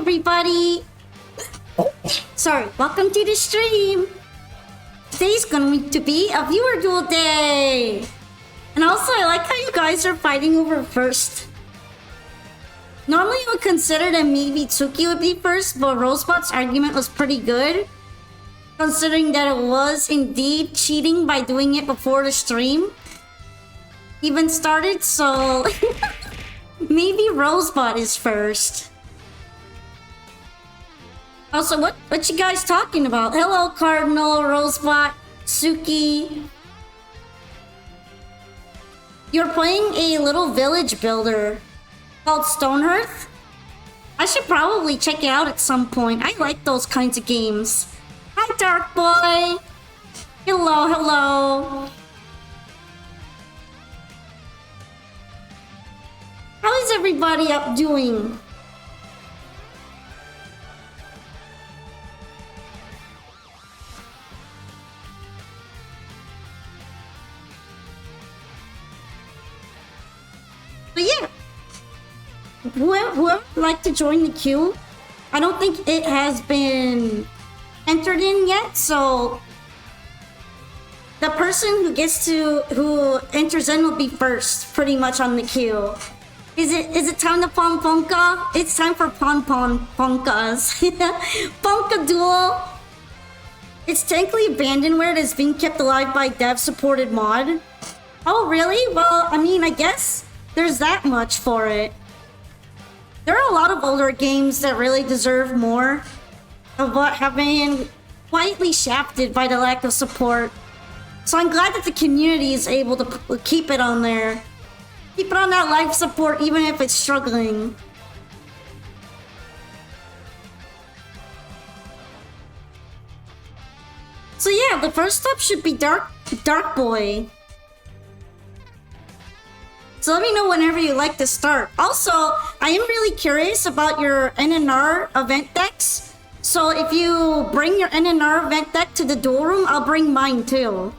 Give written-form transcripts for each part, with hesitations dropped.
everybody! Sorry, welcome to the stream! Today's going to be a viewer duel day! And also, I like how you guys are fighting over first. Normally, I would consider that maybe Tsuki would be first, but Rosebot's argument was pretty good. Considering that it was indeed cheating by doing it before the stream even started, so... maybe Rosebot is first. Also, what you guys talking about? Hello, Cardinal, Rosebot, Suki. You're playing a little village builder called Stonehearth? I should probably check it out at some point. I like those kinds of games. Hi, Dark Boy. Hello, hello. How is everybody up doing? But yeah, whoever would like to join the queue, I don't think it has been entered in yet, so the person who enters in will be first, pretty much on the queue. Is it time to pon ponka? It's time for pon ponkas. Ponka Duel. It's technically abandonware that is being kept alive by dev-supported mod. Oh really? Well, I mean, I guess there's that much for it. There are a lot of older games that really deserve more of what have been quietly shafted by the lack of support. So I'm glad that the community is able to keep it on there. Keep it on that live support even if it's struggling. So yeah, the first step should be Dark Boy. So let me know whenever you like to start. Also, I am really curious about your NNR event decks. So if you bring your NNR event deck to the duel room, I'll bring mine too.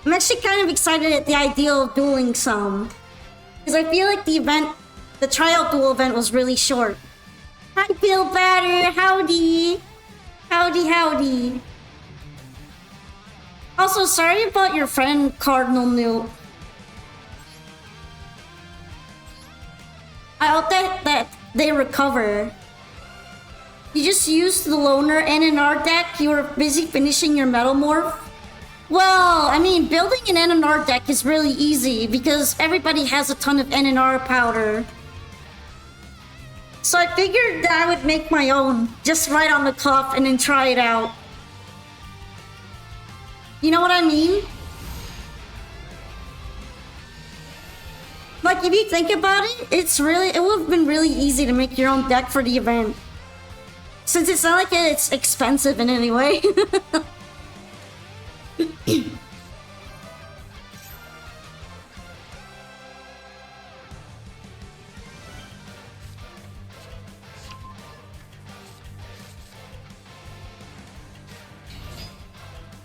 I'm actually kind of excited at the idea of dueling some. Because I feel like the tryout duel event was really short. Hi, Bill Batter. Howdy. Howdy, howdy. Also, sorry about your friend Cardinal Newt. I hope that they recover. You just used the loner NNR deck? You were busy finishing your Metal Morph? Well, I mean, building an NNR deck is really easy because everybody has a ton of NNR powder. So I figured that I would make my own, just right on the cuff and then try it out. You know what I mean? Like, if you think about it, it would have been really easy to make your own deck for the event. Since it's not like it's expensive in any way.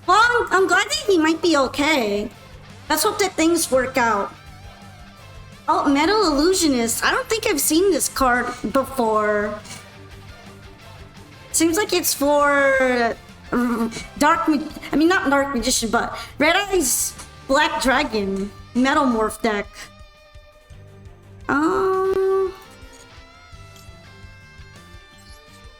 Well, I'm glad that he might be okay. Let's hope that things work out. Oh, Metal Illusionist. I don't think I've seen this card before. Seems like it's for not Dark Magician, but Red Eye's Black Dragon Metal Morph deck. I'm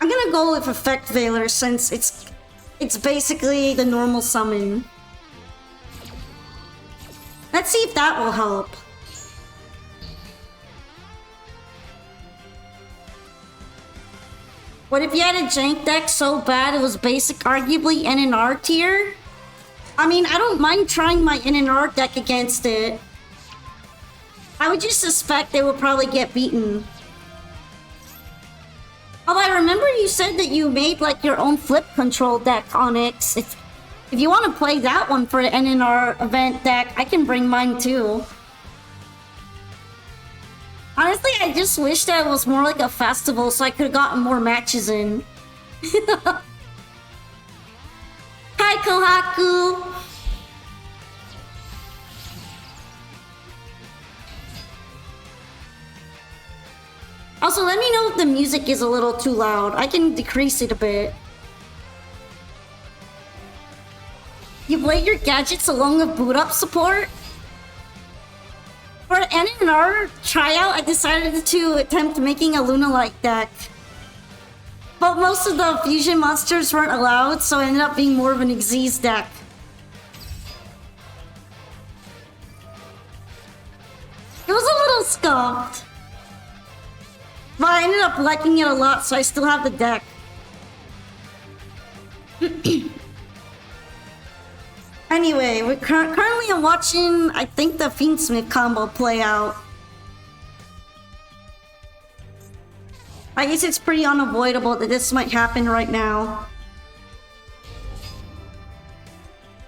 gonna go with Effect Veiler since it's basically the normal summon. Let's see if that will help. What if you had a jank deck so bad it was basic, arguably NNR tier? I mean, I don't mind trying my NNR deck against it. I would just suspect they would probably get beaten. Although I remember you said that you made like your own flip control deck on X. If you want to play that one for the NNR event deck, I can bring mine too. Honestly, I just wish that it was more like a festival so I could have gotten more matches in. Hi, Kohaku! Also, let me know if the music is a little too loud. I can decrease it a bit. You play your gadgets along with boot up support? For NNR tryout, I decided to attempt making a Luna-like deck. But most of the fusion monsters weren't allowed, so it ended up being more of an Xyz deck. It was a little scuffed. But I ended up liking it a lot, so I still have the deck. Anyway, currently I'm watching, I think, the Fiendsmith combo play out. I guess it's pretty unavoidable that this might happen right now.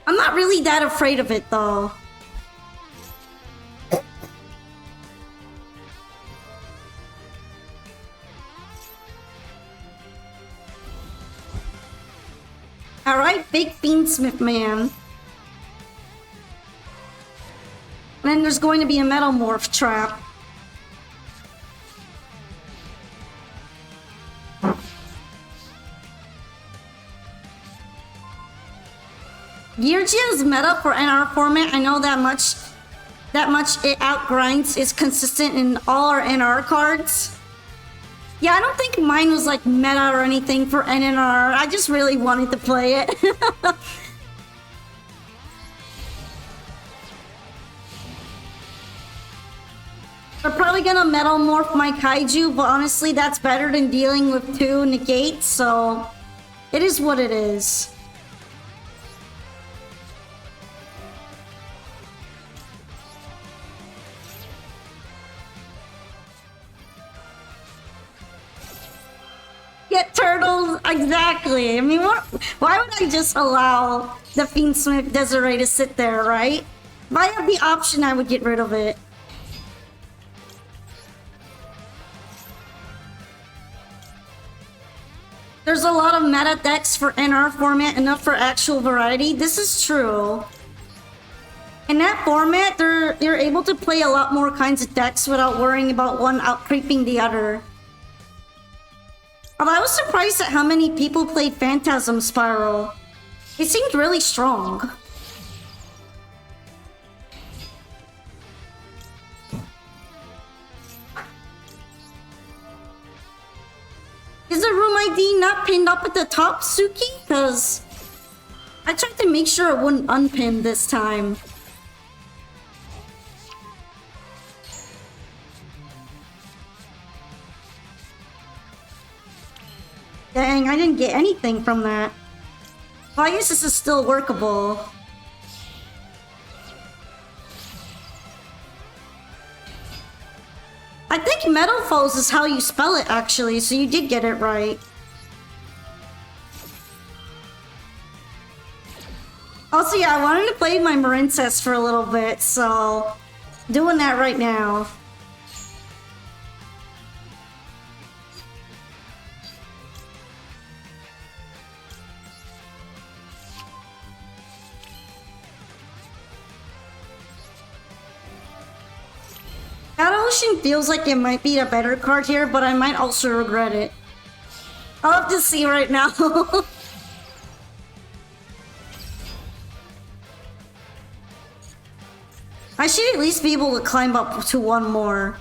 I'm not really that afraid of it, though. Alright, big Fiendsmith man. And then there's going to be a Metamorph trap. Geargia's meta for NR format, I know that much. That much it outgrinds is consistent in all our NR cards. Yeah, I don't think mine was like meta or anything for NNR. I just really wanted to play it. They're probably gonna Metamorph my Kaiju, but honestly, that's better than dealing with 2 negates, so it is what it is. Get turtles, exactly. I mean, why would I just allow the Fiendsmith Desiree to sit there, right? If I had the option, I would get rid of it. There's a lot of meta decks for NR format, enough for actual variety. This is true. In that format, you're able to play a lot more kinds of decks without worrying about one out-creeping the other. Although I was surprised at how many people played Phantasm Spiral. It seemed really strong. Is the room ID not pinned up at the top, Suki? Because I tried to make sure it wouldn't unpin this time. Dang, I didn't get anything from that. Well, I guess this is still workable. I think Metal Foes is how you spell it, actually, so you did get it right. Also, yeah, I wanted to play my Marincess for a little bit, so doing that right now. That Ocean feels like it might be a better card here, but I might also regret it. I'll have to see right now. I should at least be able to climb up to one more.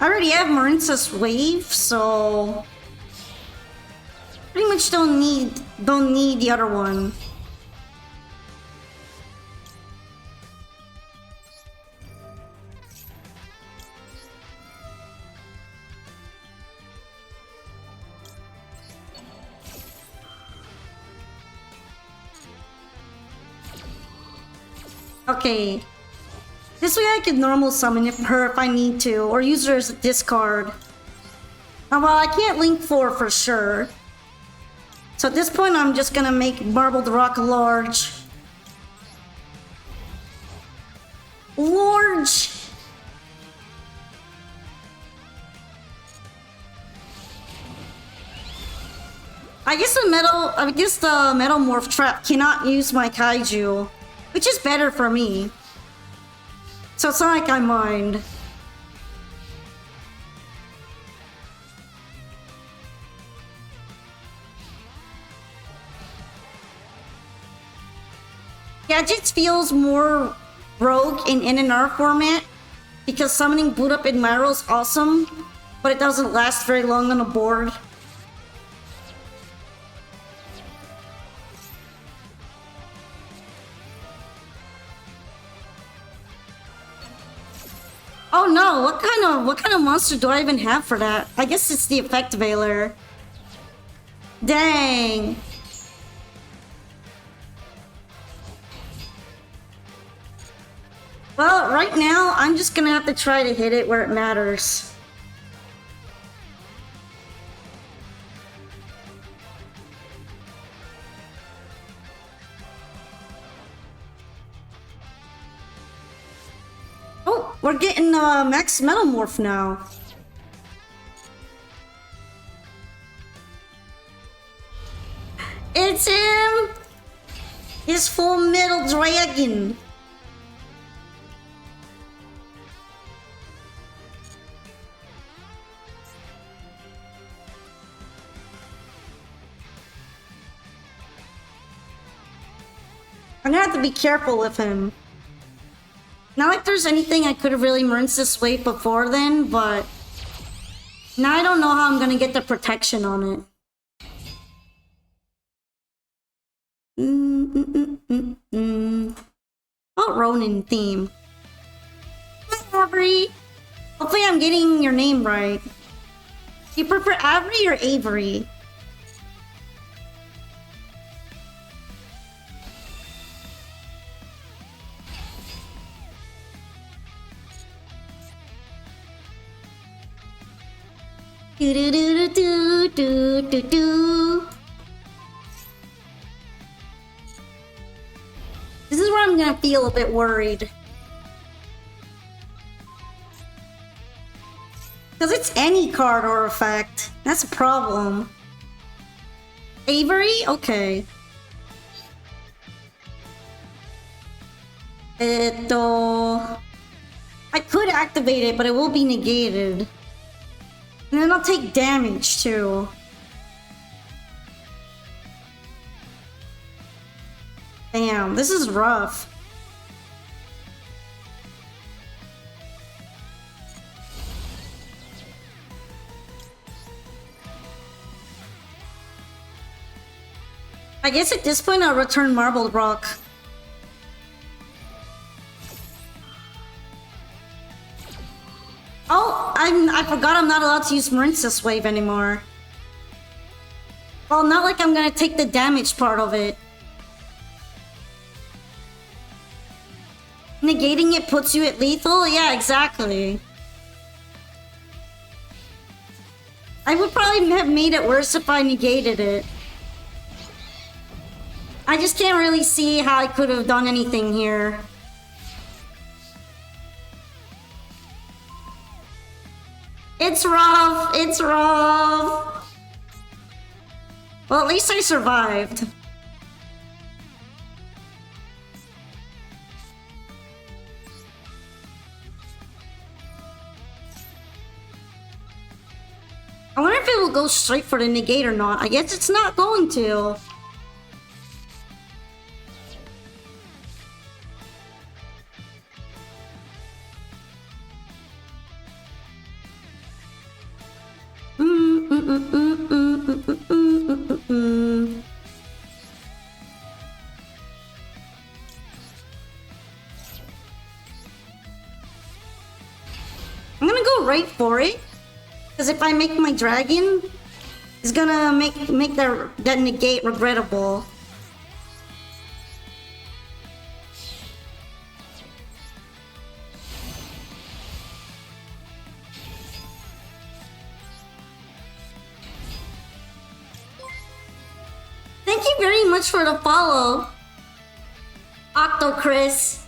I already have Marincess Wave, so pretty much don't need the other one. Okay. This way I can normal summon her if I need to, or use her as a discard. Well, I can't link 4 for sure. So at this point, I'm just gonna make Marbled Rock large. Large! I guess the metal morph trap cannot use my kaiju, which is better for me. So it's not like I mind. Gadgets feels more rogue in NNR format because summoning boot up Admiral is awesome, but it doesn't last very long on the board. Oh no, what kind of monster do I even have for that? I guess it's the effect veiler. Dang. Well, right now, I'm just gonna have to try to hit it where it matters. Oh, we're getting Max Metamorph now. It's him! His full metal dragon. I'm gonna have to be careful with him. Not like there's anything I could have really rinsed this wave before then, but now I don't know how I'm gonna get the protection on it. Oh, Ronin theme. Hi, Avery. Hopefully I'm getting your name right. Do you prefer Avery or Avery? Do do do do do do do. This is where I'm gonna feel a bit worried. Because it's any card or effect. That's a problem. Avery? Okay. I could activate it, but it will be negated. And then I'll take damage too. Damn, this is rough. I guess at this point I'll return Marbled Rock. Oh, I forgot I'm not allowed to use Marincess Wave anymore. Well, not like I'm gonna take the damage part of it. Negating it puts you at lethal? Yeah, exactly. I would probably have made it worse if I negated it. I just can't really see how I could have done anything here. It's rough, it's rough. Well, at least I survived. I wonder if it will go straight for the negate or not. I guess it's not going to. I'm gonna go right for it. Because if I make my dragon, it's gonna make that negate regrettable. Thank you very much for the follow, Octo Chris.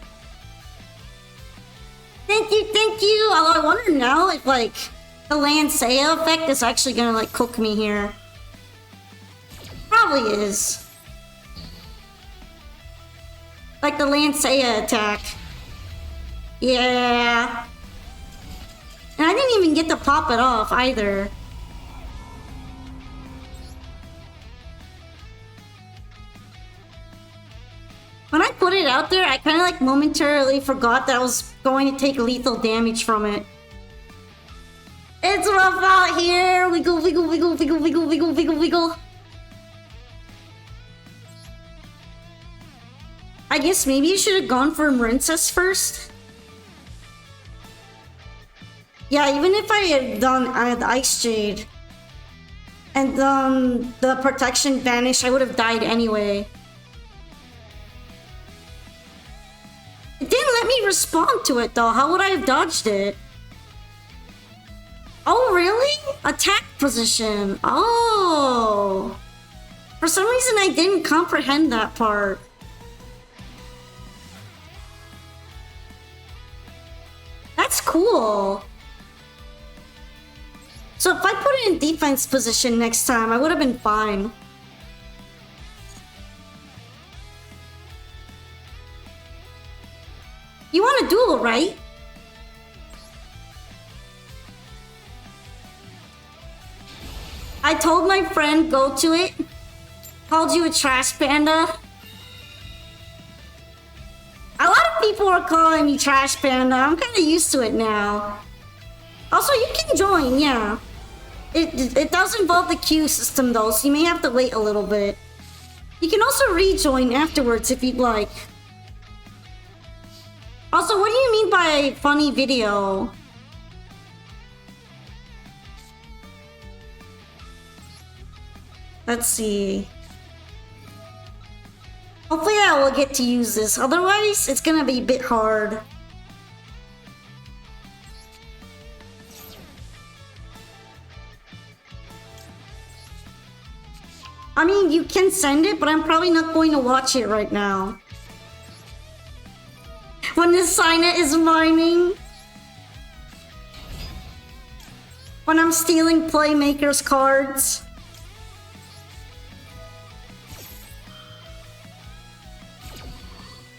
Thank you. Although I wonder now if like the Land Seiya effect is actually gonna like cook me here. probably is. Like the Lancea attack. Yeah. And I didn't even get to pop it off either. When I put it out there, I kind of like momentarily forgot that I was going to take lethal damage from it. It's rough out here. Wiggle, wiggle, wiggle, wiggle, wiggle, wiggle, wiggle, wiggle. I guess maybe you should have gone for Marincess first. Yeah, even if I had done the Ice Jade and the Protection Vanish, I would have died anyway. It didn't let me respond to it though. How would I have dodged it? Oh, really? Attack position. Oh. For some reason, I didn't comprehend that part. That's cool. So if I put it in defense position next time, I would have been fine. You want a duel, right? I told my friend go to it. Called you a trash panda. A lot of people are calling me trash panda. I'm kind of used to it now. Also, you can join, yeah. It does involve the queue system though, so you may have to wait a little bit. You can also rejoin afterwards if you'd like. Also, what do you mean by funny video? Let's see. Hopefully I will get to use this, otherwise it's gonna be a bit hard. I mean, you can send it, but I'm probably not going to watch it right now. When the Signet is mining. When I'm stealing Playmaker's cards.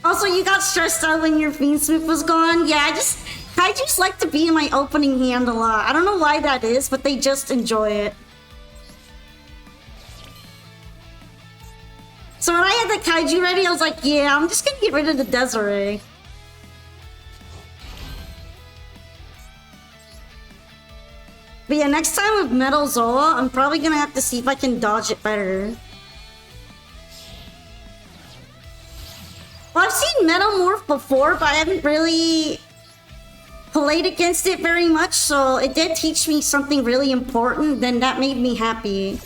Also, you got stressed out when your Fiendsmith was gone? Yeah, I just like to be in my opening hand a lot. I don't know why that is, but they just enjoy it. So when I had the Kaiju ready, I was like, yeah, I'm just gonna get rid of the Desiree. But yeah, next time with Metal Zoa, I'm probably gonna have to see if I can dodge it better. Well, I've seen Metamorph before, but I haven't really played against it very much, so it did teach me something really important, then that made me happy.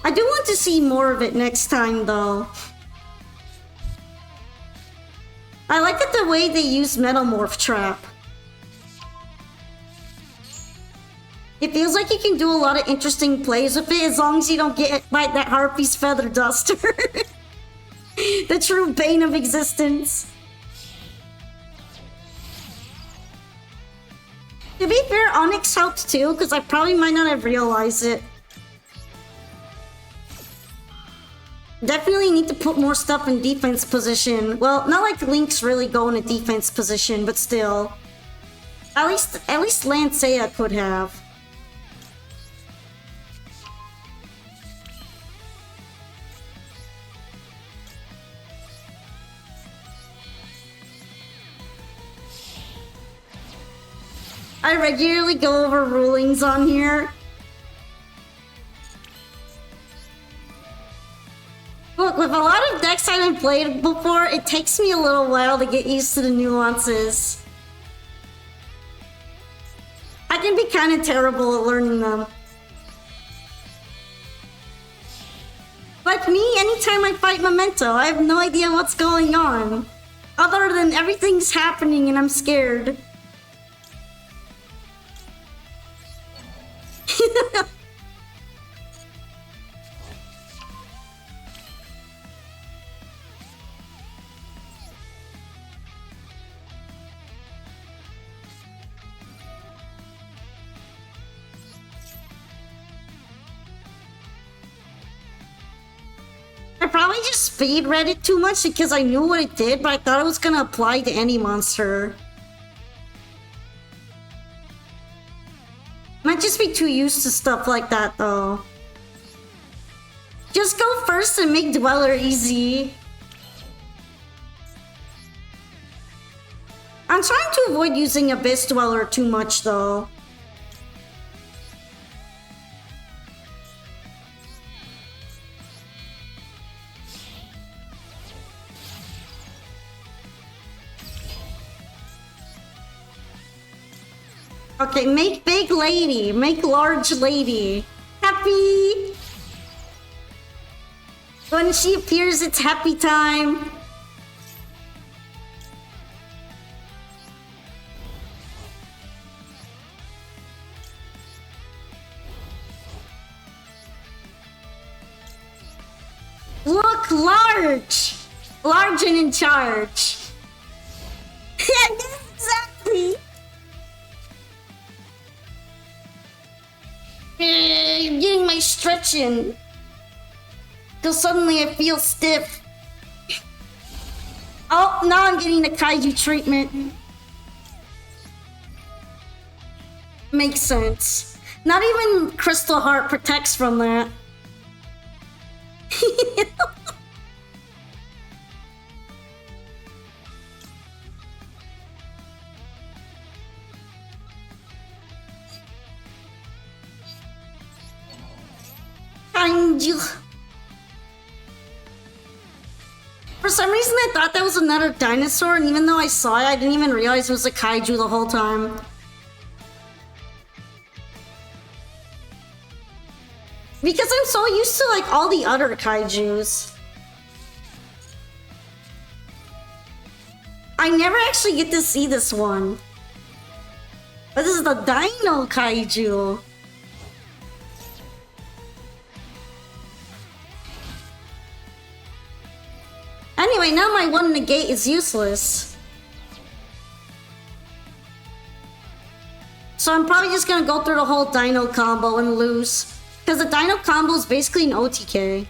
I do want to see more of it next time, though. I like it the way they use Metamorph Trap. It feels like you can do a lot of interesting plays with it as long as you don't get hit by that Harpy's Feather Duster. The true bane of existence. To be fair, Onyx helped too, because I probably might not have realized it. Definitely need to put more stuff in defense position. Well, not like Link's really go in a defense position, but still. At least Lancea could have. I regularly go over rulings on here. Look, with a lot of decks I haven't played before, it takes me a little while to get used to the nuances. I can be kind of terrible at learning them. Like me, anytime I fight Memento, I have no idea what's going on. Other than everything's happening and I'm scared. probably just speed read it too much because I knew what it did, but I thought it was gonna apply to any monster. Might just be too used to stuff like that though. Just go first and make Dweller easy. I'm trying to avoid using Abyss Dweller too much though. Okay, make big lady, make large lady. Happy! When she appears, it's happy time. Look, large! Large and in charge. Yeah, exactly. I'm getting my stretch in. Till suddenly I feel stiff. Oh, now I'm getting the kaiju treatment. Makes sense. Not even Crystal Heart protects from that. Kaiju. For some reason I thought that was another dinosaur, and even though I saw it, I didn't even realize it was a kaiju the whole time. Because I'm so used to like all the other kaijus. I never actually get to see this one. But this is the Dino Kaiju. Anyway, now my one negate is useless. So I'm probably just gonna go through the whole Dino combo and lose. Because the Dino combo is basically an OTK.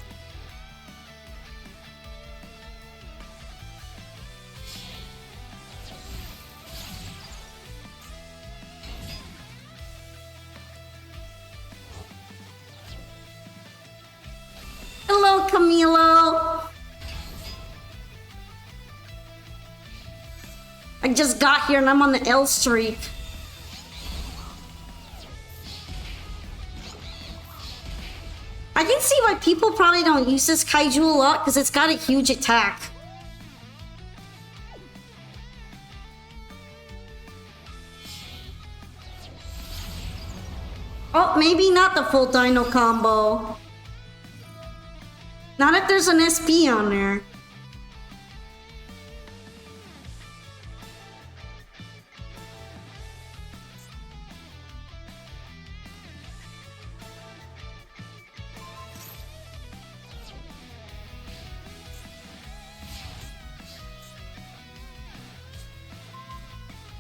Hello, Camilo! I just got here and I'm on the L streak. I can see why people probably don't use this kaiju a lot because it's got a huge attack. Oh, maybe not the full Dino combo. Not if there's an SP on there.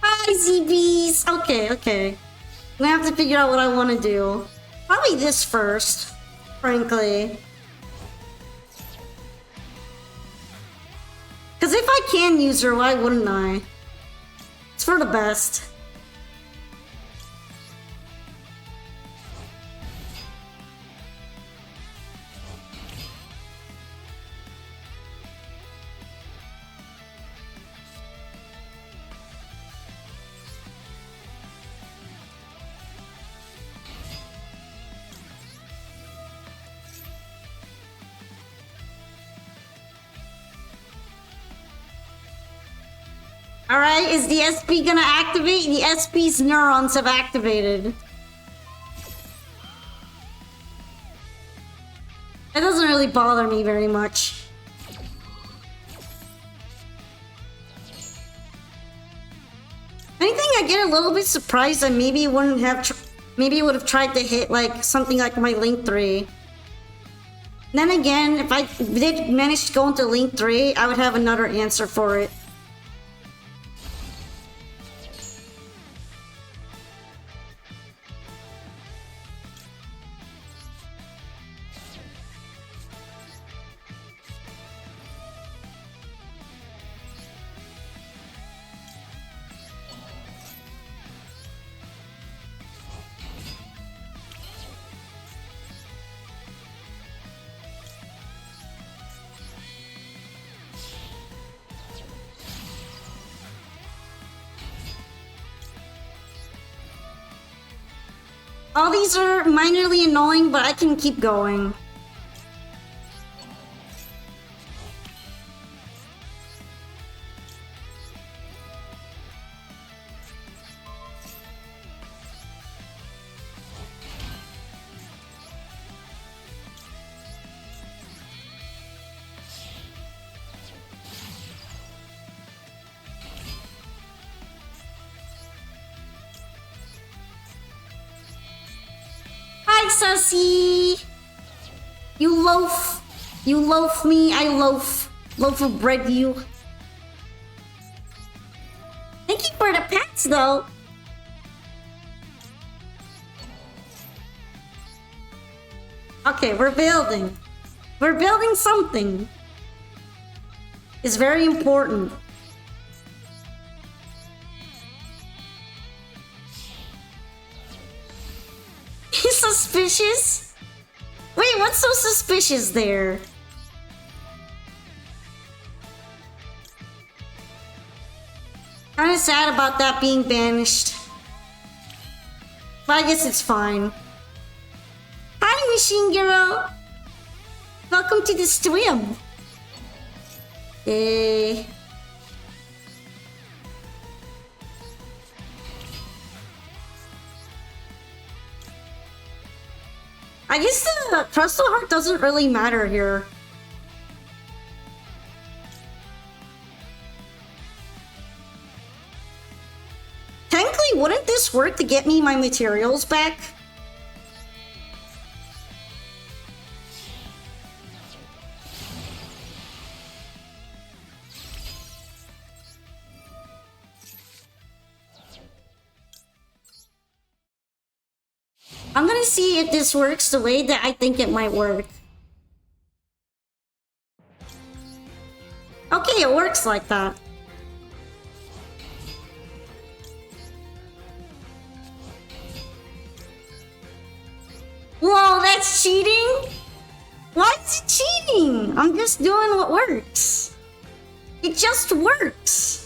Hi, ZBs! Okay. I'm gonna have to figure out what I want to do. Probably this first, frankly. Because if I can use her, why wouldn't I? It's for the best. Alright, is the SP gonna activate? The SP's neurons have activated. It doesn't really bother me very much. If anything, I get a little bit surprised that maybe it wouldn't have, maybe it would have tried to hit like something like my Link 3. Then again, if I did manage to go into Link 3, I would have another answer for it. All these are minorly annoying, but I can keep going. Hi, Sussy! You loaf. You loaf me, I loaf. Loaf of bread, you. Thank you for the pets, though. Okay, we're building. We're building something. It's very important. He's suspicious? Wait, what's so suspicious there? Kinda sad about that being banished. But I guess it's fine. Hi, Machine Girl! Welcome to the stream. I guess the Crystal Heart doesn't really matter here. Technically, wouldn't this work to get me my materials back? I'm gonna see if this works the way that I think it might work. Okay, it works like that. Whoa, that's cheating? Why is it cheating? I'm just doing what works. It just works.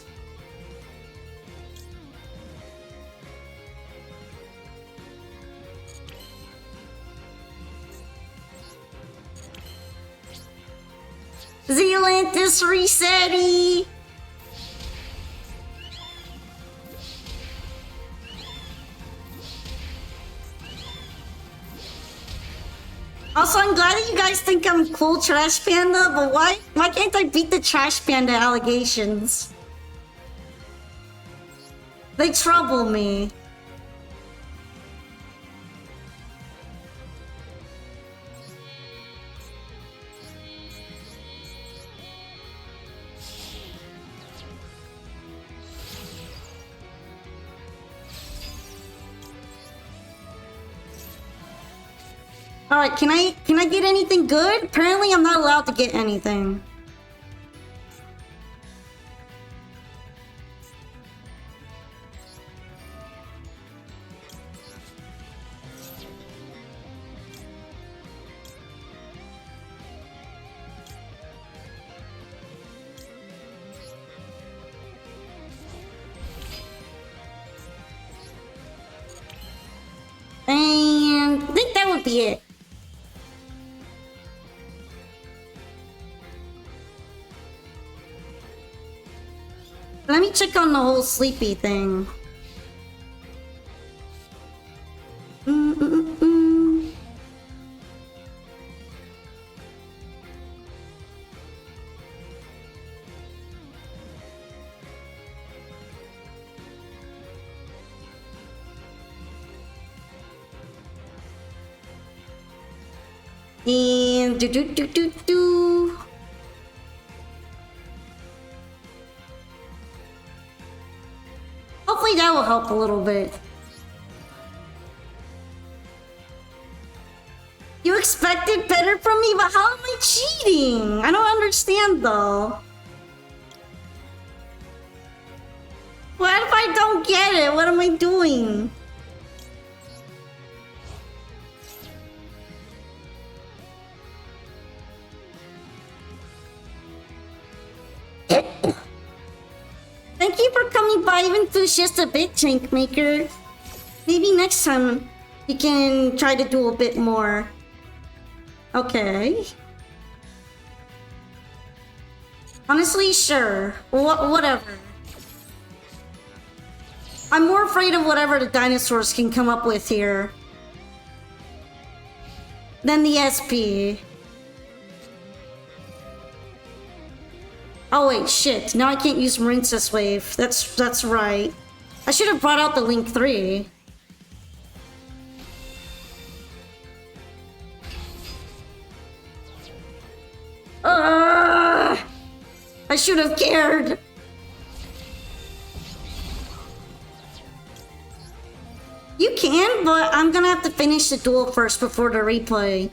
Zealand is resetty. Also, I'm glad that you guys think I'm cool, Trash Panda, but why can't I beat the Trash Panda allegations? They trouble me. Alright, can I get anything good? Apparently I'm not allowed to get anything. And I think that would be it. Let me check on the whole sleepy thing. And do. Hopefully that will help a little bit. You expected better from me, but how am I cheating? I don't understand though. What if I don't get it? What am I doing? Thank you for coming by, even if it's just a bit, Drink Maker. Maybe next time You can try to do a bit more. Okay. Honestly, sure. Whatever. I'm more afraid of whatever the dinosaurs can come up with here than the SP. Oh wait, shit. Now I can't use Marincess Wave. That's right. I should have brought out the Link 3. I should have cared. You can, but I'm gonna have to finish the duel first before the replay.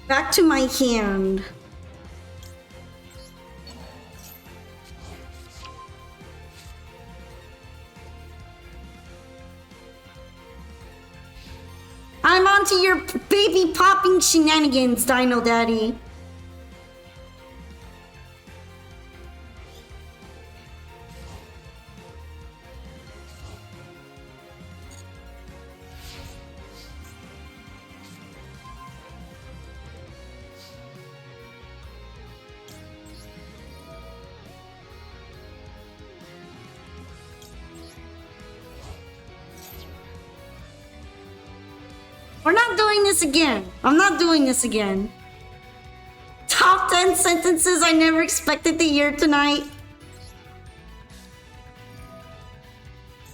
Back to my hand. I'm onto your baby popping shenanigans, Dino Daddy. We're not doing this again. I'm not doing this again. Top 10 sentences I never expected to hear tonight.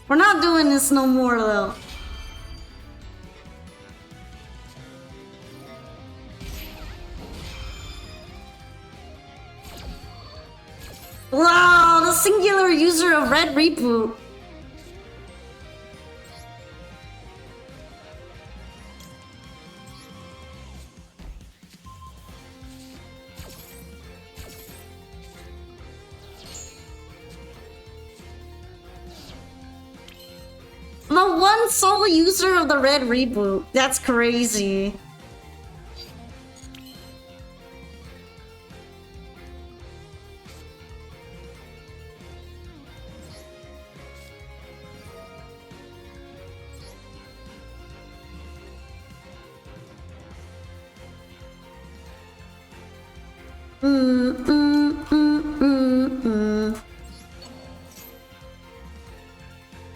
We're not doing this no more though. Wow, the singular user of Red Reboot. The one sole user of the Red Reboot. That's crazy.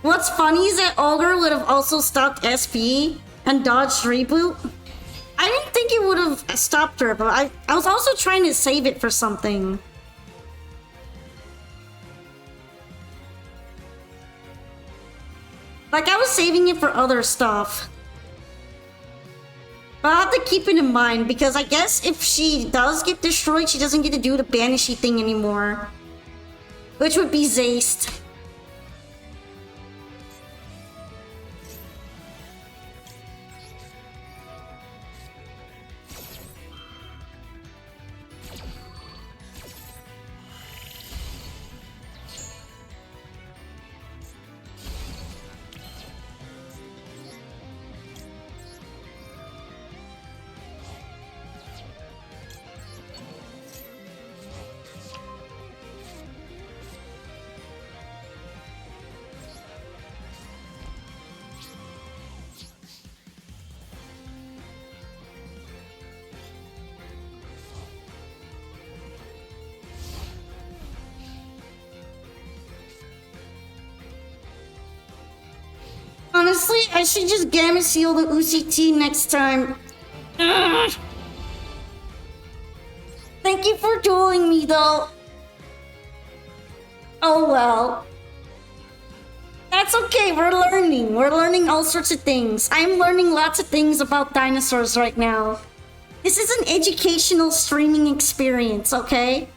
What's funny is that Ogre would have also stopped SP and dodged Reboot. I didn't think it would have stopped her, but I was also trying to save it for something. Like, I was saving it for other stuff. But I'll have to keep it in mind, because I guess if she does get destroyed, she doesn't get to do the banishy thing anymore. Which would be Zaste. Honestly, I should just Gamma Seal the UCT next time. Ugh. Thank you for dueling me, though. Oh well. That's okay, we're learning. We're learning all sorts of things. I'm learning lots of things about dinosaurs right now. This is an educational streaming experience, okay?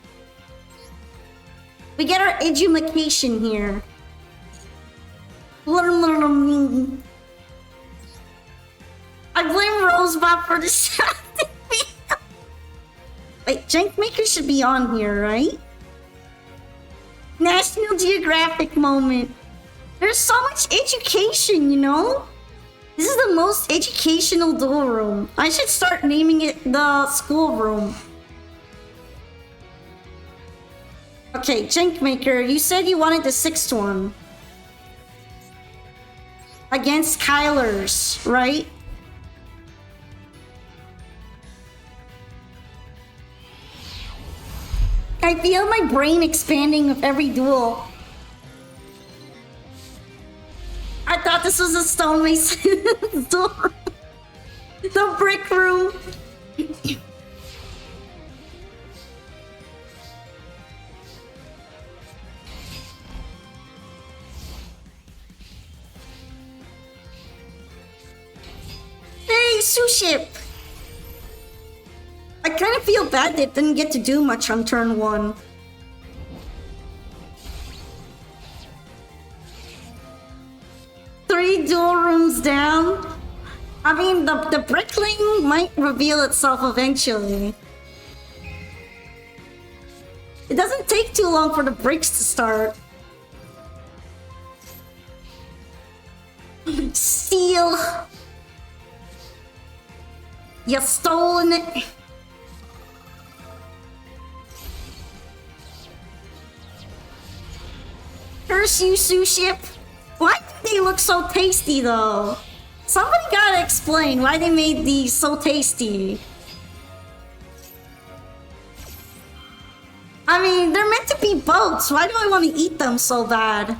We get our edumacation here. Learning. I blame Rosebud for distracting me. Wait, Jankmaker should be on here, right? National Geographic moment. There's so much education, you know? This is the most educational duel room. I should start naming it the school room. Okay, Jinkmaker, you said you wanted the 6th one. Against Kyler's, right? I feel my brain expanding with every duel. I thought this was a stonemason door. The brick room. Hey, Suship! I kind of feel bad that it didn't get to do much on turn 1. Three duel rooms down. I mean, the brickling might reveal itself eventually. It doesn't take too long for the bricks to start. Steal. You stolen it. Curse you, Suship. Why do they look so tasty, though? Somebody gotta explain why they made these so tasty. I mean, they're meant to be boats. Why do I want to eat them so bad?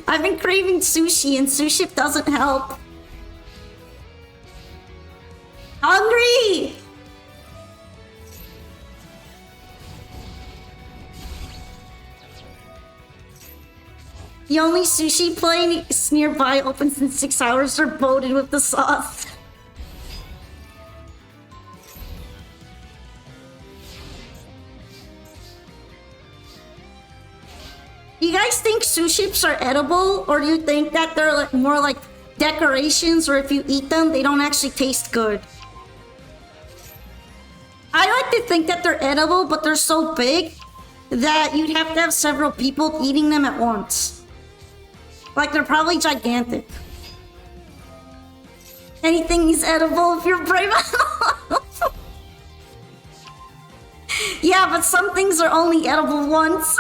I've been craving sushi and Suship doesn't help. Hungry! The only sushi place nearby opens in 6 hours. They're loaded with the sauce. Do you guys think suships are edible? Or do you think that they're like more like decorations, or if you eat them, they don't actually taste good? I like to think that they're edible, but they're so big that you'd have to have several people eating them at once. Like, they're probably gigantic. Anything is edible if you're brave enough. Yeah, but some things are only edible once.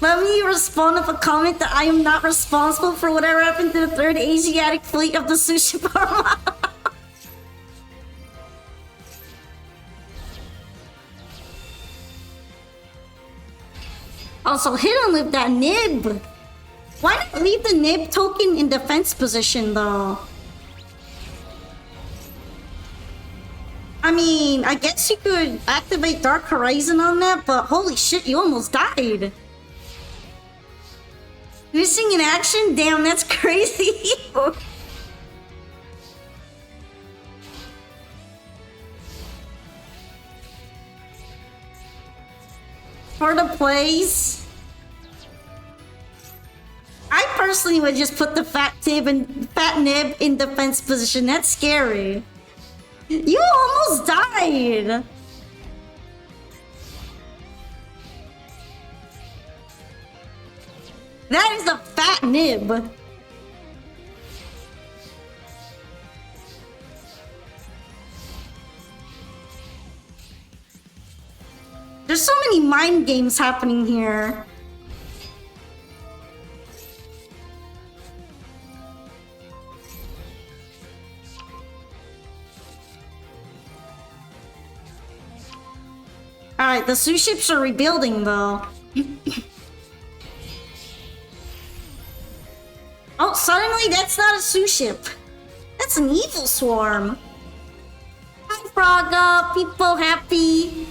Let me respond with a comment that I am not responsible for whatever happened to the 3rd Asiatic fleet of the Sushi Parma. Also, hit him with that nib. Why not leave the nib token in defense position, though? I mean, I guess you could activate Dark Horizon on that, but holy shit, you almost died. Missing in action? Damn, that's crazy. For the plays, I personally would just put the fat nib in defense position. That's scary. You almost died. That is a fat nib. There's so many mind games happening here. Alright, the suships are rebuilding though. Oh, suddenly that's not a suship. That's an evil swarm. Hi, Fraga. People happy.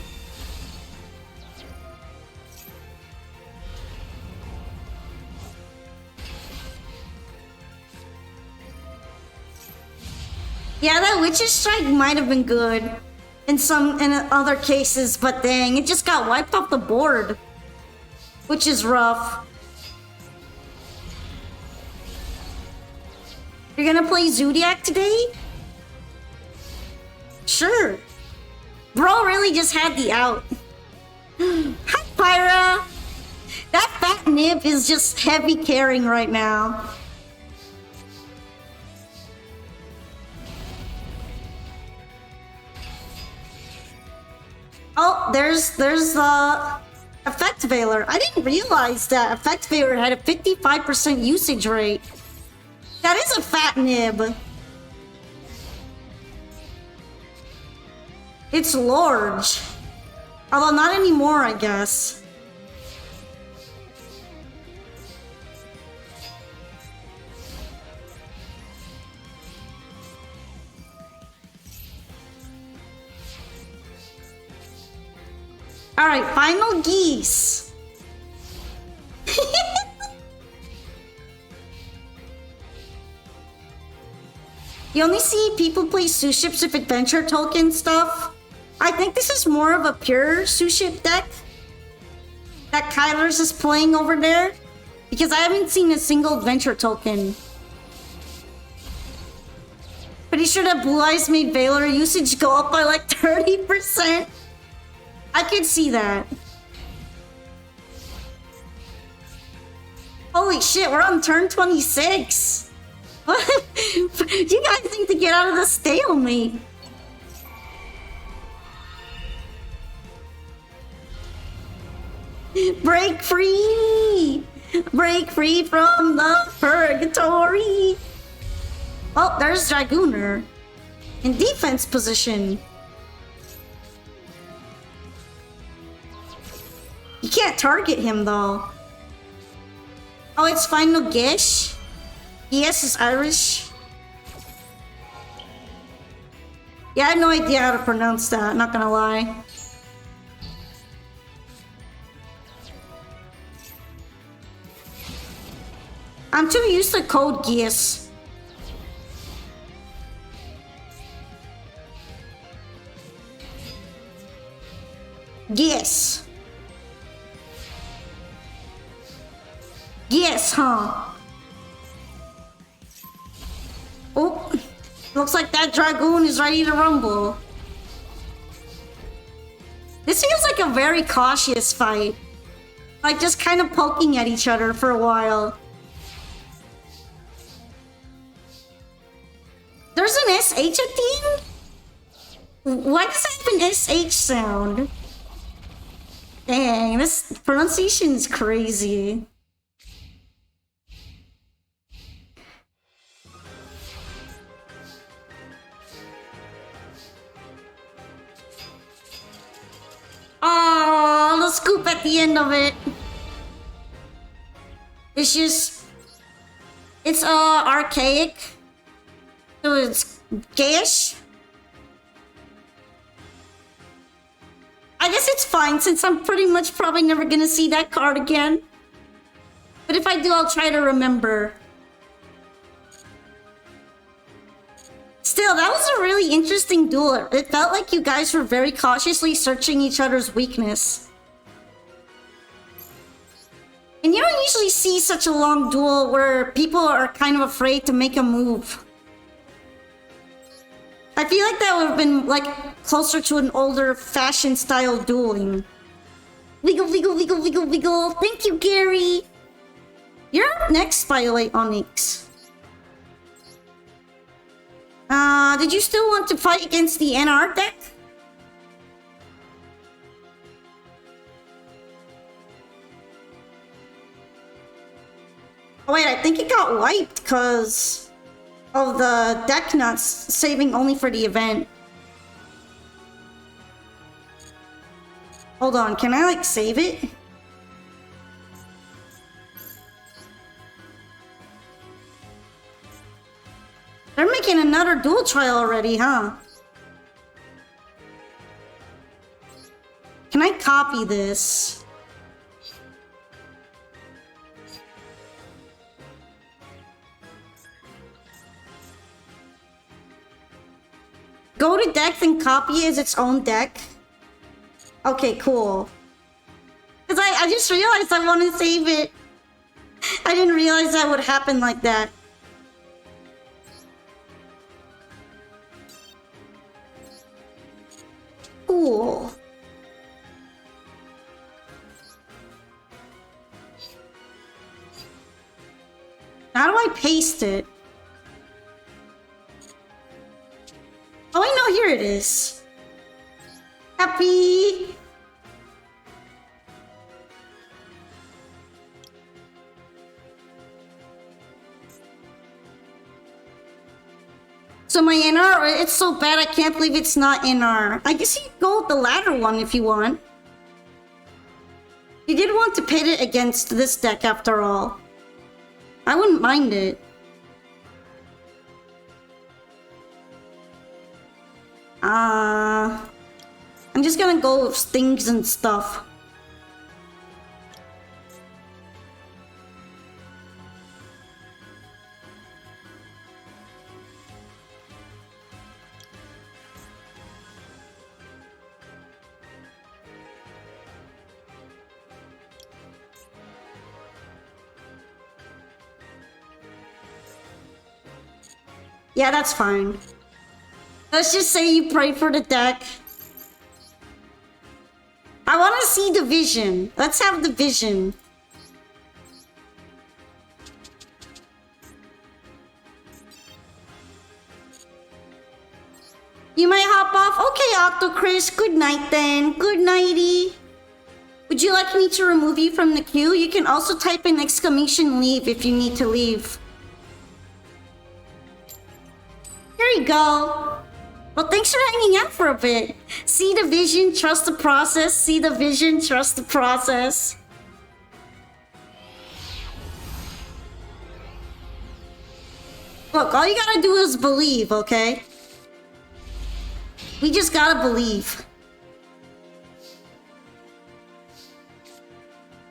Yeah, that Witch's Strike might have been good in other cases, but dang, it just got wiped off the board, which is rough. You're gonna play Zodiac today? Sure. Bro really just had the out. Hi, Pyra! That fat nib is just heavy carrying right now. Oh, there's Effect Veiler. I didn't realize that Effect Veiler had a 55% usage rate. That is a fat nib. It's large. Although not anymore, I guess. Alright, final geese. You only see people play Suships with adventure token stuff. I think this is more of a pure Suship deck that Kyler's is playing over there. Because I haven't seen a single adventure token. Pretty sure that Blue Eyes made Veiler usage go up by like 30%. I could see that. Holy shit, we're on turn 26. You guys need to get out of the stalemate. Break free! Break free from the purgatory! Oh, there's Dragooner. In defense position. You can't target him though. Oh, it's final Gish? Yes, is Irish. Yeah, I have no idea how to pronounce that, not gonna lie. I'm too used to code Gies. Gies. Yes, huh? Oh, looks like that Dragoon is ready to rumble. This feels like a very cautious fight. Like just kind of poking at each other for a while. There's an SH at the end? Why does it have an SH sound? Dang, this pronunciation is crazy. Oh, the scoop at the end of it. It's just... It's archaic. So it's gayish. I guess it's fine since I'm pretty much probably never gonna see that card again. But if I do, I'll try to remember. Still, that was a really interesting duel. It felt like you guys were very cautiously searching each other's weakness. And you don't usually see such a long duel where people are kind of afraid to make a move. I feel like that would have been like closer to an older fashion style dueling. Wiggle, wiggle, wiggle, wiggle, wiggle. Thank you, Gary. You're up next, by the way, Onyx. Did you still want to fight against the NR deck? Oh wait, I think it got wiped because of the deck nuts saving only for the event. Hold on, can I like save it? They're making another dual trial already, huh? Can I copy this? Go to deck and copy it as its own deck? Okay, cool. Because I just realized I want to save it. I didn't realize that would happen like that. Cool. to paste it. Oh, I know, here it is. Happy. So my NR, it's so bad I can't believe it's not NR. I guess you can go with the latter one if you want. You did want to pit it against this deck after all. I wouldn't mind it. I'm just gonna go with things and stuff. Yeah, that's fine. Let's just say you pray for the deck. I want to see the vision. Let's have the vision. You might hop off. Okay, Octochris. Good night then. Good nighty. Would you like me to remove you from the queue? You can also type in exclamation leave if you need to leave. There you go. Well, thanks for hanging out for a bit. See the vision, trust the process. See the vision, trust the process. Look, all you gotta do is believe, okay? We just gotta believe.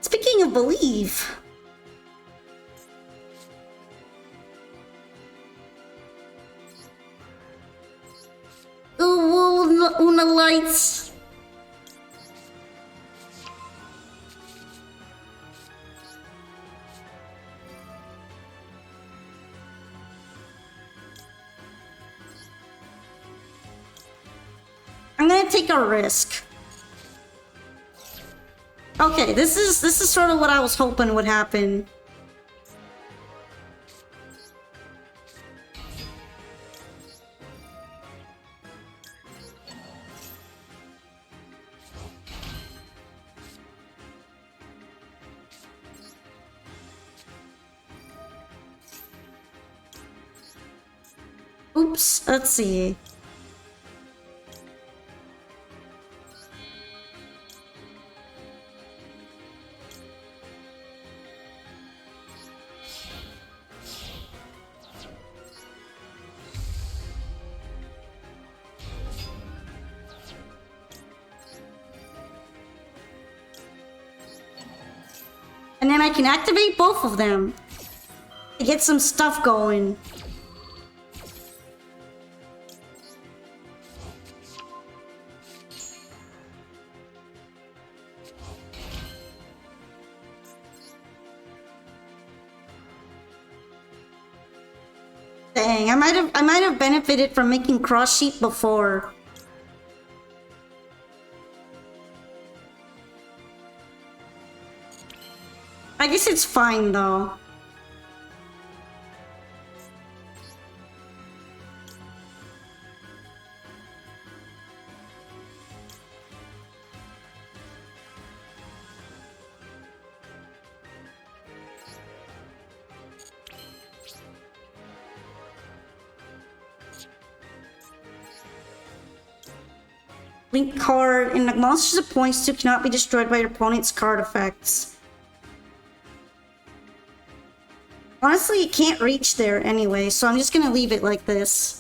Speaking of believe... Una lights. I'm gonna take a risk. Okay, this is sort of what I was hoping would happen. Oops, let's see. And then I can activate both of them to get some stuff going. Dang, I might have benefited from making cross sheet before. I guess it's fine though. Link card and the monsters it points to cannot be destroyed by your opponent's card effects. Honestly, it can't reach there anyway, so I'm just gonna leave it like this.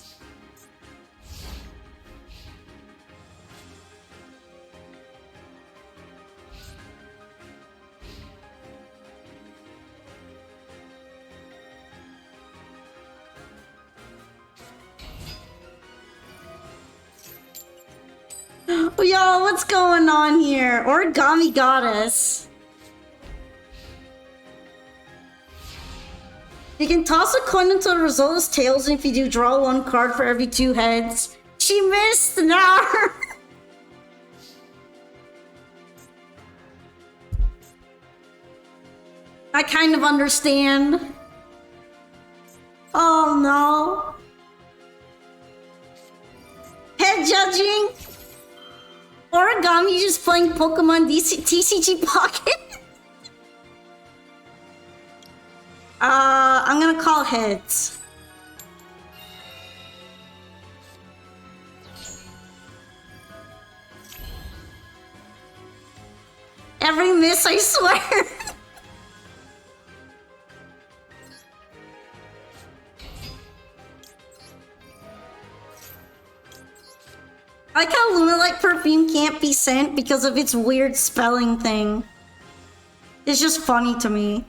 Yo, what's going on here? Origami Goddess. You can toss a coin until the result is tails, and if you do, draw one card for every 2 heads. She missed! No! I kind of understand. Origami just playing Pokemon TCG Pocket? I'm gonna call heads. Every miss, I swear. I like how Lunalike perfume can't be sent because of its weird spelling thing. It's just funny to me.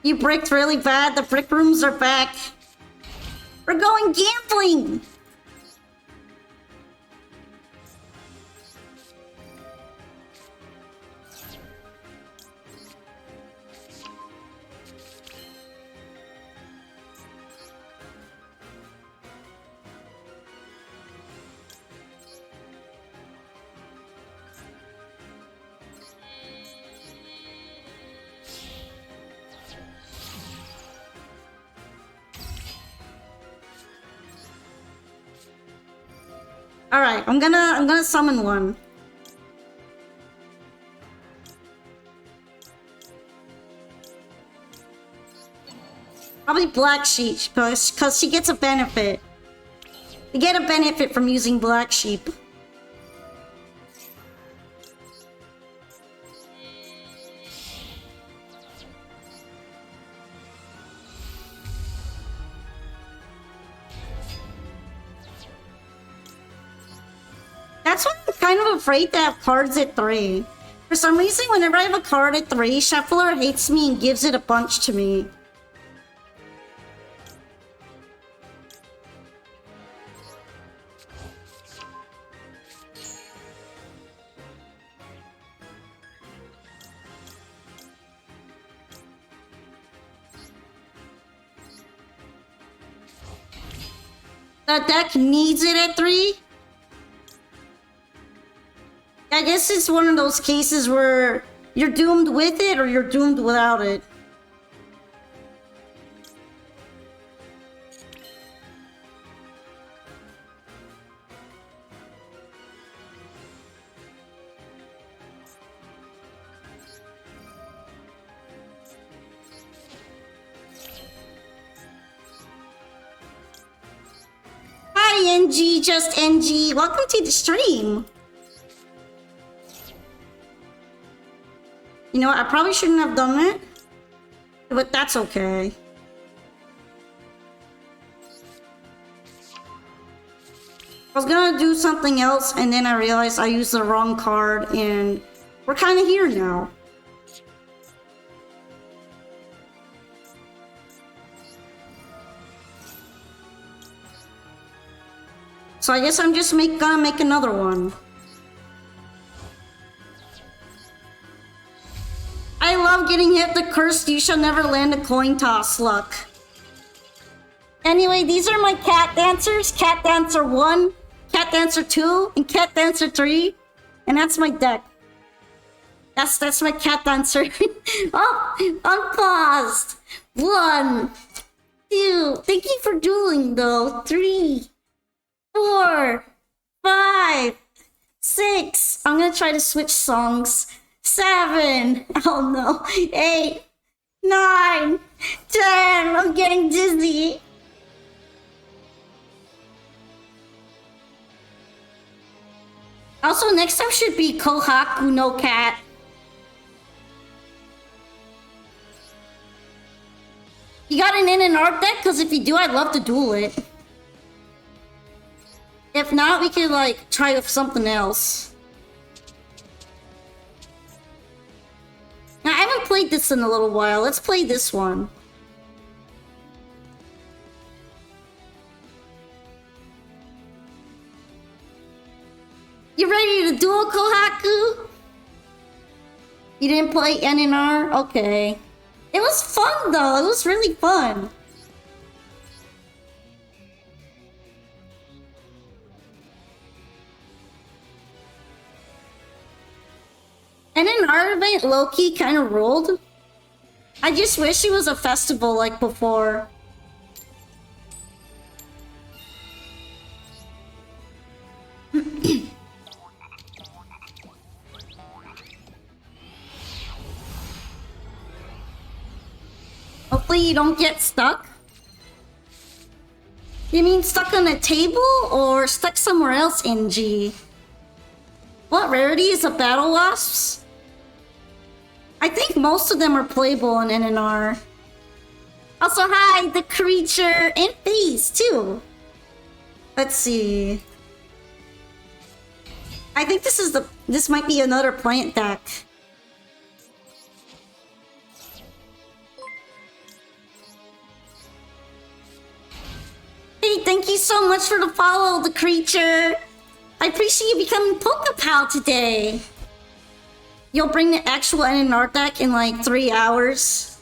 You bricked really bad. The brick rooms are back. We're going gambling. All right, I'm gonna summon one. Probably Black Sheep, because she gets a benefit. You get a benefit from using Black Sheep. That's why I'm kind of afraid to have cards at 3. For some reason, whenever I have a card at 3, Shuffler hates me and gives it a bunch to me. The deck needs it at 3? I guess it's one of those cases where you're doomed with it or you're doomed without it. Hi NG, just NG. Welcome to the stream. You know what? I probably shouldn't have done that, but that's okay. I was gonna do something else, and then I realized I used the wrong card, and we're kind of here now. So I guess I'm just gonna make another one. I love getting hit the cursed you shall never land a coin toss luck. Anyway, these are my cat dancers. Cat Dancer 1, Cat Dancer 2, and Cat Dancer 3. And that's my deck. That's my Cat Dancer. Oh, unpaused. 1, 2. Thank you for dueling though. 3, 4, 5, 6. I'm gonna try to switch songs. 7. Oh no. 8, 9, 10. I'm getting dizzy. Also, next time should be Kohaku no Cat. You got an in and art deck? Because if you do, I'd love to duel it. If not, we could like try with something else. Now, I haven't played this in a little while. Let's play this one. You ready to duel, Kohaku? You didn't play NNR? Okay. It was fun, though. It was really fun. And an art event low-key kind of ruled. I just wish it was a festival like before. hopefully you don't get stuck. You mean stuck on a table or stuck somewhere else, NG? What rarity is a battle wasps? I think most of them are playable in NNR. Also, hi, the creature and face too. Let's see. I think this might be another plant deck. Hey, thank you so much for the follow, the creature. I appreciate you becoming Pokepal today. You'll bring the actual NNR deck in like 3 hours.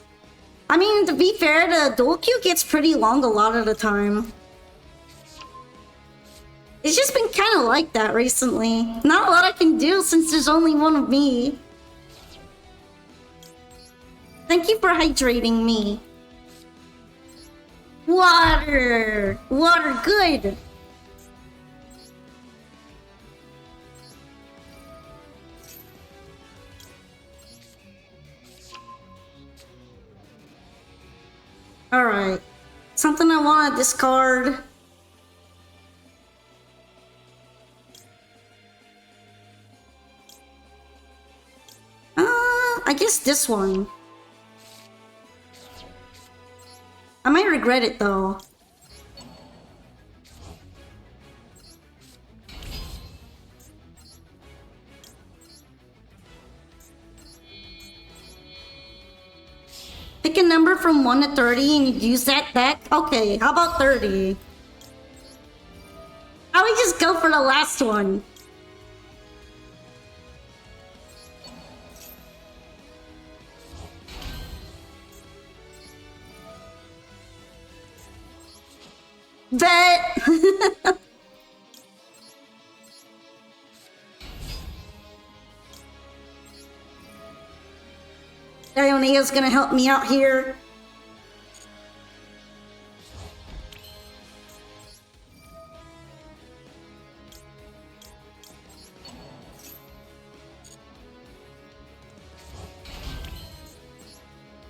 I mean, to be fair, the dual queue gets pretty long a lot of the time. It's just been kind of like that recently. Not a lot I can do since there's only one of me. Thank you for hydrating me. Water! Water, good! Alright. Something I want to discard. I guess this one. I might regret it though. Pick a number from 1 to 30 and you use that deck? Okay, how about 30? How about we just go for the last one? Bet! Ionea's gonna help me out here.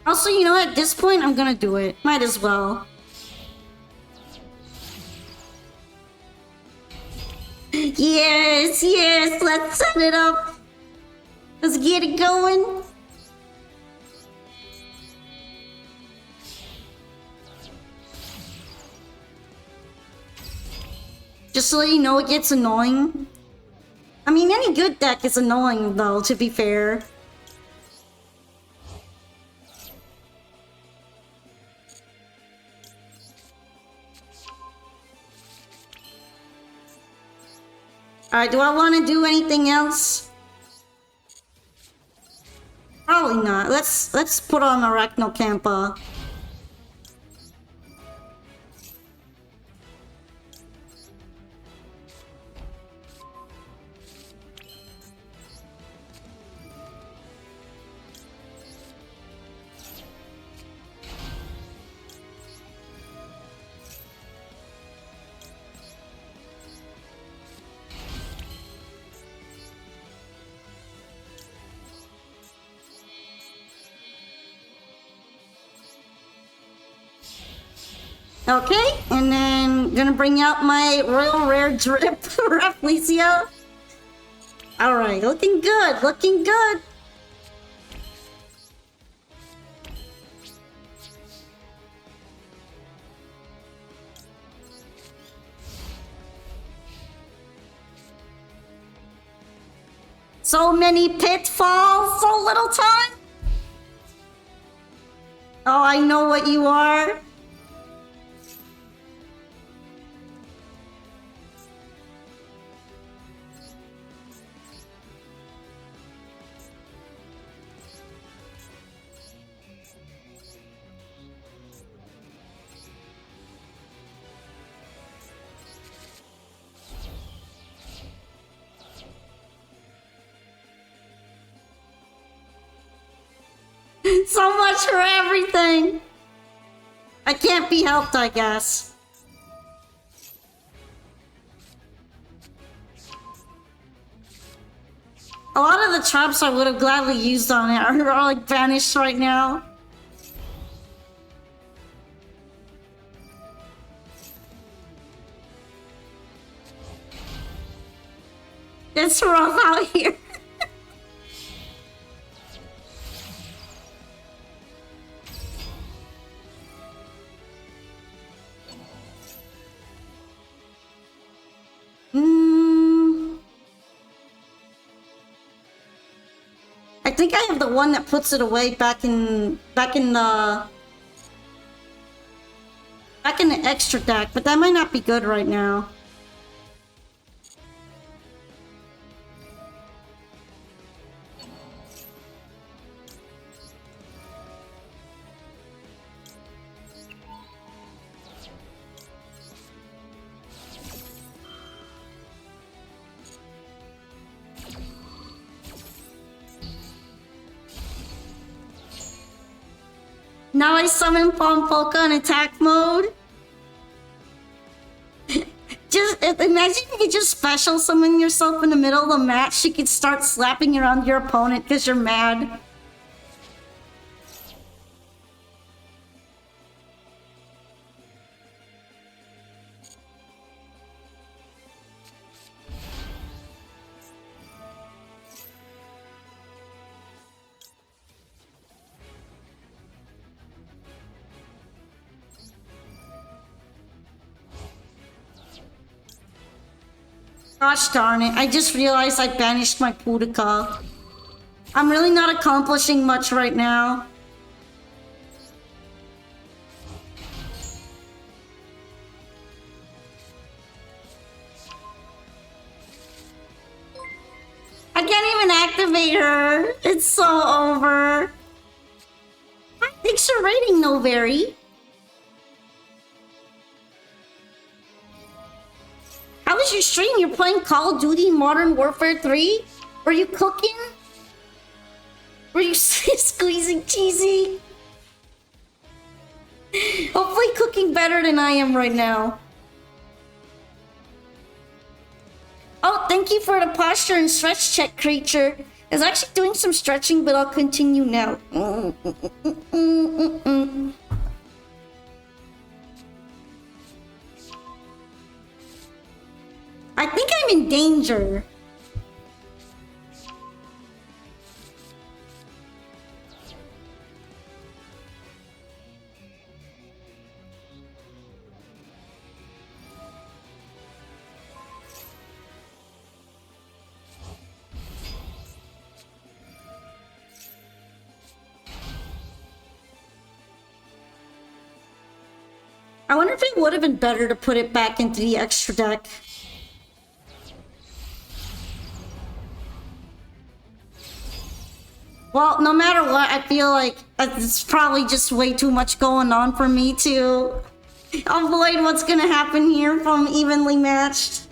Also, you know, at this point, I'm gonna do it. Might as well. Yes, yes, let's set it up. Let's get it going. Just so you know, it gets annoying. I mean, any good deck is annoying, though, to be fair. Alright, do I want to do anything else? Probably not. Let's put on Arachnocampa. Okay, and then gonna bring out my Royal Rare Drip Rafflesia. Alright, looking good, looking good. So many pitfalls, so little time. Oh, I know what you are. So much for everything. I can't be helped, I guess. A lot of the traps I would have gladly used on it are like vanished right now. It's rough out here. I think I have the one that puts it away back in the extra deck, but that might not be good right now. Now I summon Pompoka in attack mode. Just imagine if you just special summon yourself in the middle of the match. You could start slapping around your opponent because you're mad. Gosh darn it, I just realized I banished my Pudica. I'm really not accomplishing much right now. I can't even activate her. It's so over. Thanks for rating, No Very. How was your stream? You're playing Call of Duty Modern Warfare 3? Were you cooking? Were you squeezing cheesy? Hopefully cooking better than I am right now. Oh, thank you for the posture and stretch check, creature. I was actually doing some stretching, but I'll continue now. I think I'm in danger. I wonder if it would have been better to put it back into the extra deck. Well, no matter what, I feel like it's probably just way too much going on for me to avoid what's gonna happen here from evenly matched.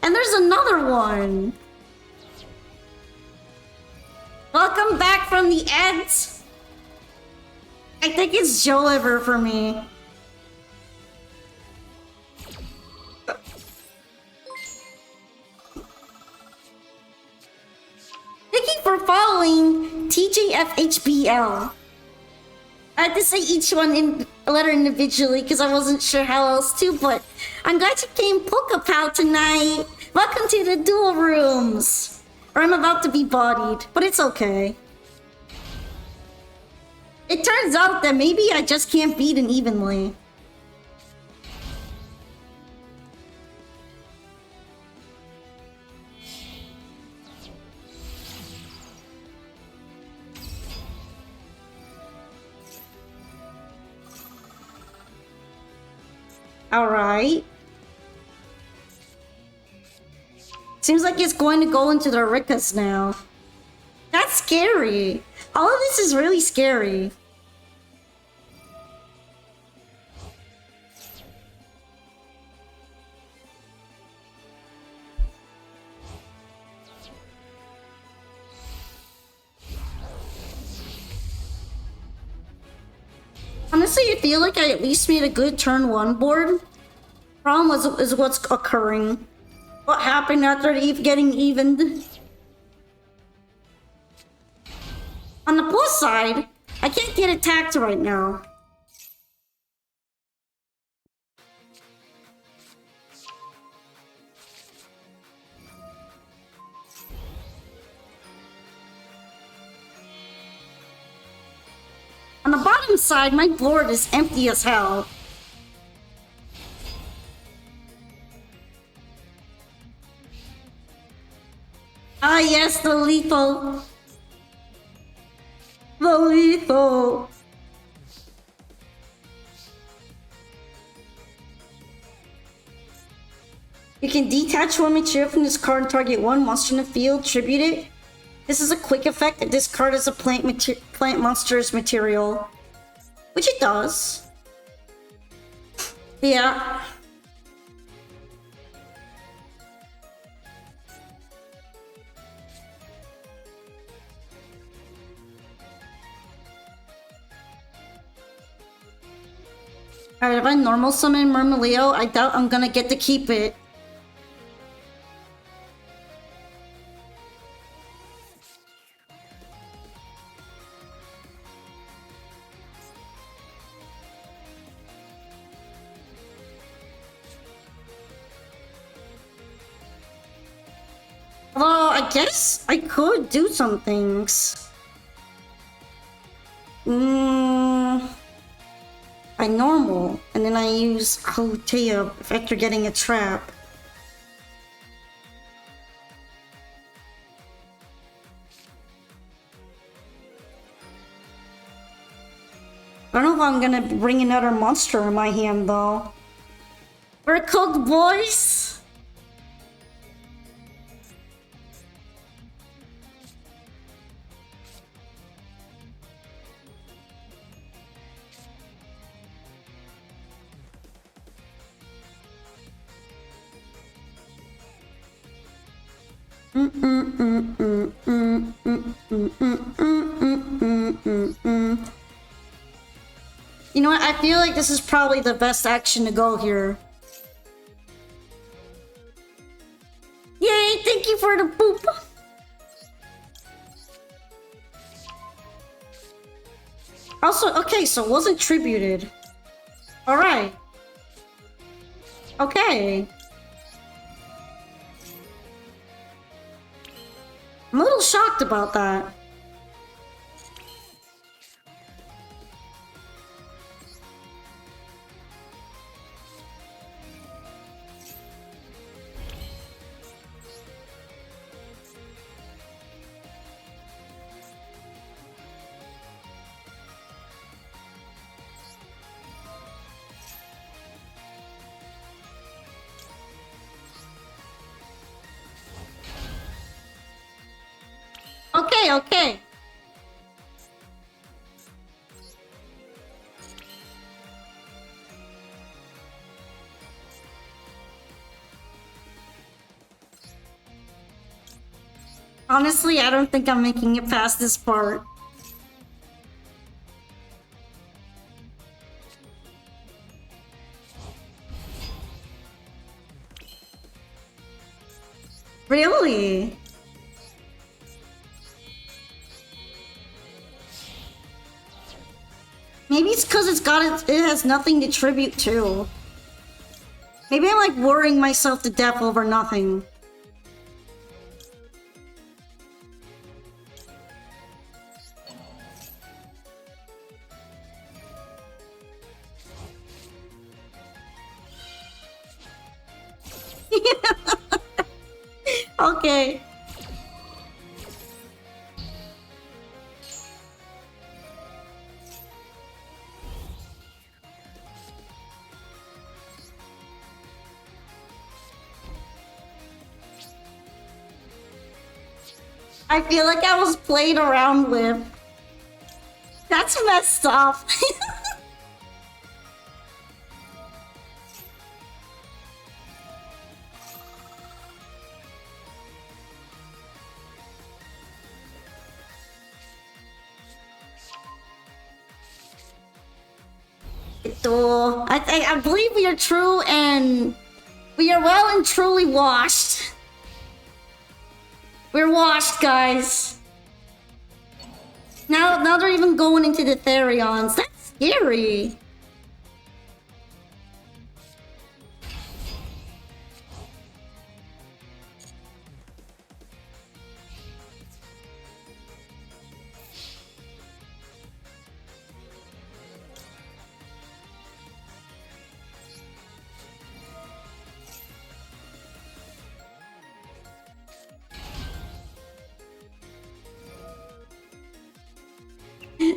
And there's another one. Welcome back from the Eds. I think it's Joe Liver for me. Thank you for following TJFHBL. I had to say each one in a letter individually because I wasn't sure how else to, but I'm glad you came Pokepow tonight. Welcome to the Duel Rooms. Or I'm about to be bodied, but it's okay. It turns out that maybe I just can't beat it evenly. Alright. Seems like it's going to go into the Rikas now. That's scary. All of this is really scary. Honestly, I feel like I at least made a good turn one board. Problem is what's occurring. What happened after getting evened? On the plus side, I can't get attacked right now. On the bottom side, my board is empty as hell. Ah, yes, the lethal. The lethal. You can detach one material from this card and target one monster in the field, tribute it. This is a quick effect that this card is a plant monster's material. Which it does. Yeah. Alright, if I normal summon Murmileo, I doubt I'm gonna get to keep it. Although, I guess I could do some things. I normal, and then I use Hotea after getting a trap. I don't know if I'm gonna bring another monster in my hand though. We're cooked, boys! You know what? I feel like this is probably the best action to go here. Yay! Thank you for the boop! Also, okay, so it wasn't tributed. Alright. Okay. I'm a little shocked about that. Okay. Honestly, I don't think I'm making it past this part. Really? Maybe it's because it has nothing to tribute to. Maybe I'm like worrying myself to death over nothing. Okay. I feel like I was played around with. That's messed up. I believe we are true and we are well and truly washed. We're washed, guys. Now they're even going into the Therions. That's scary.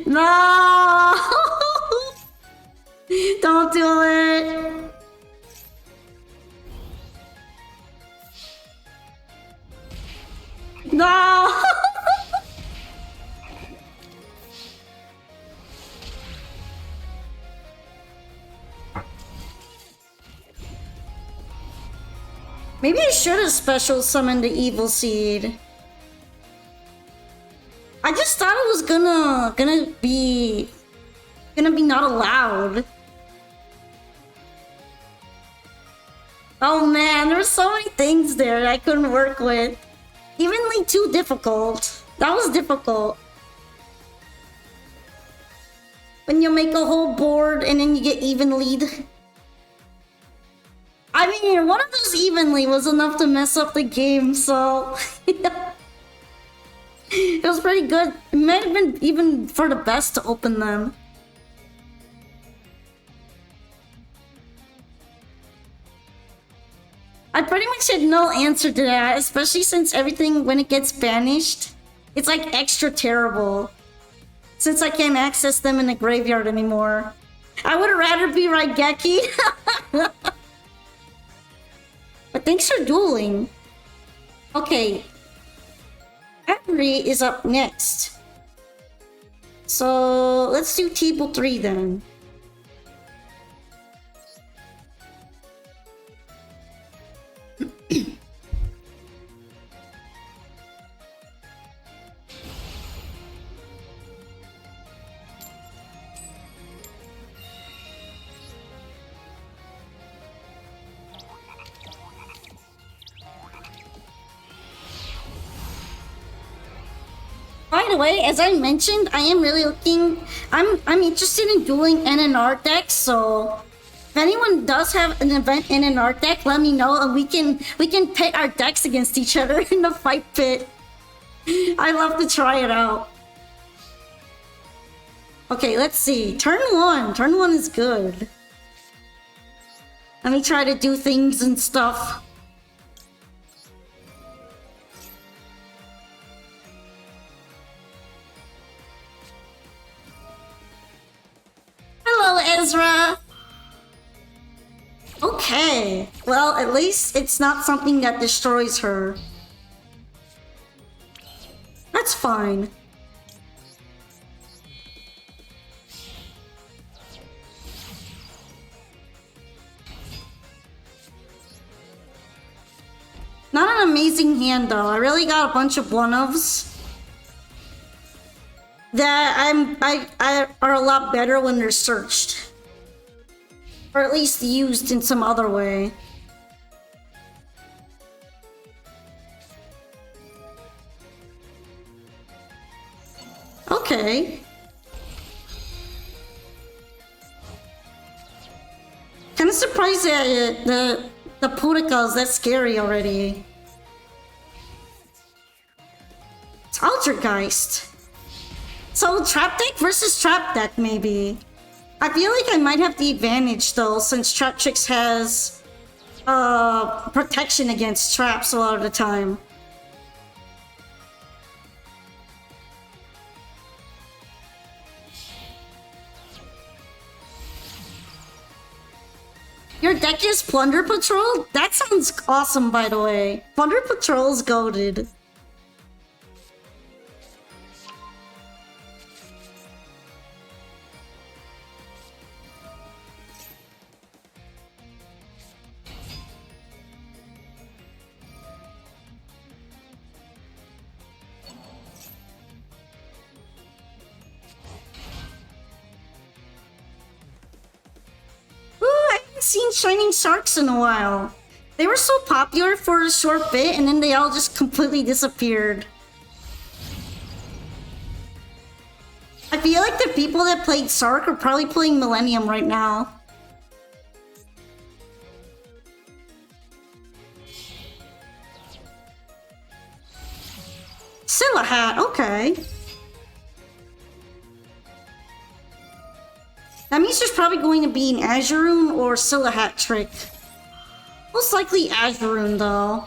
No! Don't do it! No! Maybe I should have special summoned the evil seed. I just thought it was gonna be not allowed. Oh man, there were so many things there I couldn't work with. Evenly too difficult. That was difficult. When you make a whole board and then you get evenly. I mean, one of those evenly was enough to mess up the game, so it was pretty good. It might have been even for the best to open them. I pretty much had no answer to that, especially since everything, when it gets banished, it's like extra terrible. Since I can't access them in the graveyard anymore. I would rather be Raigeki. But thanks for dueling. Okay. Henry is up next. So let's do table 3 then. By the way, as I mentioned, I am really looking. I'm interested in dueling NNR decks. So if anyone does have an event NNR deck, let me know, and we can pit our decks against each other in the fight pit. I love to try it out. Okay, let's see. Turn 1. Turn 1 is good. Let me try to do things and stuff. Hello, Ezra! Okay, well, at least it's not something that destroys her. That's fine. Not an amazing hand though. I really got a bunch of one-ofs that are a lot better when they're searched. Or at least used in some other way. Okay. Kinda surprised that the Pudica is that scary already. It's Altergeist. So trap deck versus trap deck maybe. I feel like I might have the advantage though, since Traptrix has protection against traps a lot of the time. Your deck is Plunder Patrol? That sounds awesome, by the way. Plunder Patrol's goated. Seen Shining Sharks in a while. They were so popular for a short bit and then they all just completely disappeared. I feel like the people that played Sark are probably playing Millennium right now. Sillahat, okay. That means there's probably going to be an Azuroon or Sillahat trick. Most likely Azuroon, though.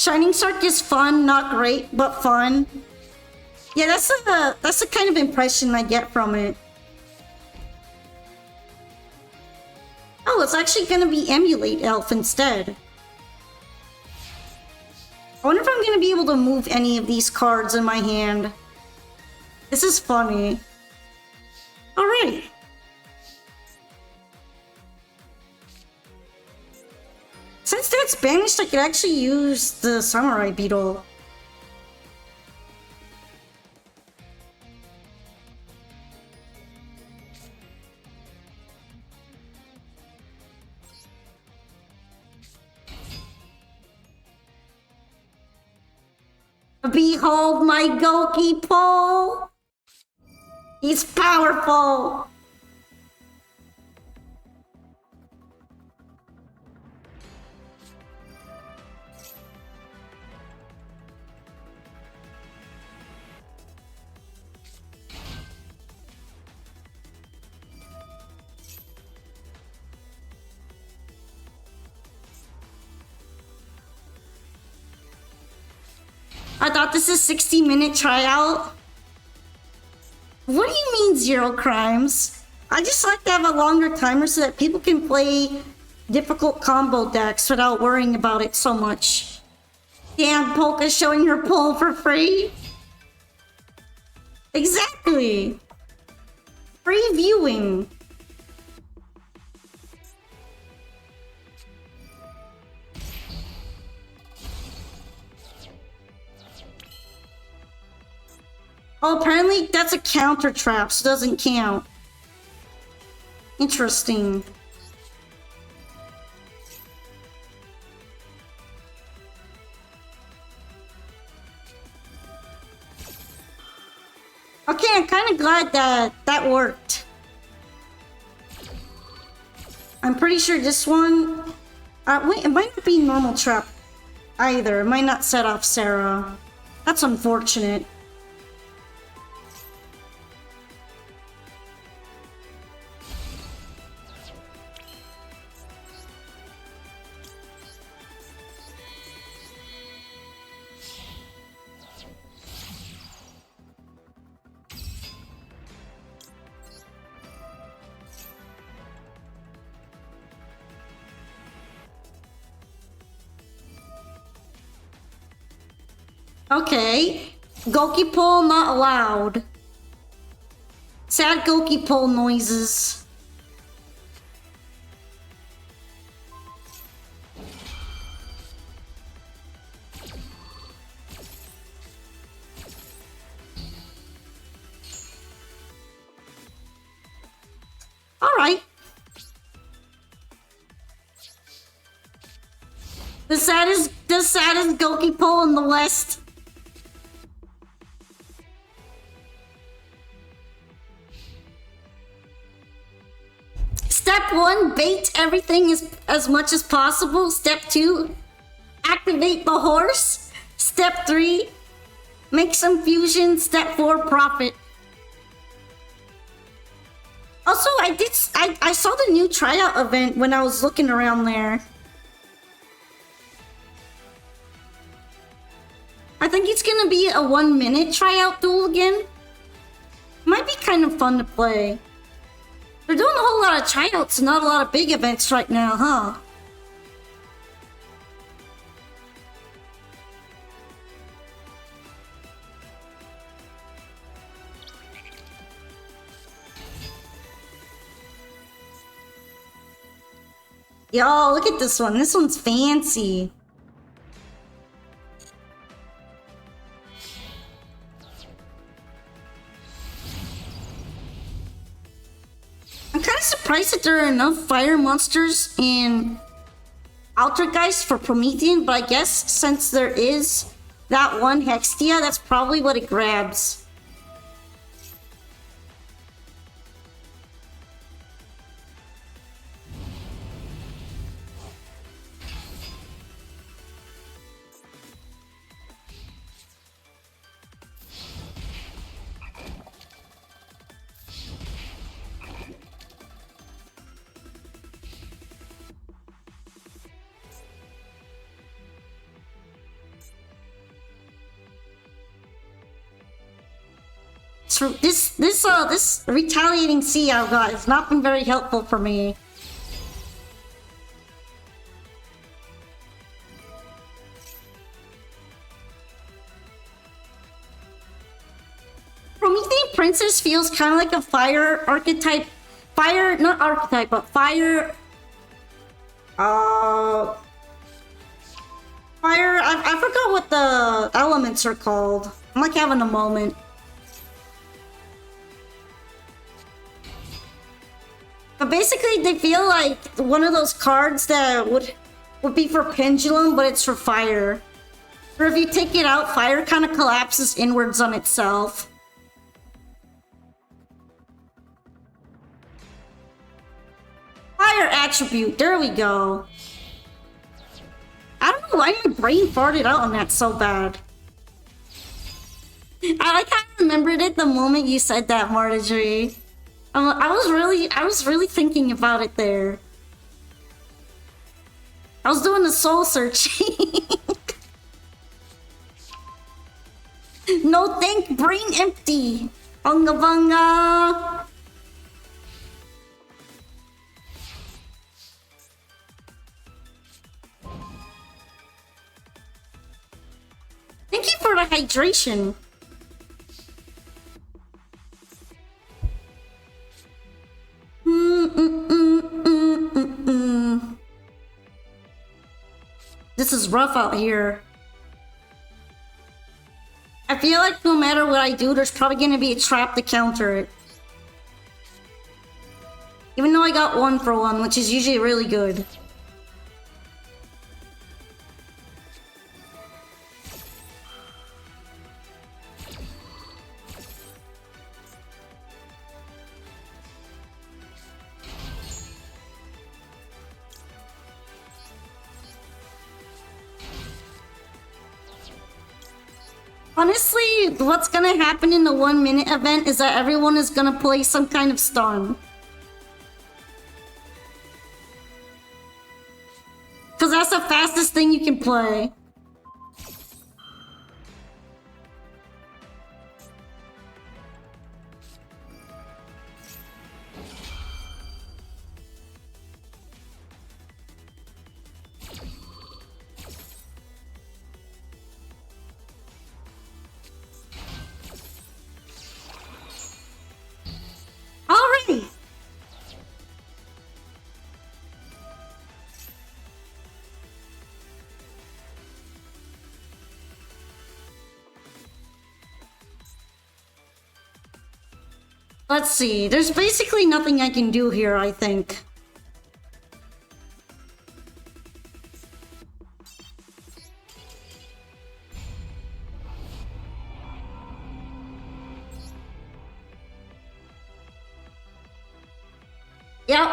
Shining Sark is fun, not great, but fun. Yeah, that's the kind of impression I get from it. Oh, it's actually gonna be Emulate Elf instead. I wonder if I'm gonna be able to move any of these cards in my hand. This is funny. Alright. Since that's banished, I could actually use the Samurai Beetle. Behold my Goki pole! He's powerful! I thought this is 60-minute tryout. What do you mean 0 crimes? I just like to have a longer timer so that people can play difficult combo decks without worrying about it so much. Damn, Polka showing her pull for free? Exactly. Free viewing. Oh, apparently that's a counter trap, so it doesn't count. Interesting. Okay, I'm kind of glad that that worked. I'm pretty sure this one... wait, it might not be normal trap either. It might not set off Sarah. That's unfortunate. Okay. Goki pull not allowed. Sad Goki pull noises. Alright. The saddest Goki pull in the West. Step 1, bait everything as much as possible. Step 2, activate the horse. Step 3, make some fusion. Step 4, profit. Also, I saw the new tryout event when I was looking around there. I think it's gonna be a 1-minute tryout duel again. Might be kind of fun to play. They're doing a whole lot of tryouts and not a lot of big events right now, huh? Yo, look at this one. This one's fancy. I'm kind of surprised that there are enough fire monsters in Altergeist for Promethean, but I guess since there is that one Hextia, that's probably what it grabs. So this retaliating sea I've got has not been very helpful for me. Promethean Princess feels kind of like a fire archetype. Fire, not archetype, but fire. Fire. I forgot what the elements are called. I'm like having a moment. But basically, they feel like one of those cards that would be for pendulum, but it's for fire. Or if you take it out, fire kind of collapses inwards on itself. Fire attribute, there we go. I don't know why my brain farted out on that so bad. I kind of remembered it the moment you said that, Marjorie. I was really thinking about it there. I was doing the soul searching. No think, brain empty. Bunga bunga. Thank you for the hydration. This is rough out here. I feel like no matter what I do, there's probably gonna be a trap to counter it. Even though I got 1 for 1, which is usually really good. Honestly, what's gonna happen in the 1-minute event is that everyone is gonna play some kind of storm. Cause that's the fastest thing you can play. Alrighty. Let's see. There's basically nothing I can do here, I think. Yep.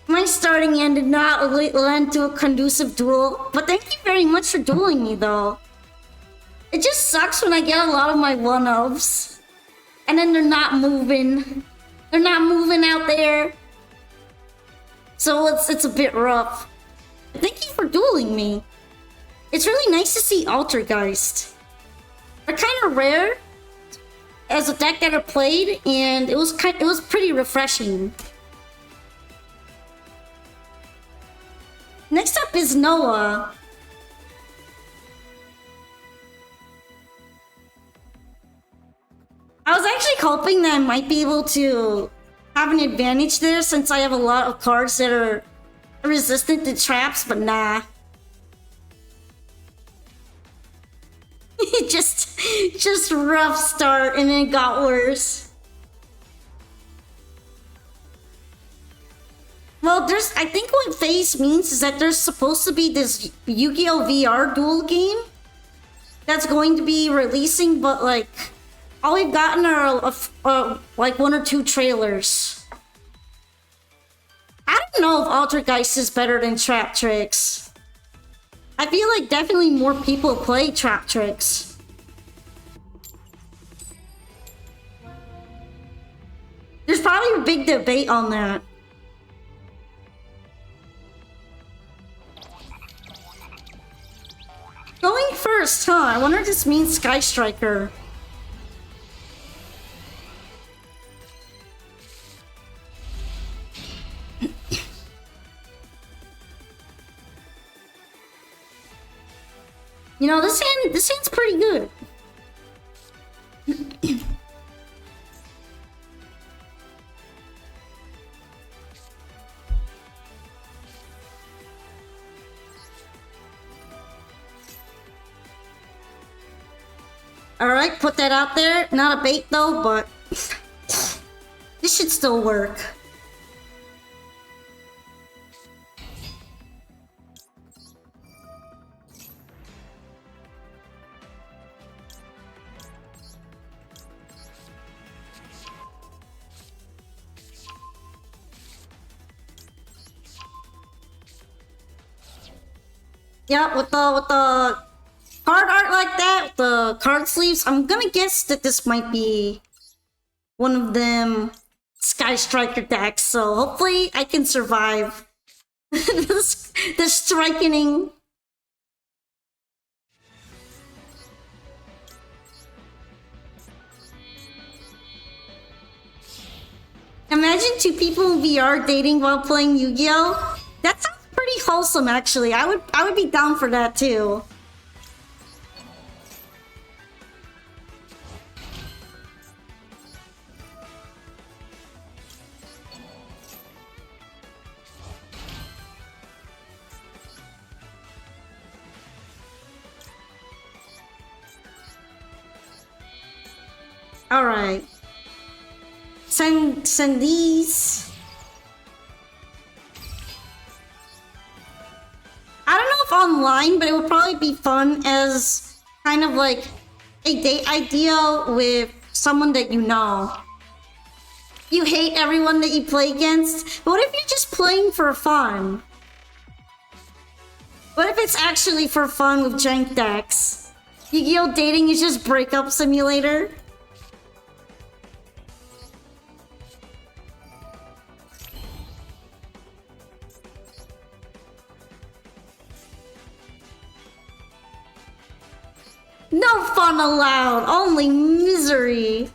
My starting end did not lend to a conducive duel, but thank you very much for dueling me, though. It just sucks when I get a lot of my one-ups, and then they're not moving. They're not moving out there. So it's a bit rough. Thank you for dueling me. It's really nice to see Altergeist. They're kind of rare as a deck that I played, and it was pretty refreshing. Next up is Noah. I was actually hoping that I might be able to have an advantage there since I have a lot of cards that are resistant to traps, but nah. just rough start and then it got worse. Well, I think what phase means is that there's supposed to be this Yu-Gi-Oh! VR duel game that's going to be releasing, but like, all we've gotten are like 1 or 2 trailers. I don't know if Altergeist is better than Trap Tricks. I feel like definitely more people play Trap Tricks. There's probably a big debate on that. Going first, huh? I wonder if this means Sky Striker. You know, this hand's pretty good. Alright, put that out there. Not a bait though, but this should still work. Yeah, with the card art like that, with the card sleeves, I'm gonna guess that this might be one of them Sky Striker decks, so hopefully I can survive the strikening. Imagine two people in VR dating while playing Yu-Gi-Oh! That sounds pretty wholesome, actually. I would be down for that too. All right. Send these. I don't know if online, but it would probably be fun as kind of like a date idea with someone that you know. You hate everyone that you play against, but what if you're just playing for fun? What if it's actually for fun with jank decks? Yu-Gi-Oh! Dating is just breakup simulator? No fun allowed, only misery.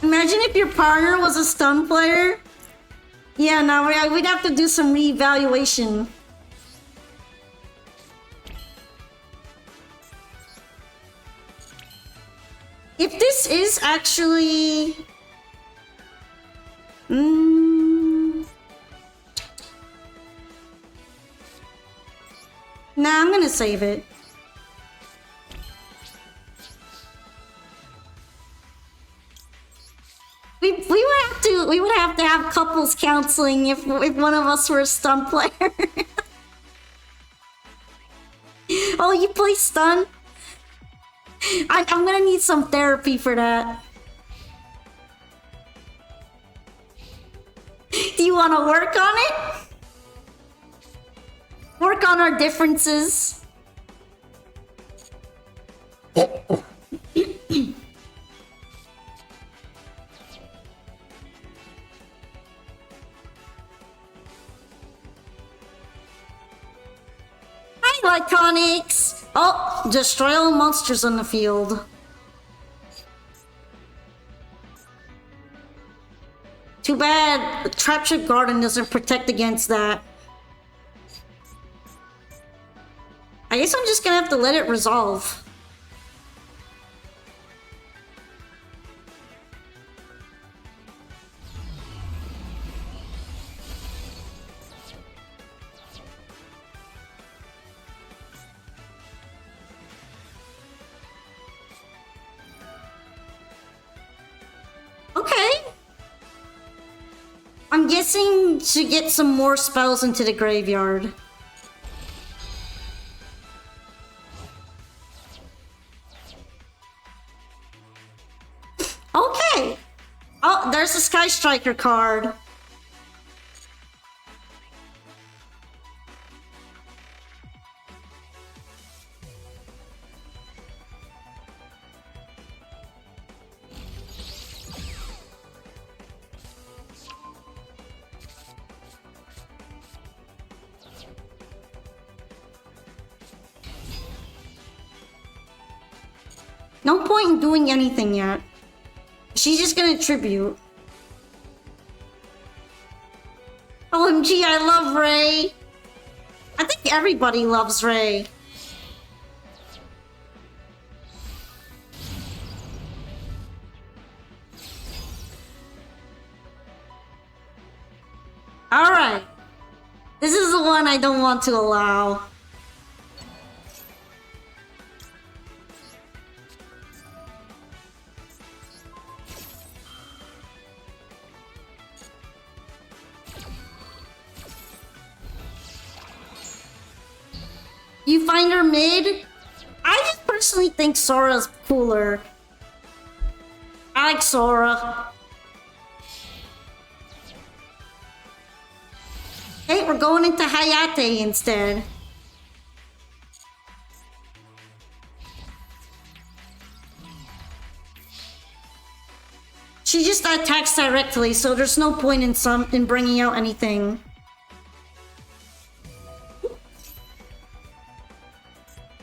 Imagine if your partner was a stun player. Yeah, no, we'd have to do some reevaluation. If this is actually... Nah, I'm gonna save it. We would have to have couples counseling if one of us were a stun player. Oh, you play stun? I'm gonna need some therapy for that. Do you want to work on it? Work on our differences. Hi, Lyconics! Oh, destroy all monsters on the field. Too bad the Trapship Garden doesn't protect against that. I guess I'm just gonna have to let it resolve. Okay. I'm guessing to get some more spells into the graveyard. Okay. Oh, there's a Sky Striker card. No point in doing anything yet. She's just gonna tribute. OMG, I love Ray. I think everybody loves Ray. Alright. This is the one I don't want to allow. You find her mid? I just personally think Sora's cooler. I like Sora. Hey, we're going into Hayate instead. She just attacks directly, so there's no point in bringing out anything.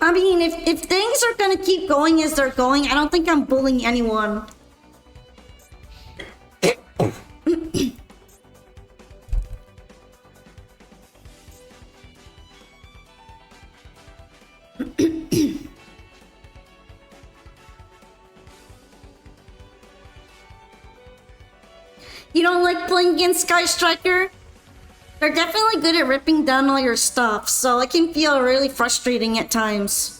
I mean, if things are gonna keep going as they're going, I don't think I'm bullying anyone. You don't like playing against Sky Striker? They're definitely good at ripping down all your stuff, so it can feel really frustrating at times.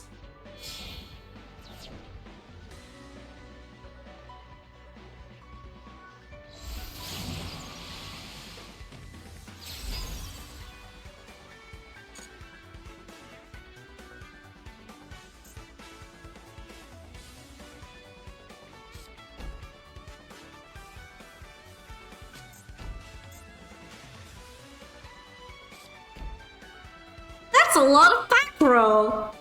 That's a lot of back row.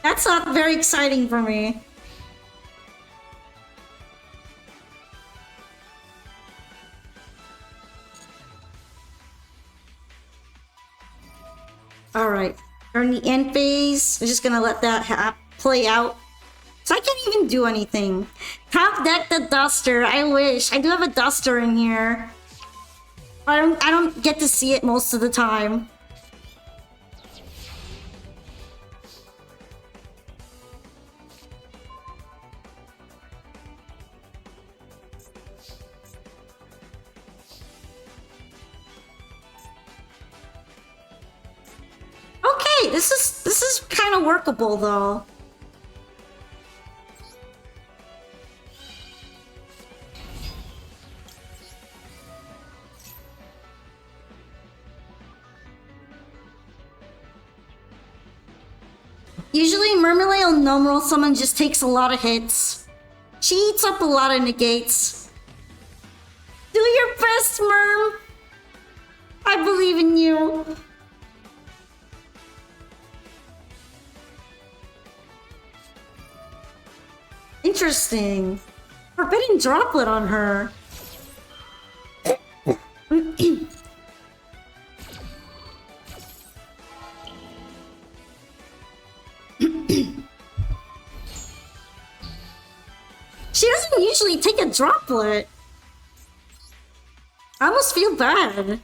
That's not very exciting for me. Alright, we're in the end phase. We're just gonna let that play out. So I can't even do anything. Top deck the Duster. I wish. I do have a Duster in here. I don't get to see it most of the time. Okay, this is kind of workable though. Usually Mermalail Numeral Summon just takes a lot of hits. She eats up a lot of negates. Do your best, Merm! I believe in you. Interesting. Forbidden Droplet on her. She doesn't usually take a droplet. I almost feel bad.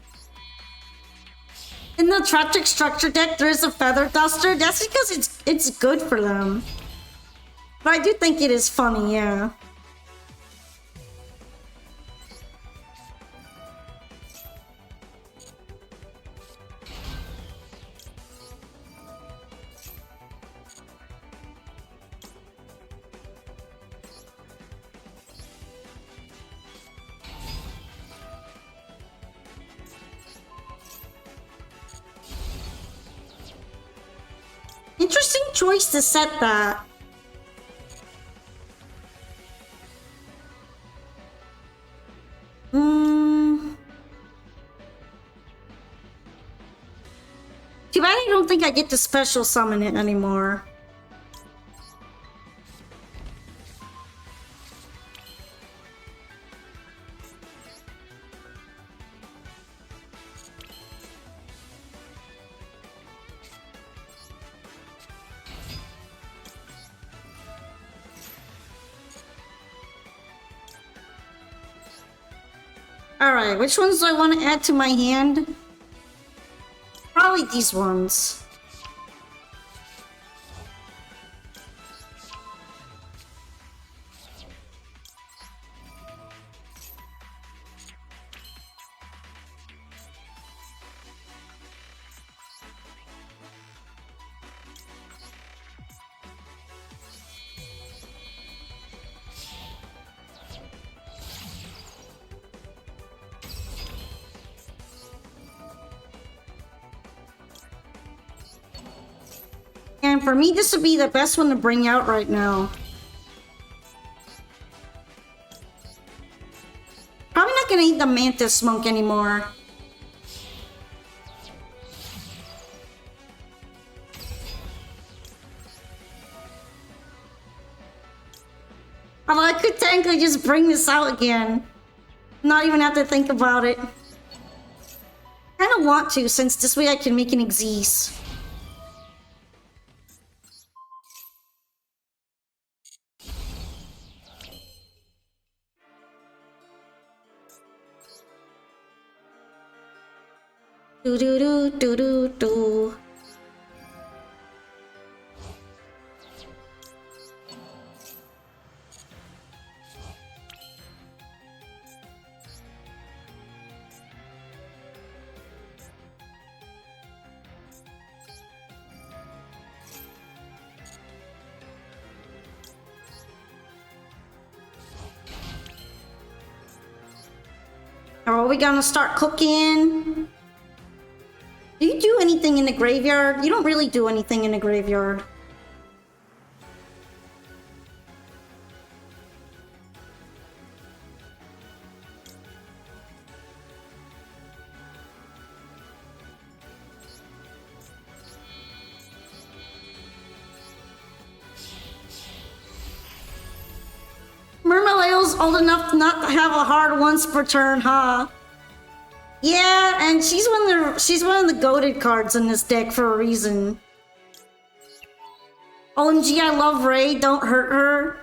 In the Tragic Structure deck, there is a Feather Duster. That's because it's good for them. But I do think it is funny, yeah. Interesting choice to set that. Too bad I don't think I get to special summon it anymore. Alright, which ones do I want to add to my hand? Probably these ones. And for me, this would be the best one to bring out right now. Probably not gonna eat the Mantis Monk anymore. Although I could technically just bring this out again. Not even have to think about it. I don't want to, since this way I can make an Xyz. Do do do do do do. Are we gonna start cooking? Do you do anything in the graveyard? You don't really do anything in the graveyard. Mermalail's old enough not to have a hard once per turn, huh? Yeah, and she's one of the goated cards in this deck for a reason. OMG, I love Ray, don't hurt her.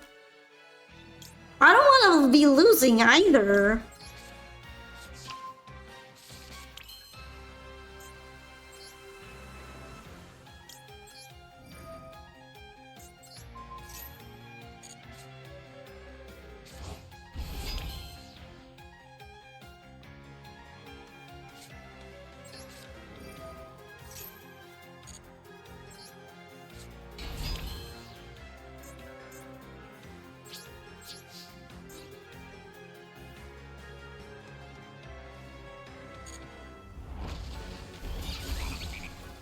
I don't want to be losing either.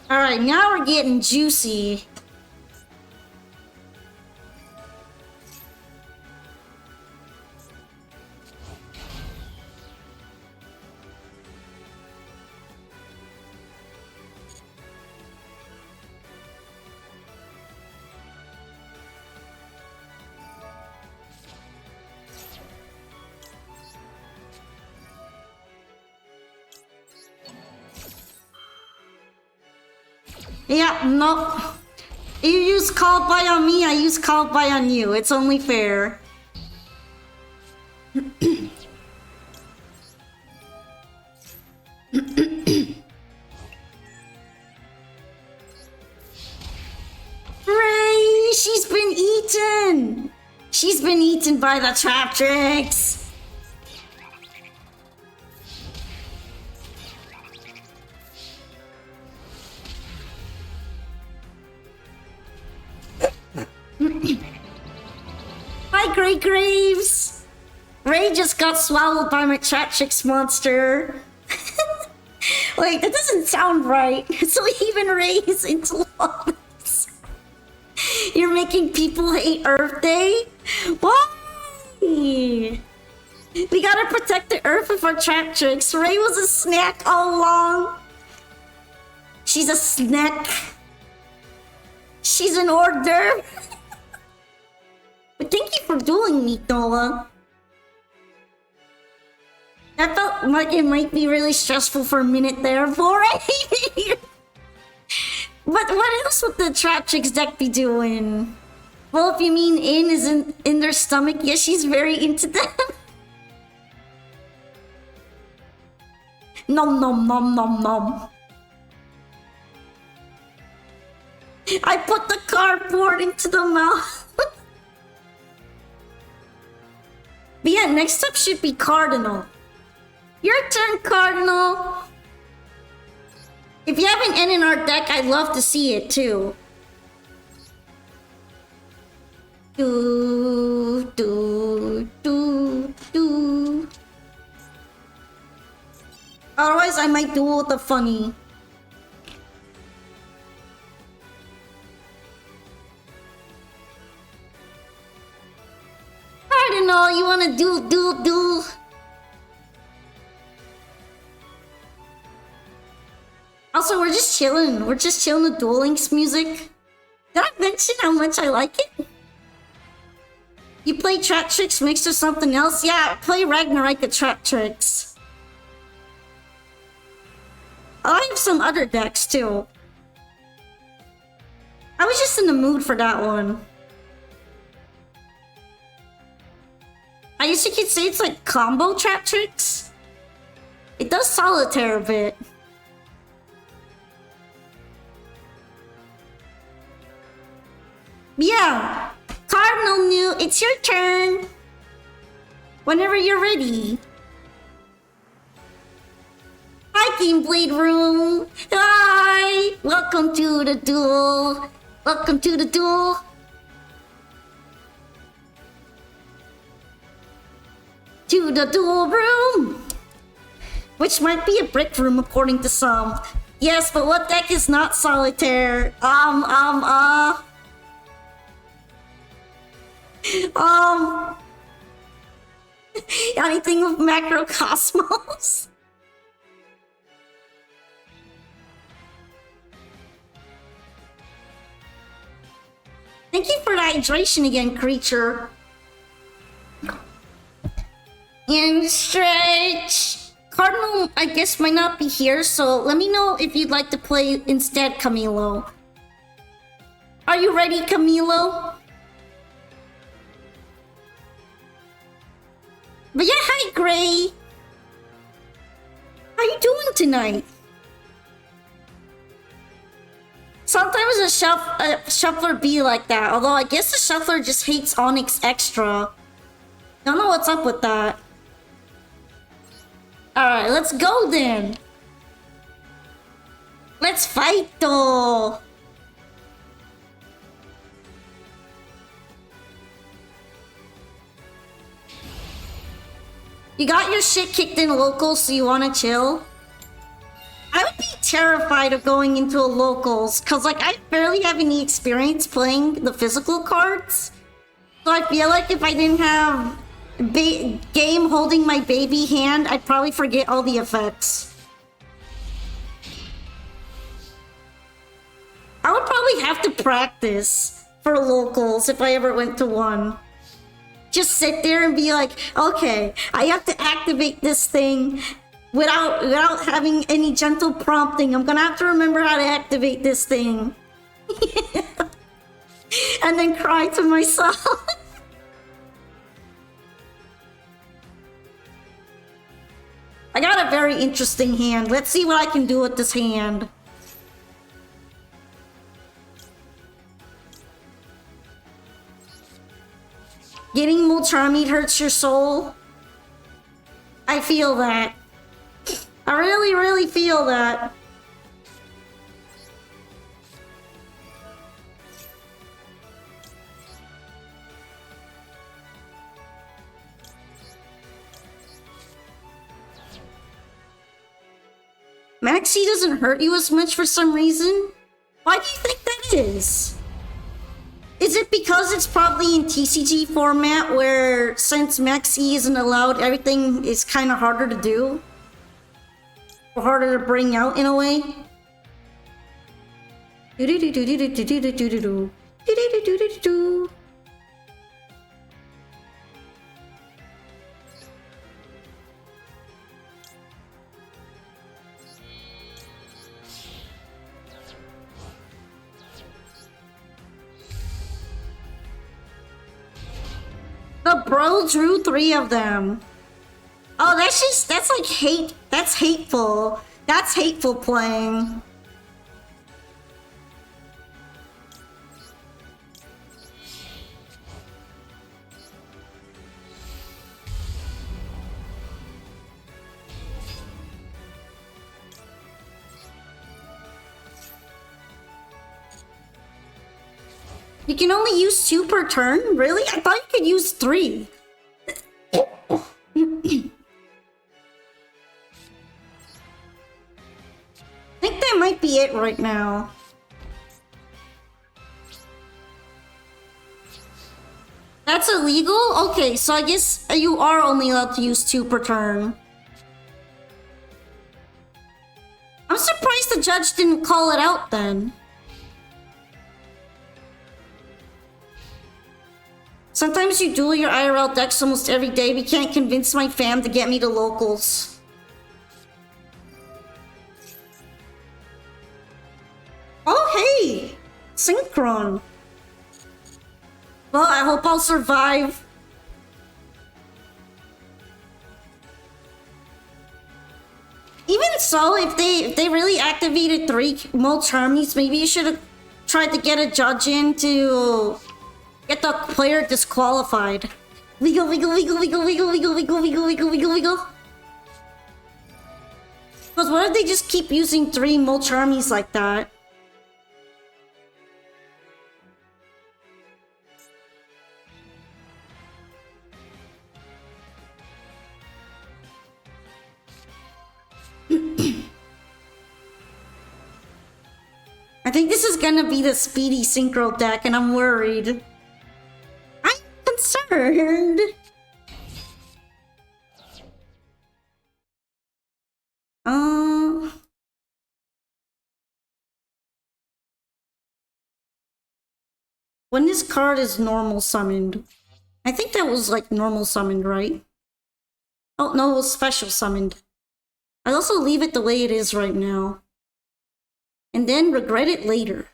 Alright, now we're getting juicy. Yeah, no. You use called by on me, I use called by on you. It's only fair. Ray, she's been eaten! She's been eaten by the trap tricks! Hi, Grey Graves! Ray just got swallowed by my Tratrix monster. Wait, that doesn't sound right. So even Ray is into loss. You're making people hate Earth Day? Why? We gotta protect the Earth with our Tratrix. Ray was a snack all along. She's a snack. She's an hors d'oeuvre. But thank you for dueling me, Nola. That felt like it might be really stressful for a minute there, for it. But what else would the Trap Chicks deck be doing? Well, if you mean is in their stomach, yes, she's very into them. Nom nom nom nom nom. I put the cardboard into the mouth. But yeah, next up should be Cardinal. Your turn, Cardinal. If you have an N in our deck, I'd love to see it too. Do, do, do, do. Otherwise, I might duel with the funny. Cardinal, you wanna duel? Also, we're just chilling. We're just chilling with Duel Links music. Did I mention how much I like it? You play Trap Tricks mixed with something else? Yeah, I play Ragnarok at Trap Tricks. I have some other decks too. I was just in the mood for that one. I guess you could say it's like combo Trap Tricks. It does solitaire a bit. Yeah, Cardinal New, it's your turn. Whenever you're ready. Hi, Game Blade Room. Hi, welcome to the duel. Welcome to the duel. To the duel room, which might be a brick room according to some. Yes, but what deck is not solitaire? Anything with Macrocosmos? Thank you for the hydration again, creature. And stretch. Cardinal, I guess, might not be here, so let me know if you'd like to play instead, Camilo. Are you ready, Camilo? But yeah, hi, Gray. How you doing tonight? Sometimes a shuffler be like that, although I guess the shuffler just hates Onyx Extra. Don't know what's up with that. Alright, let's go then. Let's fight though. You got your shit kicked in locals, so you wanna chill? I would be terrified of going into a locals, cause like I barely have any experience playing the physical cards. So I feel like if I didn't have game holding my baby hand, I'd probably forget all the effects. I would probably have to practice for locals if I ever went to one. Just sit there and be like, okay, I have to activate this thing without having any gentle prompting. I'm gonna have to remember how to activate this thing. And then cry to myself. I got a very interesting hand. Let's see what I can do with this hand. Getting Mulcharmid hurts your soul. I feel that. I really, really feel that. Maxi doesn't hurt you as much for some reason? Why do you think that is? Is it because it's probably in TCG format where since Maxi isn't allowed, everything is kind of harder to do? Or harder to bring out in a way? The bro drew 3 of them. Oh, that's like hate. That's hateful. That's hateful playing. You can only use 2 per turn? Really? I thought you could use 3. I think that might be it right now. That's illegal? Okay, so I guess you are only allowed to use 2 per turn. I'm surprised the judge didn't call it out then. Sometimes you duel your IRL decks almost every day. We can't convince my fam to get me to locals. Oh, hey! Synchron. Well, I hope I'll survive. Even so, if they really activated 3 mulch armies, maybe you should have tried to get a judge in to get the player disqualified. Legal, legal, legal, legal, legal, legal, legal, legal, legal, legal, legal. Because what if they just keep using 3 mulch armies like that? I think this is gonna be the speedy synchro deck, and I'm worried. I'm concerned. When this card is normal summoned, I think that was like normal summoned, right? Oh no, it was special summoned. I'll also leave it the way it is right now. And then regret it later.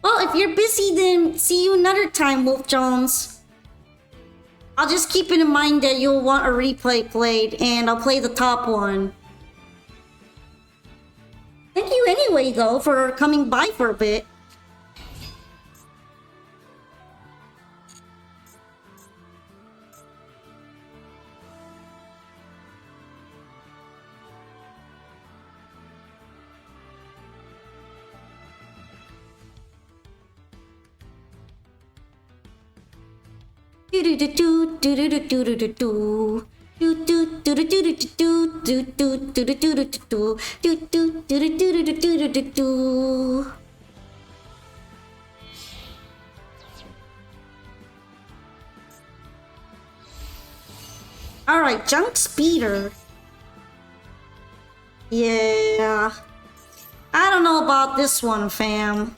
Well, if you're busy, then see you another time, Wolf Jones. I'll just keep it in mind that you'll want a replay played, and I'll play the top one. Thank you anyway, though, for coming by for a bit. Alright, junk speeder. Yeah. I don't know about this one, fam.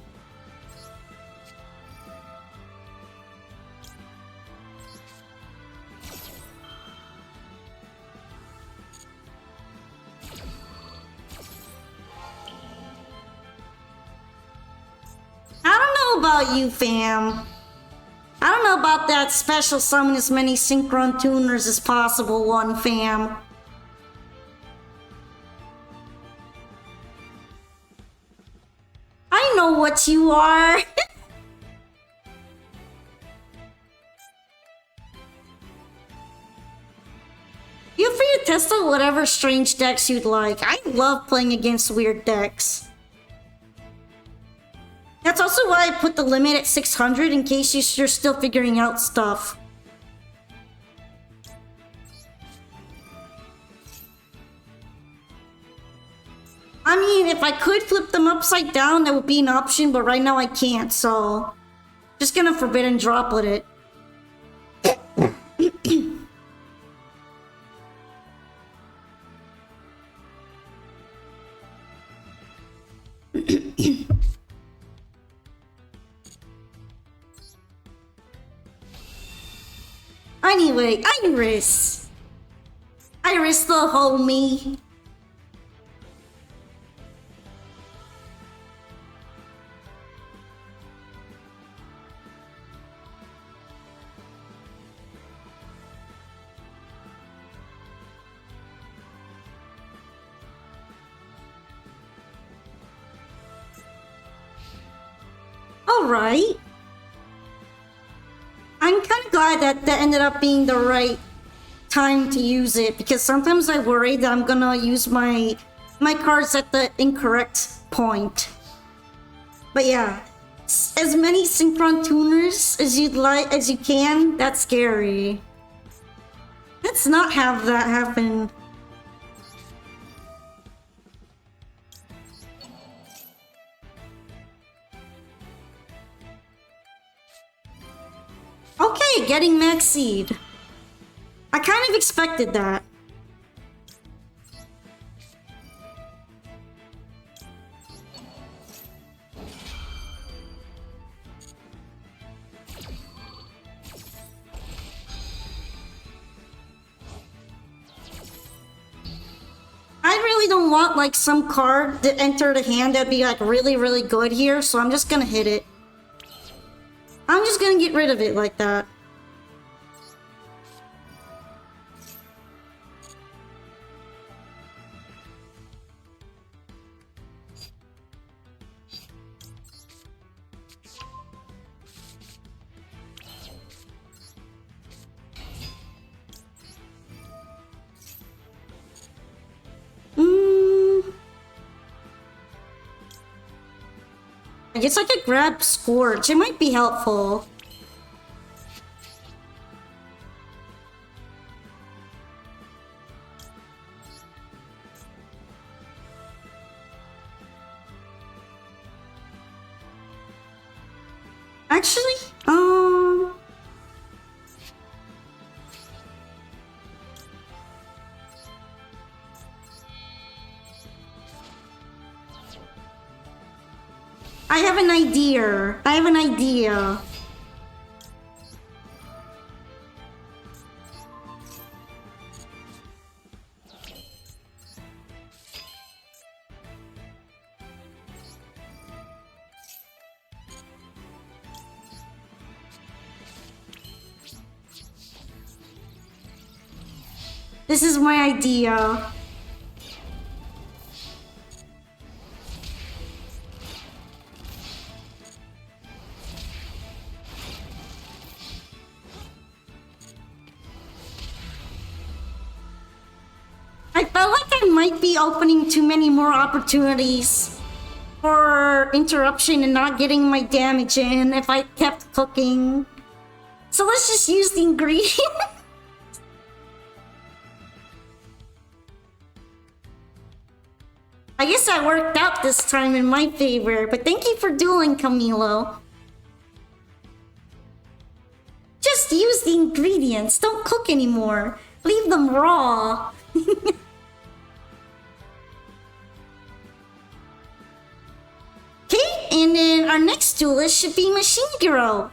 I don't know about you, fam. I don't know about that special summon as many synchron tuners as possible one, fam. I know what you are. Feel free to test out whatever strange decks you'd like. I love playing against weird decks. That's also why I put the limit at 600 in case you're still figuring out stuff. I mean, if I could flip them upside down, that would be an option, but right now I can't, so... Just gonna forbidden droplet it. Anyway, Iris! Arista, homie. Alright. I'm kind of glad that that ended up being the right time to use it, because sometimes I worry that I'm gonna use my cards at the incorrect point. But yeah, as many synchron tuners as you can, that's scary. Let's not have that happen. Okay, getting max seed. I kind of expected that. I really don't want like some card to enter the hand that'd be like really good here, so I'm just gonna hit it. I'm just gonna get rid of it like that. I guess I could grab Scorch. It might be helpful. Actually, I have an idea. I have an idea. This is my idea. I felt like I might be opening too many more opportunities for interruption and not getting my damage in if I kept cooking. So let's just use the ingredient. I guess that worked out this time in my favor, but thank you for dueling, Camilo. Just use the ingredients. Don't cook anymore. Leave them raw. Okay, and then our next duelist should be Machine Girl.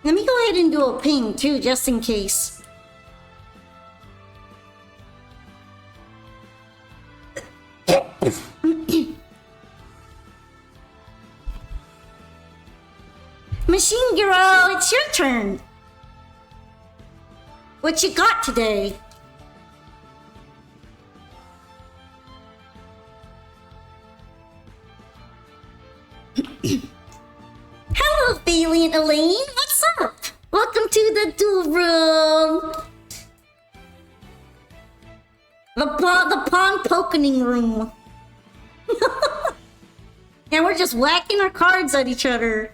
Let me go ahead and do a ping too, just in case. Machine Girl, it's your turn. What you got today? Hello, Valiant Elaine. What's up? Welcome to the duel room. The pawn poking room. And we're just whacking our cards at each other.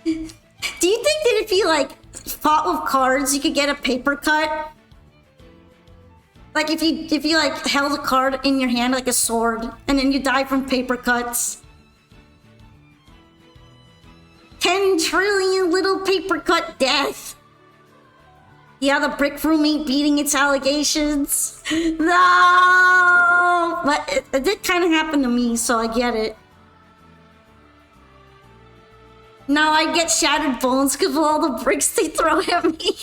Do you think that if you like fought with cards, you could get a paper cut? Like if you like held a card in your hand like a sword, and then you die from paper cuts. 10 trillion little paper cut death. Yeah, the brick room ain't beating its allegations. No, but it did kind of happen to me, so I get it. Now I get shattered bones because of all the bricks they throw at me.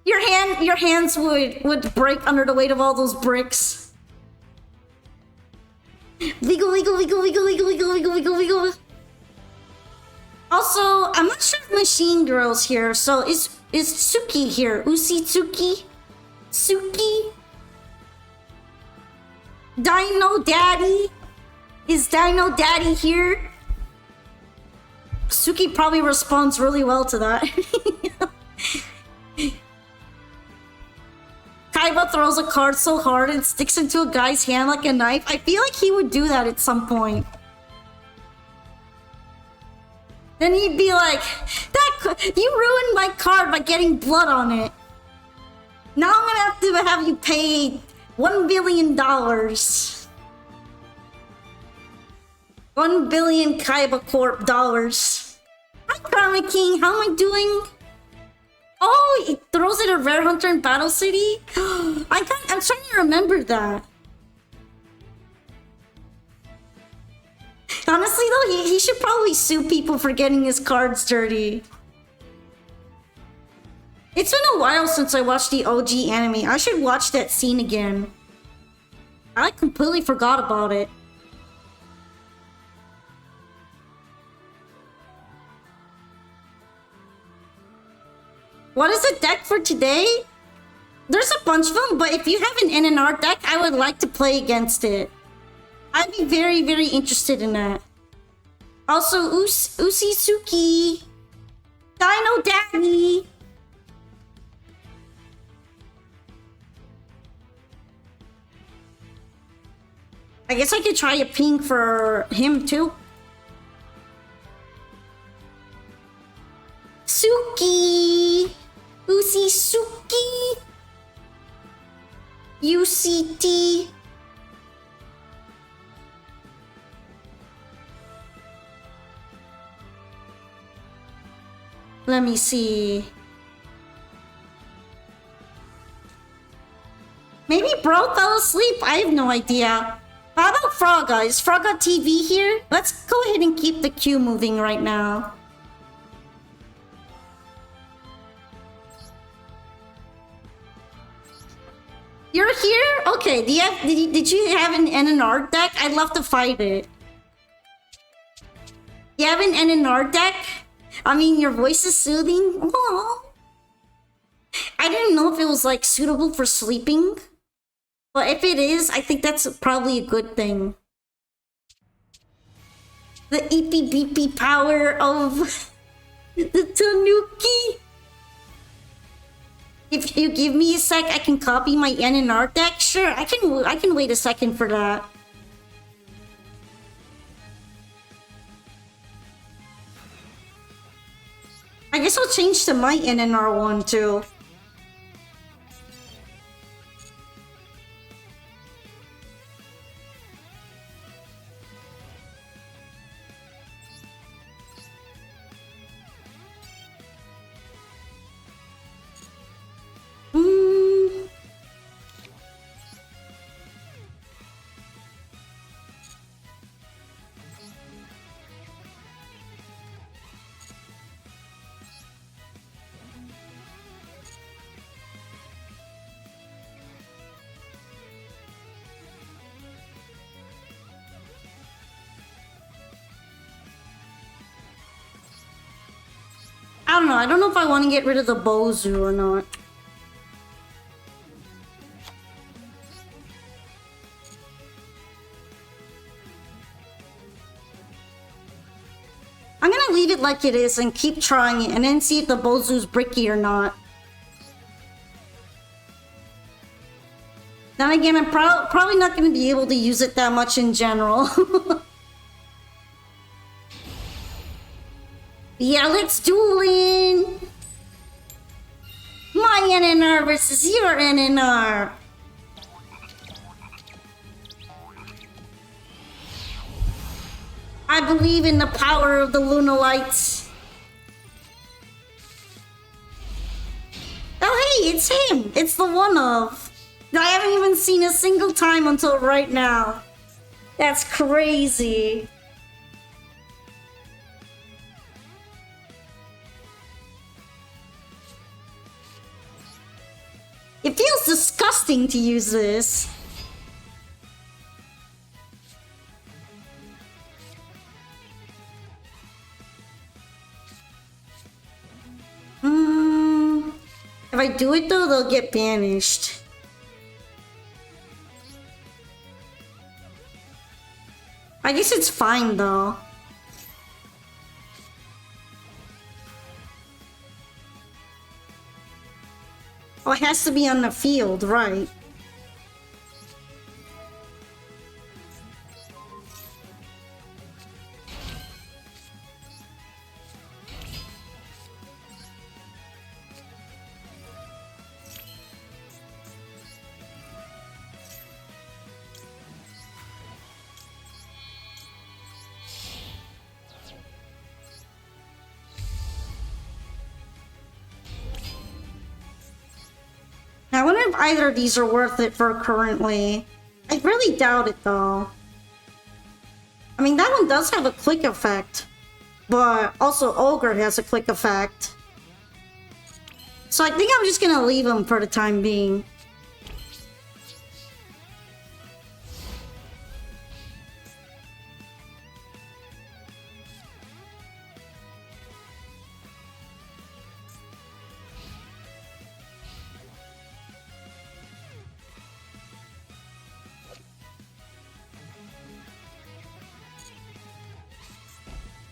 Your hands would break under the weight of all those bricks. Legal. Also, I'm not sure if Machine Girl's here, so is Suki here? Tsuki? Suki? Dino Daddy? Is Dino Daddy here? Suki probably responds really well to that. Kaiba throws a card so hard it sticks into a guy's hand like a knife. I feel like he would do that at some point. Then he'd be like, you ruined my card by getting blood on it. Now I'm gonna have you pay $1 billion. 1 billion Kaiba Corp dollars. Hi, Karma King, how am I doing? Oh, it throws it at Rare Hunter in Battle City? I'm trying to remember that. Honestly though, he should probably sue people for getting his cards dirty. It's been a while since I watched the OG anime. I should watch that scene again. I completely forgot about it. What is the deck for today? There's a bunch of them, but if you have an NNR deck, I would like to play against it. I'd be very, very interested in that. Also, Suki, Dino Daddy. I guess I could try a ping for him too. Suki, Suki, UCT. Let me see. Maybe bro fell asleep. I have no idea. How about Frogga? Is Frogga TV here? Let's go ahead and keep the queue moving right now. You're here? Okay, did you have an NNR deck? I'd love to fight it. You have an NNR deck? I mean, your voice is soothing. Aww. I didn't know if it was like suitable for sleeping. But if it is, I think that's probably a good thing. The eepy beepy power of the Tanuki. If you give me a sec, I can copy my NNR deck. Sure, I can wait a second for that. I guess I'll change to my NNR one too. I don't know. I don't know if I want to get rid of the Bozu or not. I'm gonna leave it like it is and keep trying it and then see if the Bozu's bricky or not. Then again, I'm probably not gonna be able to use it that much in general. Yeah, let's duel in! My NNR versus your NNR! I believe in the power of the Lunalights. Oh hey, it's him! It's the one of. I haven't even seen a single time until right now. That's crazy. It feels disgusting to use this. If I do it though, they'll get banished. I guess it's fine though. Oh, it has to be on the field, right? I wonder if either of these are worth it for currently. I really doubt it though. I mean, that one does have a click effect, but also Ogre has a click effect. So I think I'm just gonna leave them for the time being.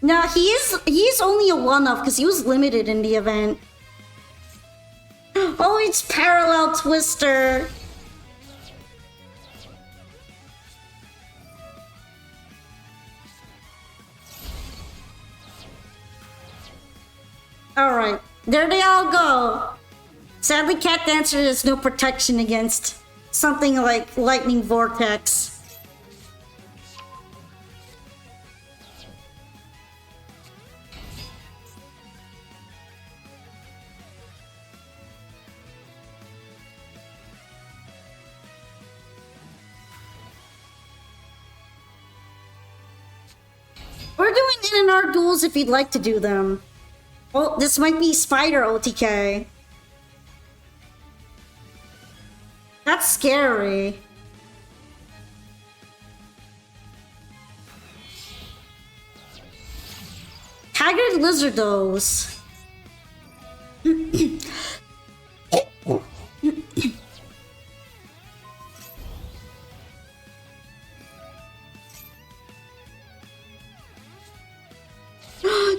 No, he is only a one-off because he was limited in the event. Oh, it's Parallel Twister. Alright, there they all go. Sadly, Cat Dancer has no protection against something like Lightning Vortex. We're doing NNR duels if you'd like to do them. Oh, this might be Spider OTK. That's scary. Haggard Lizardos.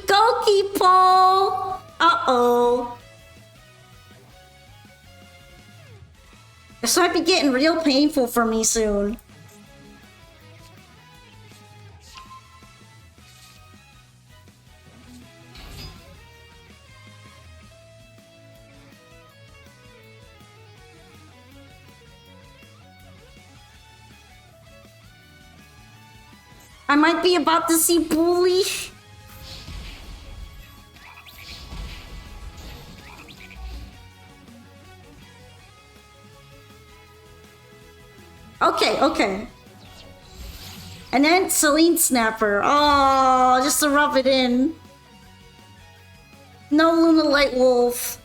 Goalkeeper! Uh-oh. This might be getting real painful for me soon. I might be about to see Bully. Okay, okay. And then Celine Snapper. Oh, just to rub it in. No Luna Light Wolf.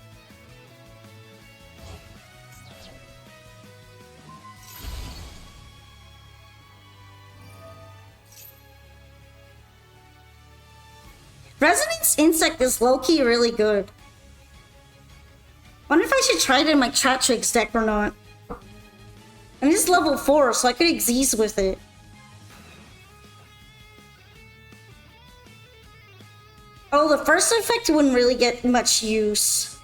Resonance Insect is low-key really good. Wonder if I should try it in my Chatrix deck or not. And it's level 4, so I could Xyz with it. Oh, the first effect wouldn't really get much use.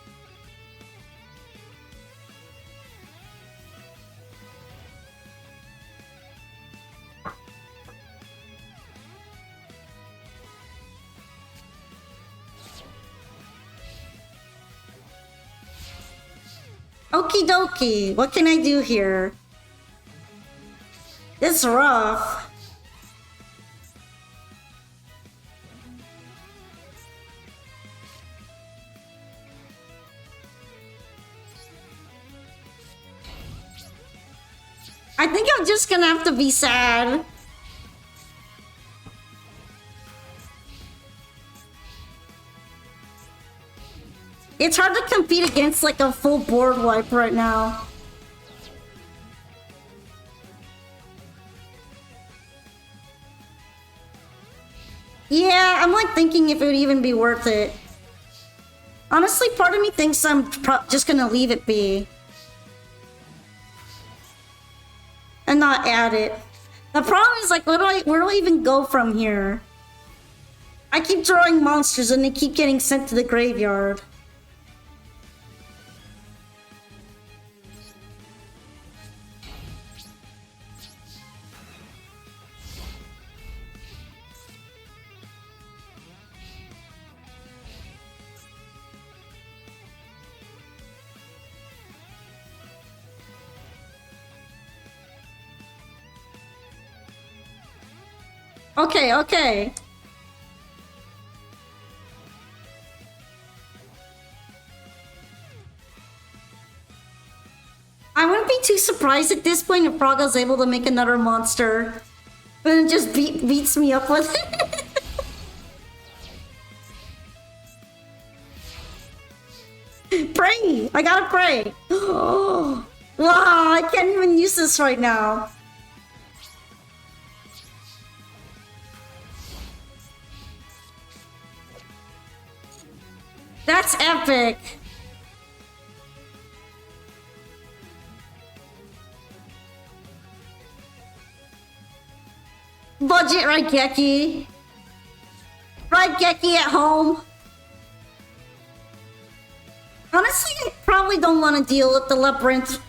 Okie dokie, what can I do here? It's rough. I think I'm just gonna have to be sad. It's hard to compete against like a full board wipe right now. Yeah, I'm like thinking if it would even be worth it. Honestly, part of me thinks I'm just gonna leave it be. And not add it. The problem is like, where do I even go from here? I keep drawing monsters and they keep getting sent to the graveyard. Okay, okay. I wouldn't be too surprised at this point if Praga's able to make another monster. But it just beats me up with it. Pray! I gotta pray! Wow, I can't even use this right now. That's epic! Budget Raigeki. Raigeki at home. Honestly, I probably don't want to deal with the Labyrinth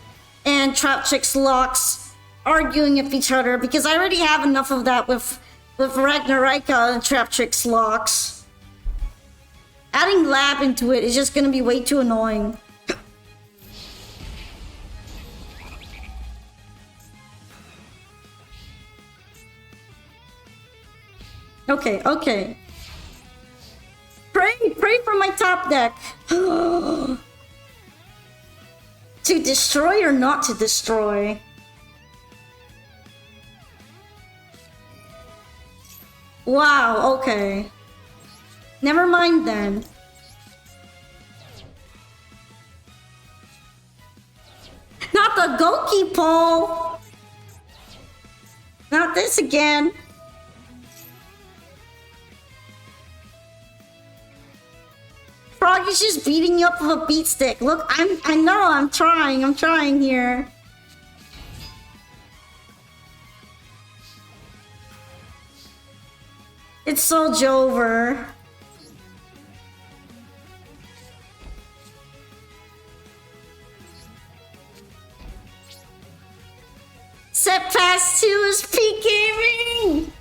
and Trap Chick's locks arguing with each other because I already have enough of that with Ragnarika and Trap Chick's locks. Adding Lab into it is just gonna be way too annoying. Okay, okay. Pray for my top deck. To destroy or not to destroy? Wow, okay. Never mind then. Not the Goki pole! Not this again. Frog is just beating you up with a beat stick. Look, I know I'm trying here. It's so Jover. Set Pass 2 is peak gaming!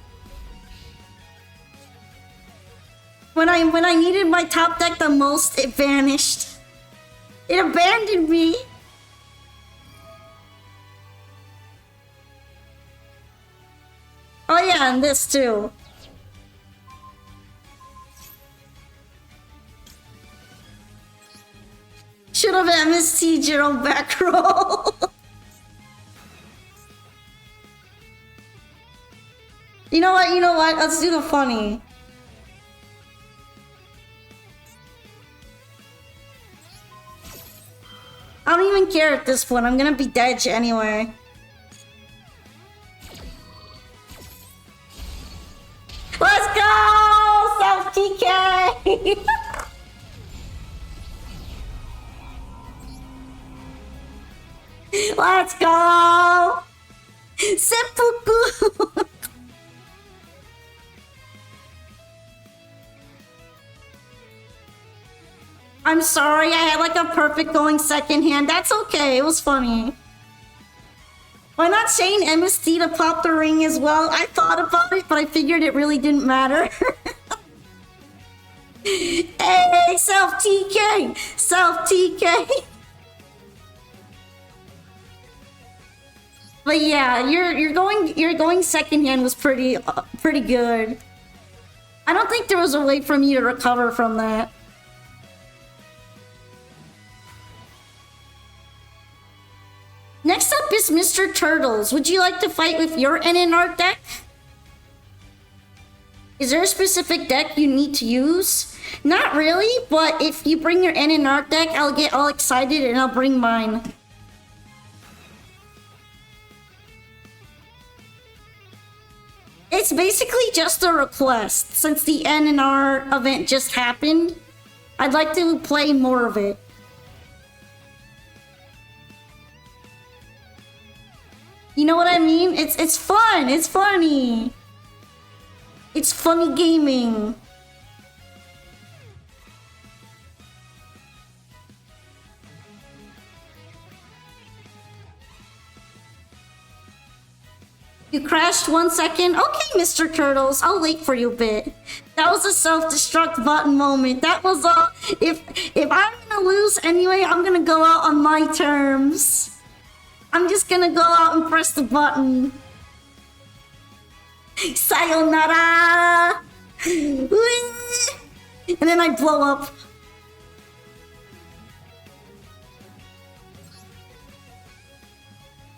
When I needed my top deck the most, it vanished. It abandoned me. Oh yeah, and this too. Should have MST Zero back roll. You know what? Let's do the funny. I don't even care at this point. I'm gonna be dead anyway. Let's go! South TK! Let's go! Seppuku! I'm sorry, I had like a perfect going second hand. That's okay, it was funny. Why not chain MST to pop the ring as well? I thought about it, but I figured it really didn't matter. Hey, Self TK! Self TK! But yeah, you're going second hand was pretty good. I don't think there was a way for me to recover from that. Next up is Mr. Turtles. Would you like to fight with your NNR deck? Is there a specific deck you need to use? Not really, but if you bring your NNR deck, I'll get all excited and I'll bring mine. It's basically just a request. Since the N and R event just happened, I'd like to play more of it. You know what I mean? It's fun. It's funny. It's funny gaming. You crashed 1 second? Okay, Mr. Turtles, I'll wait for you a bit. That was a self-destruct button moment. That was all. If I'm gonna lose anyway, I'm gonna go out on my terms. I'm just gonna go out and press the button. Sayonara! And then I blow up.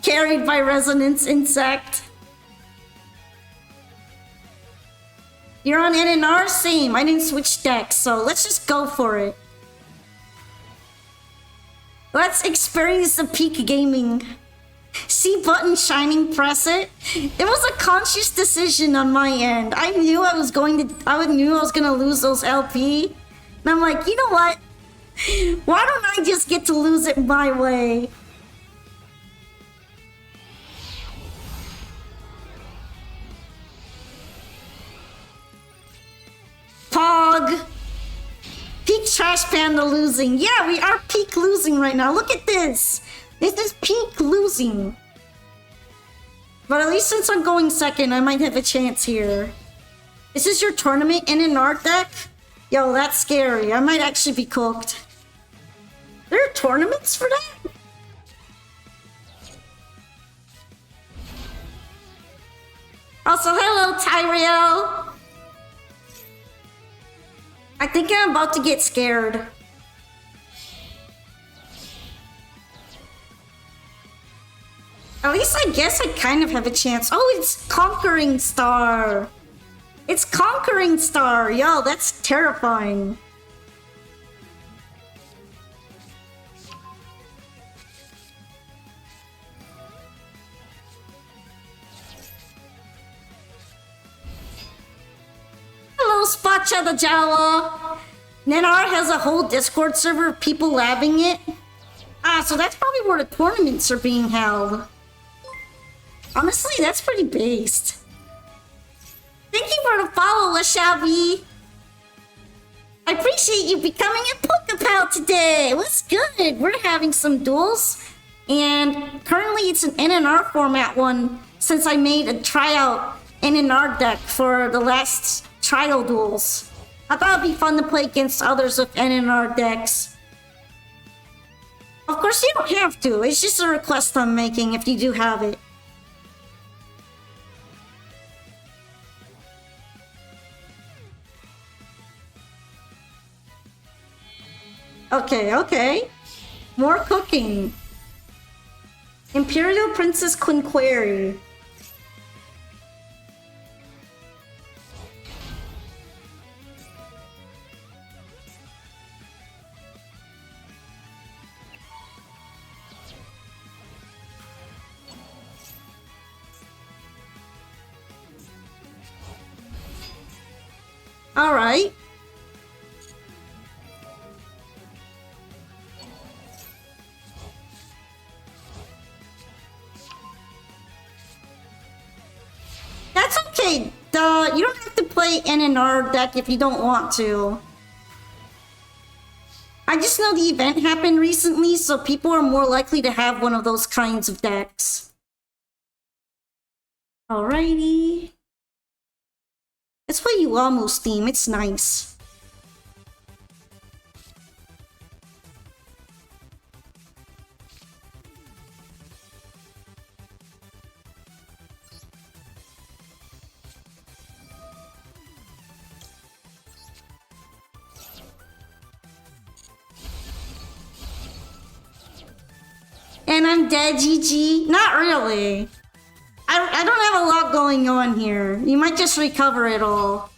Carried by resonance insect. You're on NNR? Same. I didn't switch decks, so let's just go for it. Let's experience the peak gaming. See button shining, press it. It was a conscious decision on my end. I knew I was gonna lose those LP. And I'm like, you know what? Why don't I just get to lose it my way? Pog. Peak Trash Panda losing. Yeah, we are peak losing right now. Look at this. This is peak losing. But at least since I'm going second, I might have a chance here. Is this your tournament in an art deck? Yo, that's scary. I might actually be cooked. There are tournaments for that? Also, hello, Tyrael. I think I'm about to get scared. At least I guess I kind of have a chance. Oh, it's Conquering Star. It's Conquering Star. Yo, that's terrifying. Hello, Spacha the Jawa. Nenar has a whole Discord server of people labbing it. Ah, so that's probably where the tournaments are being held. Honestly, that's pretty based. Thank you for the follow, Lashavi. I appreciate you becoming a Pokepal today. What's good? We're having some duels. And currently it's an NNR format one since I made a tryout NNR deck for the last trial duels. I thought it'd be fun to play against others with NNR decks. Of course, you don't have to. It's just a request I'm making if you do have it. Okay, okay. More cooking. Imperial Princess Quinqueri. All right. That's okay. You don't have to play NNR deck if you don't want to. I just know the event happened recently, so people are more likely to have one of those kinds of decks. Alrighty. Let's play Uamu's theme, it's nice. And I'm dead, GG. Not really. I don't have a lot going on here. You might just recover it all.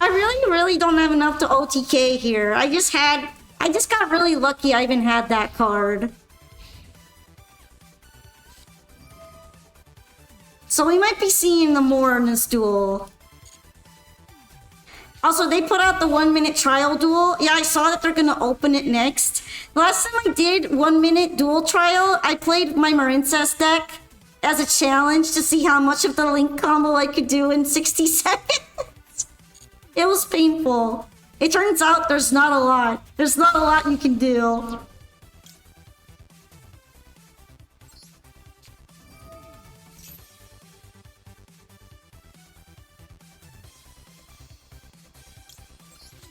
I really don't have enough to OTK here. I just got really lucky I even had that card. So we might be seeing them more in this duel. Also, they put out the 1-minute trial duel. Yeah, I saw that they're gonna open it next. Last time I did 1-minute duel trial, I played my Marincess deck as a challenge to see how much of the Link combo I could do in 60 seconds. It was painful. It turns out there's not a lot. There's not a lot you can do.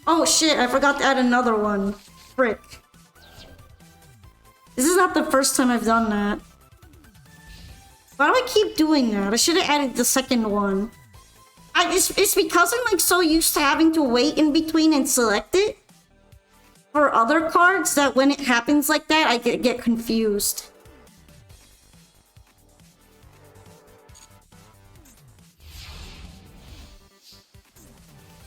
Oh shit, I forgot to add another one. Frick. This is not the first time I've done that. Why do I keep doing that? I should have added the second one. It's because I'm like so used to having to wait in between and select it for other cards that when it happens like that, I get confused.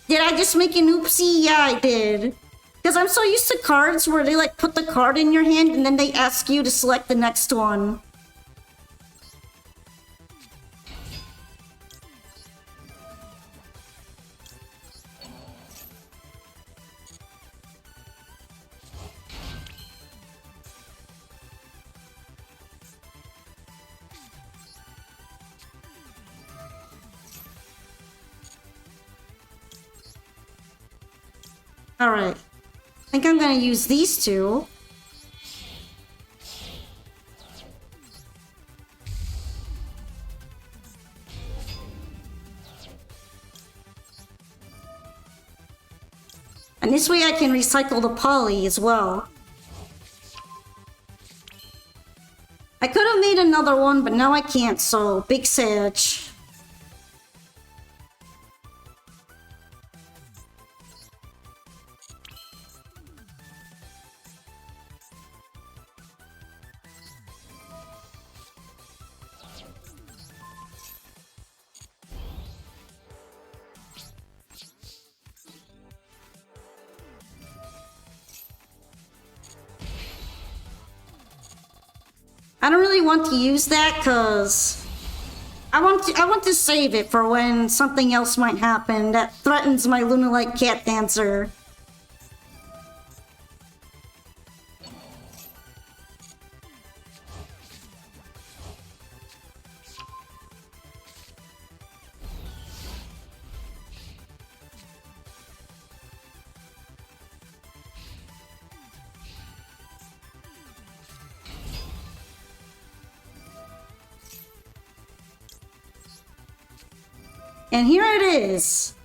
Did I just make an oopsie? Yeah, I did. Because I'm so used to cards where they like put the card in your hand and then they ask you to select the next one. Alright. I think I'm gonna use these two. And this way I can recycle the poly as well. I could have made another one, but now I can't, so big sage. I don't really want to use that because I want to save it for when something else might happen that threatens my Lunalite cat dancer. And here it is.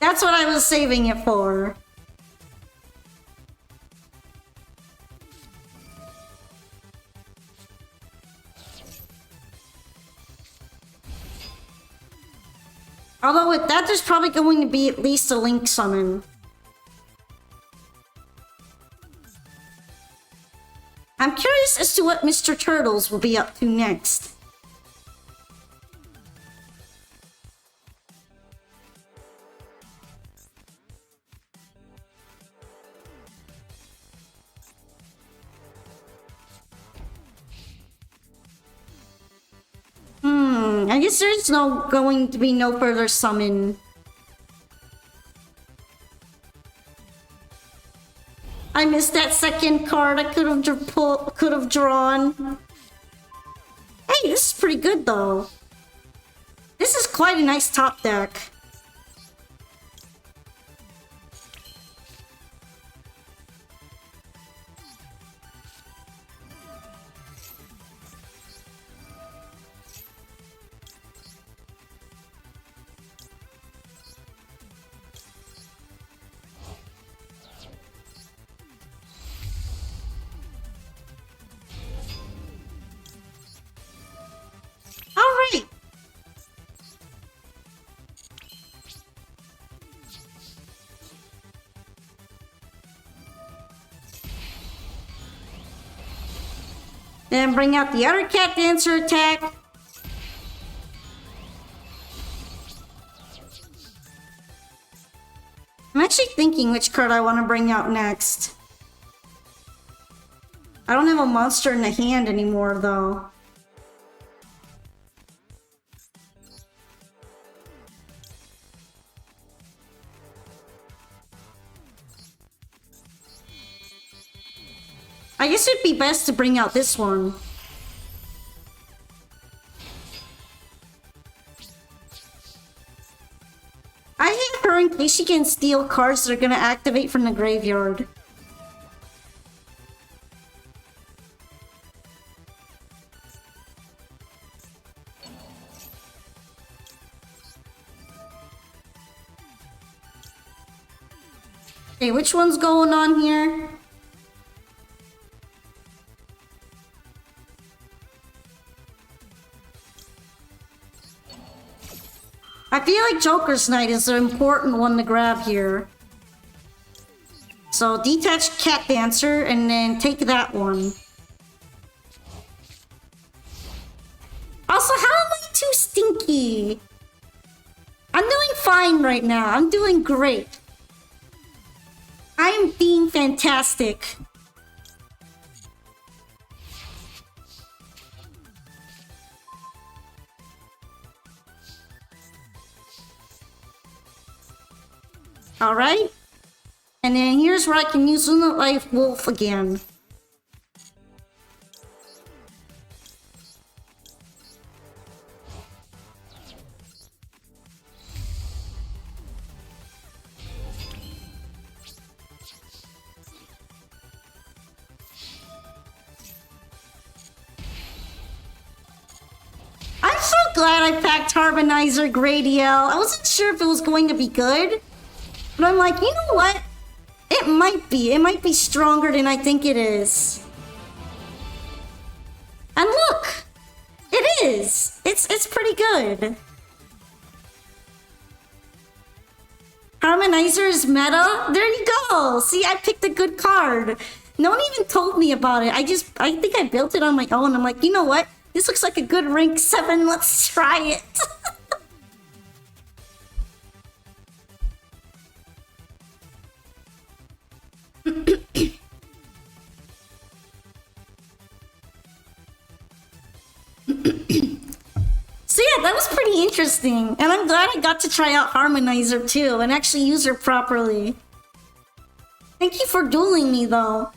That's what I was saving it for. Although with that, there's probably going to be at least a Link summon. I'm curious as to what Mr. Turtles will be up to next. I guess there's going to be no further summon. I missed that second card I could have drawn. Hey, this is pretty good though. This is quite a nice top deck. And bring out the other cat dancer attack. I'm actually thinking which card I want to bring out next. I don't have a monster in the hand anymore, though. I guess it'd be best to bring out this one. I have her in case she can steal cards that are gonna activate from the graveyard. Okay, which one's going on here? I feel like Joker's Knight is the important one to grab here. So detach Cat Dancer and then take that one. Also, how am I too stinky? I'm doing fine right now. I'm doing great. I'm being fantastic. Alright. And then here's where I can use Lunar Life Wolf again. I'm so glad I packed Harmonizer Gradiel. I wasn't sure if it was going to be good. But I'm like, you know what? It might be. It might be stronger than I think it is. And look! It is! It's pretty good. Harmonizer is meta? There you go! See, I picked a good card. No one even told me about it. I think I built it on my own. I'm like, you know what? This looks like a good rank 7. Let's try it. So yeah, that was pretty interesting. And I'm glad I got to try out Harmonizer too and actually use her properly. Thank you for dueling me though.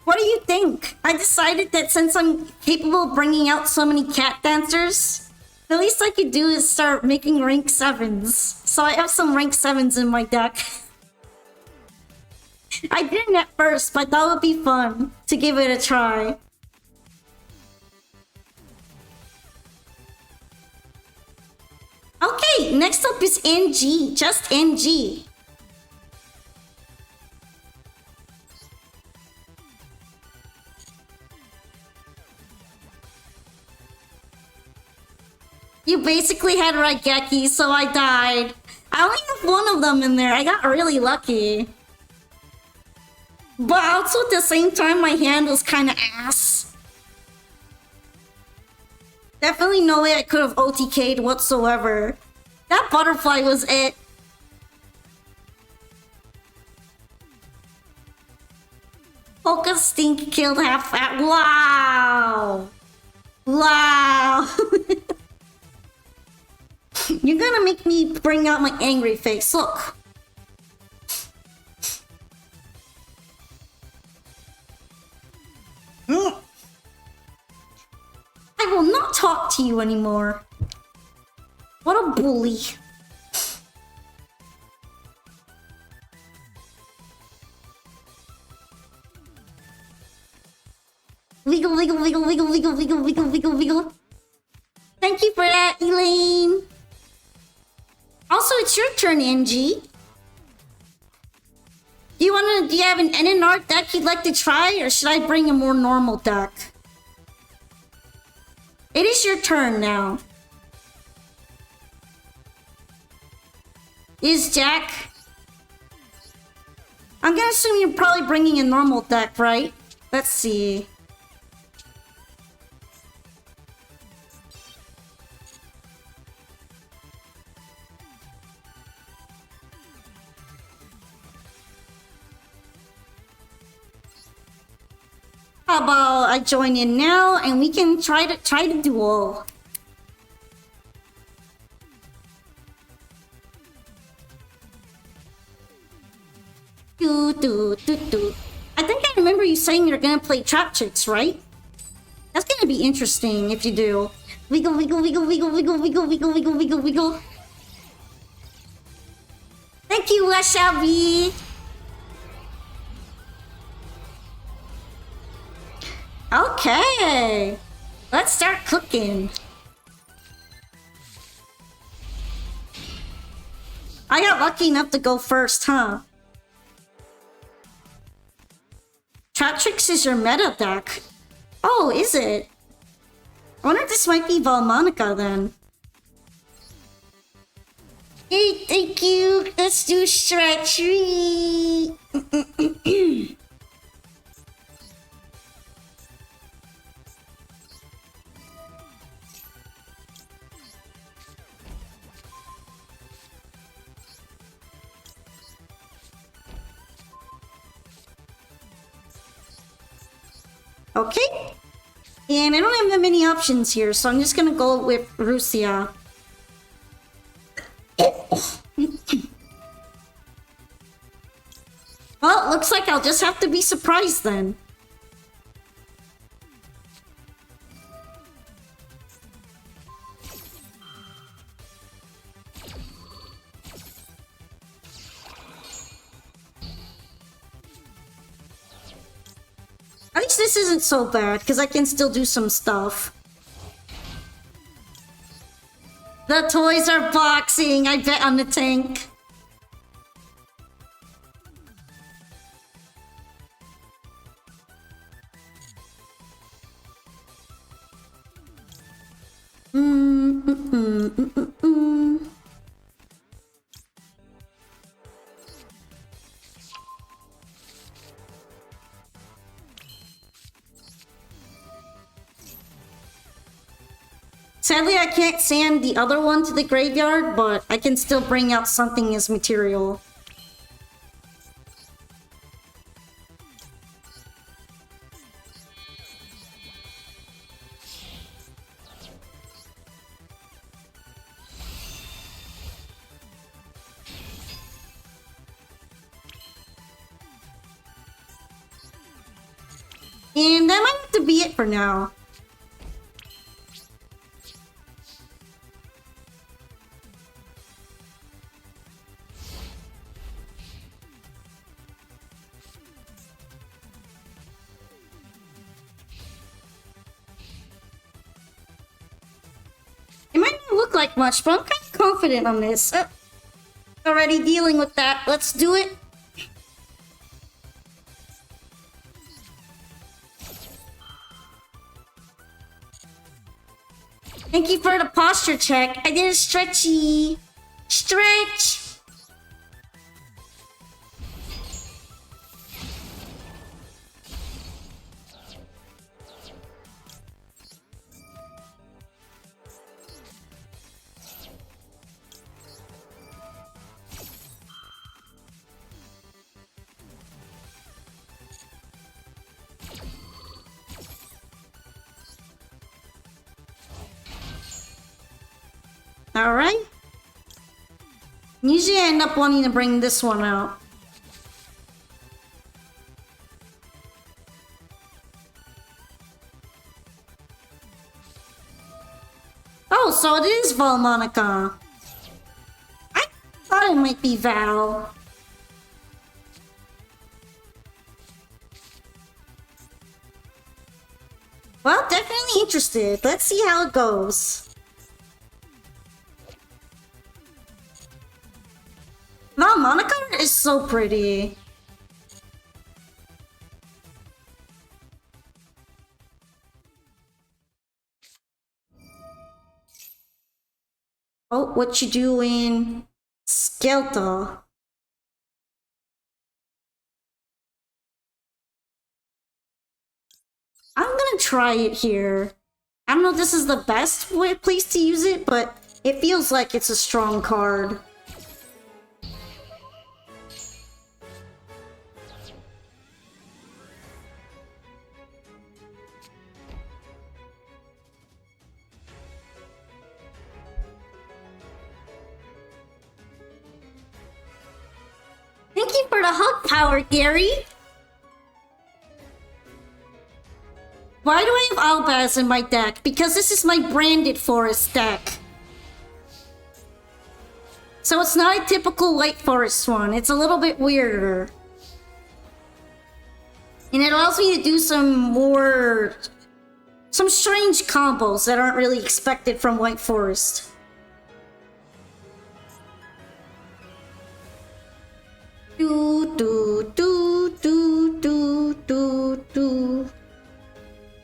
What do you think? I decided that since I'm capable of bringing out so many cat dancers, the least I could do is start making rank 7s. So I have some rank 7s in my deck. I didn't at first, but that would be fun to give it a try. Okay, next up is NG, just NG. You basically had Raigeki, so I died. I only have one of them in there. I got really lucky. But also at the same time, my hand was kind of ass. Definitely no way I could have OTK'd whatsoever. That butterfly was it. Polka Stink killed half fat. Wow! Wow! You're gonna make me bring out my angry face. Look. I will not talk to you anymore. What a bully. Wiggle, wiggle, wiggle, wiggle, wiggle, wiggle, wiggle, wiggle, wiggle. Thank you for that, Elaine. Also, it's your turn, NG. Do you have an NNR deck you'd like to try, or should I bring a more normal deck? It is your turn now. Is Jack? I'm gonna assume you're probably bringing a normal deck, right? Let's see. How about I join in now and we can try to duel. Do. I think I remember you saying you're gonna play Trap Chicks, right? That's gonna be interesting if you do. Wiggle, wiggle, wiggle, wiggle, wiggle, wiggle, wiggle, wiggle, wiggle, wiggle. Thank you, Shelby. Okay. Let's start cooking. I got lucky enough to go first, huh? Tratrix is your meta deck. Oh, is it? I wonder if this might be Valmonica then. Hey, thank you. Let's do stretchery. Okay. And I don't have that many options here, so I'm just gonna go with Russia. Well, looks like I'll just have to be surprised then. At least this isn't so bad, because I can still do some stuff. The toys are boxing, I bet on the tank. Sadly, I can't send the other one to the graveyard, but I can still bring out something as material. And that might have to be it for now. It might not look like much, but I'm kind of confident on this. Already dealing with that. Let's do it. Thank you for the posture check. I did a stretchy. Stretch. Alright. Usually I end up wanting to bring this one out. Oh, so it is Valmonica. I thought it might be Val. Well, definitely interested. Let's see how it goes. Valmonica is so pretty. Oh, what you doing? Skeletor. I'm gonna try it here. I don't know if this is the best place to use it, but it feels like it's a strong card. the hug power, Gary. Why do I have Albaz in my deck? Because this is my branded forest deck. So it's not a typical white forest one. It's a little bit weirder. And it allows me to do some strange combos that aren't really expected from white forest.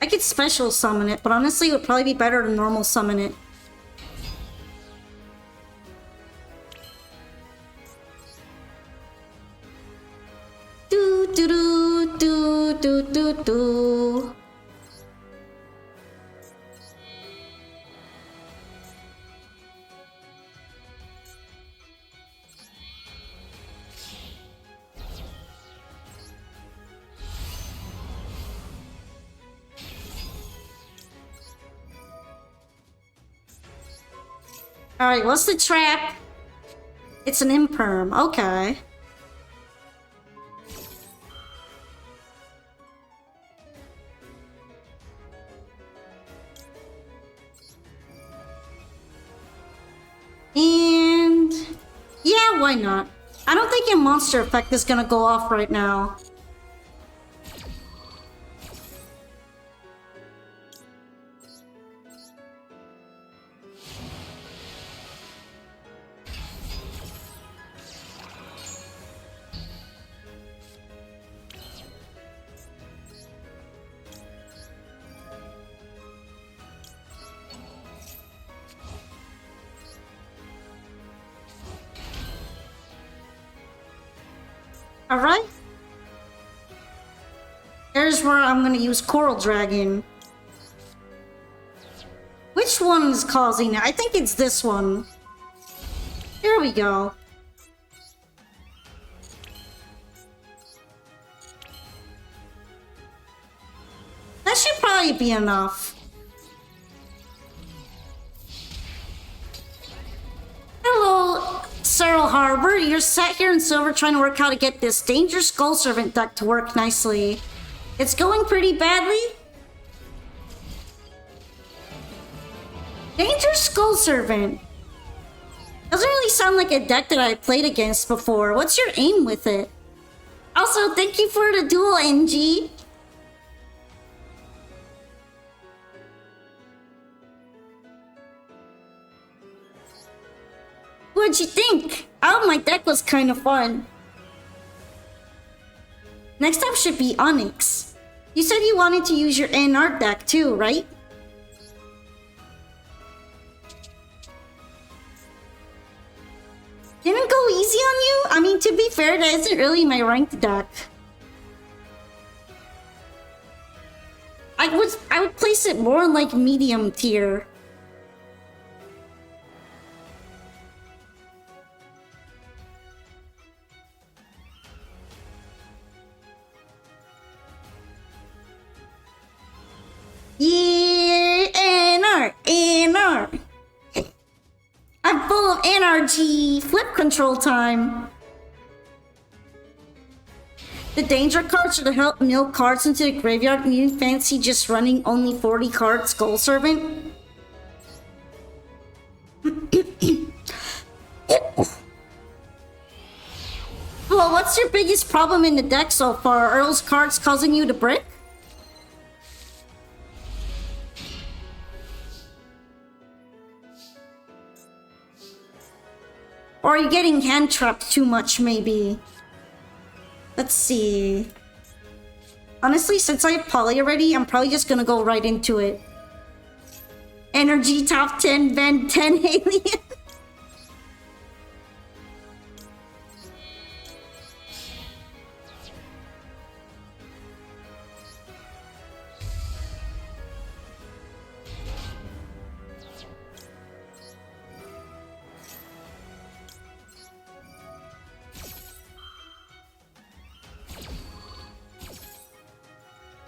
I could special summon it, but honestly it would probably be better to normal summon it. Alright, what's the trap? It's an imperm, okay. And yeah, why not? I don't think a monster effect is gonna go off right now. Alright. Here's where I'm gonna use Coral Dragon. Which one is causing it? I think it's this one. Here we go. That should probably be enough. Hello, Cyril Harbor. You're sat here in silver trying to work how to get this Danger Skull Servant deck to work nicely. It's going pretty badly. Danger Skull Servant. Doesn't really sound like a deck that I played against before. What's your aim with it? Also, thank you for the duel, NG. What'd you think? Oh, my deck was kind of fun. Next up should be Onyx. You said you wanted to use your NR deck too, right? Didn't go easy on you? I mean, to be fair, that isn't really my ranked deck. I would place it more in like medium tier. Yeah, NR. I'm full of NRG. Flip control time. The danger cards are to help mill cards into the graveyard, and you fancy just running only 40 cards Skull Servant? Well, what's your biggest problem in the deck so far? Are those cards causing you to brick? Or are you getting hand trapped too much, maybe? Let's see. Honestly, since I have Poly already, I'm probably just gonna go right into it. Energy top 10, Ben 10 alien.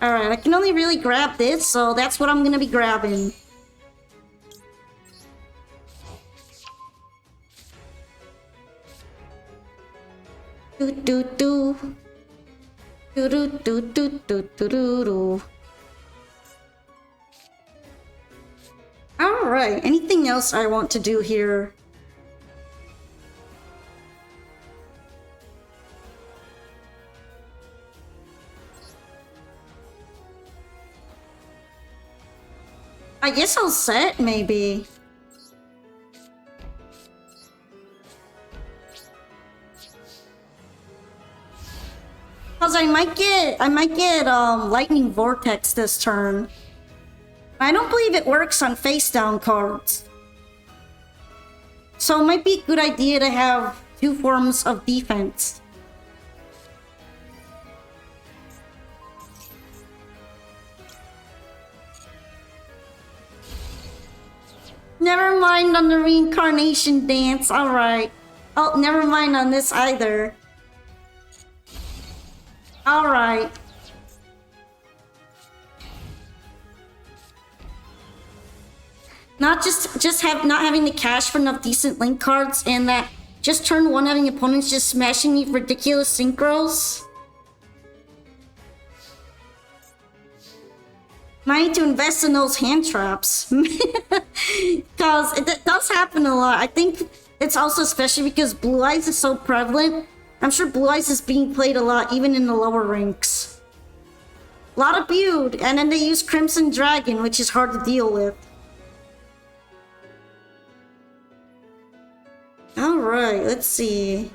Alright, I can only really grab this, so that's what I'm gonna be grabbing. Do do do. Do do do do do do do do. Alright, anything else I want to do here? I guess I'll set, maybe. Cause I might get lightning vortex this turn. I don't believe it works on face down cards. So it might be a good idea to have two forms of defense. Never mind on the reincarnation dance, alright. Oh, never mind on this either. Alright. Not having the cash for enough decent link cards, and that just turn one having opponents just smashing me ridiculous synchros. Might need to invest in those hand traps. Because it does happen a lot. I think it's also especially because Blue Eyes is so prevalent. I'm sure Blue Eyes is being played a lot, even in the lower ranks. A lot of Build, and then they use Crimson Dragon, which is hard to deal with. Alright, let's see.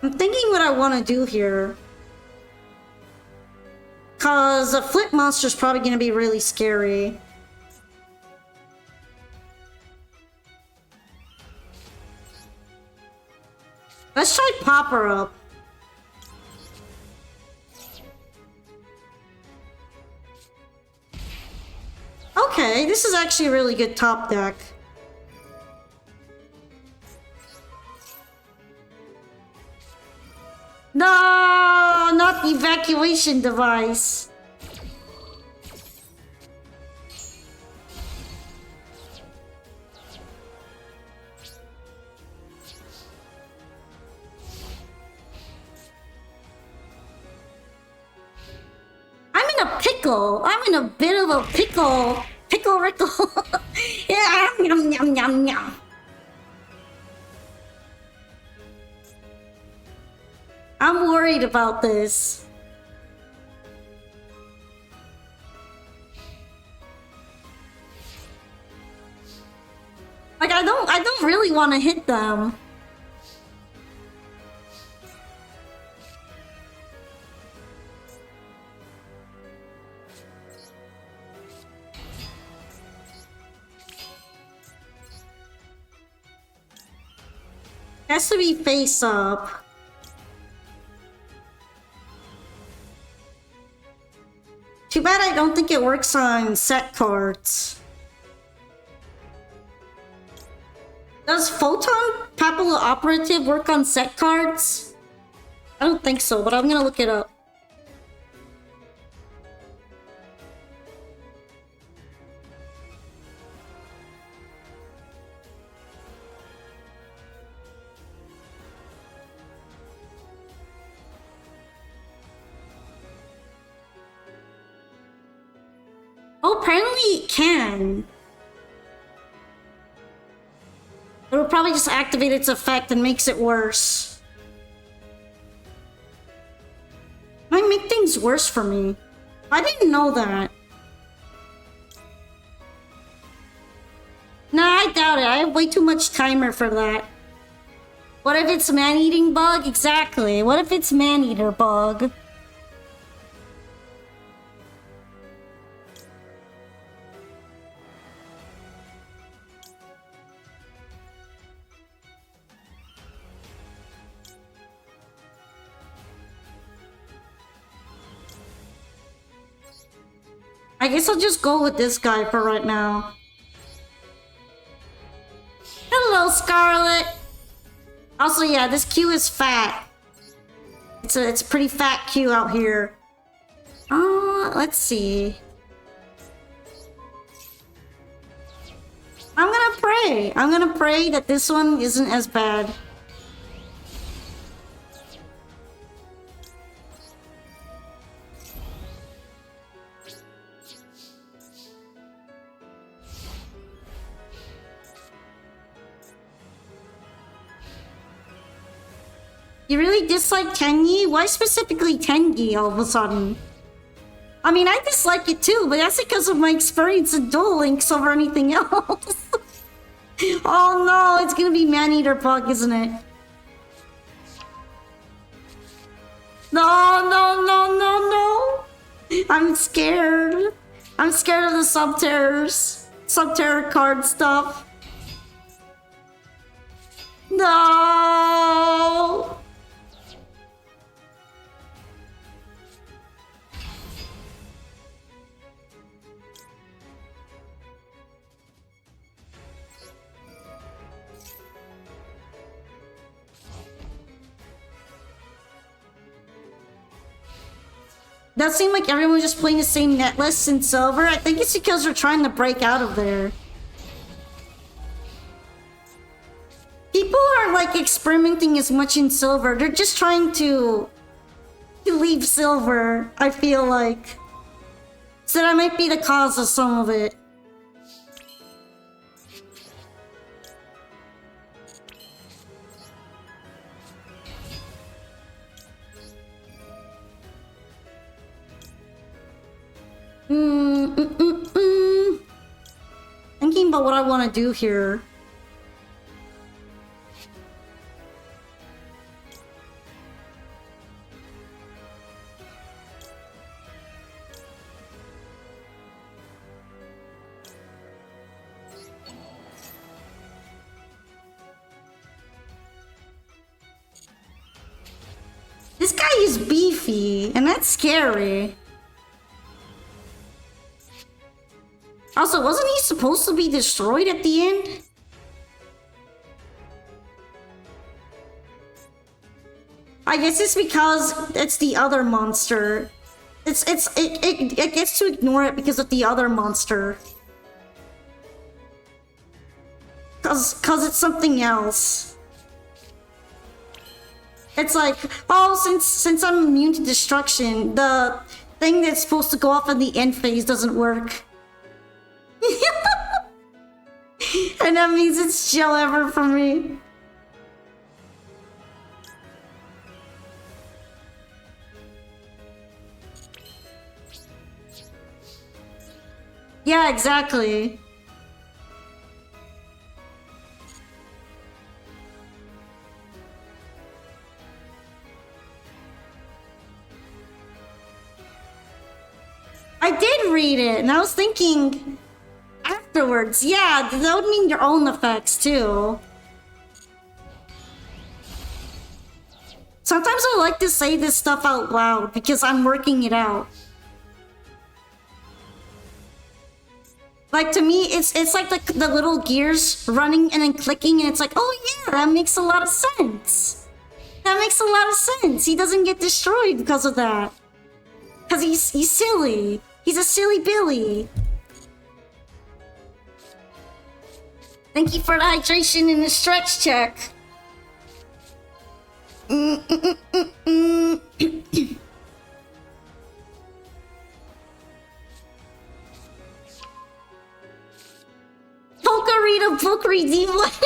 I'm thinking what I want to do here. Cause a flip monster is probably going to be really scary. Let's try pop her up. Okay, this is actually a really good top deck. No, not the evacuation device. I'm in a pickle. I'm in a bit of a pickle. Pickle rickle. Yeah, yum yum yum yum. I'm worried about this. Like, I don't really want to hit them. Has to be face up. Too bad I don't think it works on set cards. Does Photon Papilla Operative work on set cards? I don't think so, but I'm gonna look it up. Oh, apparently it can. It'll probably just activate its effect and makes it worse. Might make things worse for me. I didn't know that. Nah, I doubt it. I have way too much timer for that. What if it's man-eating bug? Exactly. What if it's man-eater bug? I guess I'll just go with this guy for right now. Scarlet! Also, yeah, this queue is fat. It's a pretty fat queue out here. Let's see. I'm gonna pray. I'm gonna pray that this one isn't as bad. You really dislike Tenyi? Why specifically Tenyi all of a sudden? I mean, I dislike it too, but that's because of my experience in Duel Links over anything else. Oh no, it's gonna be Maneater Puck, isn't it? No, no, no, no, no! I'm scared. I'm scared of the Subterrors. Subterror card stuff. No! Does seem like everyone's just playing the same net list in silver. I think it's because they're trying to break out of there. People aren't like experimenting as much in silver. They're just trying to leave silver, I feel like. So that might be the cause of some of it. Thinking about what I want to do here. This guy is beefy, and that's scary. Also, wasn't he supposed to be destroyed at the end? I guess it's because it's the other monster. It gets to ignore it because of the other monster. Cause it's something else. It's like, oh, since I'm immune to destruction, the thing that's supposed to go off in the end phase doesn't work. And that means it's chill ever for me. Yeah, exactly. I did read it, and I was thinking afterwards, yeah, that would mean your own effects too. Sometimes I like to say this stuff out loud because I'm working it out. Like, to me, it's like the little gears running and then clicking, and it's like, oh yeah, that makes a lot of sense. That makes a lot of sense. He doesn't get destroyed because of that. Because he's silly. He's a silly Billy. Thank you for the hydration and the stretch check. Pokerita Bookery D1.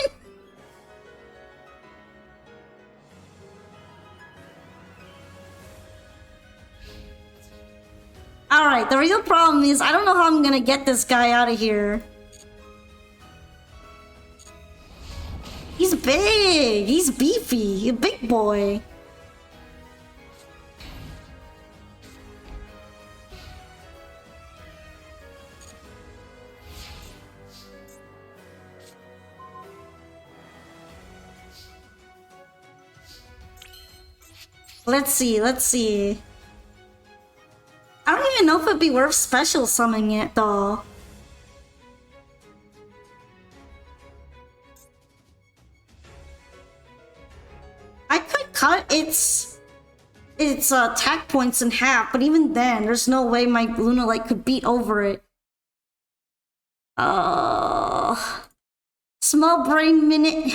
Alright, the real problem is I don't know how I'm gonna get this guy out of here. He's big! He's beefy! He's a big boy! Let's see. I don't even know if it'd be worth special summoning it, though. its attack points in half, but even then, there's no way my Lunalite could beat over it. Small brain minute.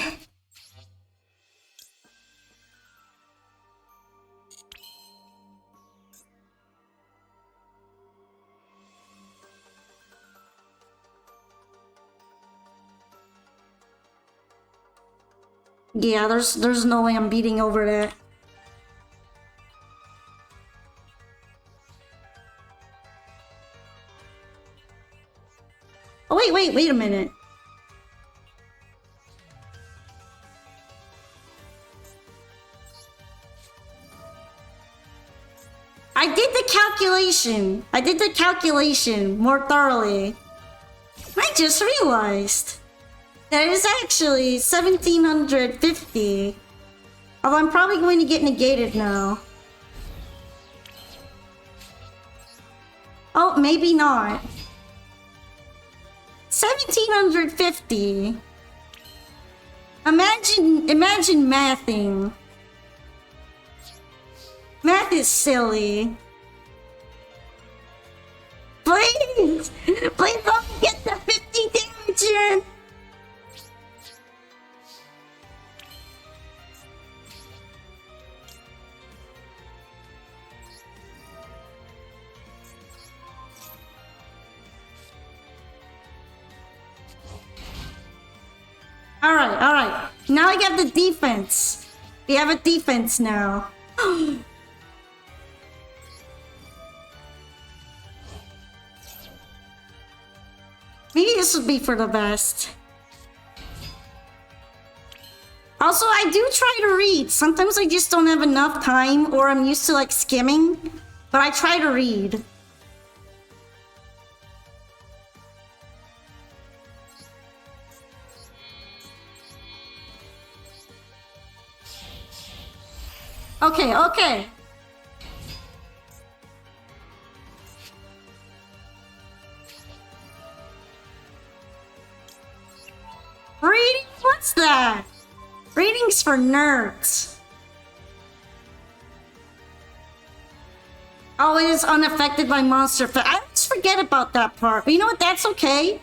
Yeah, there's no way I'm beating over that. Oh wait a minute. I did the calculation more thoroughly. I just realized that it is actually 1750. Although I'm probably going to get negated now. Oh, maybe not. 1750. Imagine mathing. Math is silly. Please! Please don't get the 50 damage in! Alright. Now I got the defense. We have a defense now. Maybe this would be for the best. Also, I do try to read. Sometimes I just don't have enough time, or I'm used to like skimming, but I try to read. Okay. Reading? What's that? Reading's for nerds. Oh, it is unaffected by monster effect. I always forget about that part. But you know what? That's okay.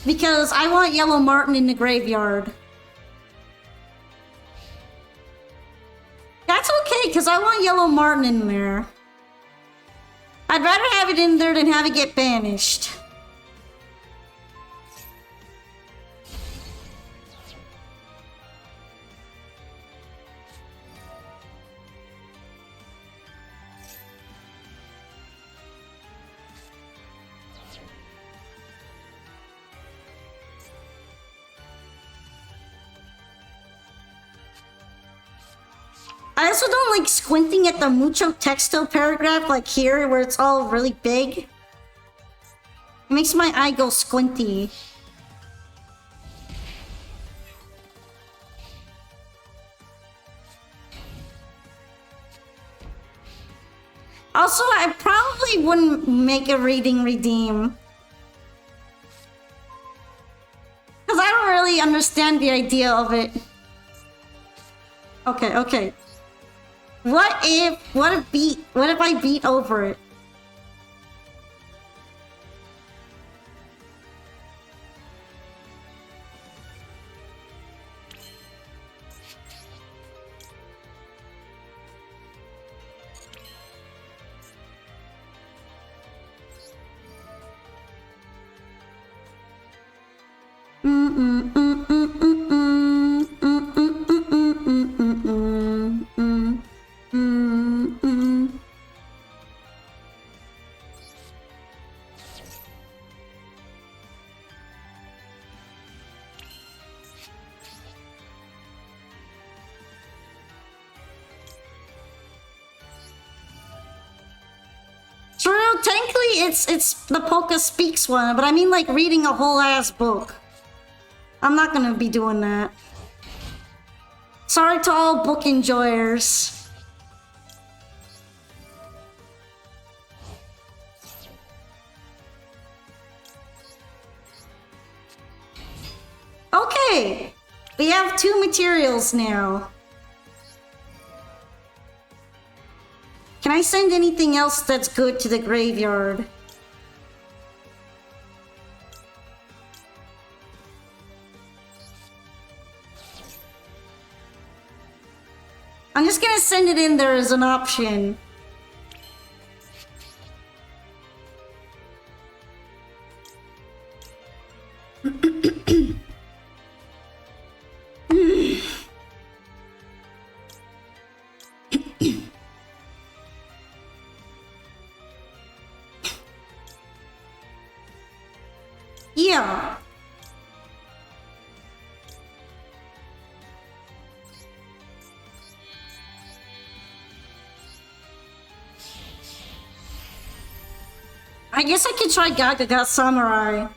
Because I want Yellow Martin in the graveyard. That's okay, because I want Yellow Martin in there. I'd rather have it in there than have it get banished. I also don't like squinting at the mucho texto paragraph like here where it's all really big. It makes my eye go squinty. Also, I probably wouldn't make a reading redeem. Because I don't really understand the idea of it. Okay. What if I beat over it? True, technically it's the Polka Speaks one, but I mean like reading a whole ass book. I'm not gonna be doing that. Sorry to all book enjoyers. Okay, we have 2 materials now. Can I send anything else that's good to the graveyard? I'm just gonna send it in there as an option. Yeah. I guess I could try Gagaga Samurai.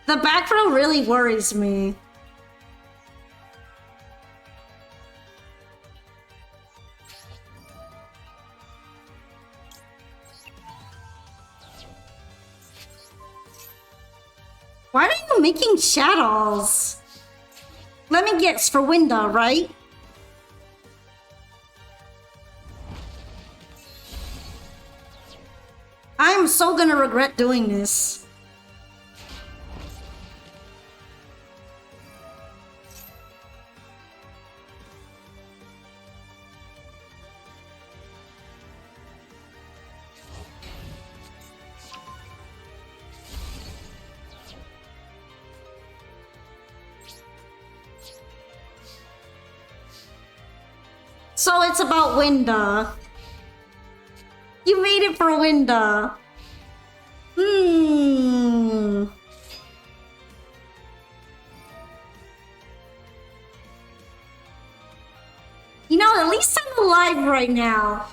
The back row really worries me. Why are you making shadows? Let me guess, for Winda, right? I'm so gonna regret doing this. So it's about Winda. You made it for Winda. You know, at least I'm alive right now.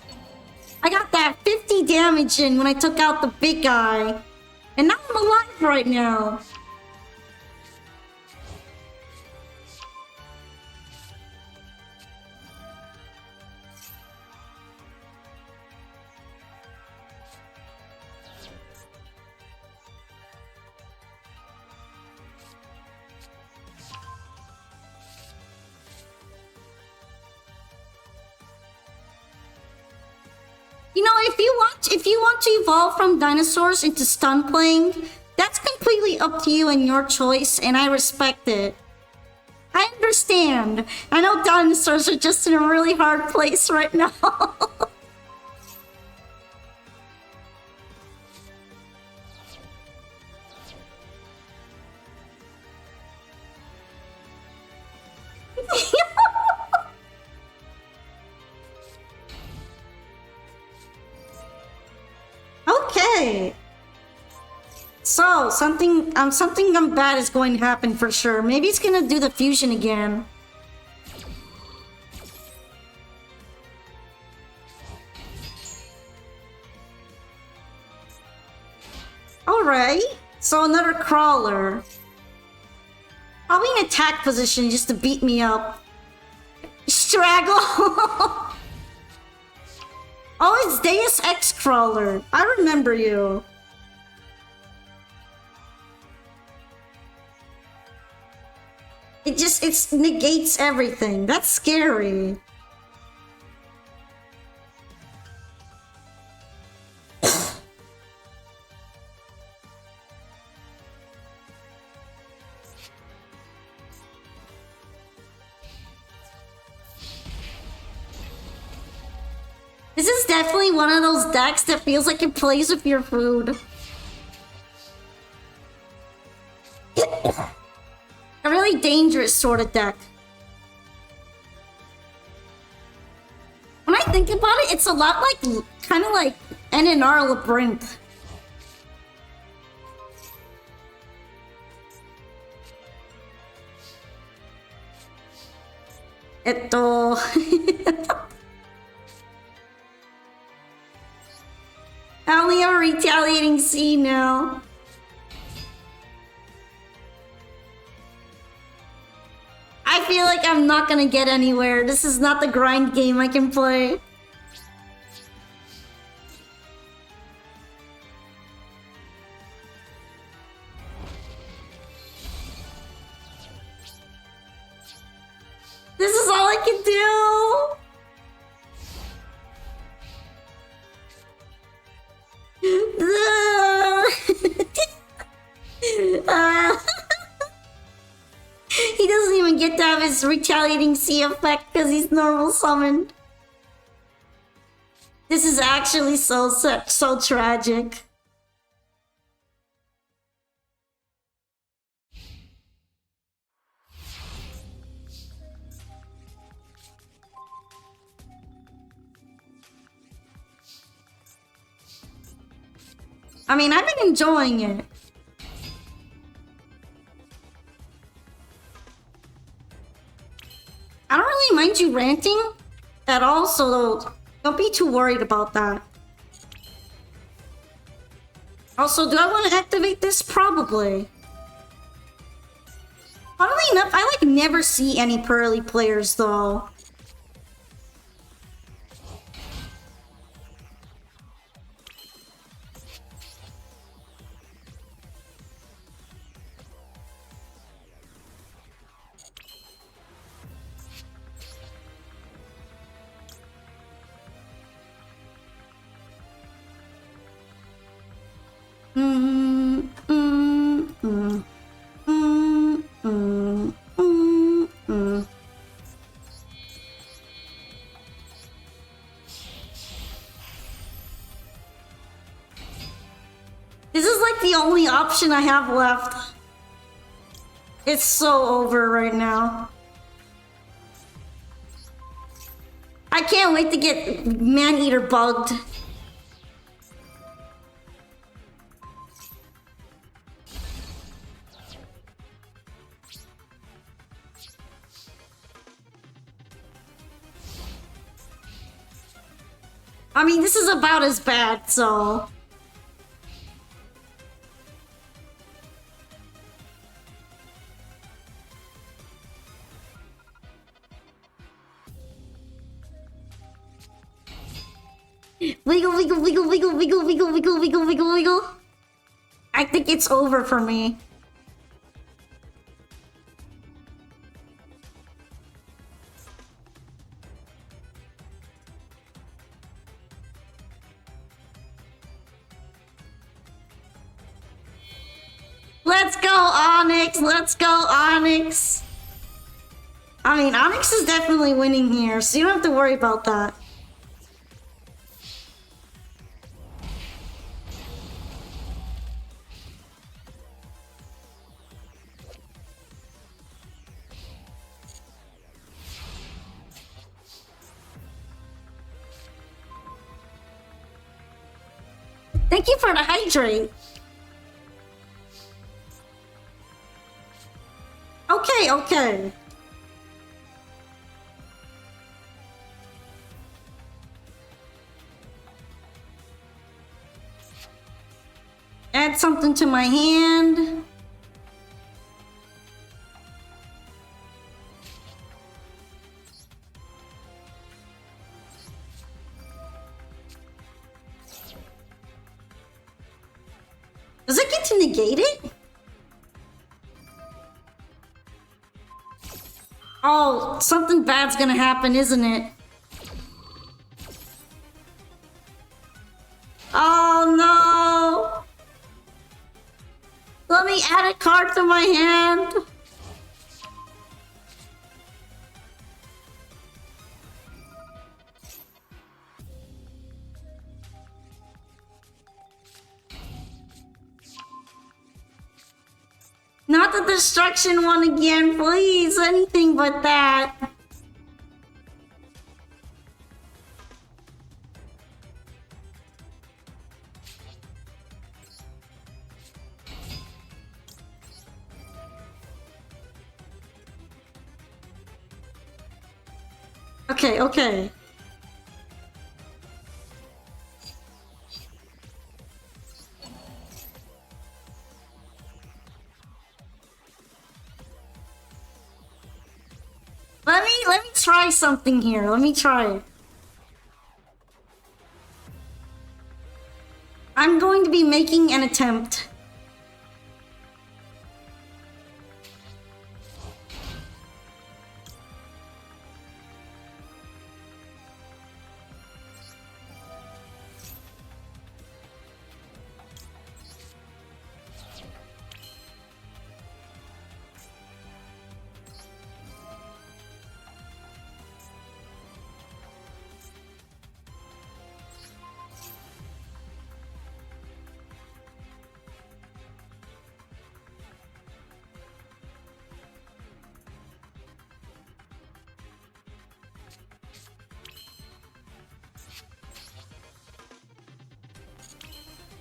I got that 50 damage in when I took out the big guy. And now I'm alive right now. You know, if you want to evolve from dinosaurs into stun playing, that's completely up to you and your choice, and I respect it. I understand. I know dinosaurs are just in a really hard place right now. Okay. So, something bad is going to happen for sure. Maybe it's gonna do the fusion again. Alright. So another crawler. Probably in attack position just to beat me up. Straggle! Oh, it's Deus Ex Crawler. I remember you. It negates everything. That's scary. This is definitely one of those decks that feels like it plays with your food. A really dangerous sort of deck. When I think about it, it's a lot like, kind of like NNR Labyrinth. I only have a retaliating C now. I feel like I'm not gonna get anywhere. This is not the grind game I can play. This is all I can do. get to have his retaliating C effect because he's normal summoned. This is actually so tragic. I mean, I've been enjoying it. I don't really mind you ranting at all, so don't be too worried about that. Also, do I want to activate this? Probably. Funnily enough, I like never see any Pearly players though. This is like the only option I have left. It's so over right now. I can't wait to get Man-Eater bugged. I mean, this is about as bad, so... Wiggle, wiggle, wiggle, wiggle, wiggle, wiggle, wiggle, wiggle, wiggle, wiggle. I think it's over for me. Let's go, Onyx! Let's go, Onyx! I mean, Onyx is definitely winning here, so you don't have to worry about that. Thank you for the hydrate. Okay, okay. Add something to my hand. Does it get to negate it? Oh, something bad's gonna happen, isn't it? Oh no! Let me add a card to my hand. Not the destruction one again, please. Anything but that. Okay, okay. Let me try something here. Let me try it. I'm going to be making an attempt.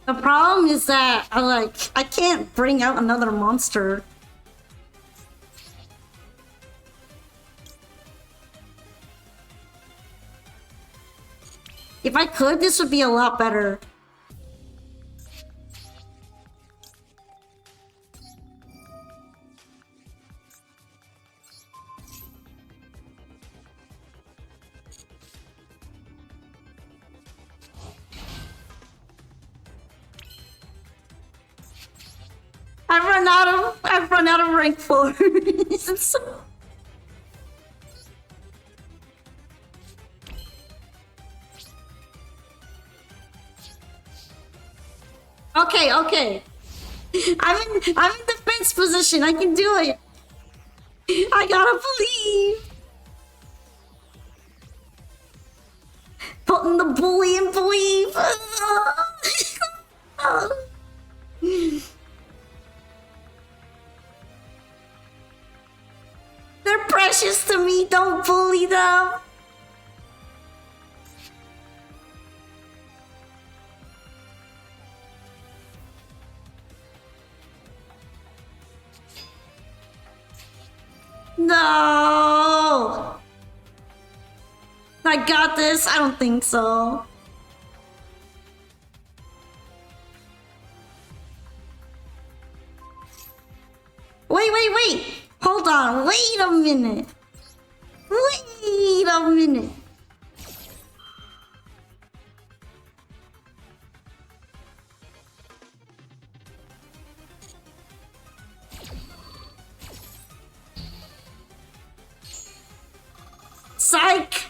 The problem is that I can't bring out another monster. If I could, this would be a lot better. I've run out of rank 4. Okay, okay. I'm in defense position. I can do it. I gotta believe. Putting the bully in believe. They're precious to me. Don't bully them. No! I got this. I don't think so. Wait. Hold on. Wait a minute. Wait a minute. Psych!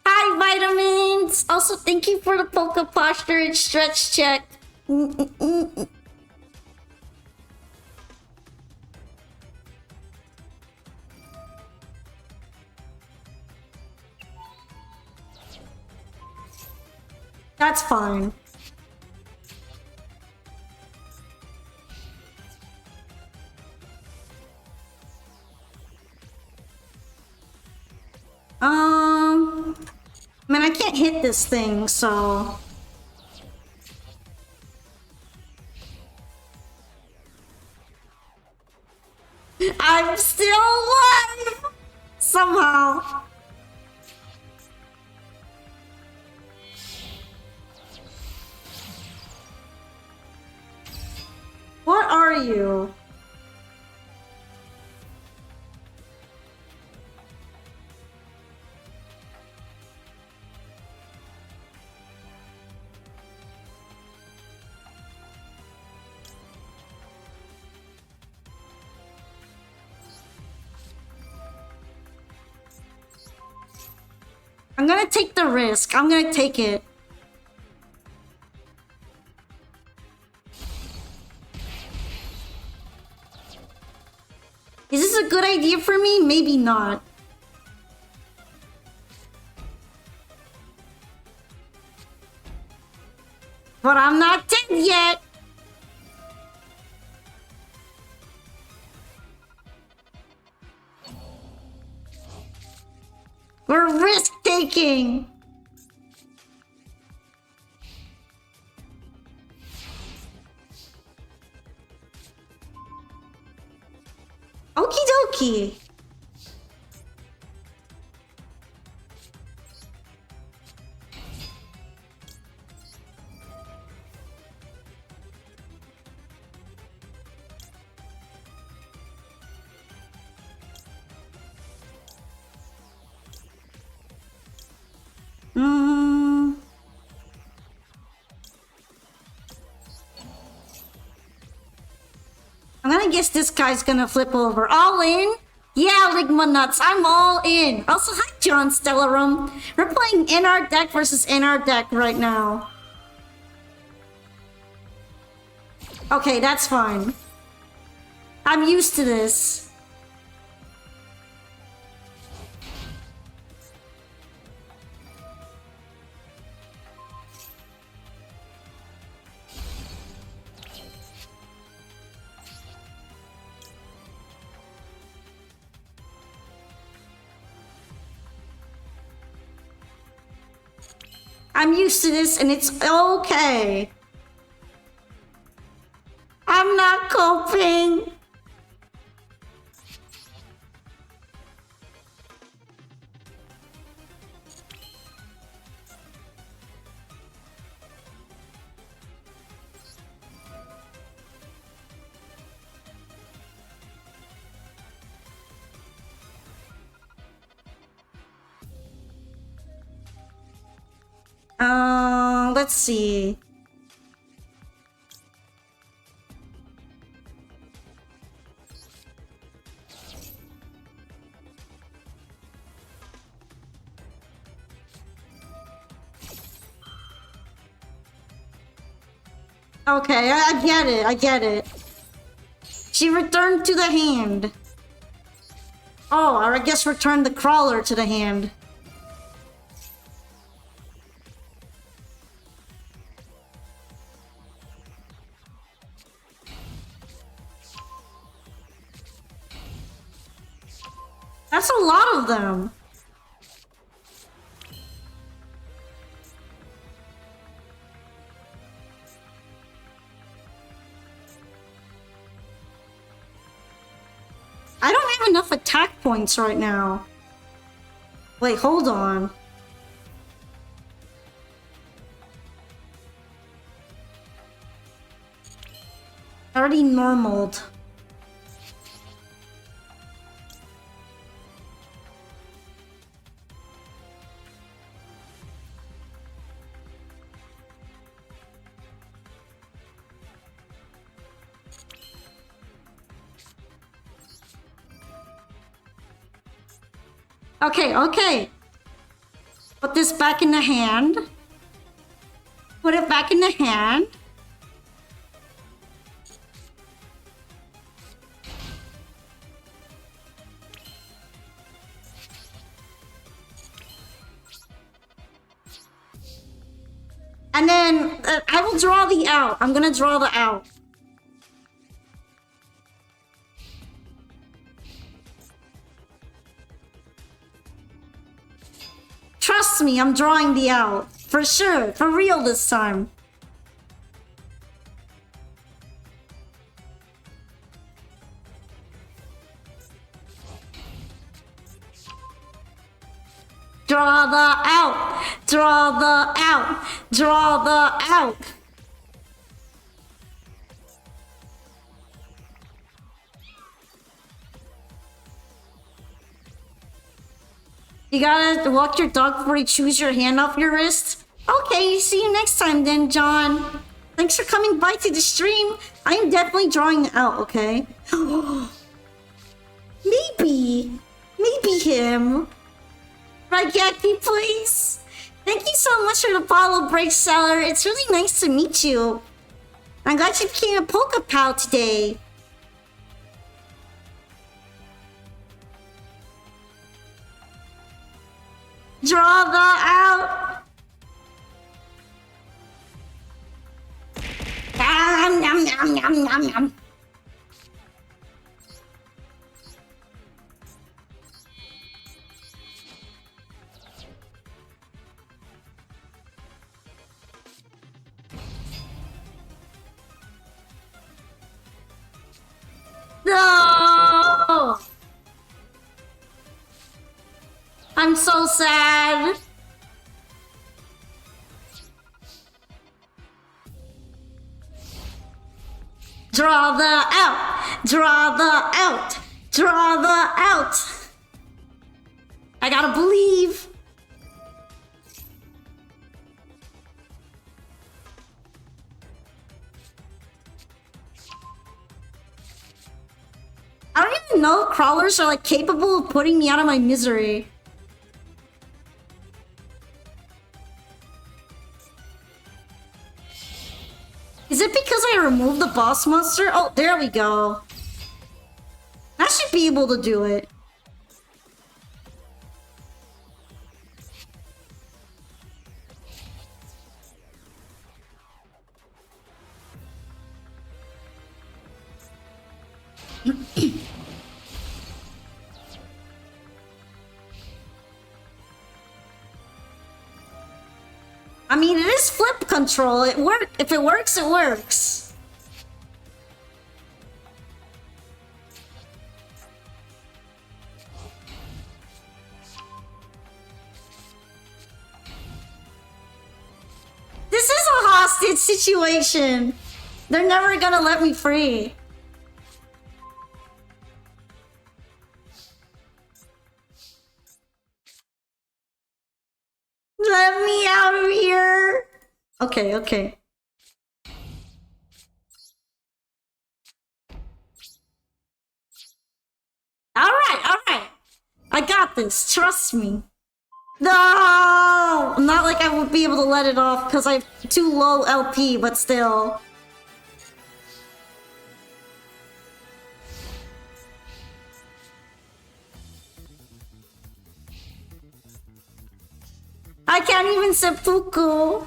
Hi, vitamins! Also, thank you for the polka posture and stretch check. That's fine. I mean, I can't hit this thing, so... I'm still alive! Somehow. What are you? I'm gonna take the risk. I'm gonna take it. Is this a good idea for me? Maybe not. But I'm not dead yet. We're risk-taking. Okie dokie. I'm gonna guess this guy's gonna flip over. All in? Yeah, Ligma Nuts, I'm all in. Also, hi, John Stellarum. We're playing in our deck versus in our deck right now. Okay, that's fine. I'm used to this. I'm used to this and it's okay. I'm not coping. Let's see. Okay, I get it, I get it. She returned to the hand. Oh, or I guess returned the crawler to the hand. That's a lot of them. I don't have enough attack points right now. Wait, hold on. Already normaled. Okay, okay. Put this back in the hand. Put it back in the hand. And then I will draw the out. I'm gonna draw the out. Trust me, I'm drawing the out. For sure. For real this time. Draw the out. Draw the out. Draw the out. You gotta walk your dog before you choose your hand off your wrist? Okay, see you next time then, John. Thanks for coming by to the stream. I am definitely drawing out, okay? Maybe him. Right, Yaki, please? Thank you so much for the follow, Break Seller. It's really nice to meet you. I'm glad you became a Polka Pal today. Draw the out. Yum, yum, yum, yum, yum. No! I'm so sad. Draw the out. Draw the out. Draw the out. I gotta believe. I don't even know if crawlers are like capable of putting me out of my misery. Is it because I removed the boss monster? Oh, there we go. I should be able to do it. I mean, it is flip control. It work. If it works, it works. This is a hostage situation. They're never gonna let me free. Let me out of here. Okay, okay. Alright. I got this. Trust me. No! Not like I would be able to let it off because I have too low LP, but still. I can't even seppuku.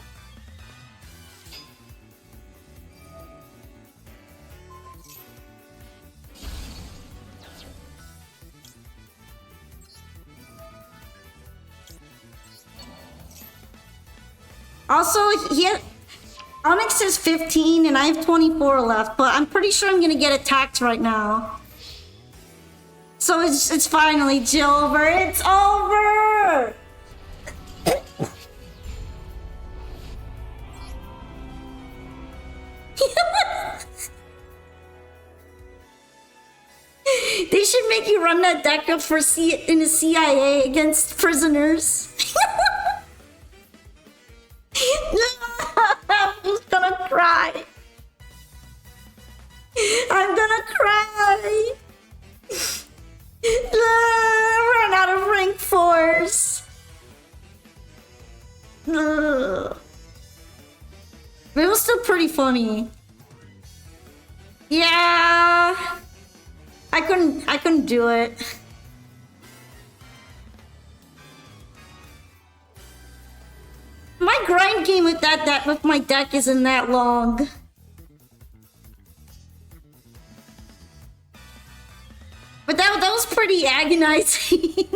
Also, Onyx is 15 and I have 24 left, but I'm pretty sure I'm gonna get attacked right now. So it's finally over. It's over! They should make you run that deck up for in the CIA against prisoners. I'm just gonna cry. I'm gonna cry. Run out of rank 4s. It was still pretty funny. Yeah. I couldn't do it. My grind game with with my deck isn't that long. But that was pretty agonizing.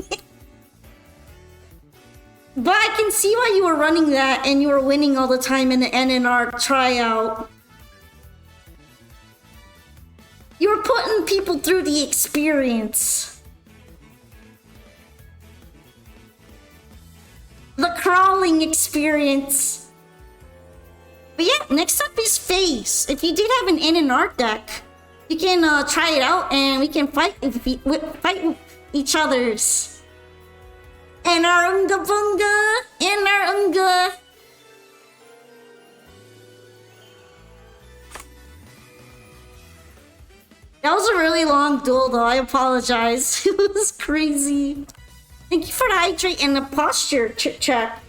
But I can see why you were running that and you were winning all the time in the NNR tryout. You were putting people through the experience. The crawling experience. But yeah, next up is Face. If you did have an NNR deck, you can try it out and we can fight each other's. Enarunga bunga, Enarunga. That was a really long duel though, I apologize. It was crazy. Thank you for the hydrate and the posture check.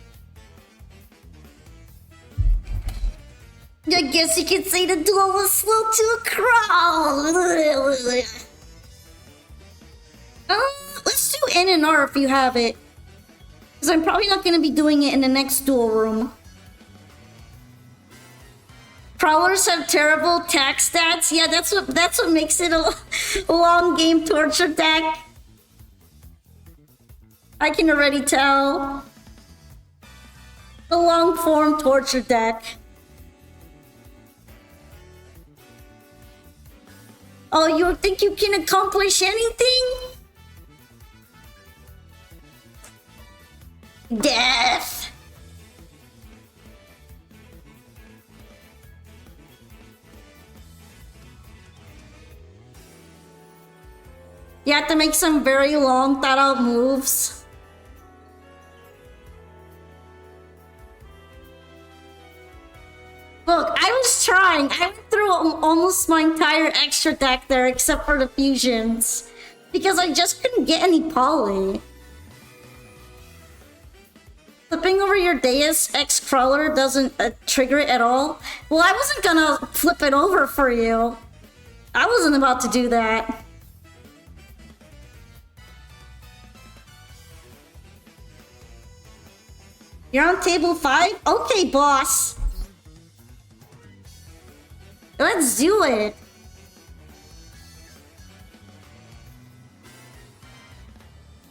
I guess you could say the duel was slow to a crawl. Let's do NNR if you have it. Because I'm probably not going to be doing it in the next duel room. Prowlers have terrible attack stats. Yeah, that's what makes it a long game torture deck. I can already tell. The long form torture deck. Oh, you think you can accomplish anything? Death. You have to make some very long thought out moves. Look, I was trying. I went through almost my entire extra deck there except for the fusions. Because I just couldn't get any poly. Flipping over your Deus Ex Crawler doesn't trigger it at all? Well, I wasn't gonna flip it over for you. I wasn't about to do that. You're on table 5? Okay, boss. Let's do it.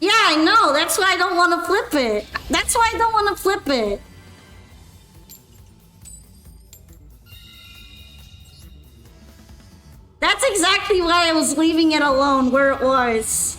Yeah, I know. That's why I don't want to flip it. That's why I don't want to flip it. That's exactly why I was leaving it alone where it was.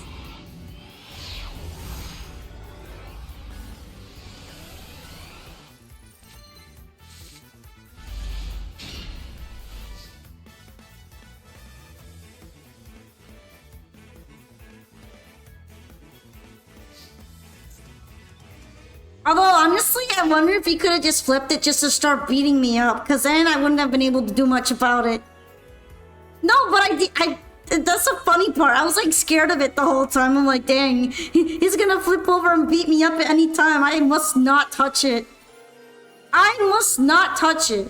Although, honestly, I wonder if he could have just flipped it just to start beating me up, because then I wouldn't have been able to do much about it. No, but that's the funny part. I was like scared of it the whole time. I'm like, dang, he's gonna flip over and beat me up at any time. I must not touch it. I must not touch it.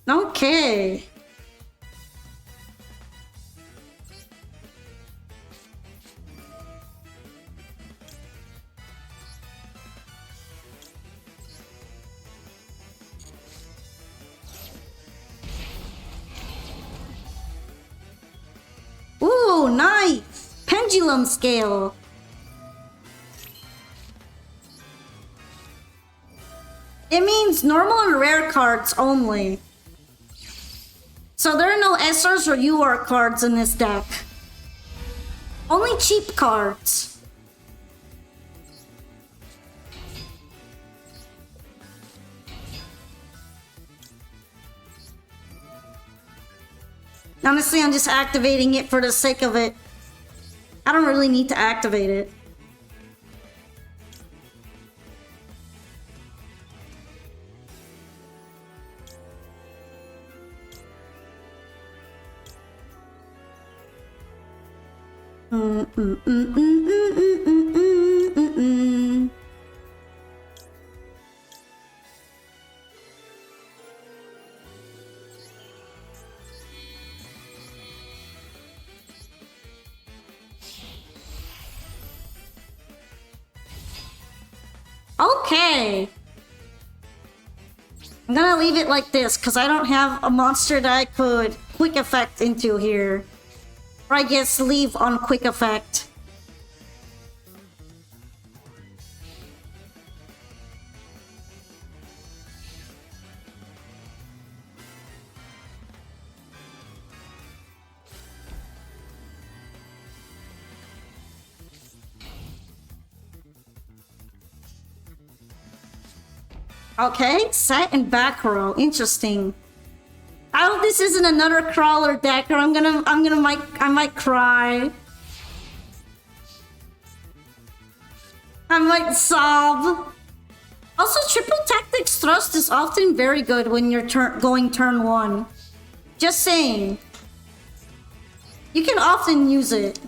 Okay. Ooh, nice! Pendulum scale. It means normal and rare cards only. So there are no SRs or UR cards in this deck. Only cheap cards. Honestly, I'm just activating it for the sake of it. I don't really need to activate it. Okay. I'm gonna leave it like this because I don't have a monster that I could quick effect into here. Or I guess leave on quick effect. Okay, set and back row. Interesting. I hope this isn't another crawler deck, or I might cry. I might sob. Also, triple tactics thrust is often very good when you're going turn 1. Just saying. You can often use it.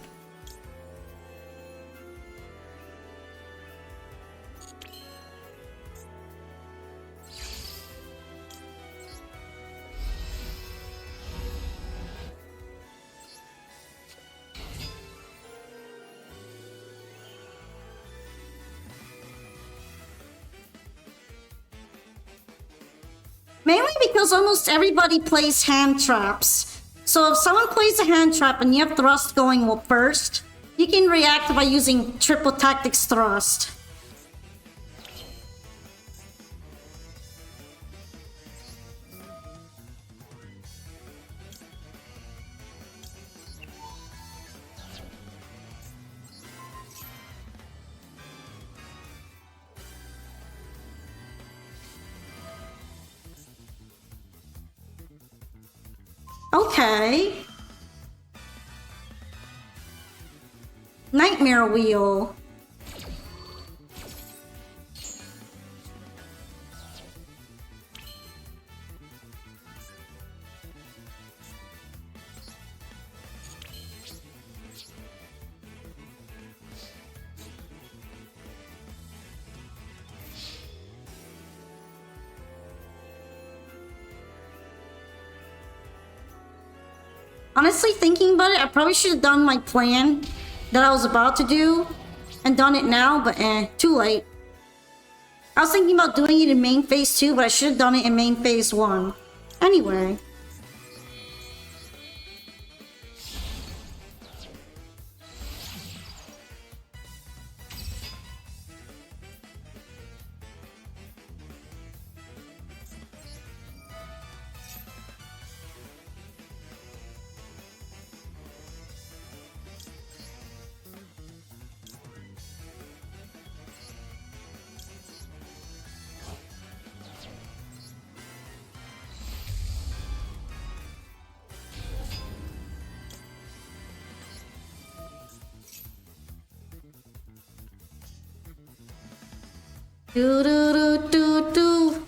Mainly because almost everybody plays hand traps. So if someone plays a hand trap and you have thrust going first, you can react by using triple tactics thrust. Okay. Nightmare Wheel. Honestly, thinking about it, I probably should have done my plan that I was about to do and done it now, but too late. I was thinking about doing it in main phase 2, but I should have done it in main phase 1. Anyway. Do do do do do.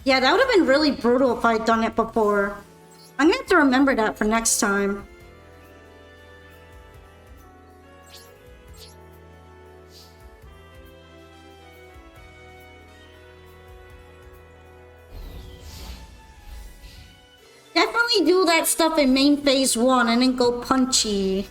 Yeah, that would have been really brutal if I'd done it before. I'm gonna have to remember that for next time. Definitely do that stuff in main phase 1 and then go punchy.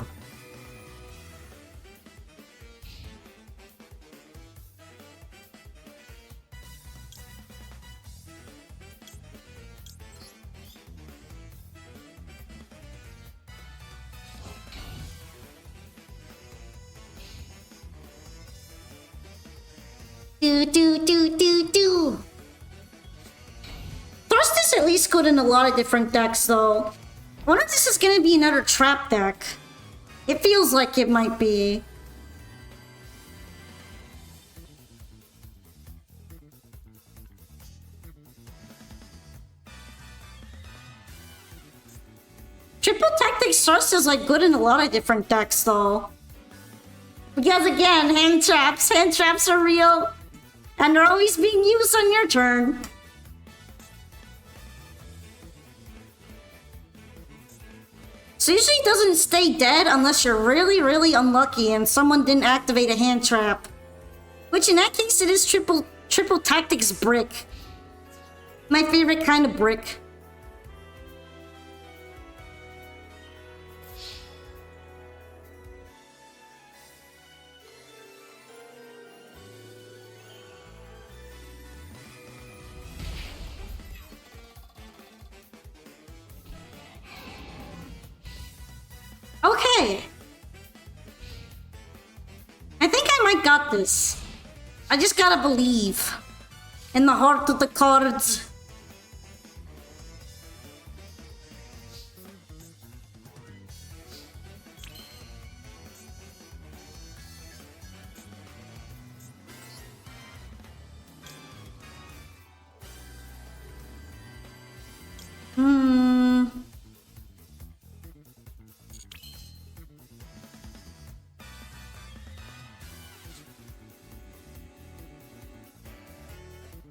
Do do do do do. Thrust is at least good in a lot of different decks, though. I wonder if this is gonna be another trap deck. It feels like it might be. Triple Tactics Thrust is like good in a lot of different decks, though. Because again, hand traps are real, and they're always being used on your turn. So usually it doesn't stay dead unless you're really, really unlucky and someone didn't activate a hand trap. Which in that case it is triple tactics brick. My favorite kind of brick. Okay. I think I might got this. I just gotta believe in the heart of the cards.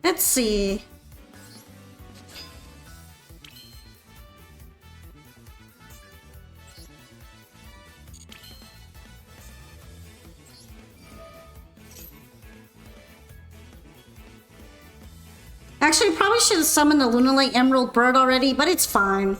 Let's see. Actually, probably should have summoned the Lunalite Emerald Bird already, but it's fine.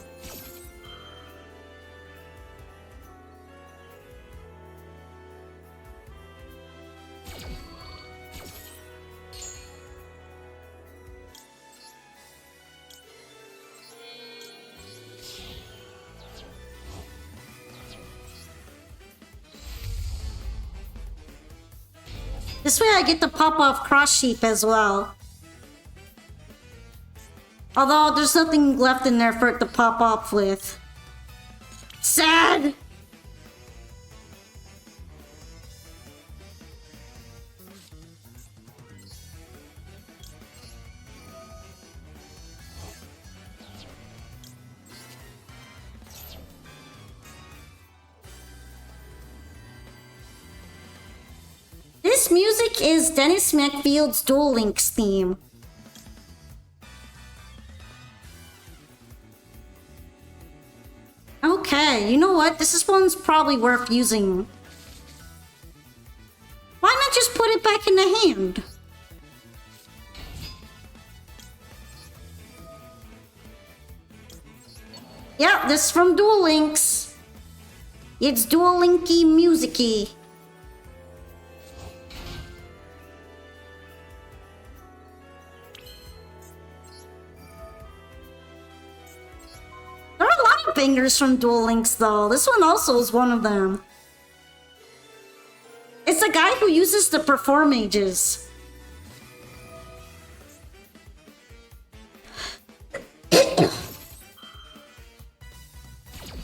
This way I get to pop off Cross Sheep as well. Although there's nothing left in there for it to pop off with. Sad! This music is Dennis McField's Duel Links theme. Okay, you know what? This one's probably worth using. Why not just put it back in the hand? Yeah, this is from Duel Links. It's Duel Linky musicy. There are a lot of bangers from Duel Links, though. This one also is one of them. It's the guy who uses the Perform Mages.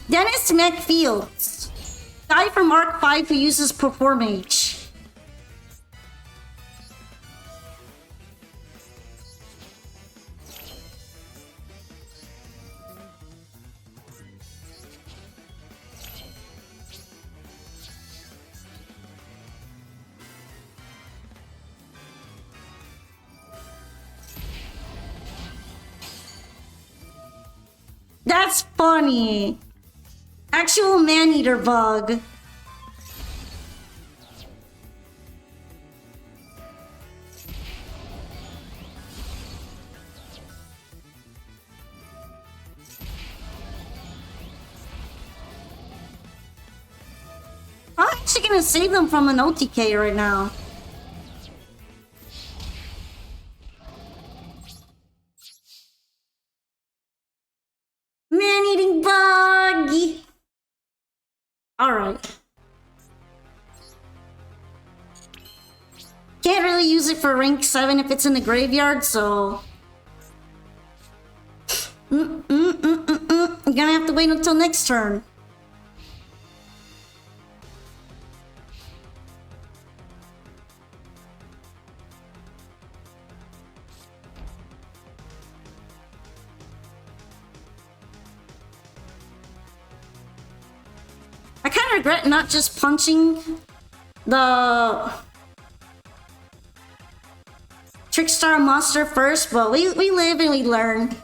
Dennis McFields. Guy from Arc 5 who uses Perform Mage. That's funny. Actual man-eater bug. I'm actually gonna save them from an OTK right now. Man-eating bug! Alright. Can't really use it for rank 7 if it's in the graveyard, so... I'm gonna have to wait until next turn. I kind of regret not just punching the Trickstar monster first, but we live and we learn.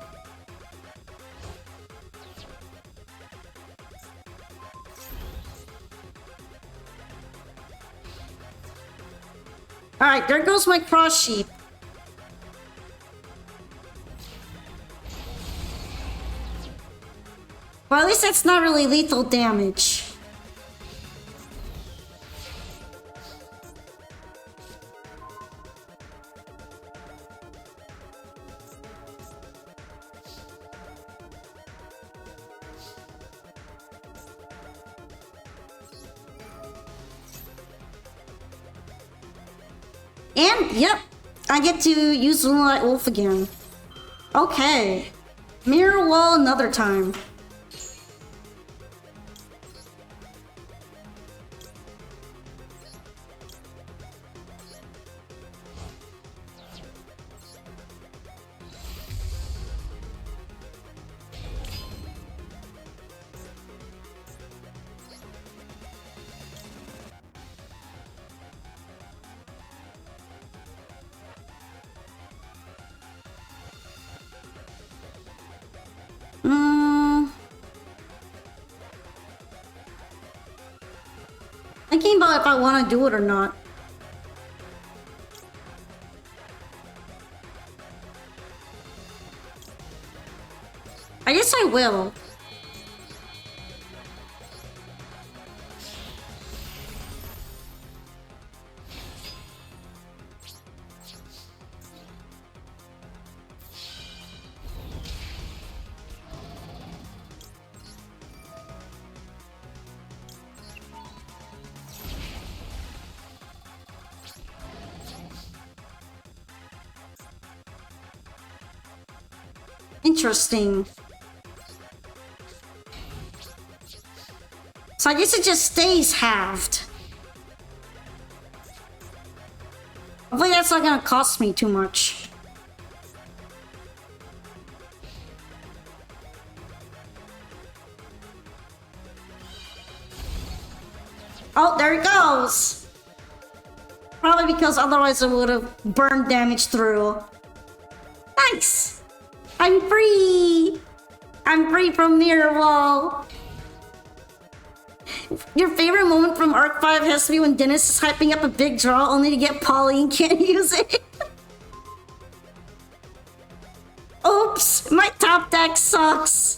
Alright, there goes my cross sheep. Well, at least that's not really lethal damage. And, yep, I get to use Moonlight Wolf again. Okay. Mirror Wall another time. Thinking about if I want to do it or not. I guess I will. Interesting. So I guess it just stays halved. Hopefully that's not gonna cost me too much. Oh, there it goes! Probably because otherwise it would have burned damage through. Nice! I'm free! I'm free from Mirror Wall! Your favorite moment from Arc 5 has to be when Dennis is hyping up a big draw only to get Poly and can't use it. Oops! My top deck sucks!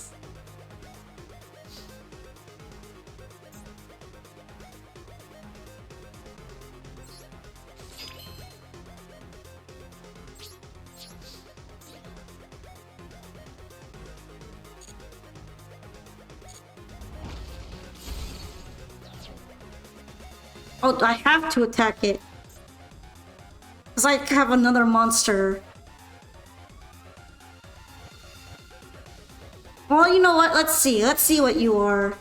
Oh, I have to attack it. Because I have another monster. Well, you know what? Let's see. Let's see what you are.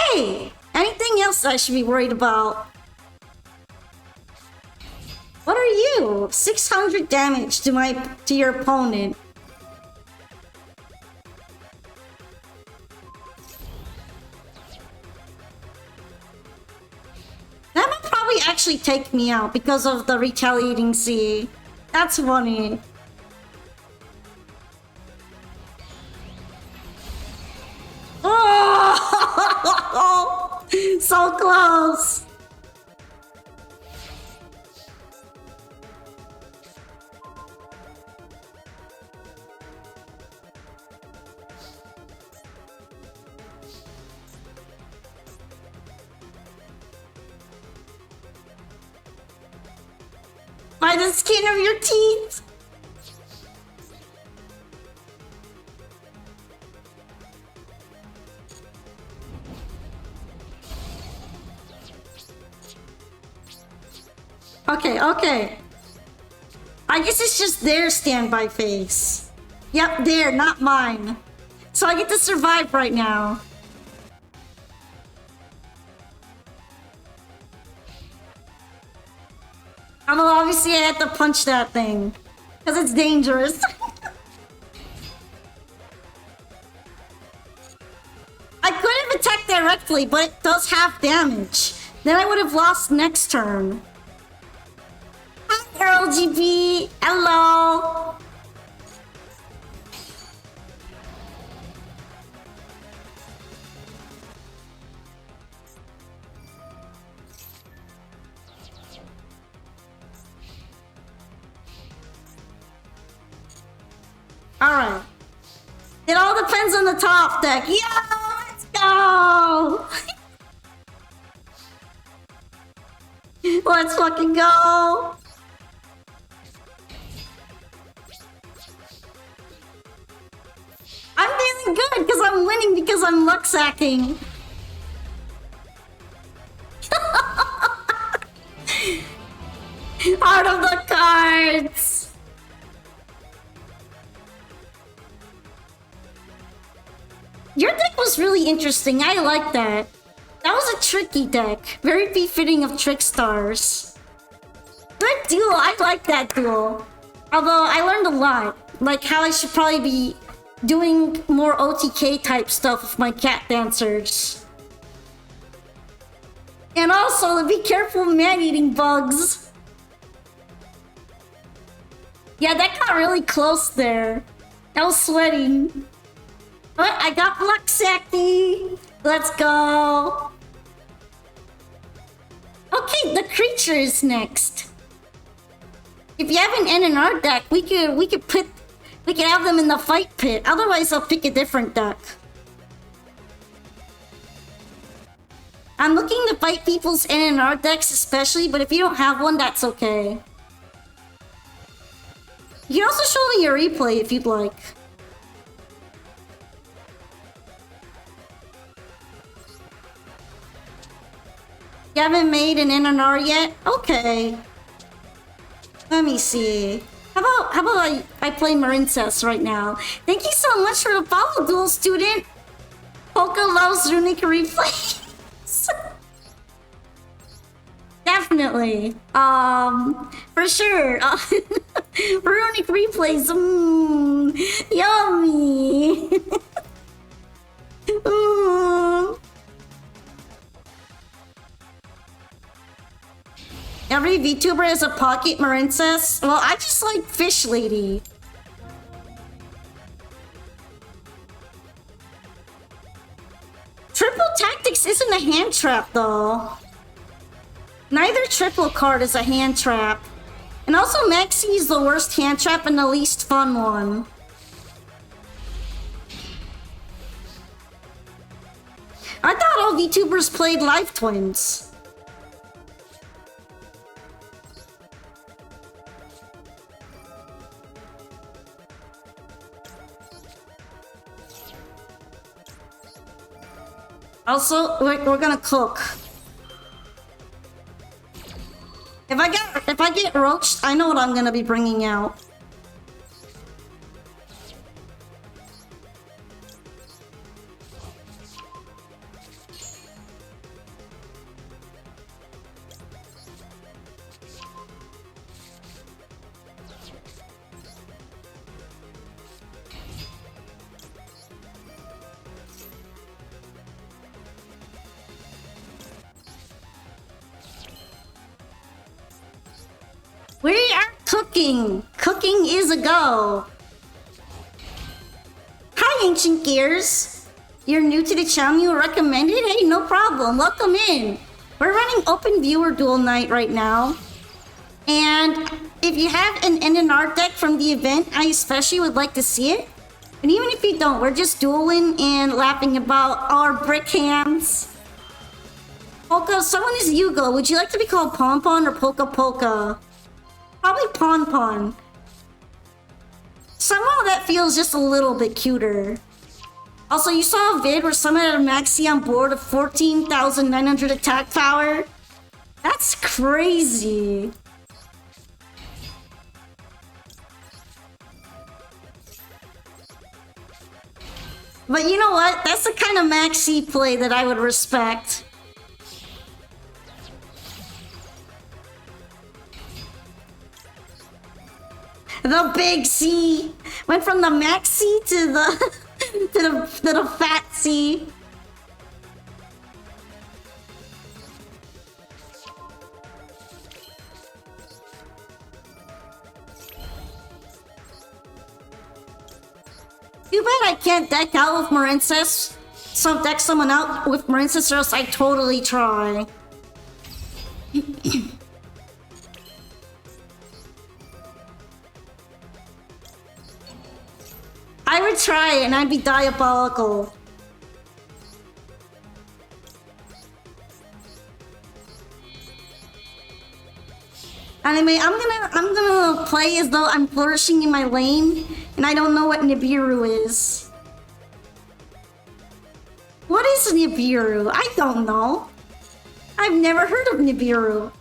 Okay! Anything else I should be worried about? What are you? 600 damage to your opponent. That would probably actually take me out because of the retaliating sea. That's funny. Oh! So close! By the skin of your teeth! Okay, okay. I guess it's just their standby phase. Yep, there, not mine. So I get to survive right now. Although obviously I had to punch that thing. Because it's dangerous. I could have attacked directly, but it does half damage. Then I would have lost next turn. Hi, Earl GP. Hello. Alright. It all depends on the top deck. Yeah, let's go! Let's fucking go! I'm feeling good because I'm winning because I'm luck sacking. Heart of the cards! Your deck was really interesting. I like that. That was a tricky deck. Very befitting of Trickstars. Good duel. I like that duel. Although I learned a lot. Like how I should probably be doing more OTK type stuff with my cat dancers. And also to be careful of man-eating bugs. Yeah, that got really close there. I was sweating. But I got Luxacti! Let's go! Okay, the creature is next. If you have an NNR deck, we could have them in the fight pit. Otherwise, I'll pick a different deck. I'm looking to fight people's NNR decks especially, but if you don't have one, that's okay. You can also show me your replay if you'd like. You haven't made an NNR yet? Okay. Let me see. How about I play Marincess right now? Thank you so much for the follow, Duel Student. Polka loves runic replays. Definitely. For sure. Runic replays. Yummy. Every VTuber has a pocket Marincess. Well, I just like Fish Lady. Triple Tactics isn't a hand trap, though. Neither triple card is a hand trap. And also, Maxi is the worst hand trap and the least fun one. I thought all VTubers played Life Twins. Also, we're gonna cook. If I get roached, I know what I'm gonna be bringing out. cooking. Cooking is a go. Hi, Ancient Gears. You're new to the channel, you recommended? Hey, no problem. Welcome in. We're running open viewer duel night right now. And if you have an NNR deck from the event, I especially would like to see it. And even if you don't, we're just dueling and laughing about our brick hands. Polka, someone is Yugo. Would you like to be called Pon Pon or Polka Polka? Probably Pon Pon. Somehow that feels just a little bit cuter. Also, you saw a vid where someone had a maxi on board of 14,900 attack power? That's crazy. But you know what? That's the kind of maxi play that I would respect. The big C went from the maxi to the to the fat C. Too bad I can't deck out with Marincess. So deck someone out with Marincess, or else I totally try. I would try it and I'd be diabolical. Anyway, I'm gonna play as though I'm flourishing in my lane and I don't know what Nibiru is. What is Nibiru? I don't know. I've never heard of Nibiru.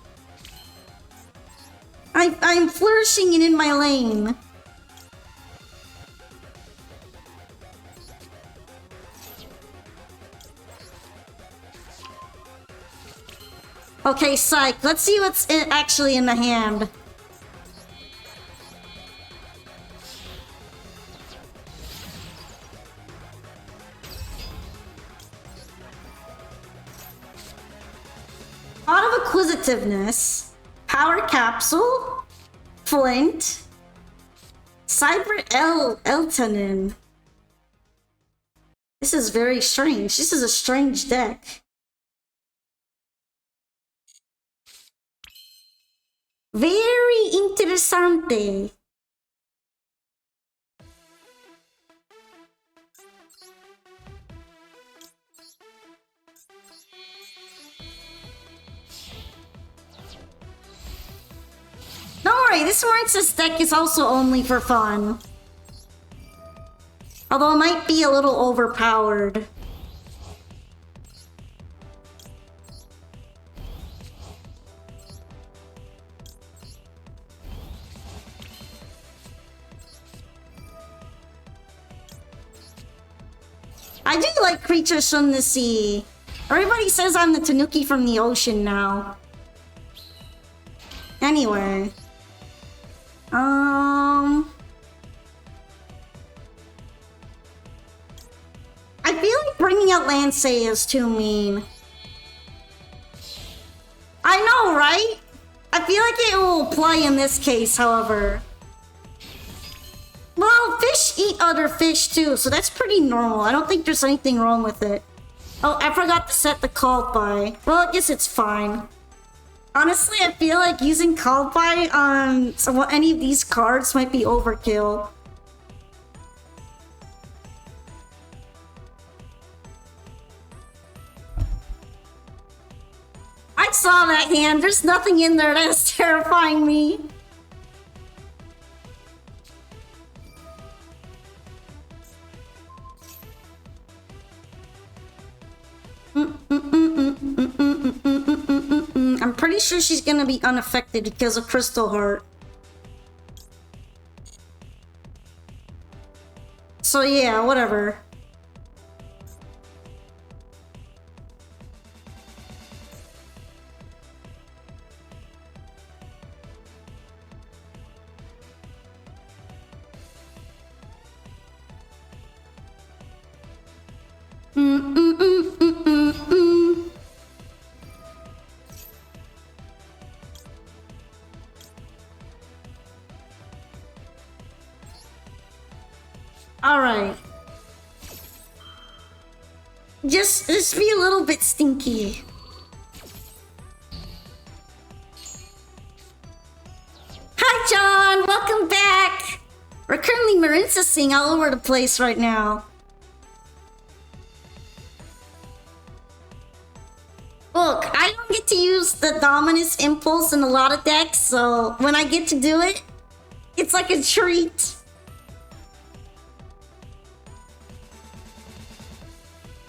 I'm flourishing and in my lane. Okay, psych. Let's see what's actually in the hand. A lot of acquisitiveness. Power capsule. Flint. Cyber Eltonin. This is very strange. This is a strange deck. Very interesante. Don't worry, this Marincess deck is also only for fun. Although it might be a little overpowered. I do like creatures from the sea. Everybody says I'm the Tanuki from the ocean now. Anyway. I feel like bringing out Lancea is too mean. I know, right? I feel like it will apply in this case, however. Well, fish eat other fish too, so that's pretty normal. I don't think there's anything wrong with it. Oh, I forgot to set the call by. Well, I guess it's fine. Honestly, I feel like using call by on any of these cards might be overkill. I saw that hand. There's nothing in there that is terrifying me. I'm pretty sure she's gonna be unaffected because of Crystal Heart. So yeah, whatever. Just be a little bit stinky. Hi, John. Welcome back. We're currently Marincing all over the place right now. Look, I don't get to use the Dominus Impulse in a lot of decks, so when I get to do it, it's like a treat.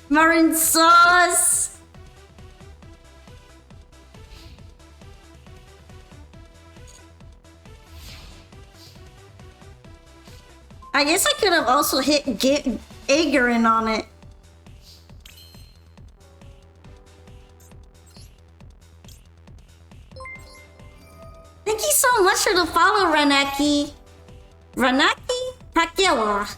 Marin sauce. I guess I could have also hit Agarin on it. Thank you so much for the follow, Ranaki. Ranaki Takela.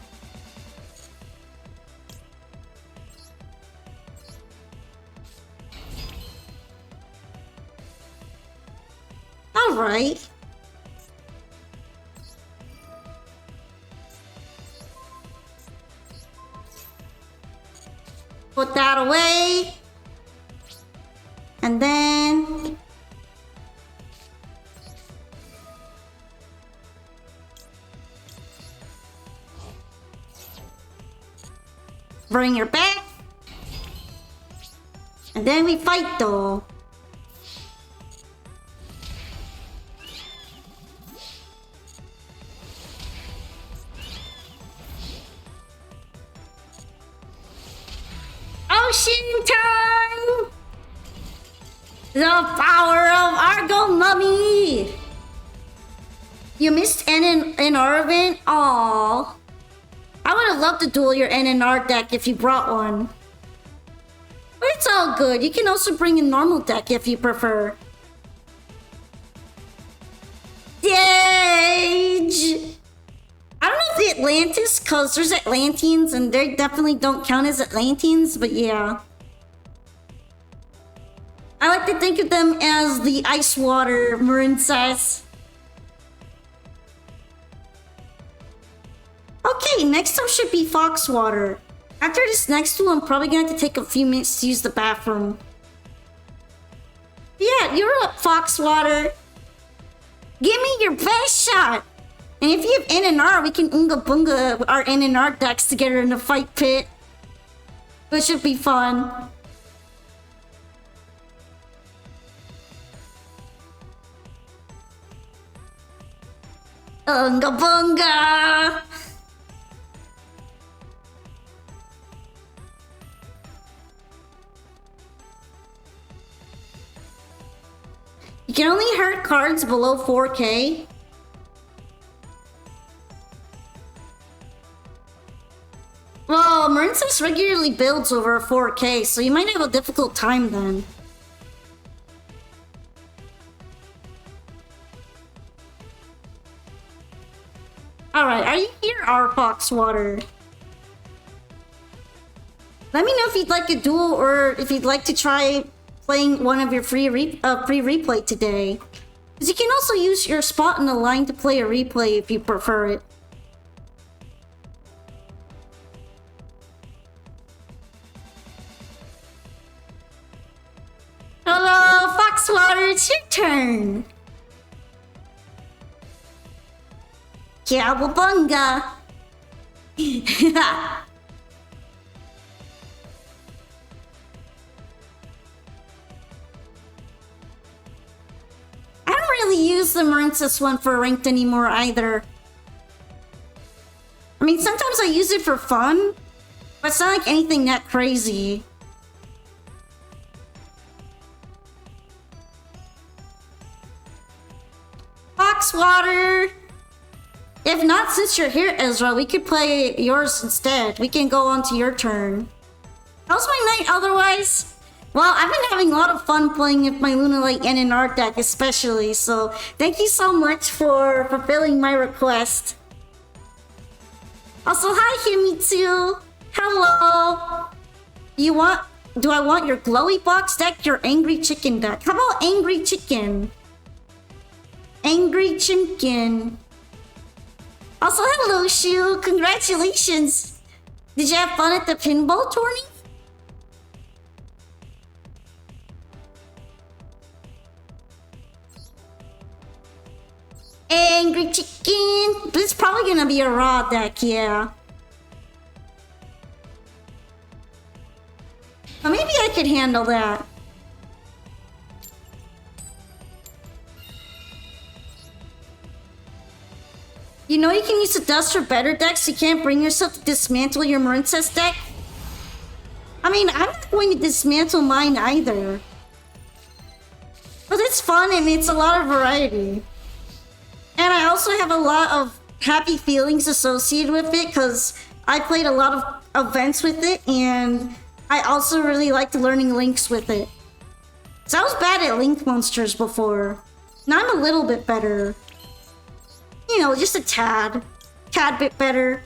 Alright. Put that away. And then... bring her back. And then we fight though. Ocean time! The power of Argo Mummy! You missed N in Arvin? Aww. I would have loved to duel your NNR deck if you brought one. But it's all good. You can also bring a normal deck if you prefer. Dage! I don't know if the Atlantis, because there's Atlanteans and they definitely don't count as Atlanteans, but yeah. I like to think of them as the ice water Marin says. Okay, next up should be Foxwater. After this next one, I'm probably gonna have to take a few minutes to use the bathroom. Yeah, you're up, Foxwater. Give me your best shot. And if you have NNR, we can Unga Bunga our NNR decks together in the fight pit. Which should be fun. Unga Bunga! You can only hurt cards below 4K. Well, Marincev's regularly builds over 4K, so you might have a difficult time then. Alright, are you here, our Foxwater? Let me know if you'd like a duel or if you'd like to try playing one of your free replay today. Because you can also use your spot in the line to play a replay if you prefer it. Hello, Foxwater, it's your turn. Cowabunga. I don't really use the Marincev's one for ranked anymore either. I mean, sometimes I use it for fun, but it's not like anything that crazy. Foxwater! If not, since you're here, Ezra, we could play yours instead. We can go on to your turn. How's my night otherwise? Well, I've been having a lot of fun playing with my Lunalite NNR deck especially, so thank you so much for fulfilling my request. Also, hi Himitsu! Hello! Do I want your glowy box deck, your angry chicken deck? How about angry chicken? Angry chicken. Also, hello Shu! Congratulations! Did you have fun at the pinball tourney? Angry chicken. But it's probably gonna be a raw deck, yeah. But maybe I could handle that. You know you can use the dust for better decks. You can't bring yourself to dismantle your Marincess deck. I mean, I'm not going to dismantle mine either. But it's fun and it's a lot of variety. And I also have a lot of happy feelings associated with it because I played a lot of events with it and I also really liked learning links with it. So I was bad at link monsters before. Now I'm a little bit better. You know, just a tad bit better.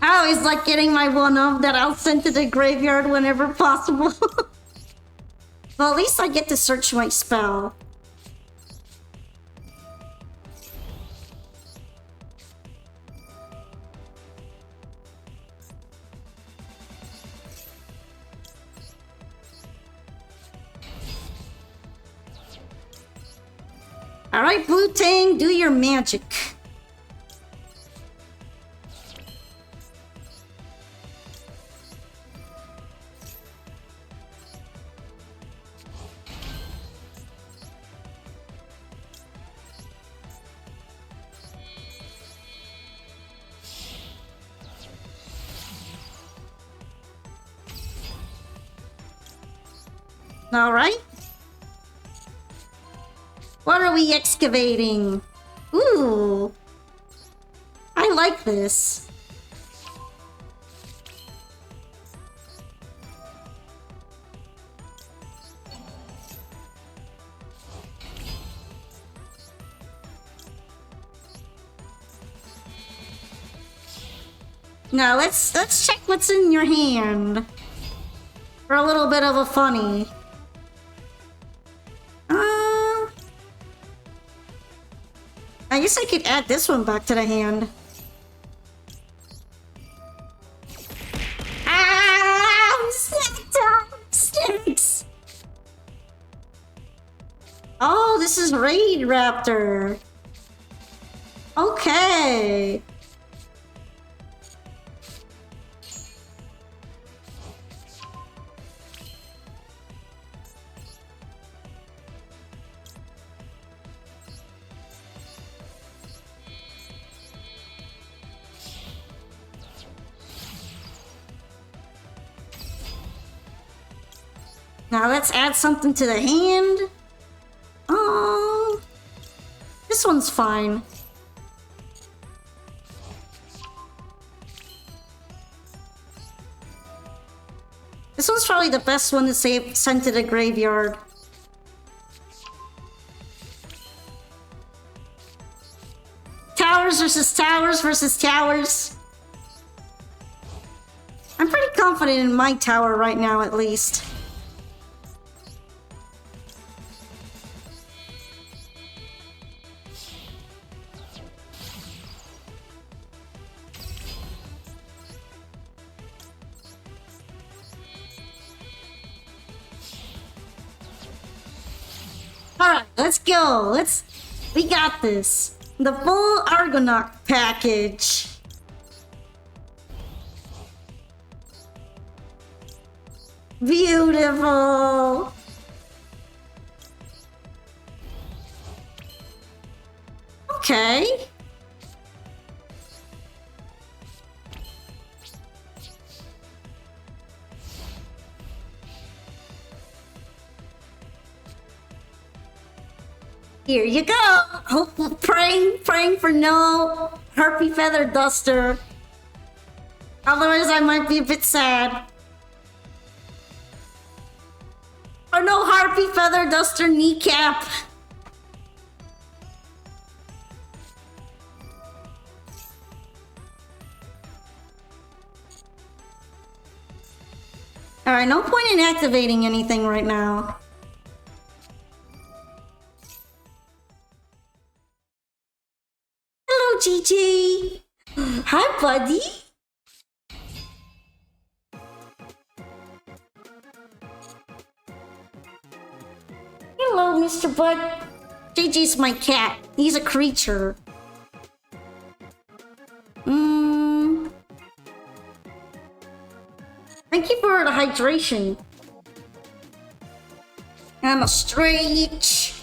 I always like getting my one-up that I'll send to the graveyard whenever possible. Well, at least I get to search my spell. Alright, Blue Tang, do your magic. All right. What are we excavating? Ooh. I like this. Now let's check what's in your hand. For a little bit of a funny. I guess I could add this one back to the hand. Ah! Sticks! Oh, this is Raid Raptor. Okay. Now let's add something to the hand. This one's fine. This one's probably the best one to send to the graveyard. Towers versus towers versus towers. I'm pretty confident in my tower right now, at least. Alright, let's go. We got this. The full Argonaut package. Beautiful. Okay. Here you go. Hope, praying for no Harpy Feather Duster. Otherwise, I might be a bit sad. Or no Harpy Feather Duster Kneecap. Alright, no point in activating anything right now. Gigi. Hi, buddy. Hello, Mr. Bud. Gigi's my cat. He's a creature. Thank you for the hydration. I'm a stretch.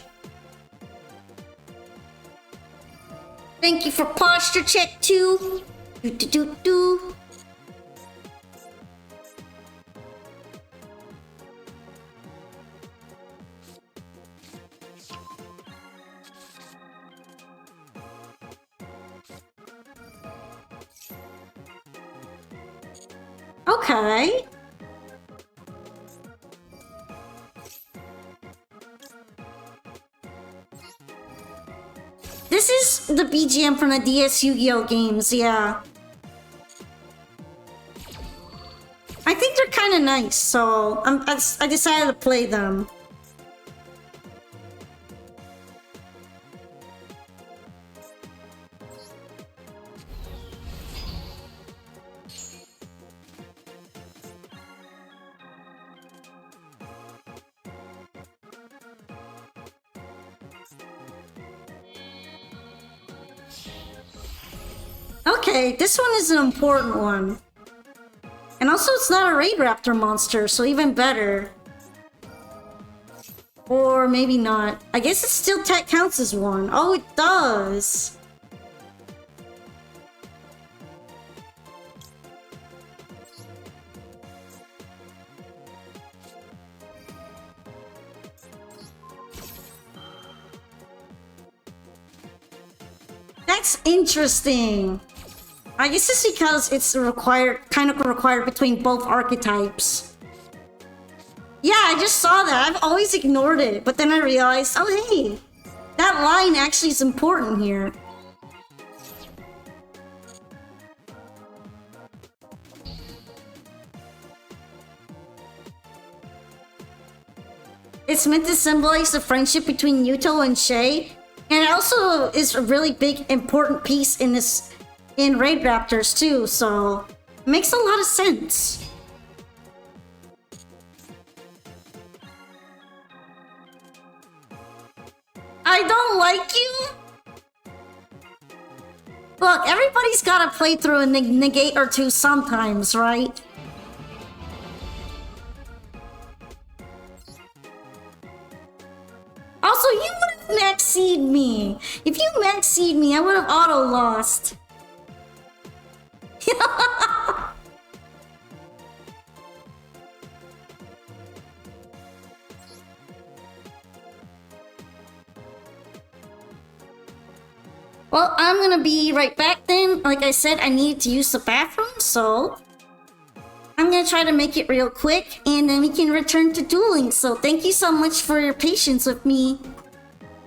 Thank you for posture check too. Do. Okay. This is the BGM from the DS Yu-Gi-Oh games, yeah. I think they're kind of nice, so I decided to play them. Okay, this one is an important one. And also it's not a Raid Raptor monster, so even better. Or maybe not. I guess it still counts as one. Oh, it does. That's interesting. I guess it's because it's kind of required between both archetypes. Yeah, I just saw that. I've always ignored it, but then I realized, oh hey, that line actually is important here. It's meant to symbolize the friendship between Yuto and Shay, and it also is a really big, important piece in Raid Raptors too, so it makes a lot of sense. I don't like you? Look, everybody's gotta play through a negate or two sometimes, right? Also, you would have max-seed me. If you max-seed me, I would have auto-lost. Well, I'm gonna be right back then. Like I said, I needed to use the bathroom, so I'm gonna try to make it real quick, and then we can return to dueling. So thank you so much for your patience with me.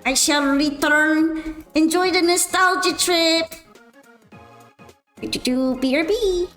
I shall return. Enjoy the nostalgia trip. BRB.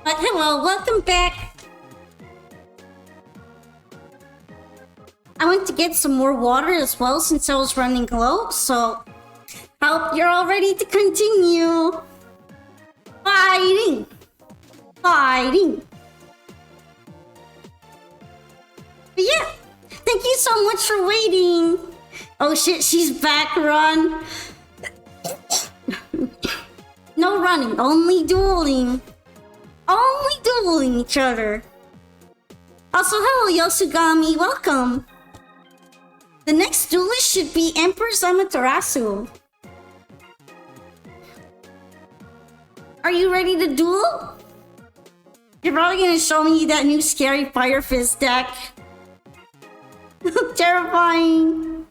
But hello, welcome back. I went to get some more water as well since I was running low, so hope you're all ready to continue fighting. Fighting. But yeah, thank you so much for waiting. Oh shit, she's back, run. No running, only dueling. Only dueling each other. Also, hello Yosugami, welcome. The next duelist should be Emperor Amaterasu. Are you ready to duel? You're probably gonna show me that new scary Fire Fist deck. Terrifying.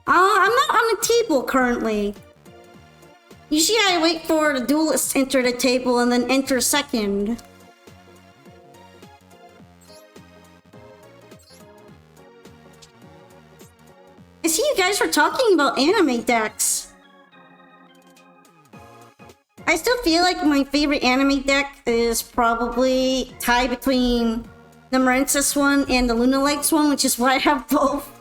I'm not on the table currently. Usually I wait for the duelist to enter the table and then enter second. I see you guys were talking about anime decks. I still feel like my favorite anime deck is probably tied between the Marincess one and the Lunalights one, which is why I have both.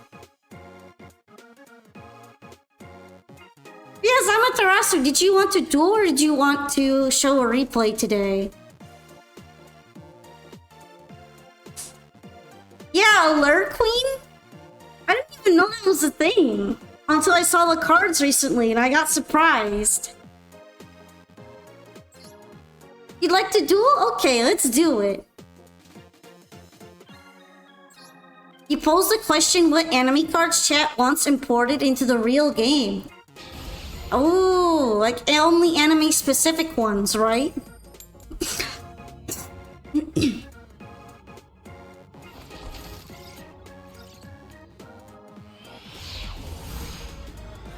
Yes, Amaterasu, did you want to duel or did you want to show a replay today? Yeah, Alert Queen? I didn't even know that was a thing until I saw the cards recently and I got surprised. You'd like to duel? Okay, let's do it. You posed the question what anime cards chat wants imported into the real game. Oh, like only anime specific ones, right?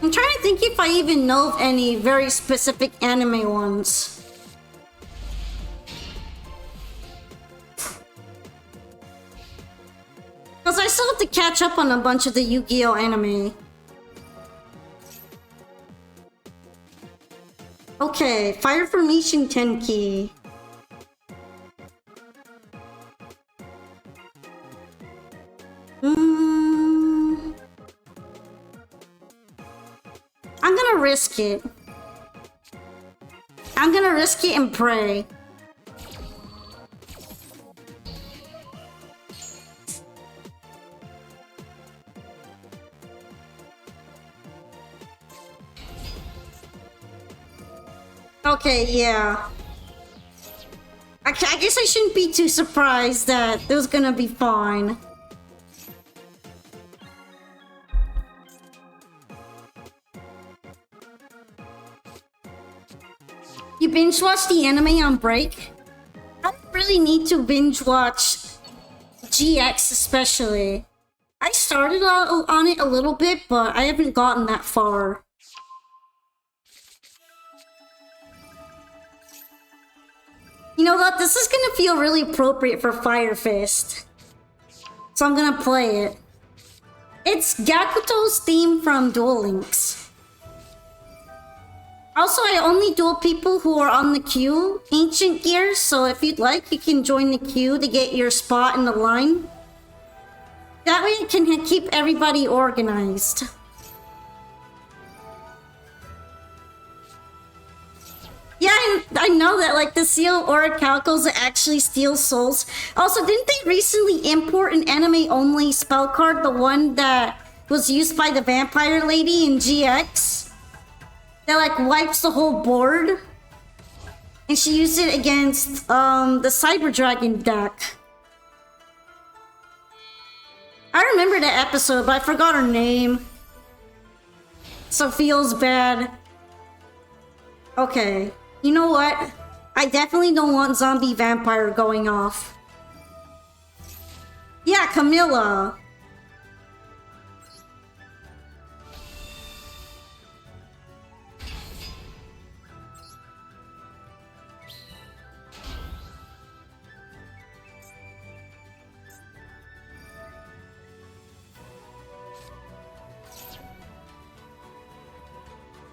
I'm trying to think if I even know of any very specific anime ones. Because I still have to catch up on a bunch of the Yu-Gi-Oh! Anime. Okay, Fire Formation Tenki. I'm gonna risk it. I'm gonna risk it and pray. Okay, yeah. I guess I shouldn't be too surprised that it was gonna be fine. You binge watch the anime on break? I don't really need to binge watch GX especially. I started on it a little bit, but I haven't gotten that far. You know what? This is gonna feel really appropriate for Fire Fist. So I'm gonna play it. It's Gakuto's theme from Duel Links. Also, I only duel people who are on the queue, Ancient Gears, so if you'd like, you can join the queue to get your spot in the line. That way it can keep everybody organized. Yeah, I know that, like, the Seal Orichalcos actually steal souls. Also, didn't they recently import an anime-only spell card, the one that was used by the vampire lady in GX? That, like, wipes the whole board? And she used it against, the Cyber Dragon deck. I remember that episode, but I forgot her name. So feels bad. Okay. You know what? I definitely don't want zombie vampire going off. Yeah, Camilla.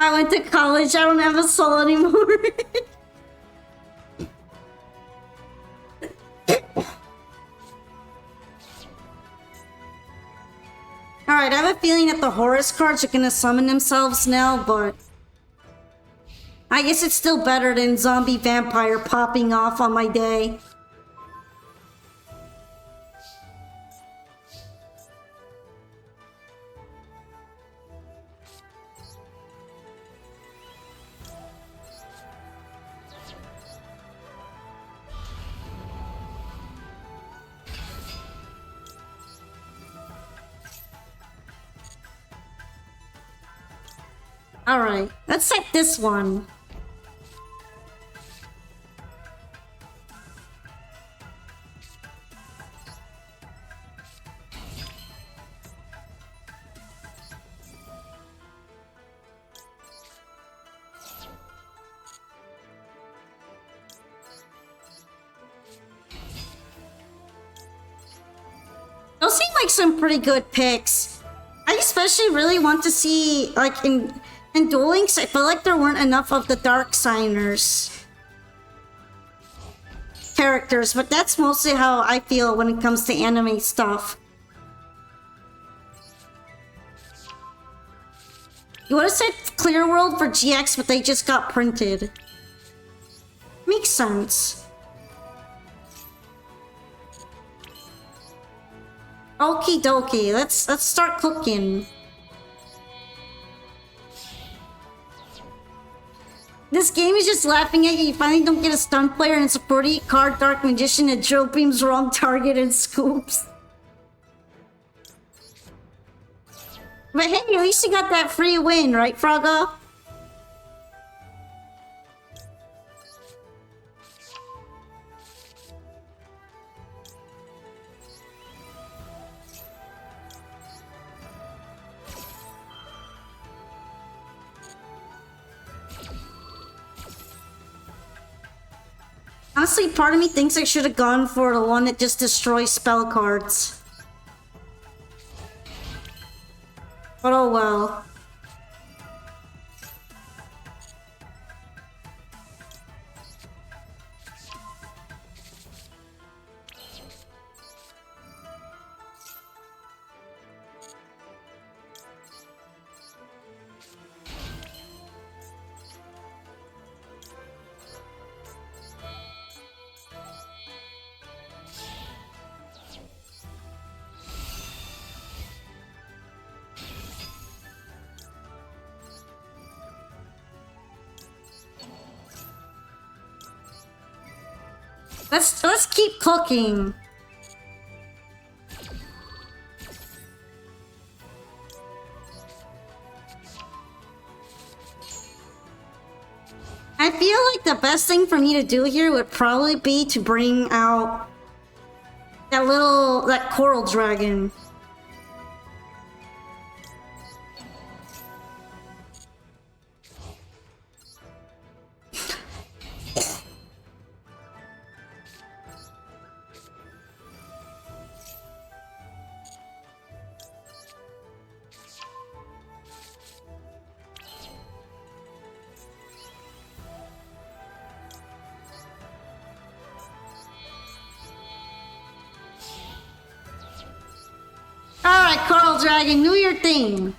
I went to college. I don't have a soul anymore. Alright, I have a feeling that the Horus cards are gonna summon themselves now, but I guess it's still better than zombie vampire popping off on my day. Alright, let's set this one. Those seem like some pretty good picks. I especially really want to see, like, in Duel Links, I feel like there weren't enough of the Dark Signers characters, but that's mostly how I feel when it comes to anime stuff. You would have said Clear World for GX, but they just got printed. Makes sense. Okie dokie, let's start cooking. This game is just laughing at you. You finally don't get a stun player and it's a 48 card Dark Magician that drill beams wrong target and scoops. But hey, at least you got that free win, right, Frogga? Honestly, part of me thinks I should have gone for the one that just destroys spell cards. But oh well. Let's keep cooking. I feel like the best thing for me to do here would probably be to bring out that coral dragon. Alright, Coral Dragon, do your thing.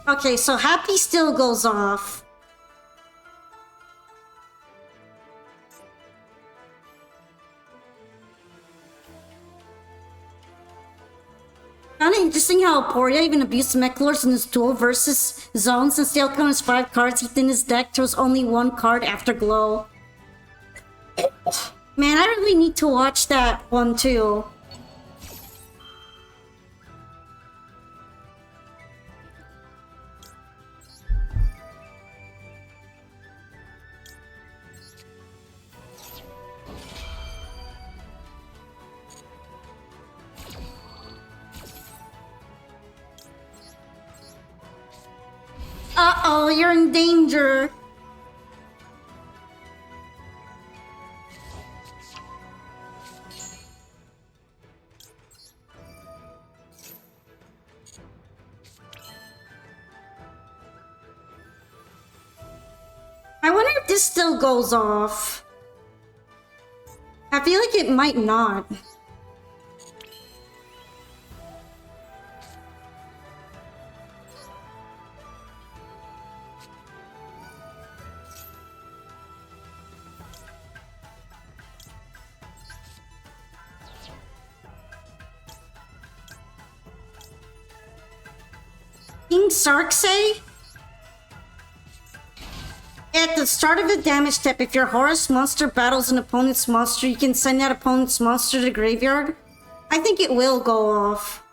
Okay, so Happy still goes off. Kinda interesting how Aporia even abused Mechlors in his duel versus zone since the outcome is 5 cards. He thinned his deck to only 1 card after Glow. Man, I really need to watch that one too. Uh-oh, you're in danger. I wonder if this still goes off. I feel like it might not. King Sarkse? At the start of the damage step, if your Horus monster battles an opponent's monster, you can send that opponent's monster to the graveyard. I think it will go off.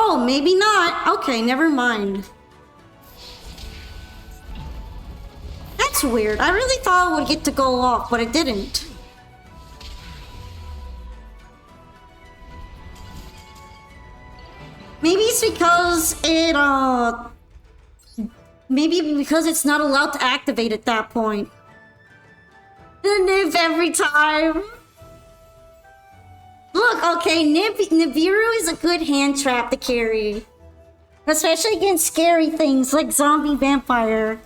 Oh, maybe not. Okay, never mind. That's weird. I really thought it would get to go off, but it didn't. Maybe it's because it, maybe because it's not allowed to activate at that point. The Niv every time. Look, okay, Nibiru is a good hand trap to carry. Especially against scary things like zombie vampire.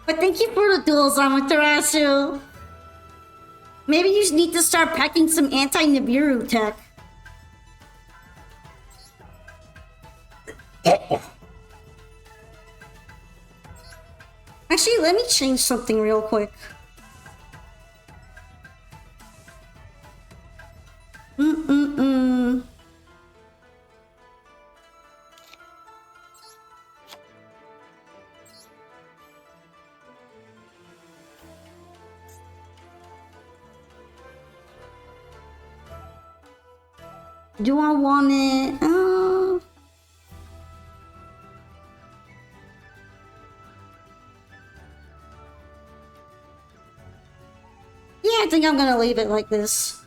But thank you for the duels, Amaterasu. Maybe you just need to start packing some anti-Nibiru tech. Actually, let me change something real quick. Do I want it? Yeah, I think I'm gonna leave it like this.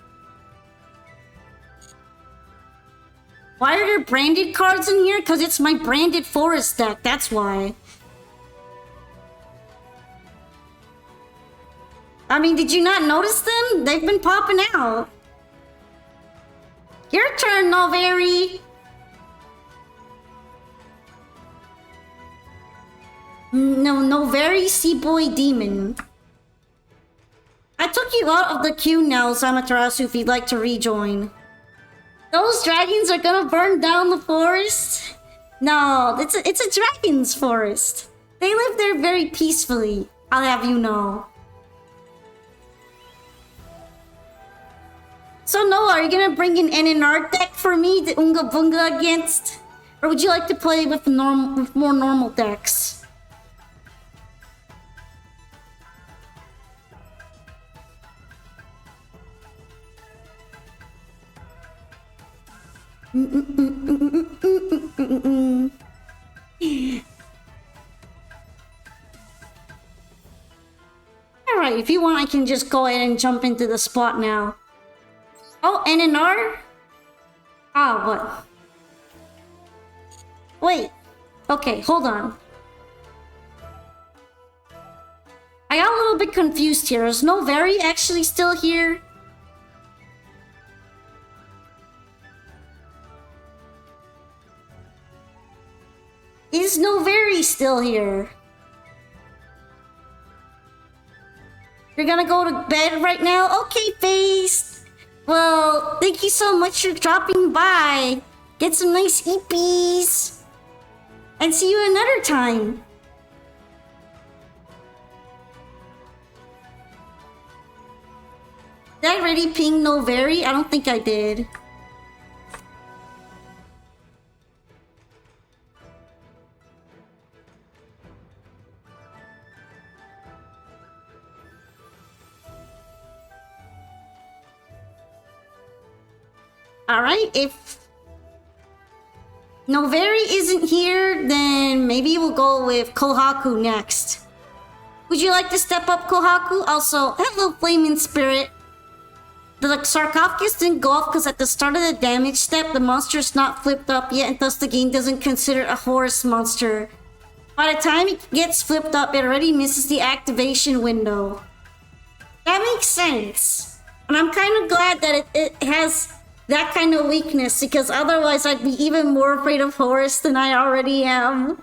Why are there branded cards in here? Because it's my branded forest deck, that's why. I mean, did you not notice them? They've been popping out. Your turn, Noveri. No, Noveri Sea-Boy Demon. I took you out of the queue now, Amaterasu, if you'd like to rejoin. Those dragons are gonna burn down the forest? No, it's a dragon's forest. They live there very peacefully, I'll have you know. So Noah, are you gonna bring an NNR deck for me to Unga Bunga against? Or would you like to play with more normal decks? Alright, if you want, I can just go ahead and jump into the spot now. Oh, NNR? Ah, what? Wait. Okay, hold on. I got a little bit confused here. Is Noveri actually still here? Is Noveri still here? You're gonna go to bed right now? Okay, Face. Well, thank you so much for dropping by. Get some nice EPs. And see you another time. Did I already ping Noveri? I don't think I did. Alright, if Noveri isn't here, then maybe we'll go with Kohaku next. Would you like to step up, Kohaku? Also, hello, Flaming Spirit. The sarcophagus didn't go off because at the start of the damage step, the monster's not flipped up yet, and thus the game doesn't consider it a Horus monster. By the time it gets flipped up, it already misses the activation window. That makes sense. And I'm kind of glad that it has that kind of weakness, because otherwise I'd be even more afraid of Horus than I already am.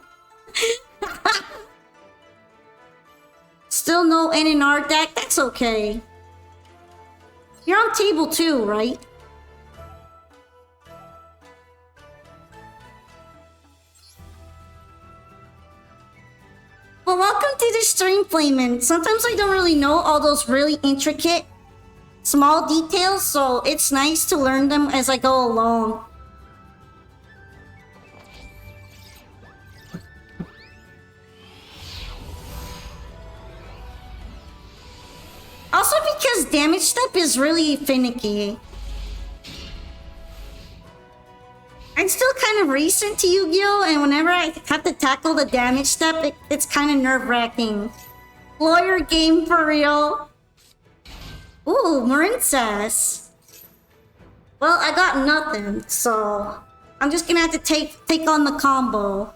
Still no NNR deck? That's okay. You're on table 2, right? Well, welcome to the stream, Flamin'. Sometimes I don't really know all those really intricate, small details, so it's nice to learn them as I go along. Also because damage step is really finicky. I'm still kind of recent to Yu-Gi-Oh! And whenever I have to tackle the damage step, it's kind of nerve-wracking. Lawyer game for real. Ooh, Marincess. Well, I got nothing, so I'm just gonna have to take on the combo.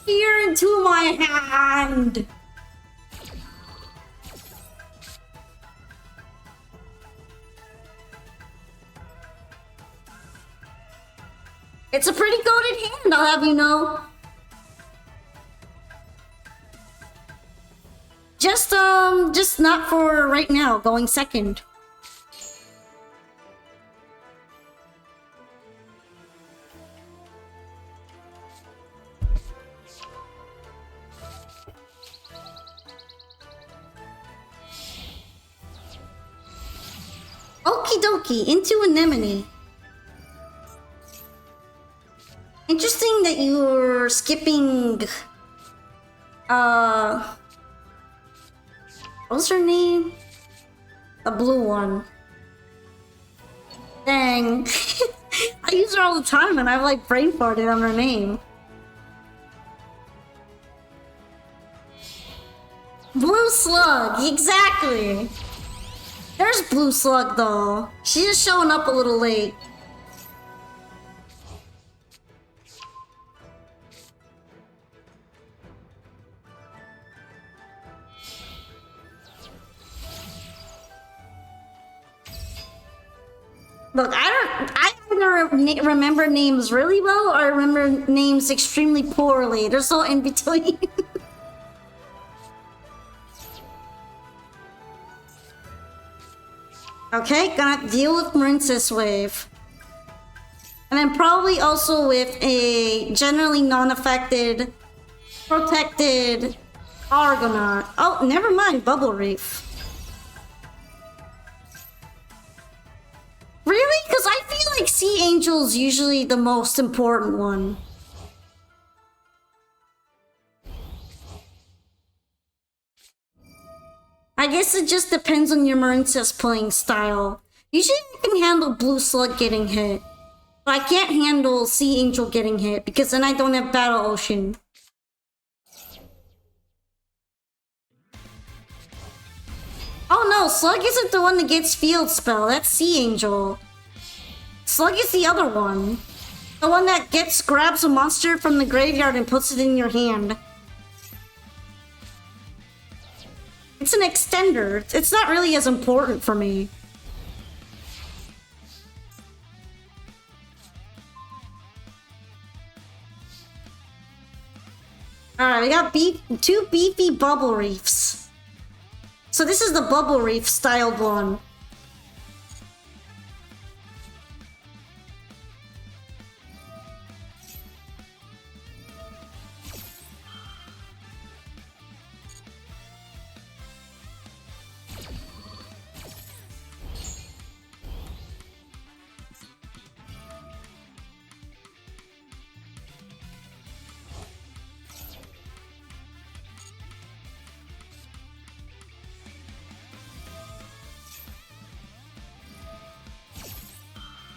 Here into my hand. It's a pretty goated hand, I'll have you know. Just not for right now, going second. Okie dokie, into Anemone. Interesting that you're skipping... What's her name? A blue one. Dang. I use her all the time and I've like brain farted on her name. Blue Slug, exactly. There's Blue Slug though. She's just showing up a little late. Look, I either remember names really well or remember names extremely poorly. There's no in between. Okay, gonna deal with Marincess Wave. And then probably also with a generally non-affected, protected Argonaut. Oh, never mind, Bubble Reef. Really? Because I feel like Sea Angel's usually the most important one. I guess it just depends on your Marincess playing style. Usually I can handle Blue Slug getting hit. But I can't handle Sea Angel getting hit because then I don't have Battle Ocean. Oh no, Slug isn't the one that gets Field Spell. That's Sea Angel. Slug is the other one. The one that grabs a monster from the graveyard and puts it in your hand. It's an extender. It's not really as important for me. Alright, we got two beefy Bubble Reefs. So this is the Bubble Reef styled one.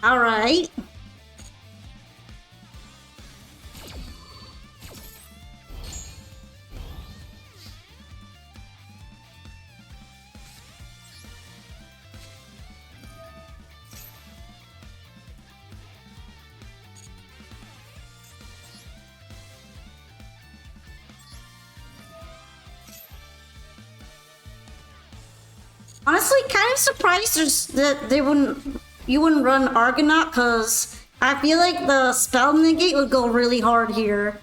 Alright. Honestly, kind of surprised that you wouldn't run Argonaut, because I feel like the spell negate would go really hard here.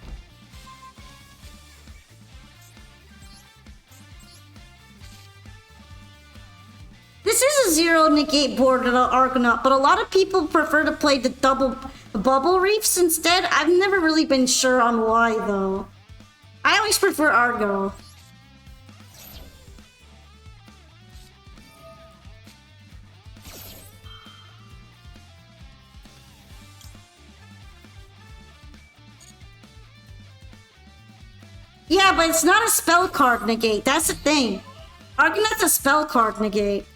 This is a zero negate board at Argonaut, but a lot of people prefer to play the double bubble reefs instead. I've never really been sure on why though. I always prefer Argo. Yeah, but it's not a spell card negate. That's the thing. Argonaut's a spell card negate.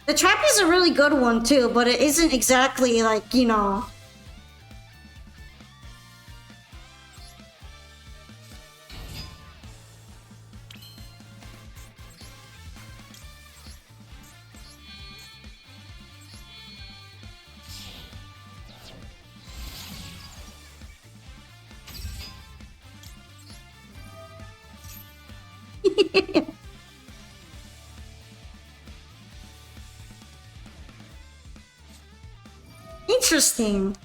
The trap is a really good one too, but it isn't exactly like, you know. Interesting.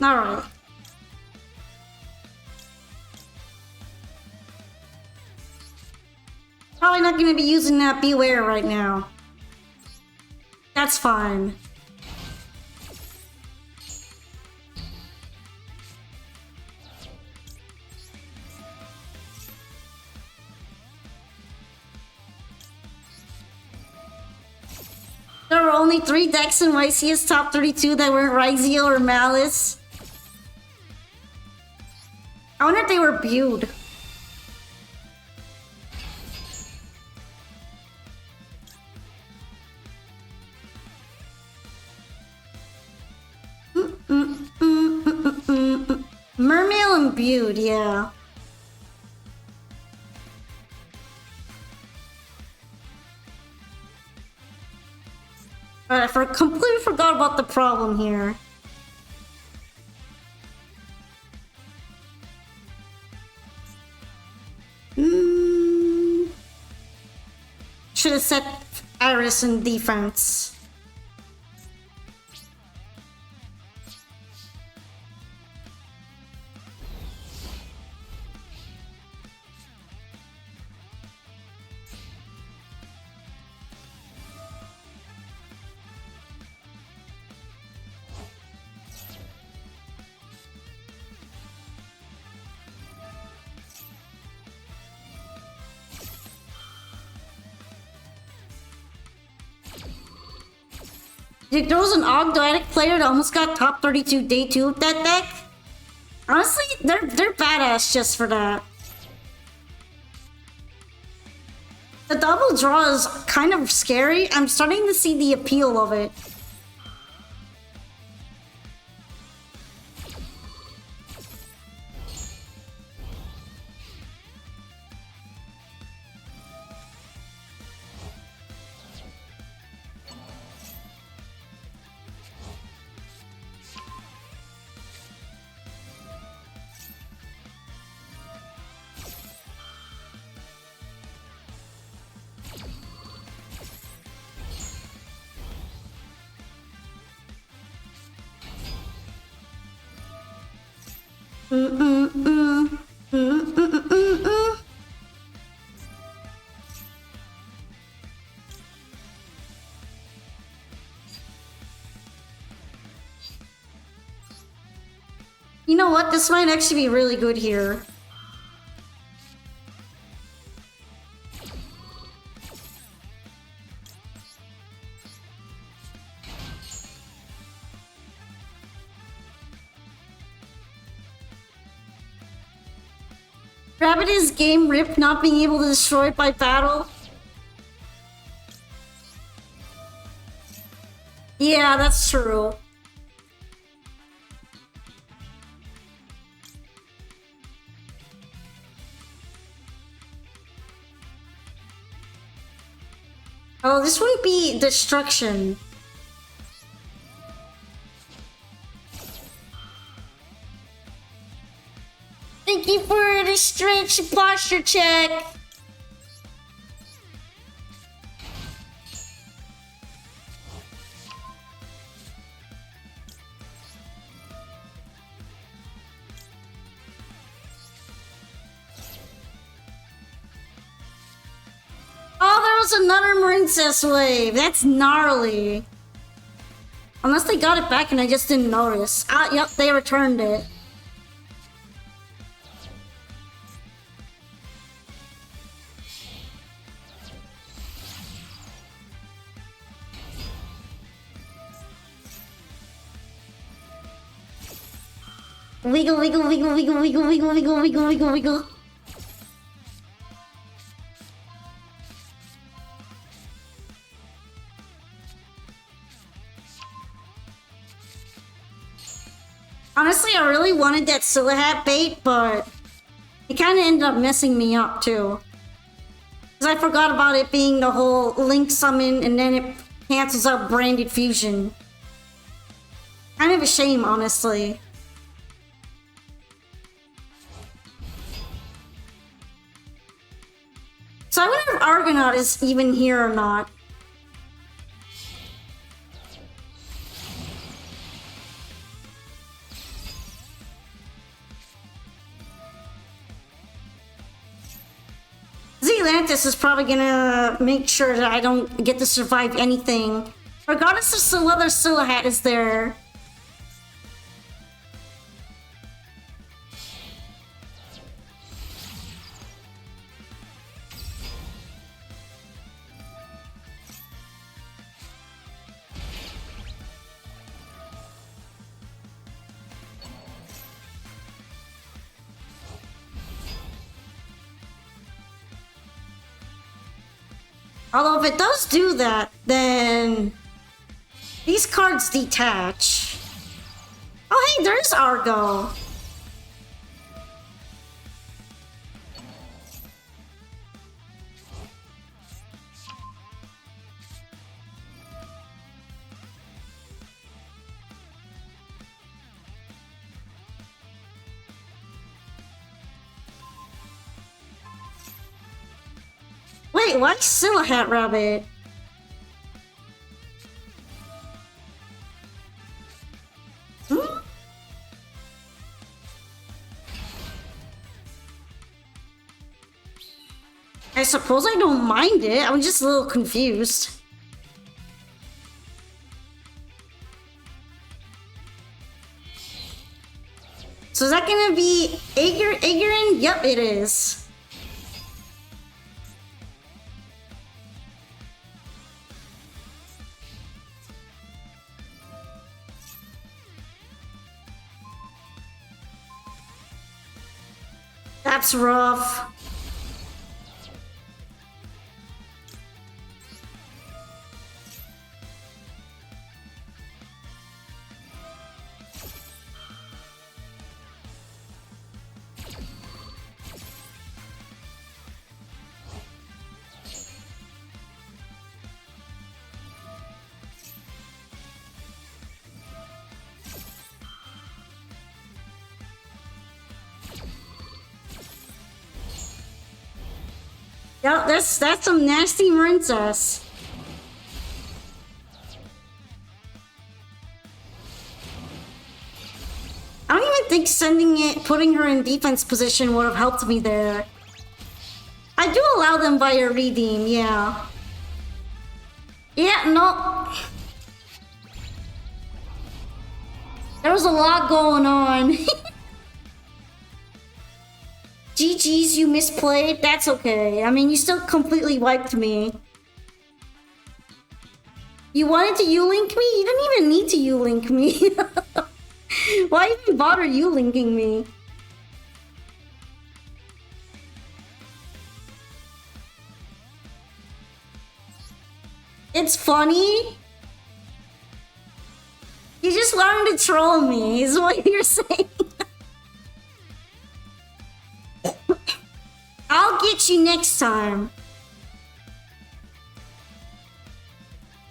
All right. Probably not going to be using that Beware right now. That's fine. There were only 3 decks in YCS top 32 that weren't Ryzeo or Malice. I wonder if they were viewed. Mermail and Butte, yeah. Alright, I completely forgot about the problem here. Should have set Iris in defense. Dude, there was an Ogdoadic player that almost got top 32 day 2 of that deck. Honestly, they're badass just for that. The double draw is kind of scary. I'm starting to see the appeal of it. Mm-mm-mm. Mm-mm-mm-mm. You know what? This might actually be really good here. Rabbit is game ripped, not being able to destroy it by battle. Yeah, that's true. Oh, this wouldn't be destruction. Thank you for the stretch posture check. Oh, there was another Princess wave. That's gnarly. Unless they got it back and I just didn't notice. Ah, yep, they returned it. Wiggle, wiggle, wiggle, wiggle, wiggle, wiggle, wiggle, wiggle, wiggle, wiggle. Honestly, I really wanted that Scylla hat bait, but it kind of ended up messing me up too. Because I forgot about it being the whole Link summon and then it cancels out branded fusion. Kind of a shame, honestly. So I wonder if Argonaut is even here or not. Zealantis is probably gonna make sure that I don't get to survive anything. Regardless if some other Scylla hat is there. Although if it does do that, then these cards detach. Oh hey, there's Argo. Wait, why Scylla Hat Rabbit? Hmm? I suppose I don't mind it. I'm just a little confused. So is that gonna be Aegerin? Yep, it is. That's rough. Yeah, that's some nasty princess. I don't even think putting her in defense position would have helped me there. I do allow them via redeem, yeah. Yeah, no. There was a lot going on. GG's, you misplayed. That's okay. I mean, you still completely wiped me. You wanted to U-Link me? You didn't even need to U-Link me. Why even bother U-Linking me? It's funny. You just learned to troll me, is what you're saying. I'll get you next time.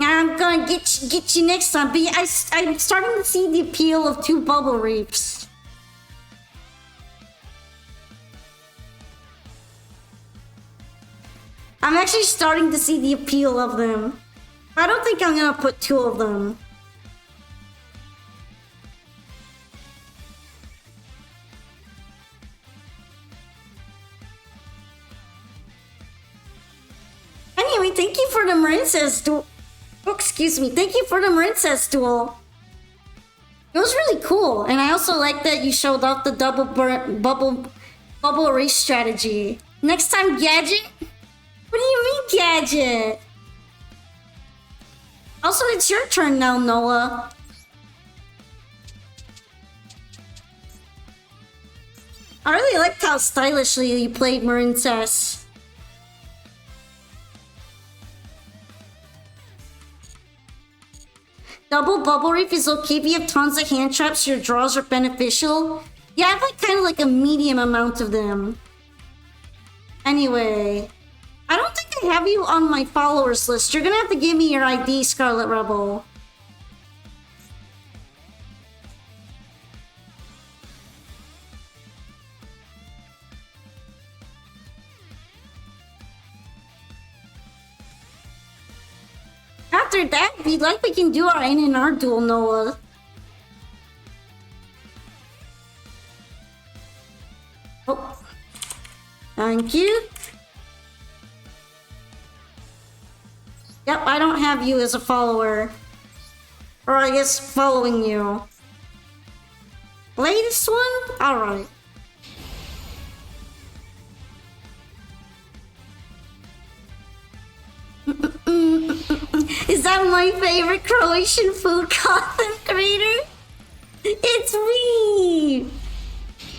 I'm gonna get you next time. But yeah, I'm starting to see the appeal of 2 bubble reefs. I'm actually starting to see the appeal of them. I don't think I'm gonna put 2 of them. Anyway, thank you for the Marincess duel. Oh, excuse me. Thank you for the Marincess duel. It was really cool, and I also like that you showed off the bubble race strategy. Next time, Gadget? What do you mean, Gadget? Also, it's your turn now, Noah. I really liked how stylishly you played Marincess. Double bubble reef is okay if you have tons of hand traps, your draws are beneficial. Yeah, I have like kind of like a medium amount of them. Anyway, I don't think I have you on my followers list. You're gonna have to give me your ID, Scarlet Rebel. After that, if you'd like, we can do our NNR duel, Noah. Oh. Thank you. Yep, I don't have you as a follower. Or I guess following you. Latest one? Alright. Is that my favorite Croatian food content creator? It's me!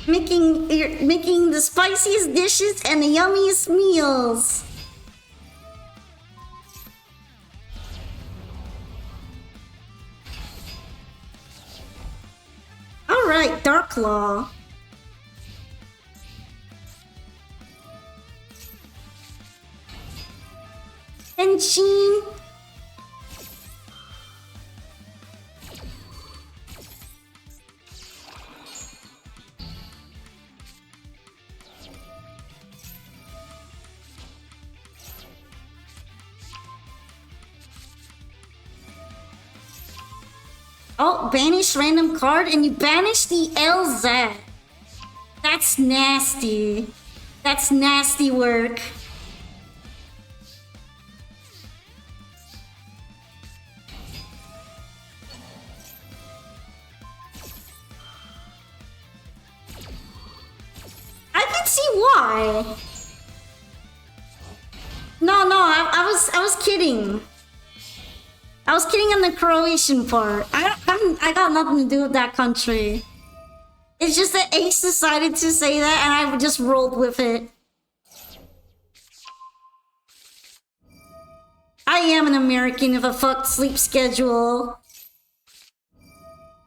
Making the spiciest dishes and the yummiest meals. Alright, Dark Law. Henshin. Oh, banish random card and you banish the LZ. That's nasty. That's nasty work. I can see why. No, I was kidding. I was kidding on the Croatian part. I got nothing to do with that country. It's just that Ace decided to say that and I just rolled with it. I am an American with a fucked sleep schedule.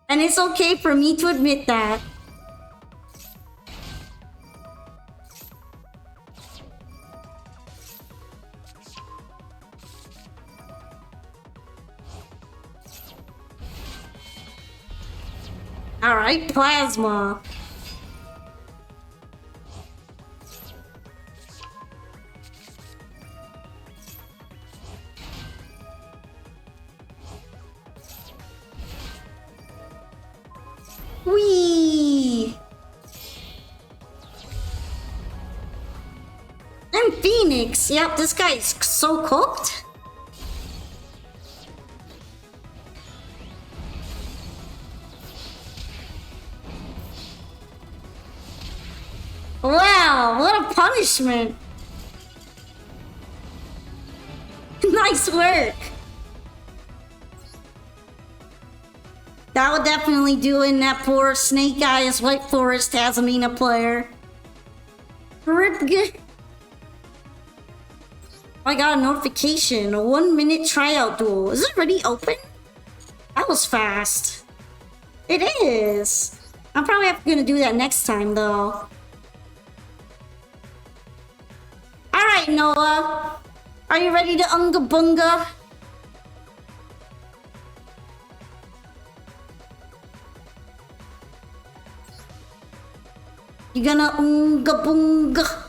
And it's okay for me to admit that. Alright, Plasma. Whee! Phoenix. Yep, this guy's so cooked. Wow, what a punishment. Nice work. That would definitely do in that poor Snake Eyes White Forest Tasmania player. Rip good. I got a notification. A 1-minute tryout duel. Is it already open? That was fast. It is. I'm probably gonna do that next time though. Alright, Noah. Are you ready to unga bunga? You gonna unga bunga?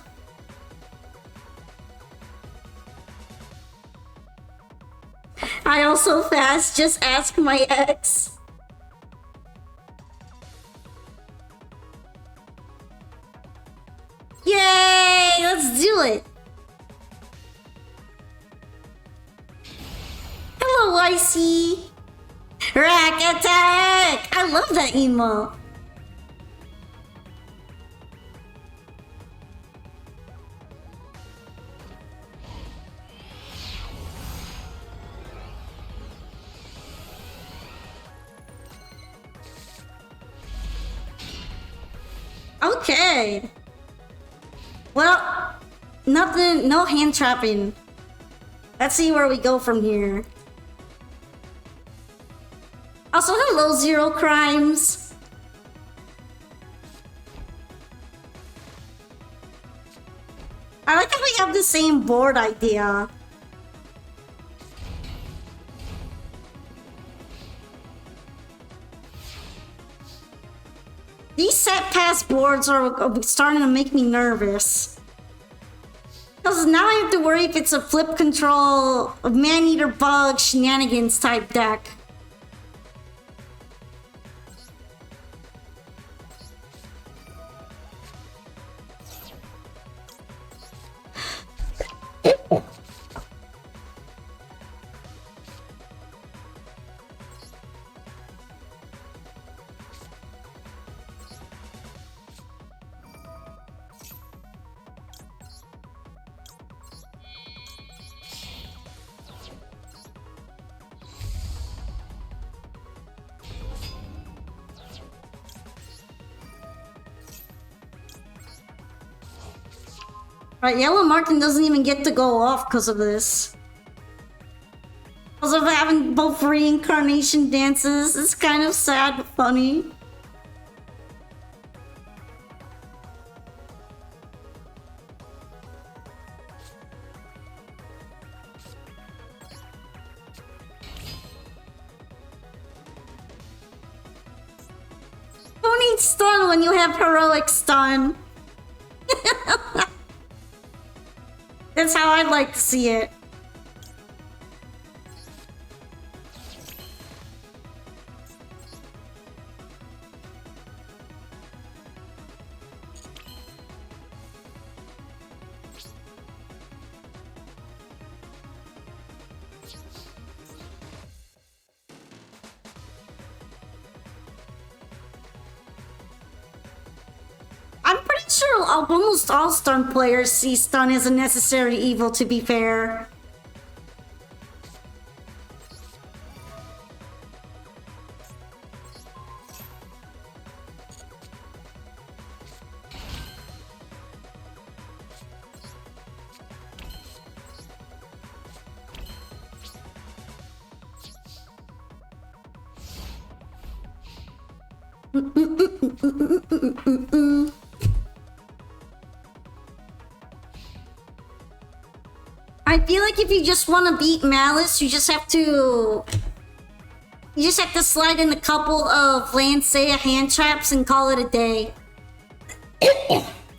I also fast, just ask my ex. Yay! Let's do it! Hello, YC! Rack attack! I love that emo. Okay. Well, nothing, no hand trapping. Let's see where we go from here. Also, hello, Zero Crimes. I like how we have the same board idea. These set pass boards are starting to make me nervous. Because now I have to worry if it's a flip control, a man-eater bug, shenanigans type deck. Right, Yellow Martin doesn't even get to go off because of this. Because of having both reincarnation dances. It's kind of sad but funny. Who needs stun when you have heroic stun? That's how I'd like to see it. I'm pretty sure almost all stun players see stun as a necessary evil, to be fair. I feel like if you just want to beat Malice, you just have to slide in a couple of Lancea hand traps and call it a day.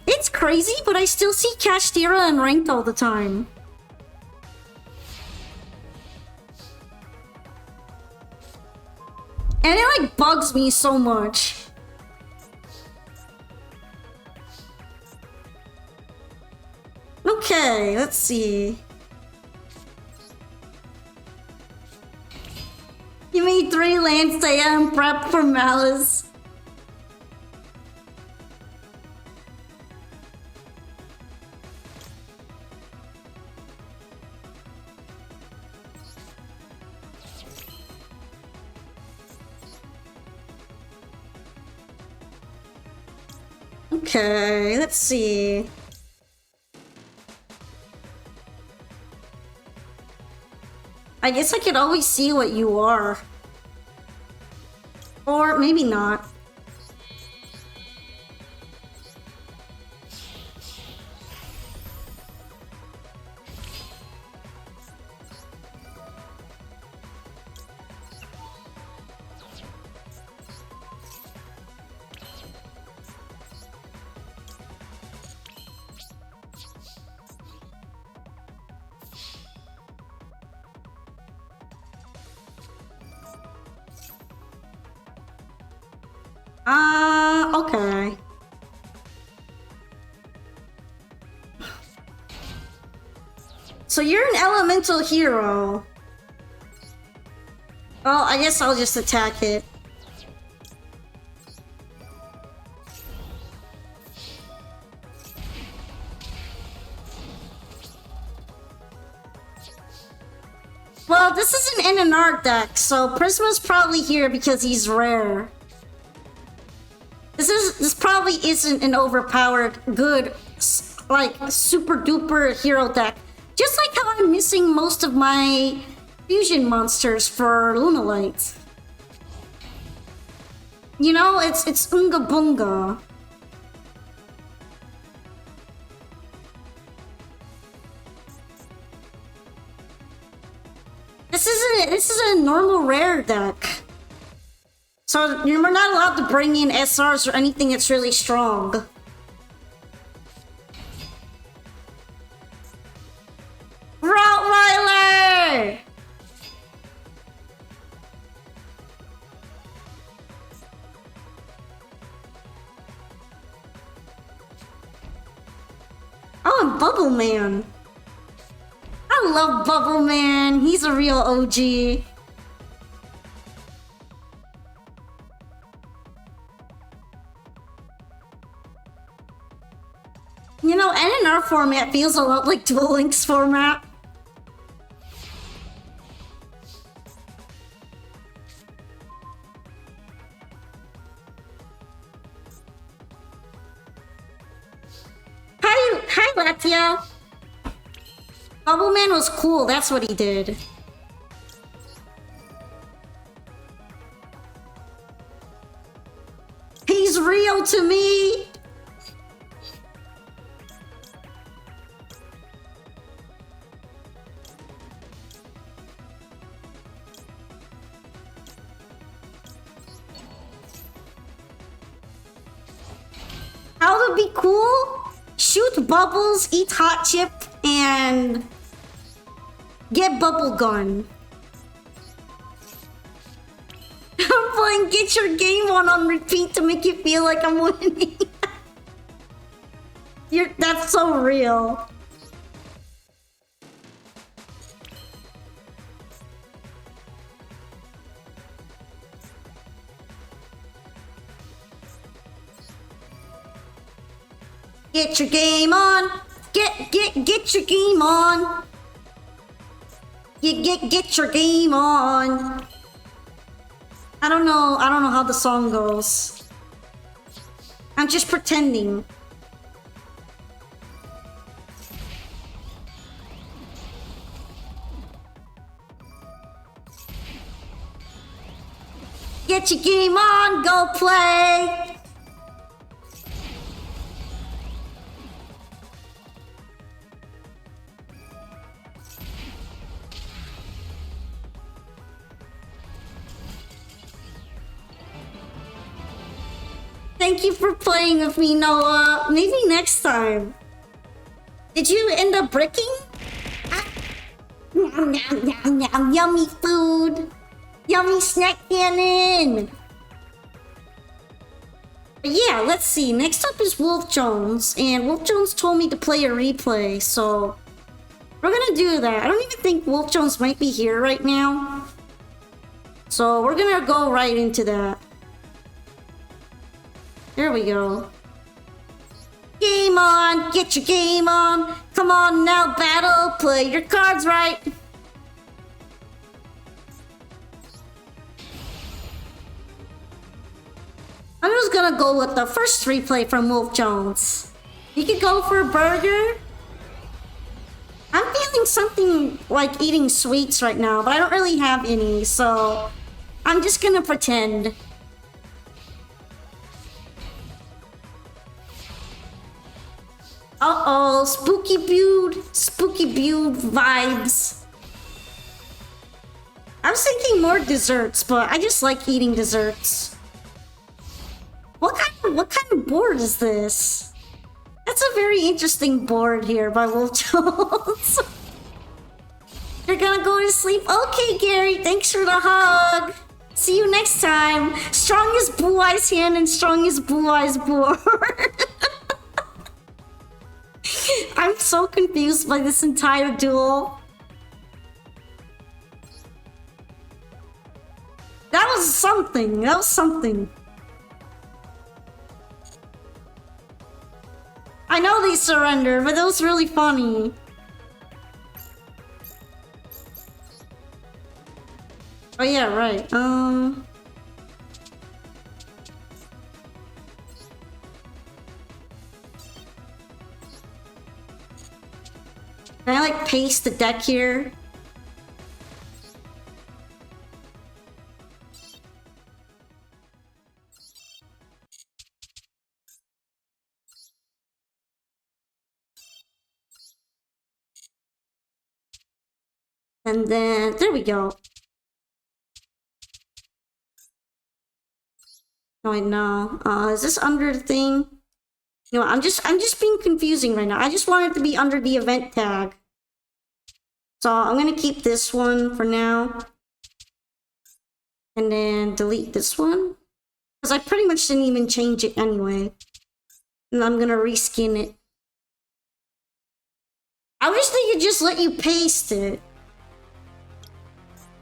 It's crazy, but I still see Kashtira and ranked all the time. And it like bugs me so much. Okay, Okay, let's see. You made 3 lands to and prep for Malice. Okay, let's see. I guess I could always see what you are. Or maybe not. Okay. So you're an elemental hero. Oh, I guess I'll just attack it. Well, this is an NNR deck, so Prisma's probably here because he's rare. This probably isn't an overpowered, good, like, super duper hero deck. Just like how I'm missing most of my fusion monsters for Lunalight. You know, it's Unga Bunga. This is a normal rare deck. So you're not allowed to bring in SRs or anything that's really strong. Rottweiler! Oh, and Bubble Man. I love Bubble Man. He's a real OG. You know, NNR format feels a lot like Duel Links format. Hi, Latia. Bubble Man was cool, that's what he did. He's real to me! How to be cool? Shoot bubbles, eat hot chip, and get bubble gun. I'm playing Get Your Game on repeat to make you feel like I'm winning. That's so real. Get your game on. Get your game on. Get your game on. I don't know how the song goes. I'm just pretending. Get your game on, go play. Thank you for playing with me, Noah. Maybe next time. Did you end up bricking? Yummy food. Yummy snack cannon. But yeah, let's see. Next up is Wolf Jones, and Wolf Jones told me to play a replay, so we're gonna do that. I don't even think Wolf Jones might be here right now, so we're gonna go right into that. There we go. Game on! Get your game on! Come on now, battle! Play your cards right! I'm just gonna go with the first replay from Wolf Jones. You could go for a burger. I'm feeling something like eating sweets right now, but I don't really have any, so I'm just gonna pretend. Uh-oh, spooky build vibes. I was thinking more desserts, but I just like eating desserts. What kind of board is this? That's a very interesting board here by Wolf Jones. You're gonna go to sleep? Okay, Gary, thanks for the hug. See you next time. Strong as Blue Eyes hand and strong as Blue Eyes board. I'm so confused by this entire duel. That was something. That was something. I know they surrender, but that was really funny. Oh yeah, right. Can I like paste the deck here? And then there we go. Oh wait, no. Is this under the thing? You know, I'm just being confusing right now. I just want it to be under the event tag. So I'm gonna keep this one for now. And then delete this one. Because I pretty much didn't even change it anyway. And I'm gonna reskin it. I wish they could just let you paste it.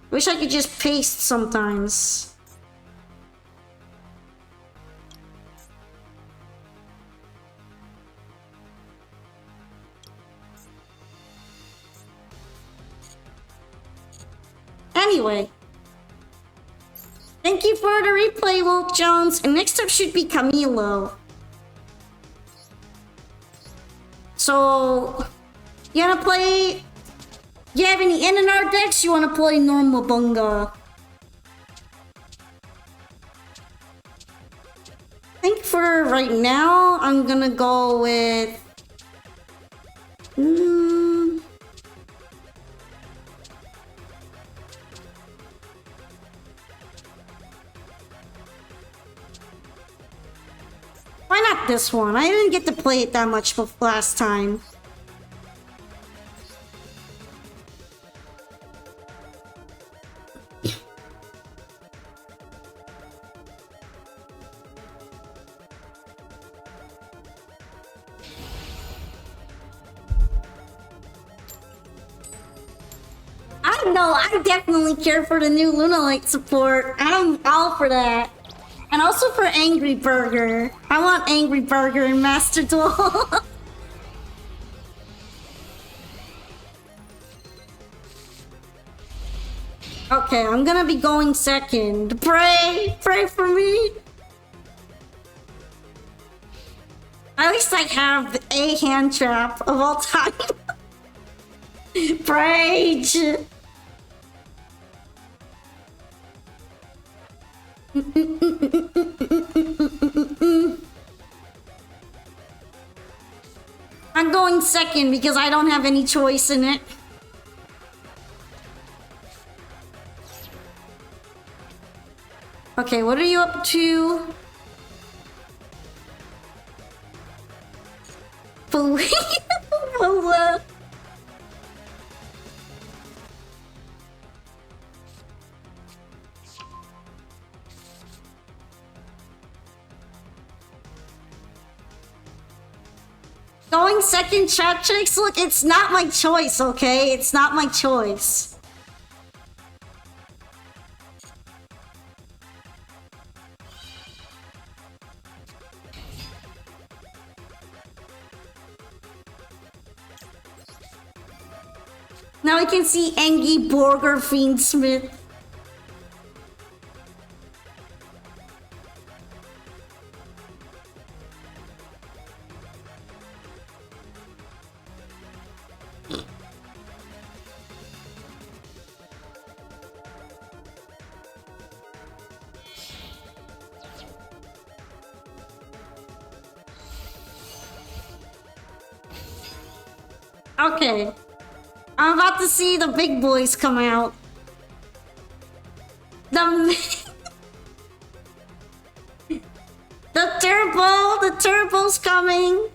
Wish I could just paste sometimes. Anyway. Thank you for the replay, Wolf Jones. And next up should be Camilo. So, you wanna play... You have any in and out decks? You wanna play normal bunga? I think for right now, I'm gonna go with... Why not this one? I didn't get to play it that much last time. I don't know, I definitely care for the new Lunalite support. I'm all for that. And also for Angry Burger. I want Angry Burger in Master Duel. Okay, I'm gonna be going second. Pray for me. At least I have a hand trap of all time. Rage. I'm going second because I don't have any choice in it. Okay, what are you up to? Going second chat chicks? Look, it's not my choice, okay? It's not my choice. Now I can see Engie Borger Fiend Smith. Okay. I'm about to see the big boys come out. The turbo's coming.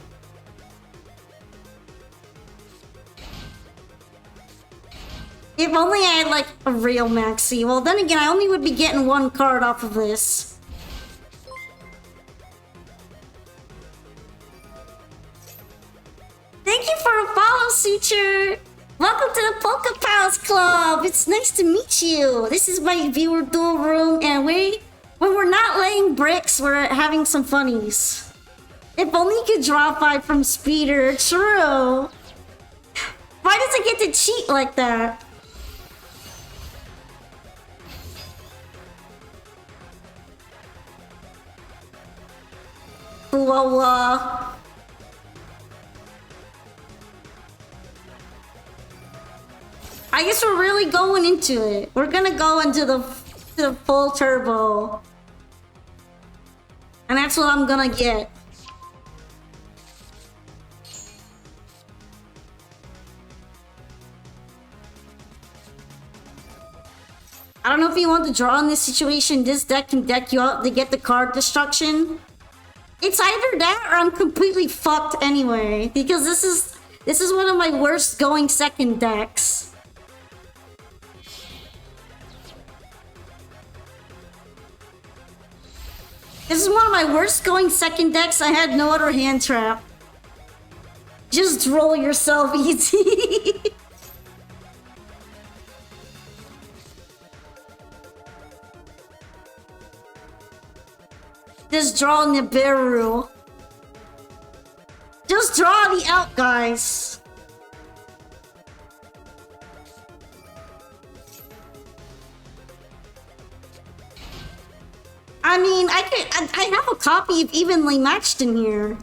If only I had like a real maxi. Well, then again, I only would be getting one card off of this. Thank you for a follow, Suture. Welcome to the Polka Pals Club. It's nice to meet you. This is my viewer duel room, and when we're not laying bricks, we're having some funnies. If only you could draw 5 from Speeder. True. Why does it get to cheat like that? Whoa. I guess we're really going into it. We're gonna go into the full turbo. And that's what I'm gonna get. I don't know if you want to draw in this situation. This deck can deck you out to get the card destruction. It's either that or I'm completely fucked anyway. Because this is one of my worst going second decks. This is one of my worst going second decks. I had no other hand trap. Just roll yourself easy. Just draw Nibiru. Just draw the out, guys. I mean, I have a copy of Evenly Matched in here.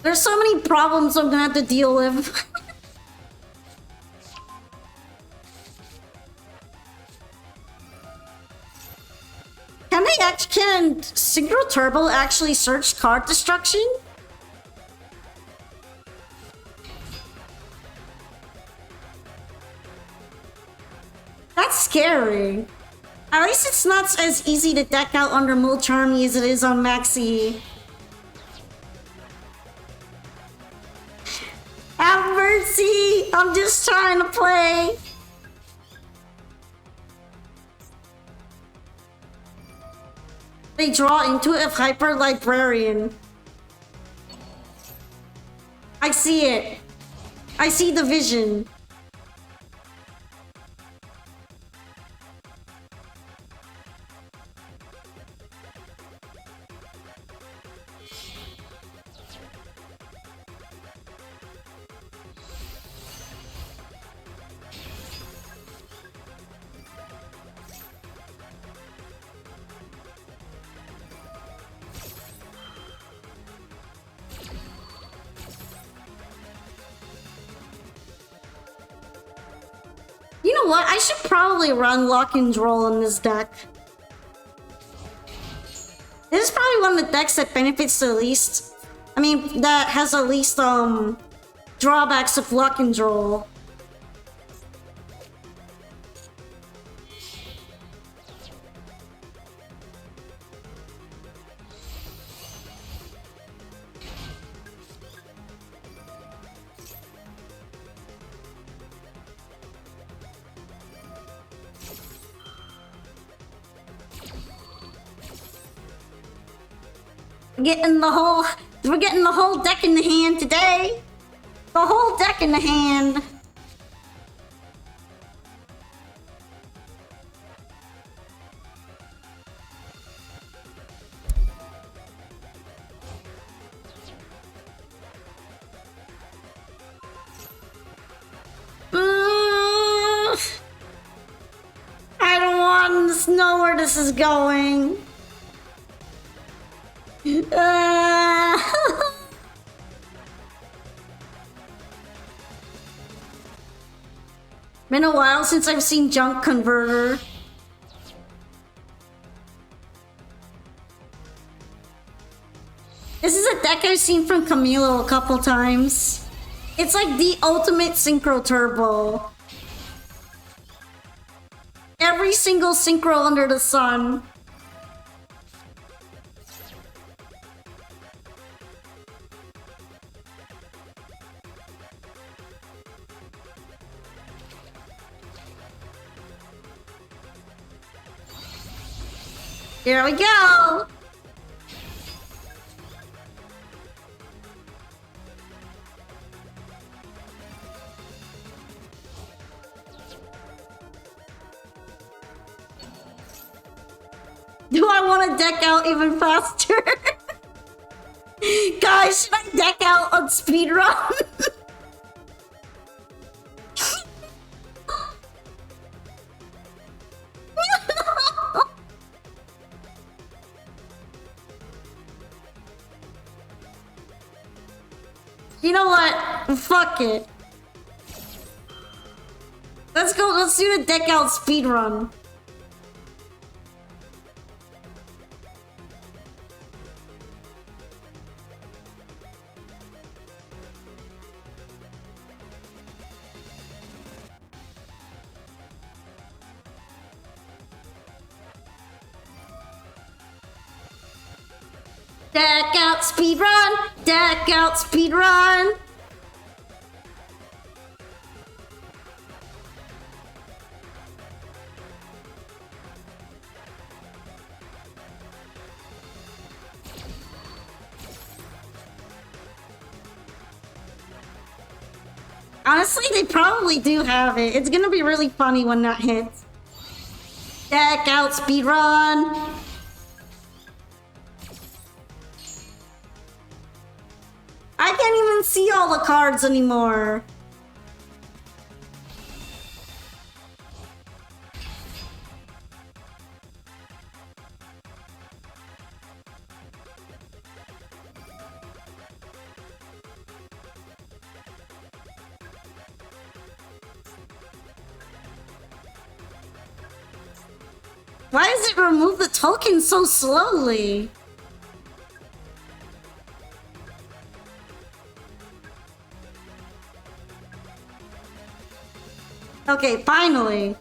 There's so many problems I'm gonna have to deal with. Can Synchro Turbo actually search card destruction? That's scary. At least it's not as easy to deck out under Mulcharmy as it is on Maxi. Have mercy! I'm just trying to play. They draw Intuitive Hyper Librarian. I see it. I see the vision. You know what? I should probably run Lock and Roll in this deck. This is probably one of the decks that benefits the least. I mean, that has the least drawbacks of Lock and Roll. We're getting the whole deck in the hand today. The whole deck in the hand. I don't want to know where this is going. Been a while since I've seen Junk Converter. This is a deck I've seen from Camilo a couple times. It's like the ultimate Synchro Turbo. Every single Synchro under the sun. Here we go! Do I want to deck out even faster? Guys, should I deck out on speedrun? You know what? Fuck it. Let's go, let's do the deck out speedrun. Deck out speedrun! Deck out speedrun! Honestly, they probably do have it. It's gonna be really funny when that hits. Deck out speedrun! I can't even see all the cards anymore. Why does it remove the token so slowly? Okay, finally.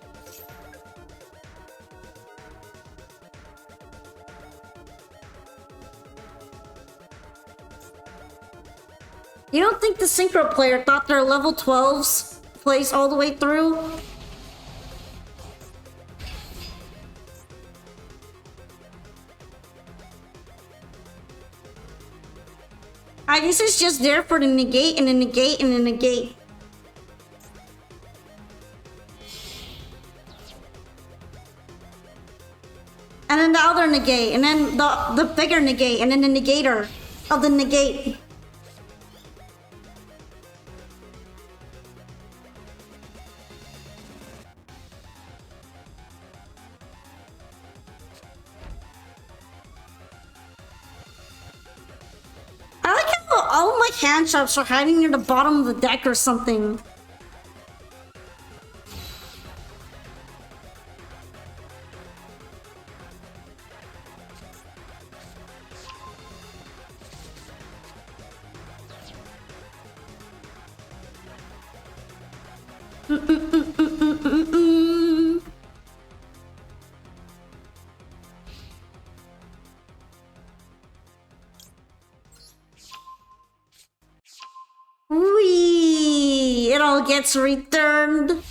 You don't think the Synchro player thought their level 12s plays all the way through? I guess it's just there for the negate and the negate and the negate. And then the other negate, and then the bigger negate, and then the negator of the negate. I like how all my hand traps are hiding near the bottom of the deck or something. Whee! It all gets returned.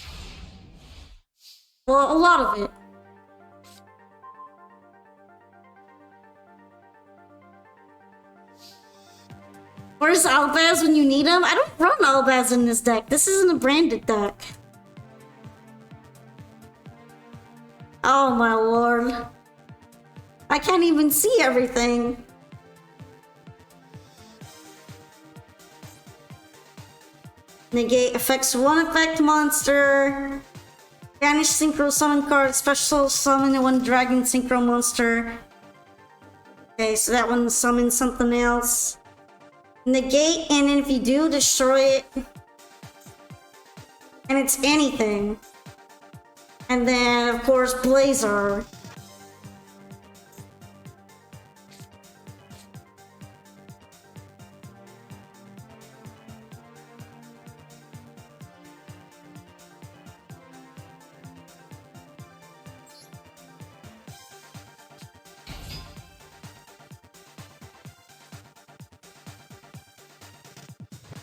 Well, a lot of it. Where's Albaz when you need him? I don't run Albaz in this deck. This isn't a branded deck. Oh my lord. I can't even see everything. Negate affects one effect monster. Banish synchro summon card. Special summon one dragon synchro monster. Okay, so that one summons something else. Negate, and then if you do, destroy it. And it's anything. And then, of course, Blazer.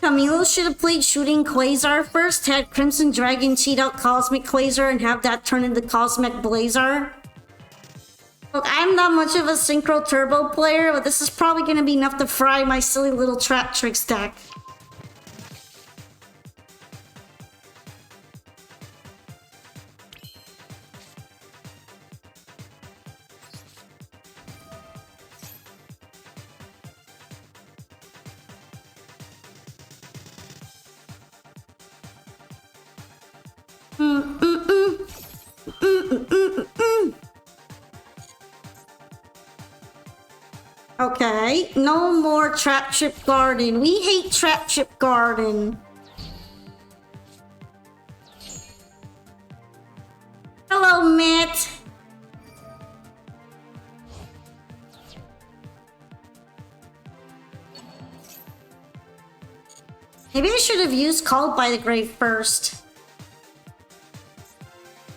Camilo should have played Shooting Quasar first, had Crimson Dragon cheat out Cosmic Quasar and have that turn into Cosmic Blazer. Look, I'm not much of a Synchro Turbo player, but this is probably going to be enough to fry my silly little Trap Tricks deck. Okay, no more Trap Trip Garden. We hate Trap Trip Garden. Hello, Matt. Maybe I should have used Called by the Grave first.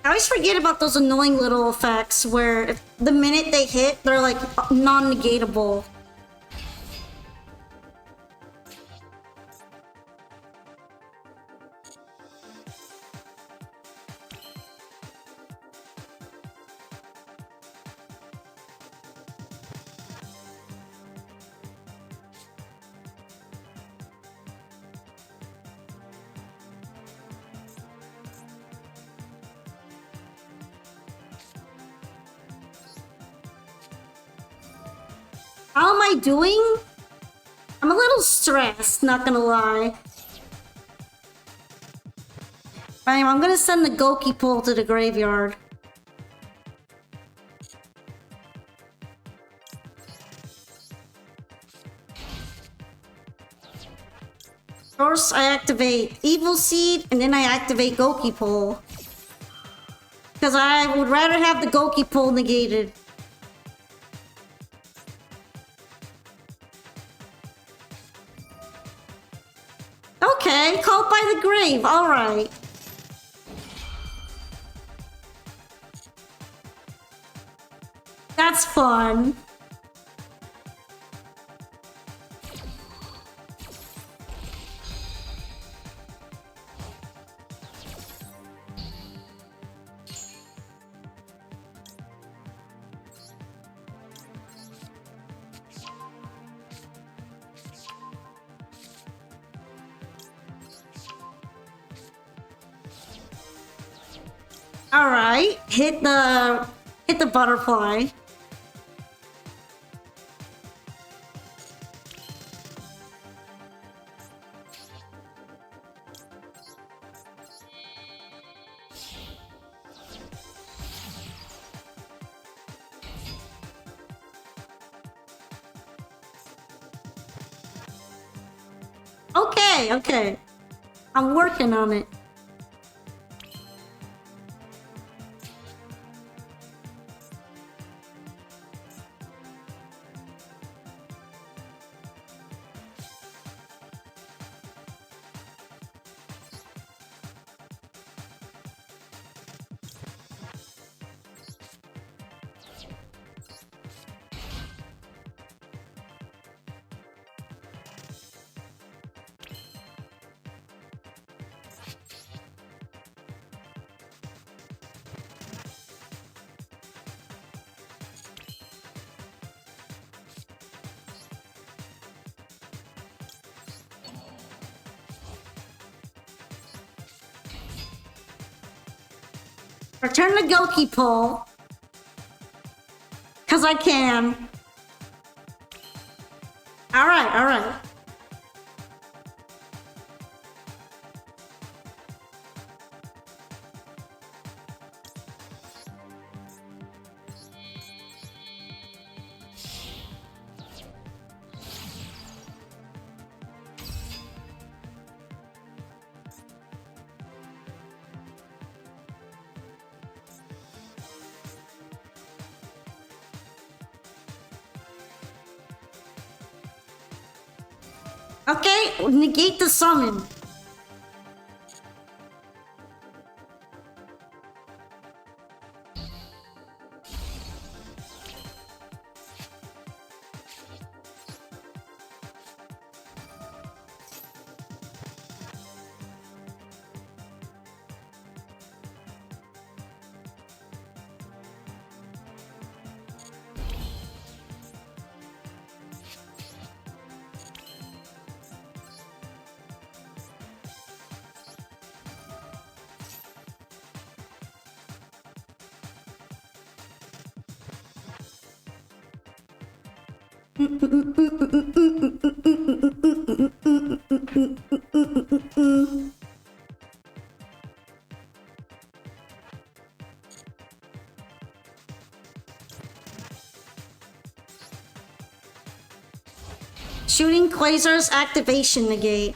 I always forget about those annoying little effects where if the minute they hit, they're like non-negatable. How am I doing? I'm a little stressed, not gonna lie. But anyway, I'm gonna send the Goki pool to the graveyard. First, I activate Evil Seed, and then I activate Goki pool. Because I would rather have the Goki pool negated. Okay, Called by the Grave, alright. That's fun. Alright, hit the butterfly. Okay. I'm working on it. Return the Goki pull. Cause I can. Alright, alright. Okay, negate the summon. Shooting Quasar's activation negate.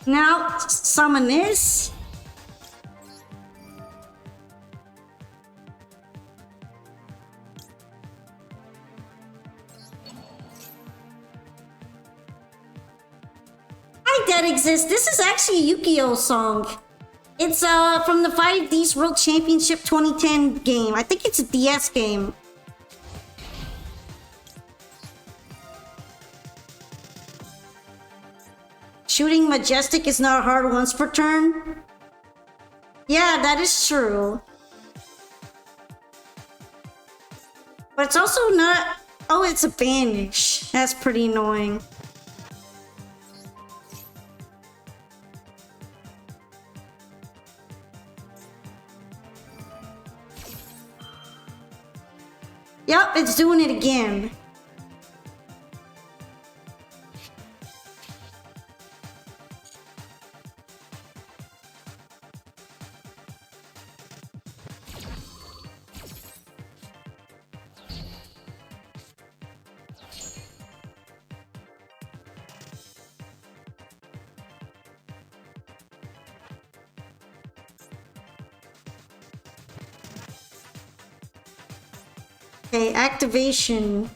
Now, summon this. Hi, Dead Exists. This is actually a Yu-Gi-Oh song. It's from the 5D's World Championship 2010 game. I think it's a DS game. Shooting Majestic is not hard once per turn. Yeah, that is true. But it's also not... Oh, it's a banish. That's pretty annoying. Yup, it's doing it again. Okay, activation.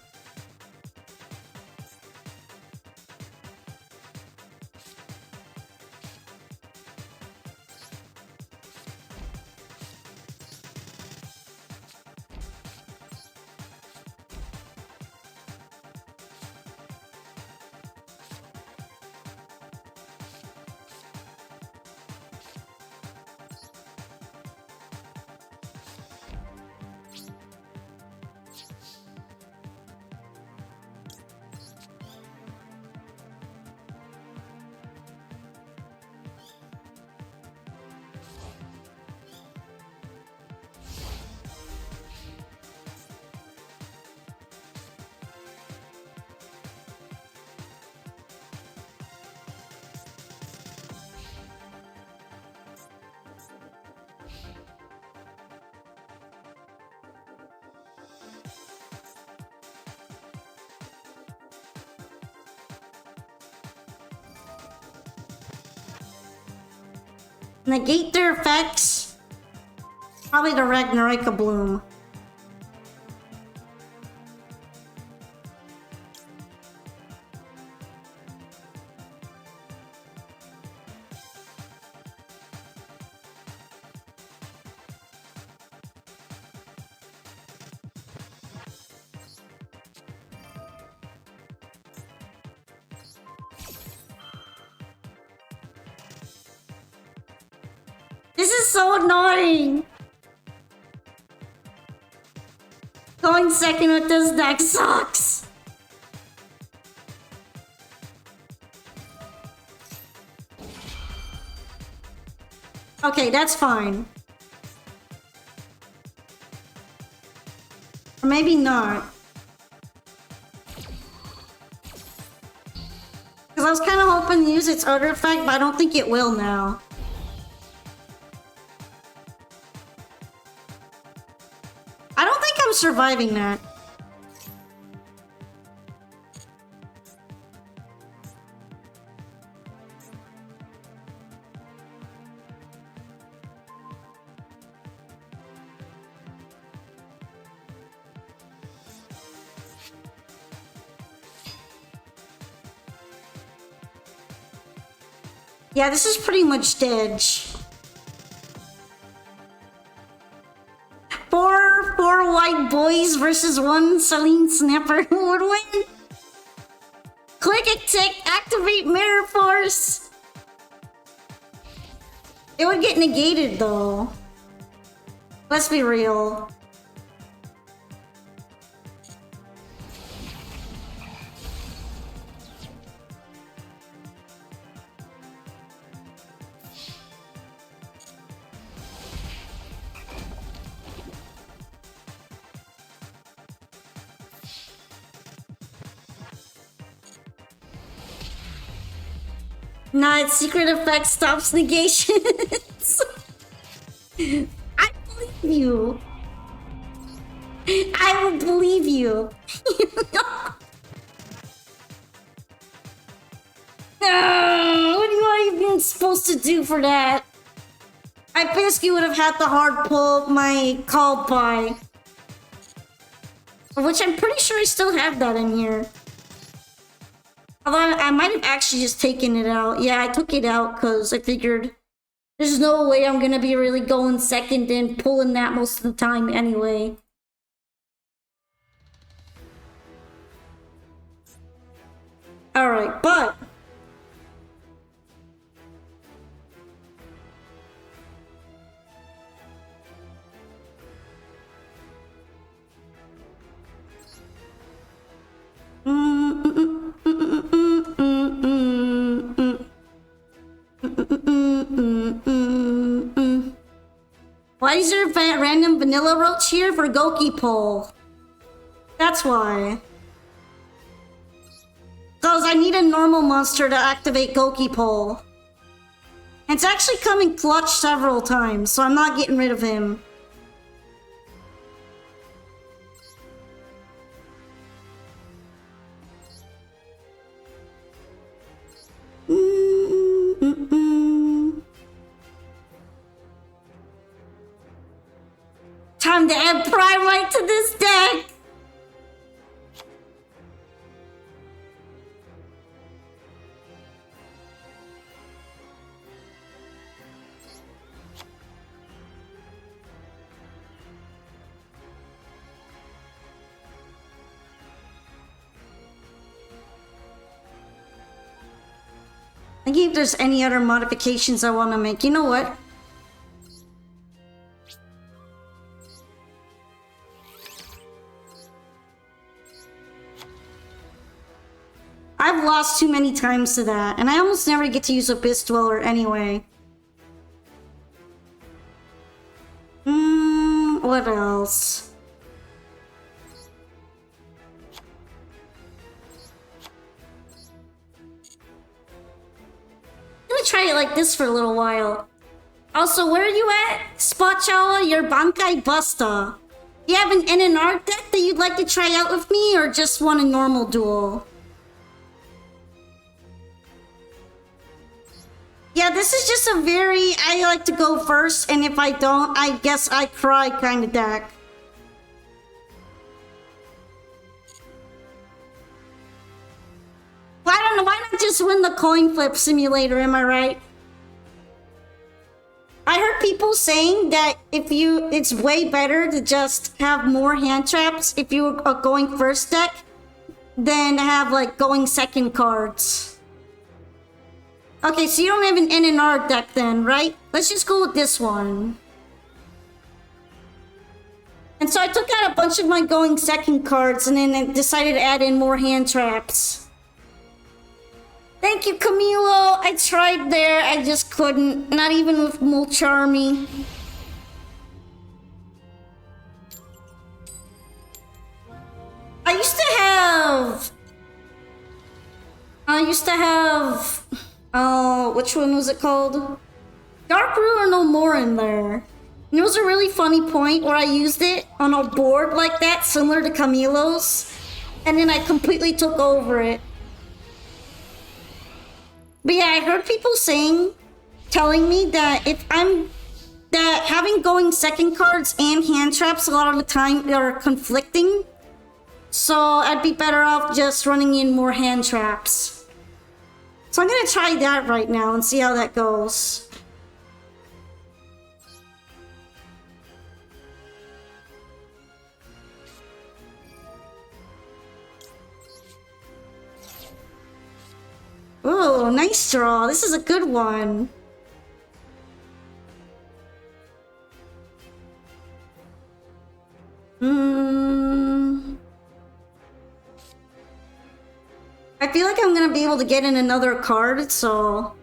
Negate their effects. Probably the Ragnaraka Bloom. This is so annoying. Going second with this deck sucks. Okay, that's fine. Or maybe not. Because I was kind of hoping to use its other effect, but I don't think it will now. I don't think I'm surviving that. Yeah, this is pretty much dead. Four white boys versus one Celine Snapper. Who would win? Click a tick, activate Mirror Force. It would get negated though. Let's be real. Nah, its secret effect stops negations. I believe you. I will believe you. What am I even supposed to do for that? I basically would have had to hard pull my call by. Which I'm pretty sure I still have that in here. Although I might have actually just taken it out. Yeah, I took it out because I figured there's no way I'm gonna be really going second and pulling that most of the time anyway. Alright, but why is there a random vanilla roach here for Goki Pole? That's why. Because I need a normal monster to activate Goki Pole. And it's actually come in clutch several times, so I'm not getting rid of him. Time to add Primite to this deck! Thinking if there's any other modifications I want to make. You know what? I've lost too many times to that, and I almost never get to use Abyss Dweller anyway. What else? I'm gonna try it like this for a little while. Also, where are you at? Spotchawa, your Bankai Busta. Do you have an NNR deck that you'd like to try out with me, or just want a normal duel? Yeah, this is just a very, I like to go first, and if I don't, I guess I cry kind of deck. Well, I don't know, why not just win the coin flip simulator, am I right? I heard people saying that it's way better to just have more hand traps if you are going first deck than have like going second cards. Okay, so you don't have an NNR deck then, right? Let's just go with this one. And so I took out a bunch of my going second cards and then I decided to add in more hand traps. Thank you, Camilo. I tried there. I just couldn't. Not even with Mulch Army. I used to have... Oh, which one was it called? Dark Ruler No More in there. And it was a really funny point where I used it on a board like that, similar to Camilo's. And then I completely took over it. But yeah, I heard people telling me that that having going second cards and hand traps a lot of the time are conflicting. So I'd be better off just running in more hand traps. So I'm gonna try that right now and see how that goes. Oh, nice draw. This is a good one. I feel like I'm gonna be able to get in another card, so...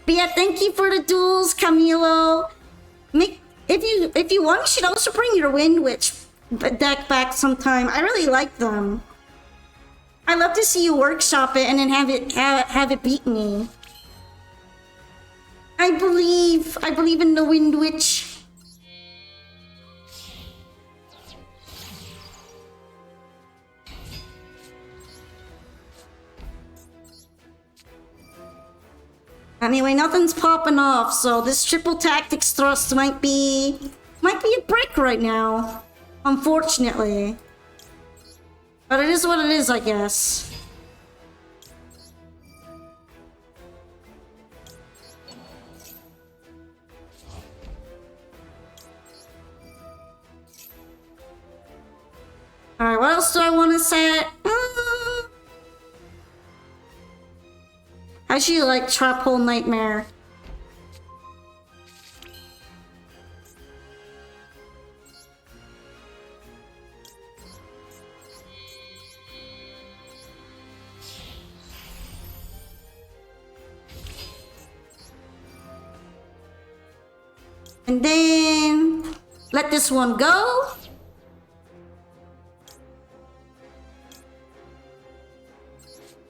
But yeah, thank you for the duels, Camilo. If you want, you should also bring your Wind Witch deck back sometime. I really like them. I love to see you workshop it and then have it beat me. I believe in the Wind Witch. Anyway, nothing's popping off, so this triple tactics thrust might be a brick right now, unfortunately. But it is what it is, I guess. Alright, what else do I want to set? I actually like Trap Hole Nightmare. And then let this one go.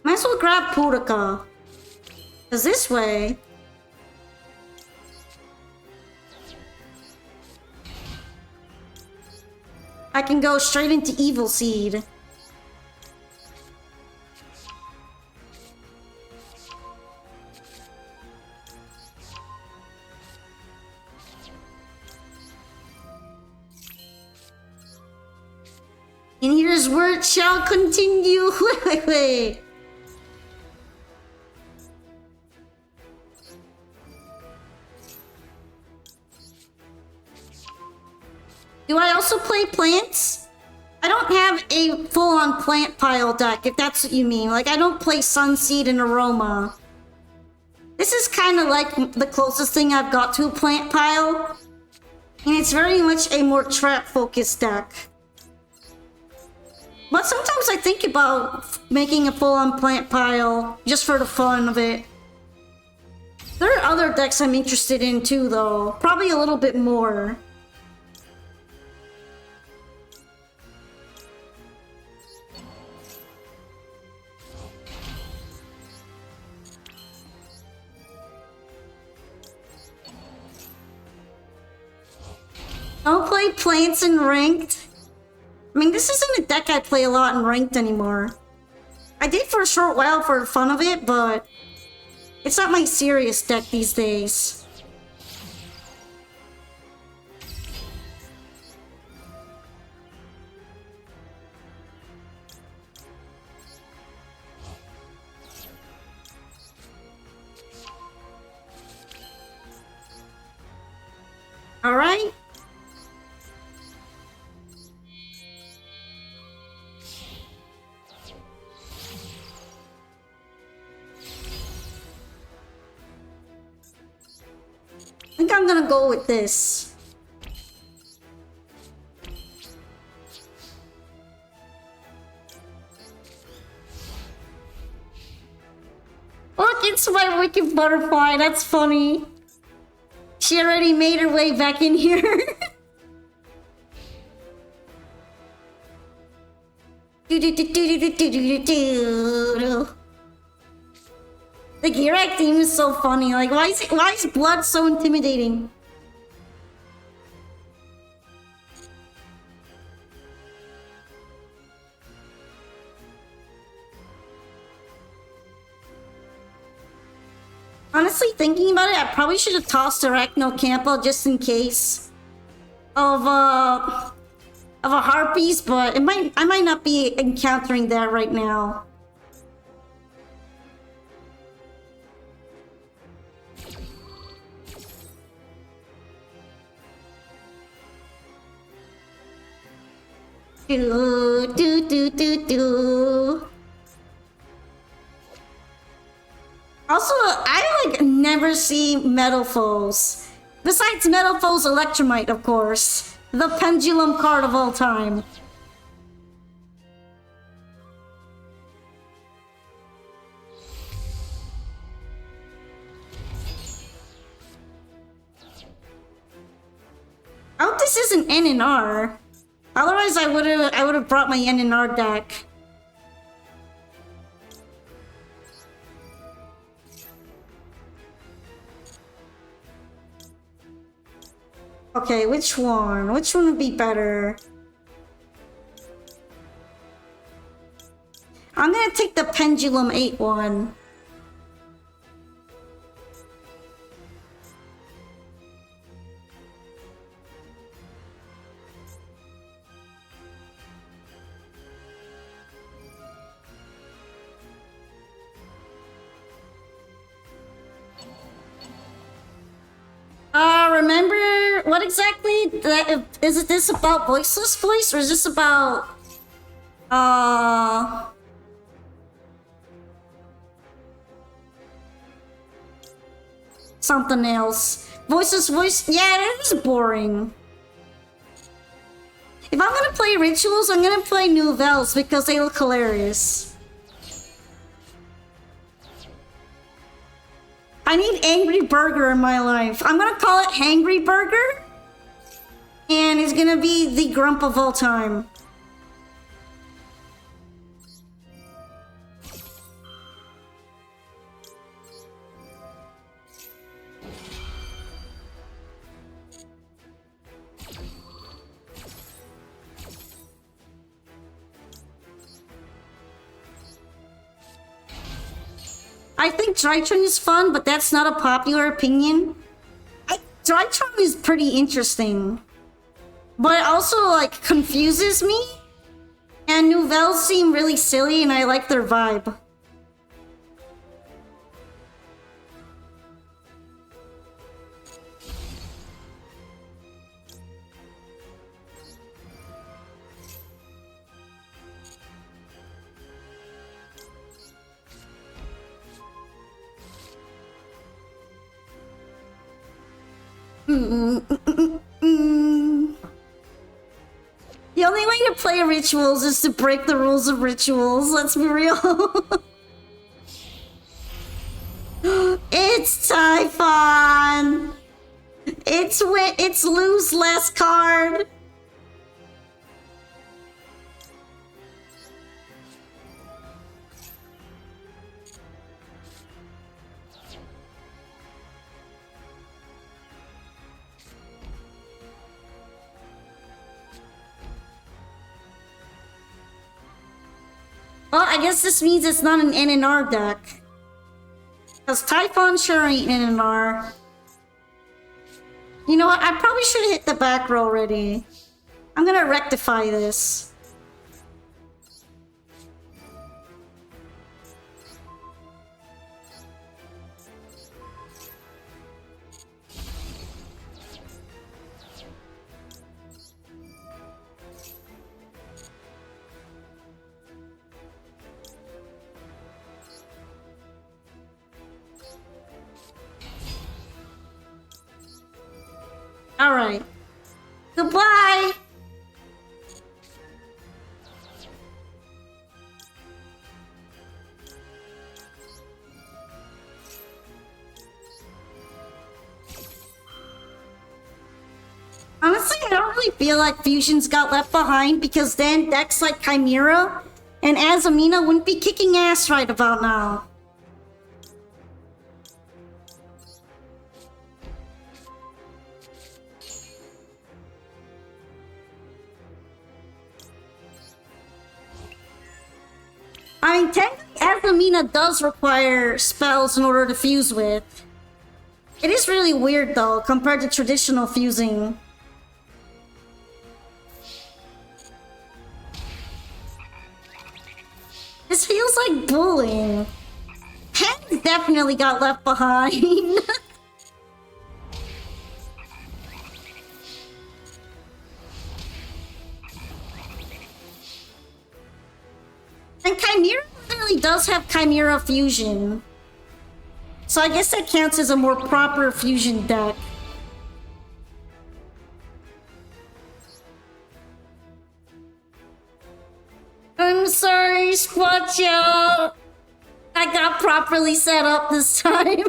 Might as well grab Purika. Cause this way I can go straight into Evil Seed. And here's where it shall continue. Wait. Do I also play plants? I don't have a full-on plant pile deck, if that's what you mean. Like, I don't play Sunseed and Aroma. This is kind of like the closest thing I've got to a plant pile. And it's very much a more trap-focused deck. But sometimes I think about making a full-on plant pile just for the fun of it. There are other decks I'm interested in too, though. Probably a little bit more. I'll play plants in ranked. I mean, this isn't a deck I play a lot in ranked anymore. I did for a short while for the fun of it, but it's not my serious deck these days. All right. think I'm gonna go with this. Look, it's my wicked butterfly. That's funny. She already made her way back in here. The Girak theme is so funny. Like, why is blood so intimidating? Honestly, thinking about it, I probably should have tossed Arachno Campo just in case of a Harpies, but I might not be encountering that right now. Do. Also, I like never see Metal Foes. Besides Metal Foes Electromite, of course. The pendulum card of all time. I hope this isn't N and R. Otherwise, I would have brought my N and R deck. Okay, which one? Which one would be better? I'm gonna take the Pendulum 8 one. Remember what exactly? Is it this about Voiceless Voice, or is this about something else? Voiceless Voice? Yeah, that is boring. If I'm gonna play Rituals, I'm gonna play Nouvelles because they look hilarious. I need Angry Burger in my life. I'm gonna call it Hangry Burger. And it's gonna be the grump of all time. I think Drytron is fun, but that's not a popular opinion. Drytron is pretty interesting. But it also, like, confuses me. And Nouvelles seem really silly, and I like their vibe. The only way to play Rituals is to break the rules of Rituals, let's be real. It's Typhon! It's lose less card! Well, I guess this means it's not an NNR deck. Because Typhon sure ain't NNR. You know what? I probably should have hit the back row already. I'm gonna rectify this. Alright. Goodbye! Honestly, I don't really feel like fusions got left behind because then decks like Chimera and Azamina wouldn't be kicking ass right about now. I mean, technically, Azamina does require spells in order to fuse with. It is really weird though, compared to traditional fusing. This feels like bullying. Pen definitely got left behind. And Chimera really does have Chimera Fusion. So I guess that counts as a more proper fusion deck. I'm sorry, Squatcho. I got properly set up this time.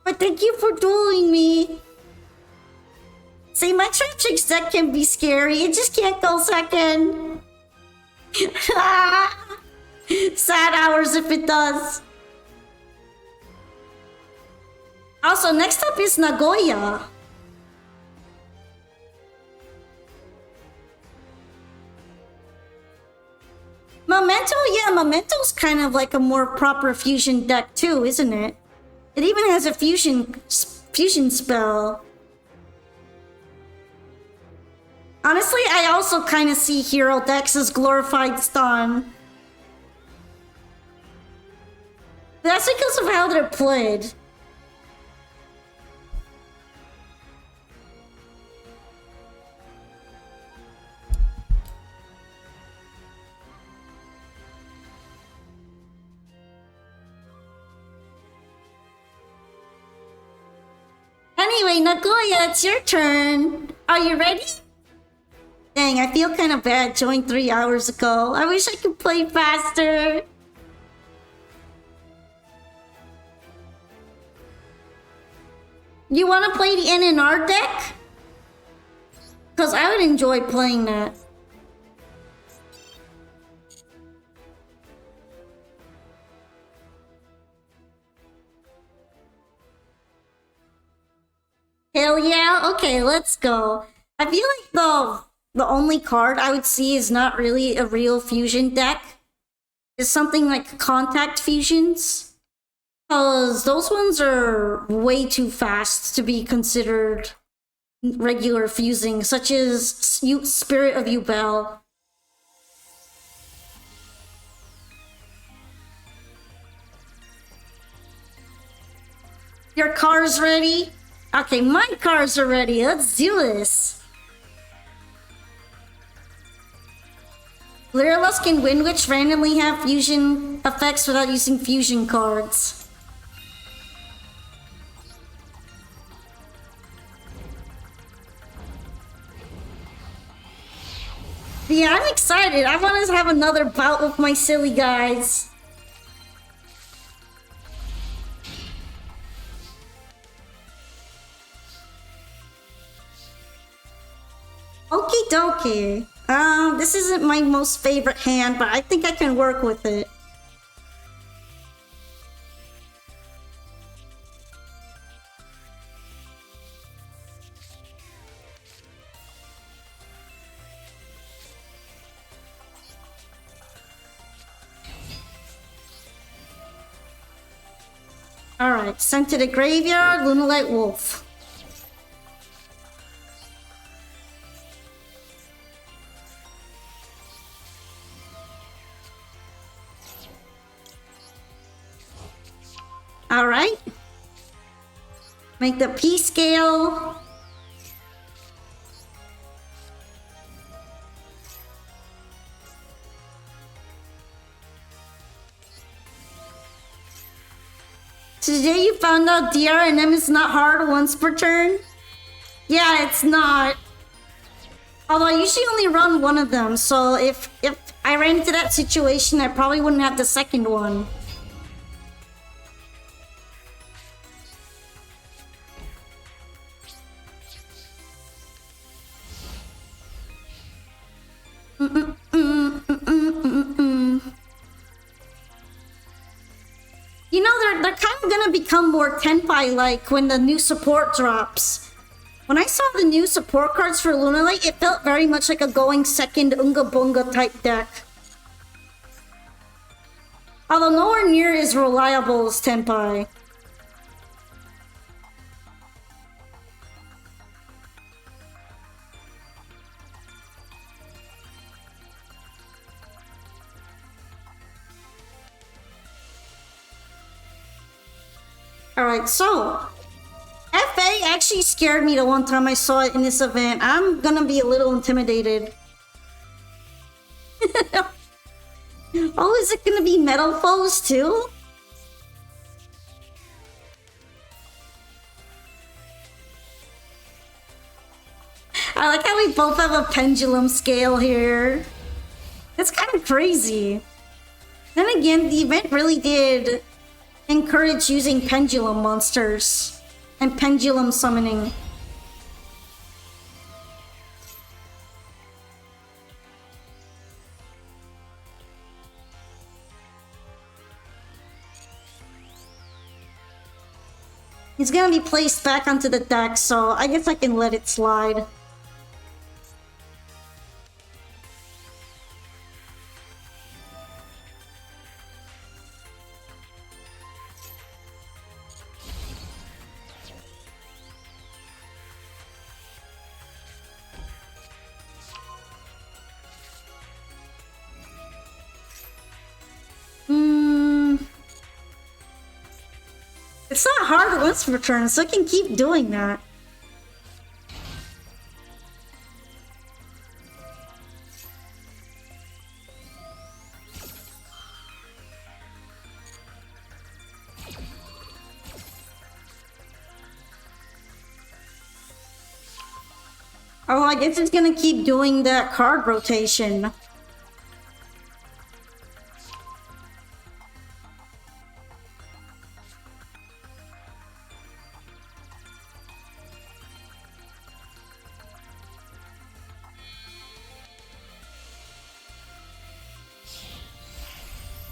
But thank you for dueling me. See, my Traptrix deck can be scary. It just can't go second. Sad hours if it does. Also, next up is Nagoya. Memento, yeah, Memento's kind of like a more proper fusion deck too, isn't it? It even has a fusion spell. Honestly, I also kind of see hero decks as glorified stun. That's because of how they're played. Anyway, Nagoya, it's your turn. Are you ready? Dang, I feel kind of bad. Joined 3 hours ago. I wish I could play faster. You want to play the NNR deck? Because I would enjoy playing that. Hell yeah? Okay, let's go. I feel like the only card I would see is not really a real fusion deck. It's something like contact fusions. Because those ones are way too fast to be considered regular fusing, such as Spirit of Ubel. Your car's ready? Okay, my cars are ready. Let's do this. Lyrilusk and Windwitch randomly have fusion effects without using fusion cards. Yeah, I'm excited. I want to have another bout with my silly guys. Okie dokie. This isn't my most favorite hand, but I think I can work with it. Alright, sent to the graveyard, Lunalight Wolf. Alright. Make the P scale. Today you found out DRNM is not hard once per turn? Yeah, it's not. Although I usually only run one of them, so if I ran into that situation, I probably wouldn't have the second one. You know, they're kind of gonna become more Tenpai-like when the new support drops. When I saw the new support cards for Lunalite, it felt very much like a going second Unga Bunga type deck. Although nowhere near as reliable as Tenpai. Alright, so FA actually scared me the one time I saw it in this event. I'm gonna be a little intimidated. Oh, is it gonna be metal foes too? I like how we both have a pendulum scale here. It's kind of crazy. Then again, the event really did encourage using pendulum monsters and pendulum summoning. He's gonna be placed back onto the deck, so I guess I can let it slide. It's not hard once per turn, so I can keep doing that. Oh, I guess it's gonna keep doing that card rotation.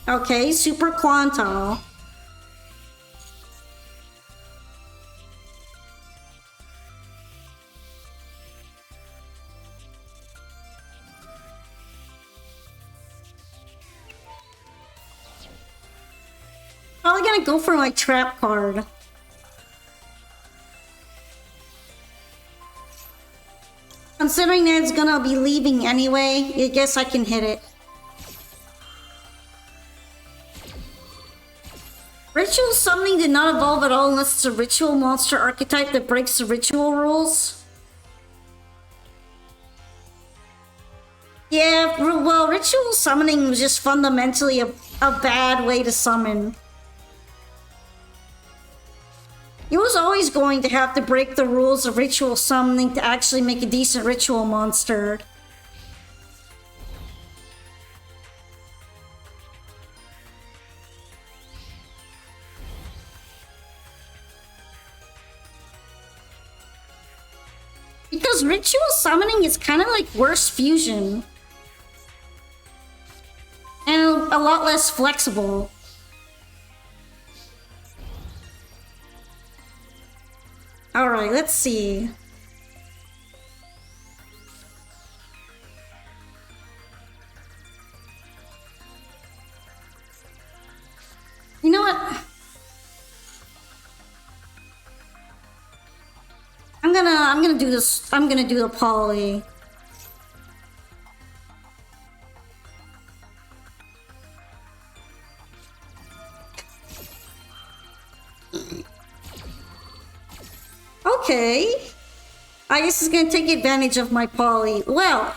Okay, Super Quanto. Probably gonna go for my trap card. Considering that it's gonna be leaving anyway, I guess I can hit it. Ritual summoning did not evolve at all unless it's a ritual monster archetype that breaks the ritual rules. Yeah, well, ritual summoning was just fundamentally a bad way to summon. It was always going to have to break the rules of ritual summoning to actually make a decent ritual monster. Because ritual summoning is kind of like worse fusion. And a lot less flexible. Alright, let's see. You know what? I'm gonna do this. I'm gonna do the poly. Okay. I guess it's gonna take advantage of my poly. Well,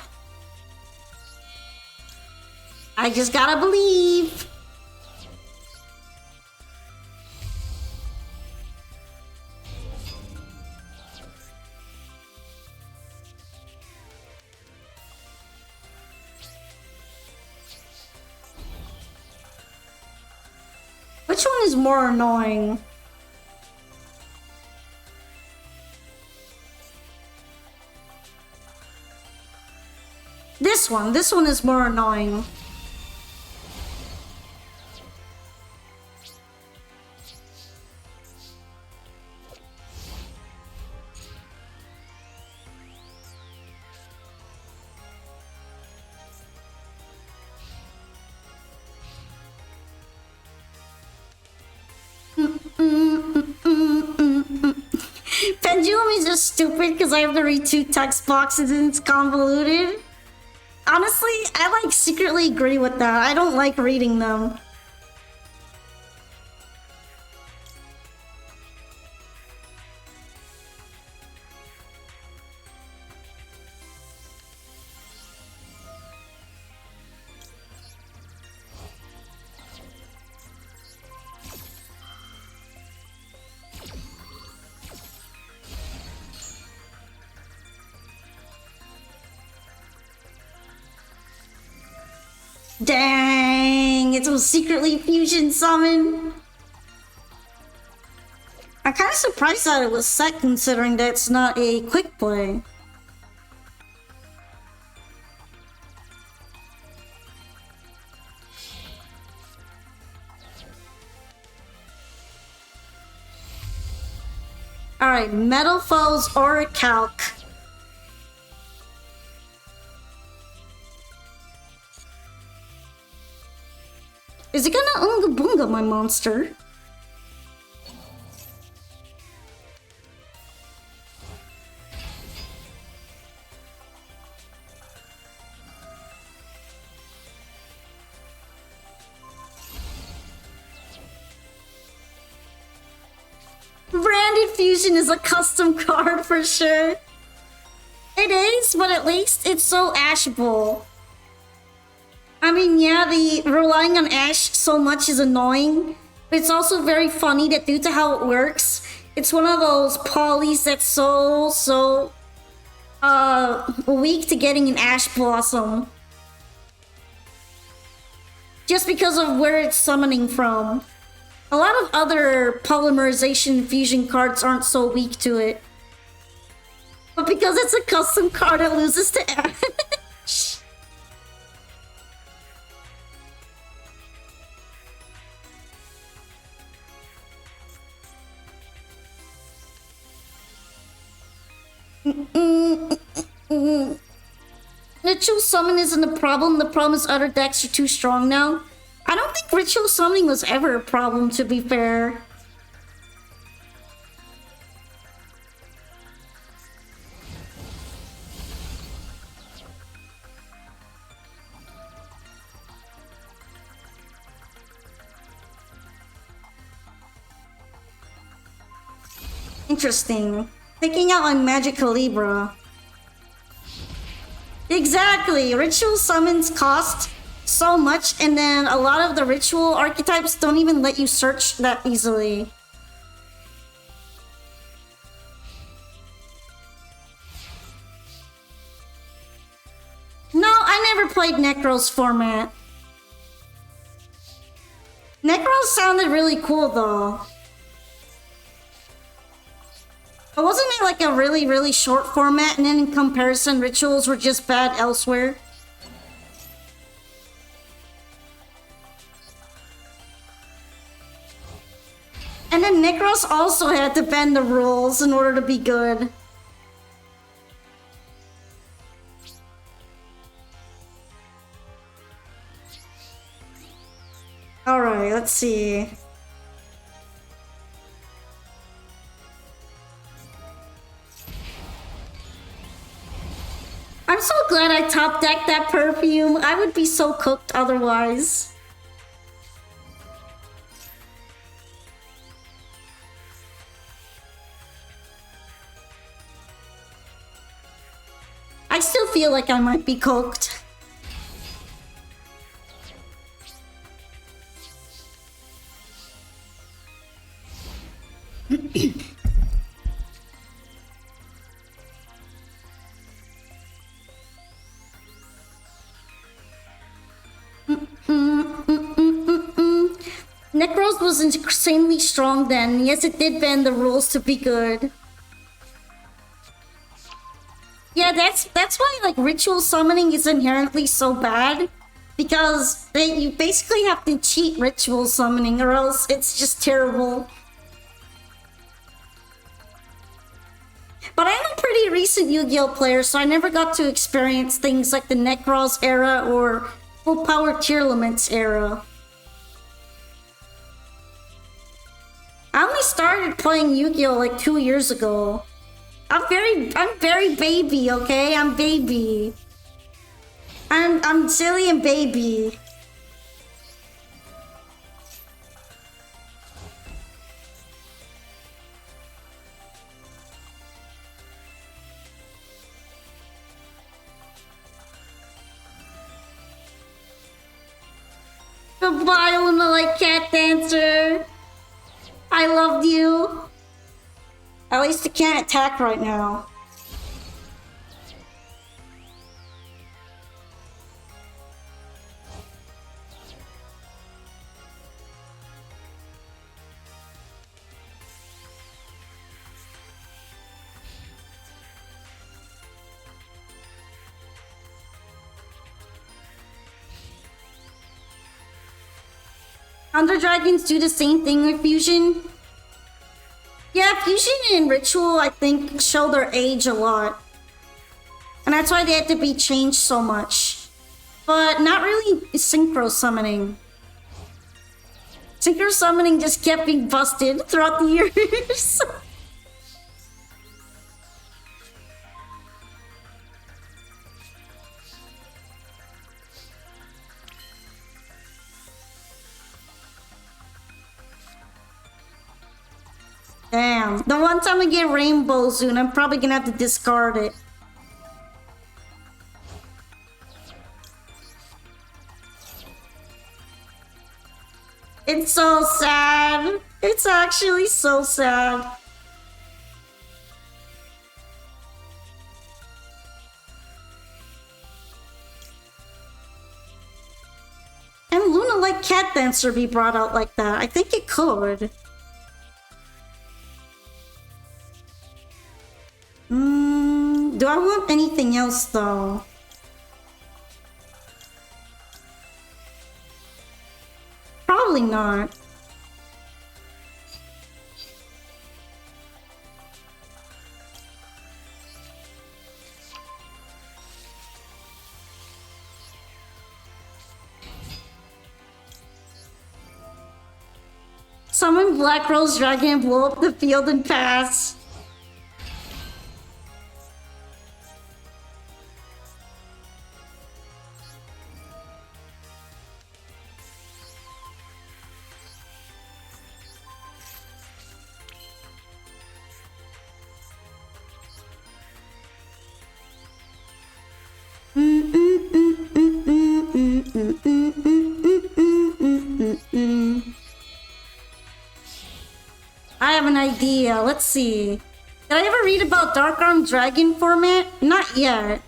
I just gotta believe. Which one is more annoying? This one. This one is more annoying. Pendulum is just stupid because I have to read 2 text boxes and it's convoluted. Honestly, I like secretly agree with that. I don't like reading them. Dang, it was secretly fusion summon. I'm kind of surprised that it was set considering that it's not a quick play. Alright, Metal Foes or Calc. Is it gonna Unga Boonga my monster? Branded Fusion is a custom card for sure. It is, but at least it's so ashable. I mean, yeah, the relying on Ash so much is annoying, but it's also very funny that due to how it works, it's one of those polys that's so weak to getting an Ash Blossom. Just because of where it's summoning from. A lot of other polymerization fusion cards aren't so weak to it. But because it's a custom card, it loses to Ash. Ritual Summon isn't a problem. The problem is other decks are too strong now. I don't think Ritual Summoning was ever a problem, to be fair. Interesting. Picking out on Magic Calibra. Exactly! Ritual summons cost so much, and then a lot of the ritual archetypes don't even let you search that easily. No, I never played Necro's format. Necros sounded really cool though. But wasn't it like a really short format, and then in comparison, rituals were just bad elsewhere? And then Necros also had to bend the rules in order to be good. Alright, let's see. I'm so glad I top decked that perfume. I would be so cooked otherwise. I still feel like I might be cooked. Necros was insanely strong then. Yes, it did bend the rules to be good. Yeah, that's why like ritual summoning is inherently so bad. Because you basically have to cheat ritual summoning or else it's just terrible. But I'm a pretty recent Yu-Gi-Oh player, so I never got to experience things like the Necros era or full power tier limits era. I only started playing Yu-Gi-Oh like 2 years ago. I'm very baby, okay? I'm baby. I'm silly and baby. Goodbye, Luna like cat dancer. I loved you. At least it can't attack right now. Under Dragons do the same thing with Fusion. Yeah, Fusion and Ritual, I think, show their age a lot. And that's why they had to be changed so much. But not really Synchro Summoning. Synchro Summoning just kept being busted throughout the years. Damn. The one time I get Rainbow soon, I'm probably gonna have to discard it. It's so sad. It's actually so sad. And Luna like Cat Dancer be brought out like that. I think it could. Do I want anything else though? Probably not. Summon Black Rose Dragon and blow up the field and pass. I have an idea. Let's see. Did I ever read about Dark Arm Dragon format? Not yet.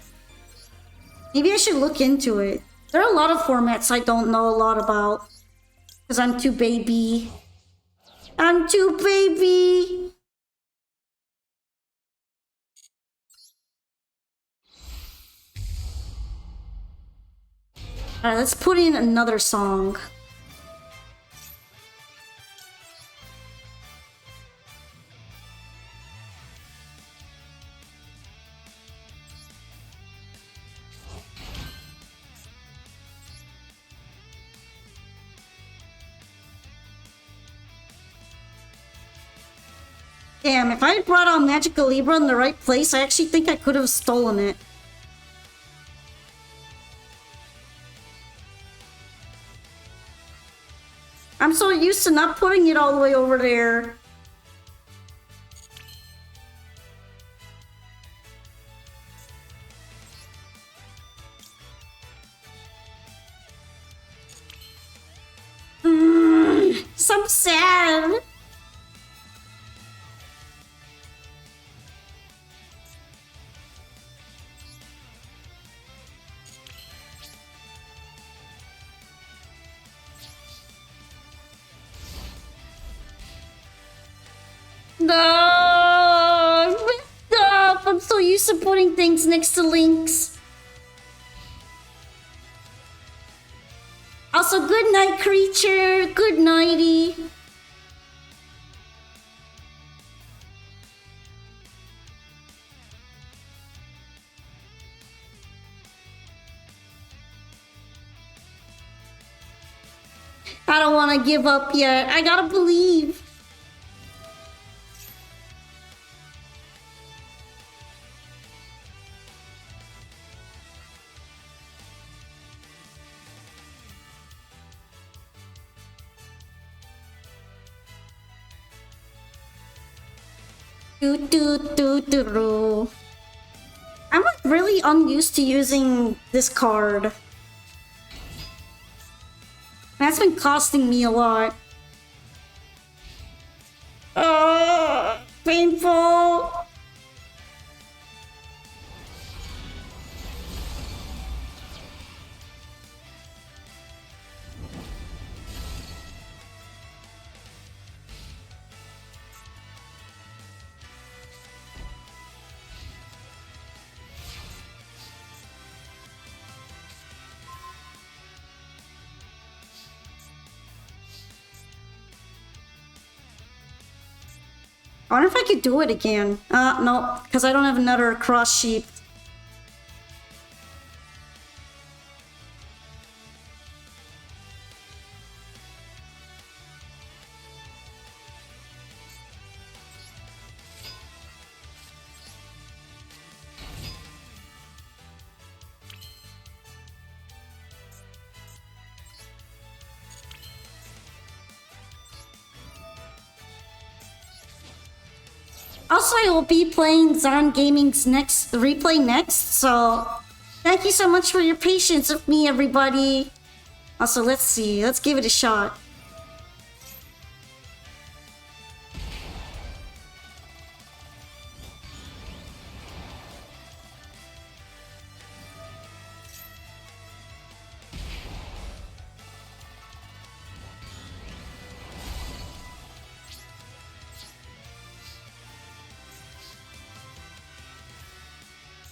Maybe I should look into it. There are a lot of formats I don't know a lot about. Because I'm too baby. I'm too baby. Alright, let's put in another song. Damn, if I had brought out Magical Libra in the right place, I actually think I could have stolen it. I'm so used to not putting it all the way over there. So sad. used to putting things next to links. Also, good night, creature. Good nighty. I don't want to give up yet. I gotta believe. I'm like really unused to using this card. That's been costing me a lot. Painful. I wonder if I could do it again. No, because I don't have another cross sheep. Also, I will be playing Zon Gaming's next replay next, so thank you so much for your patience with me, everybody. Also, let's see. Let's give it a shot.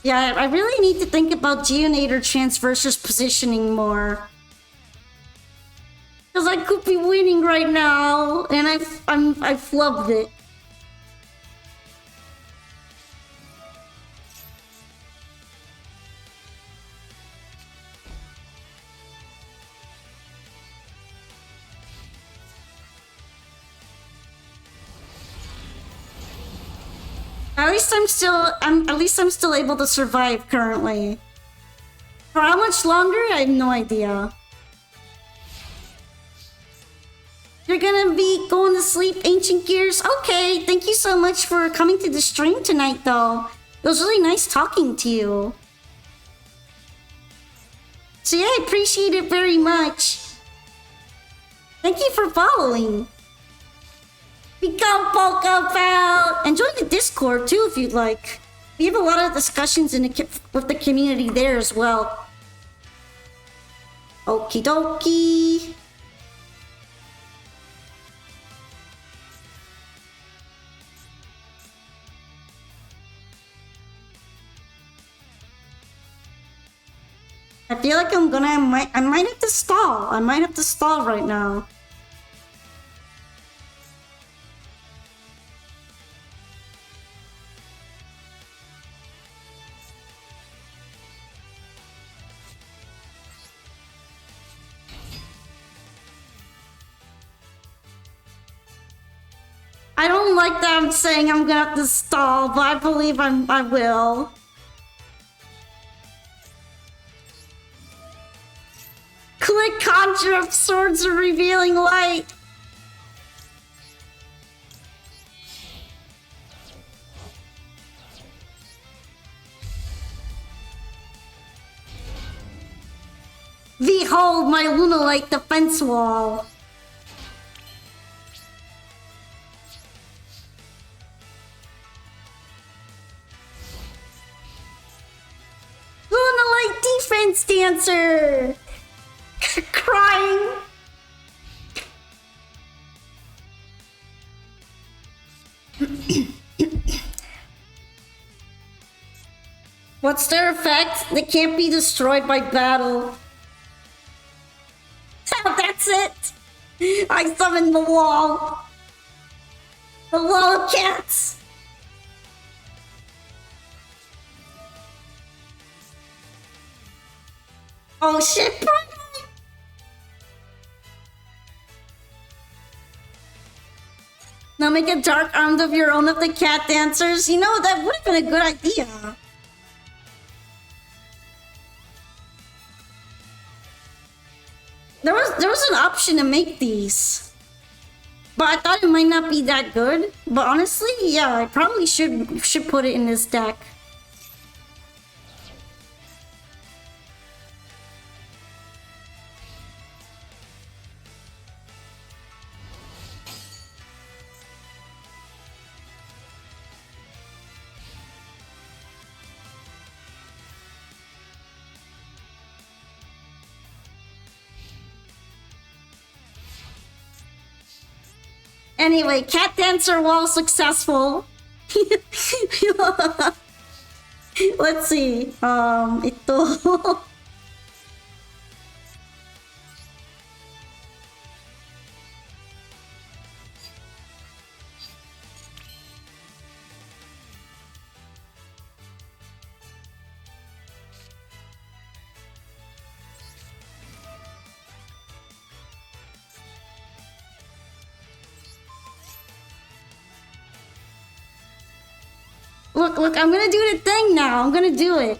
Yeah, I really need to think about Geonator Transversus positioning more. Because I could be winning right now, and I've flubbed it. At least I'm still able to survive currently. For how much longer? I have no idea. You're gonna be going to sleep, Ancient Gears? Okay, thank you so much for coming to the stream tonight, though. It was really nice talking to you. So yeah, I appreciate it very much. Thank you for following. Become Polka Pal! And join the Discord too if you'd like. We have a lot of discussions with the community there as well. Okie dokie. I feel like I might have to stall. I might have to stall right now. I don't like that I'm saying I'm gonna have to stall, but I believe I will. Click Conjure Up Swords of Revealing Light. Behold my Lunalite defense wall. Lunalite defense dancer. Crying. What's their effect? They can't be destroyed by battle. That's it! I summoned the wall! The wall of cats! Oh shit, bro! Now make a dark armed of your own of the cat dancers. You know, that would have been a good idea. There was an option to make these. But I thought it might not be that good. But honestly, yeah, I probably should put it in this deck. Anyway, cat dancer wall successful. Let's see. Ito. Look, I'm gonna do the thing now. I'm gonna do it.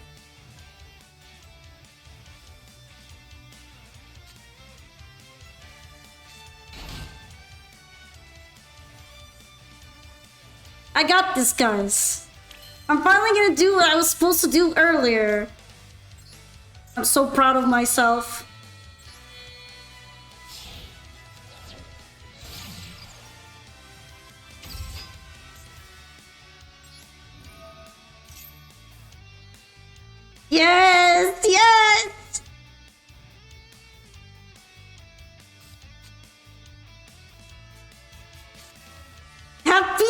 I got this, guys. I'm finally gonna do what I was supposed to do earlier. I'm so proud of myself. Yes, yes! Happy!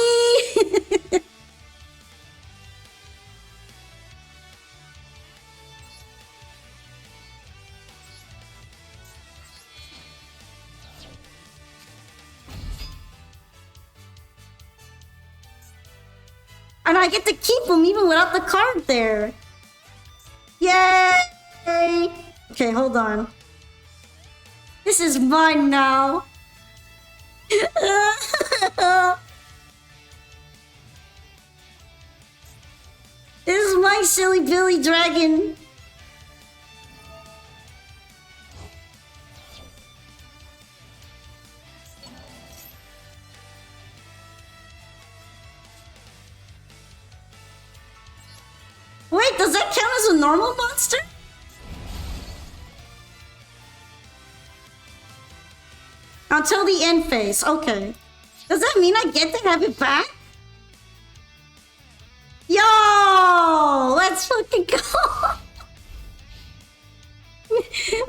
And I get to keep them even without the card there. Yay! Okay, hold on. This is mine now. This is my silly Billy Dragon. Wait, does that count as a normal monster? Until the end phase, okay. Does that mean I get to have it back? Yo! Let's fucking go!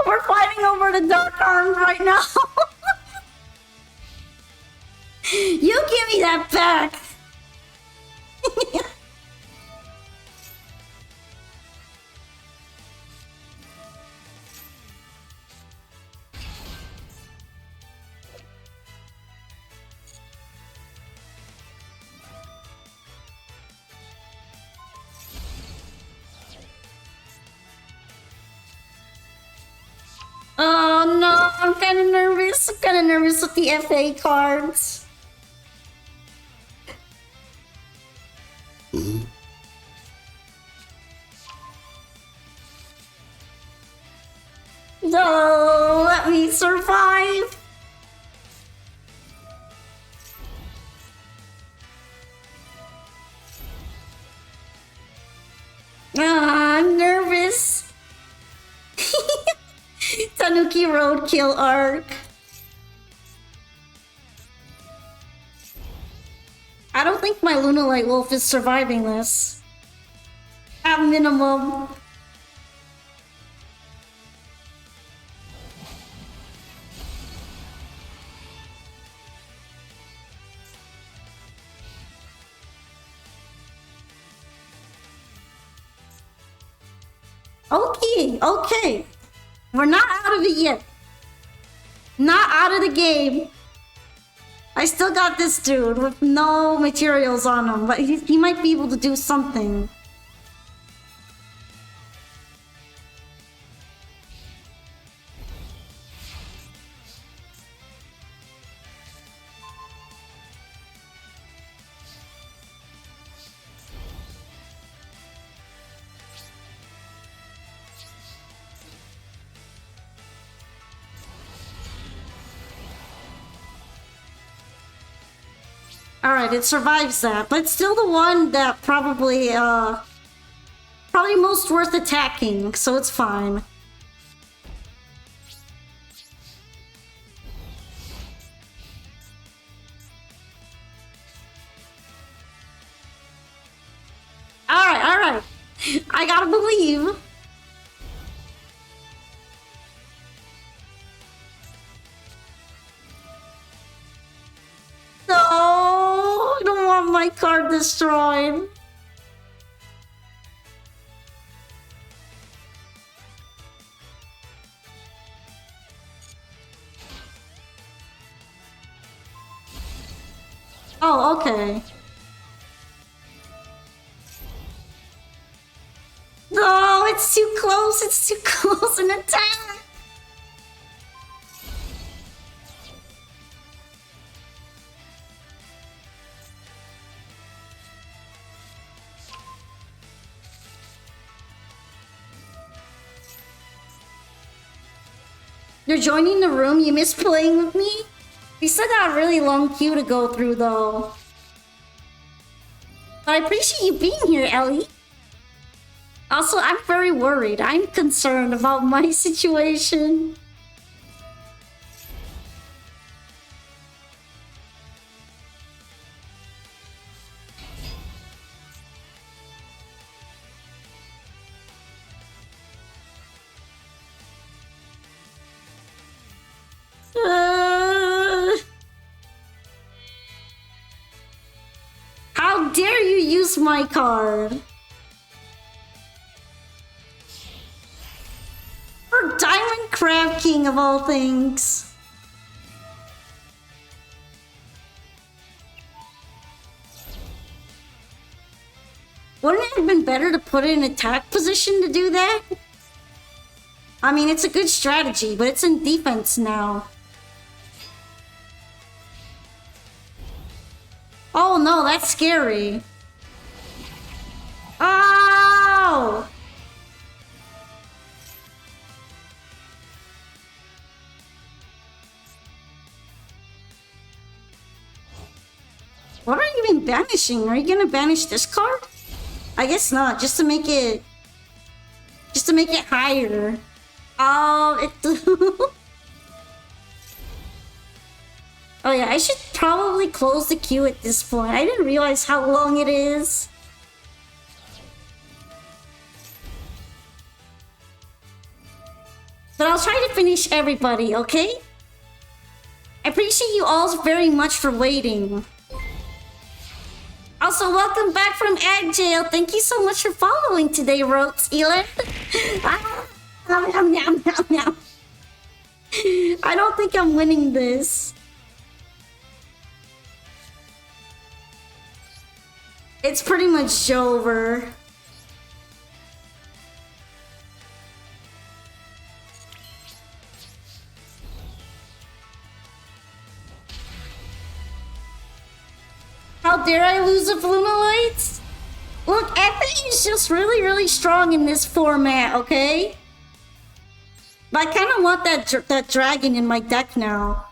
We're fighting over the dark arms right now. You give me that back! Oh no, I'm kind of nervous. I'm kind of nervous with the FA cards. No, let me survive. Ah, I'm nervous. Tanuki Roadkill arc. I don't think my Lunalite Wolf is surviving this. At minimum. Okay, okay. We're not out of it yet. Not out of the game. I still got this dude with no materials on him, but he might be able to do something. Alright, it survives that, but it's still the one that probably most worth attacking, so it's fine. Alright. I gotta believe. No, I don't want my card destroyed. Oh, okay. No, it's too close. It's too close an attack. You're joining the room? You miss playing with me? We still got a really long queue to go through, though. But I appreciate you being here, Ellie. Also, I'm very worried. I'm concerned about my situation. How dare you use my card? For Diamond Crab King of all things. Wouldn't it have been better to put it in attack position to do that? I mean, it's a good strategy, but it's in defense now. Oh no, that's scary. Oh! What are you even banishing? Are you gonna banish this card? I guess not, just to make it higher. Oh, it Oh yeah, I should probably close the queue at this point. I didn't realize how long it is. But I'll try to finish everybody, okay? I appreciate you all very much for waiting. Also, welcome back from ad jail. Thank you so much for following today, Rotes Elon. I don't think I'm winning this. It's pretty much over. How dare I lose a Flumelites? Look, Effie is just really strong in this format, okay? But I kind of want that dragon in my deck now.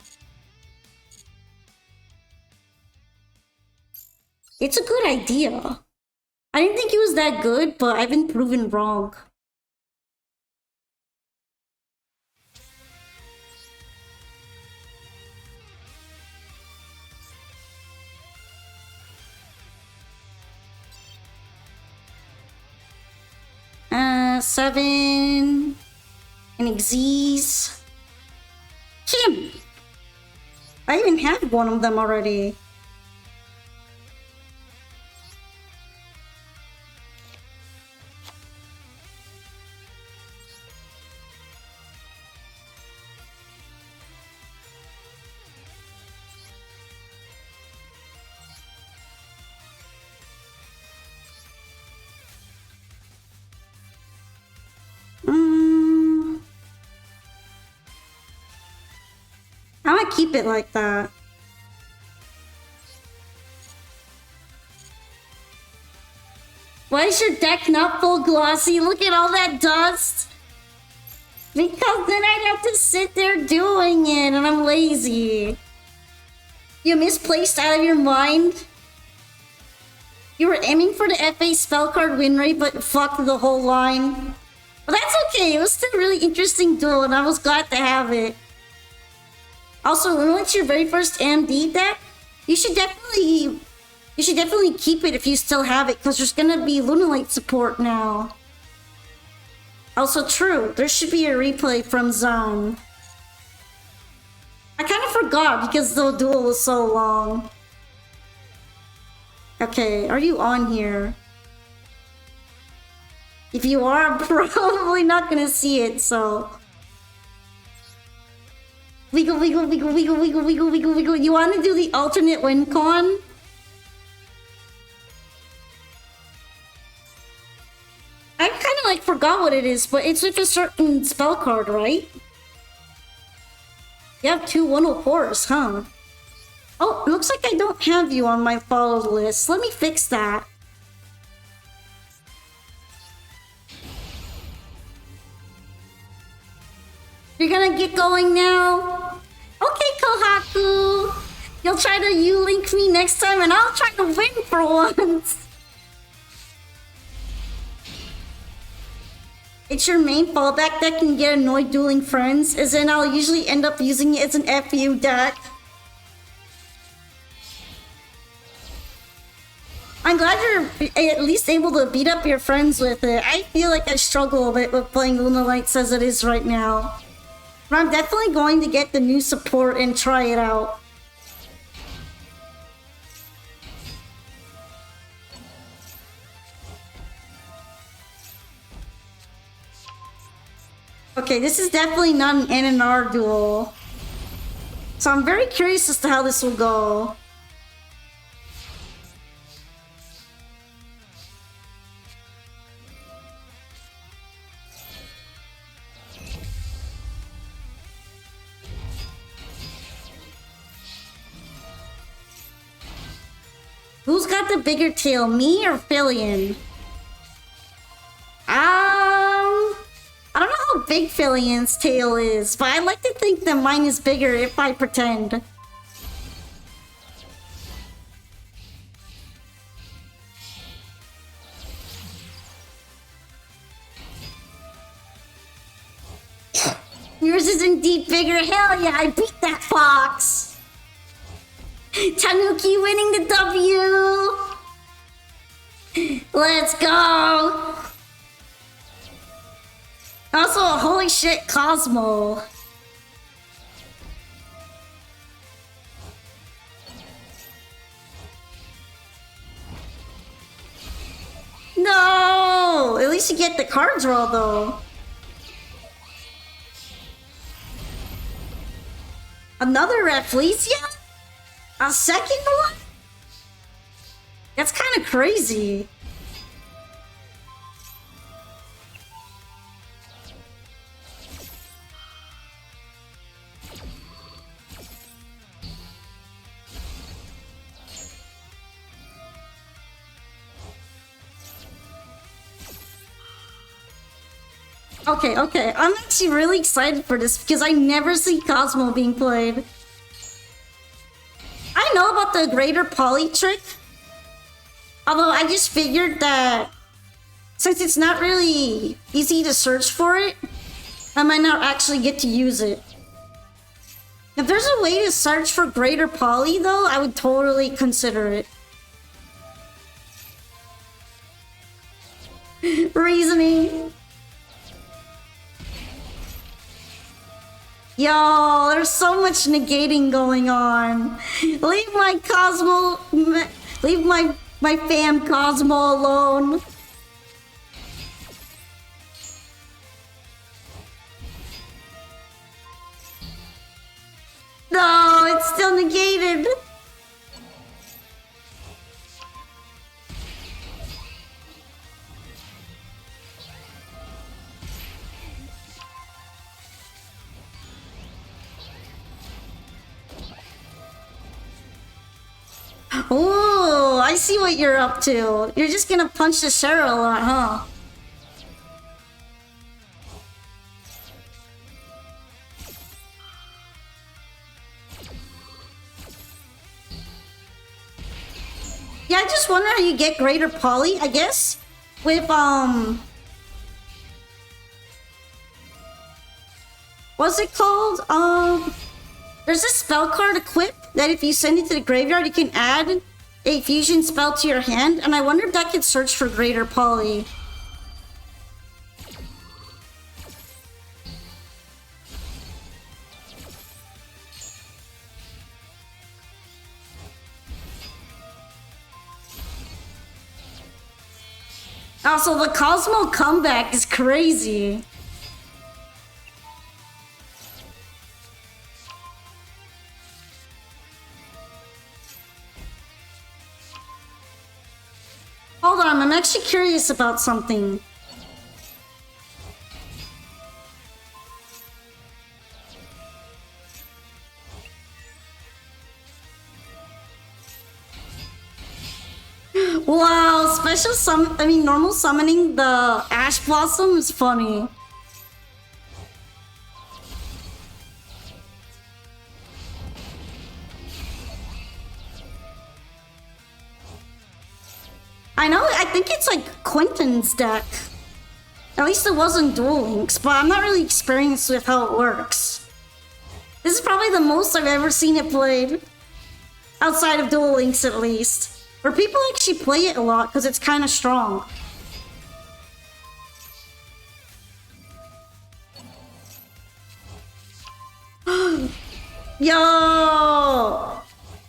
It's a good idea. I didn't think it was that good, but I've been proven wrong. Seven... and Xyz. Kim! I even had one of them already. Mm, I might keep it like that. Why is your deck not full glossy? Look at all that dust. Because then I'd have to sit there doing it, and I'm lazy. You misplaced out of your mind? You were aiming for the FA spell card win rate, but fucked the whole line. But that's okay, it was still a really interesting duel, and I was glad to have it. Also, when it's your very first AMD deck, you should definitely keep it if you still have it, because there's gonna be Lunalite support now. Also true, there should be a replay from Zone. I kind of forgot because the duel was so long. Okay, are you on here? If you are, I'm probably not gonna see it, so... Wiggle, wiggle, wiggle, wiggle, wiggle, wiggle, wiggle, wiggle. You wanna do the alternate win con? I kind of like forgot what it is, but it's with a certain spell card, right? You have 2 104s, huh? Oh, it looks like I don't have you on my followed list. Let me fix that. You're gonna get going now? Okay, Kohaku! You'll try to U-link me next time and I'll try to win for once! It's your main fallback deck and get annoyed dueling friends, as in I'll usually end up using it as an FU deck. I'm glad you're at least able to beat up your friends with it. I feel like I struggle a bit with playing Lunalights as it is right now. But I'm definitely going to get the new support and try it out. Okay, this is definitely not an NNR duel. So I'm very curious as to how this will go. Who's got the bigger tail, me or Fillion? I don't know how big Fillion's tail is, but I like to think that mine is bigger if I pretend. Yours is indeed bigger. Hell yeah, I beat that fox. Tanuki winning the W. Let's go. Also, holy shit, Cosmo. No! At least you get the card draw, though. Another Rafflesia? A second one? That's kind of crazy. Okay. I'm actually really excited for this because I never see Cosmo being played. I know about the greater poly trick. Although I just figured that since it's not really easy to search for it, I might not actually get to use it. If there's a way to search for greater poly though, I would totally consider it. Reasoning. Yo, there's so much negating going on. Leave my Cosmo, leave my fam Cosmo alone. No, it's still negated. Oh, I see what you're up to. You're just gonna punch the Cheryl a lot, huh? Yeah, I just wonder how you get greater poly, I guess. With, what's it called? There's a spell card equipped that if you send it to the graveyard, you can add a fusion spell to your hand, and I wonder if that could search for greater poly. Also, the Cosmo comeback is crazy. Hold on, I'm actually curious about something. Wow, normal summoning the Ash Blossom is funny. I know, I think it's like Quentin's deck. At least it wasn't Duel Links, but I'm not really experienced with how it works. This is probably the most I've ever seen it played. Outside of Duel Links, at least. Where people actually play it a lot because it's kind of strong. Yo!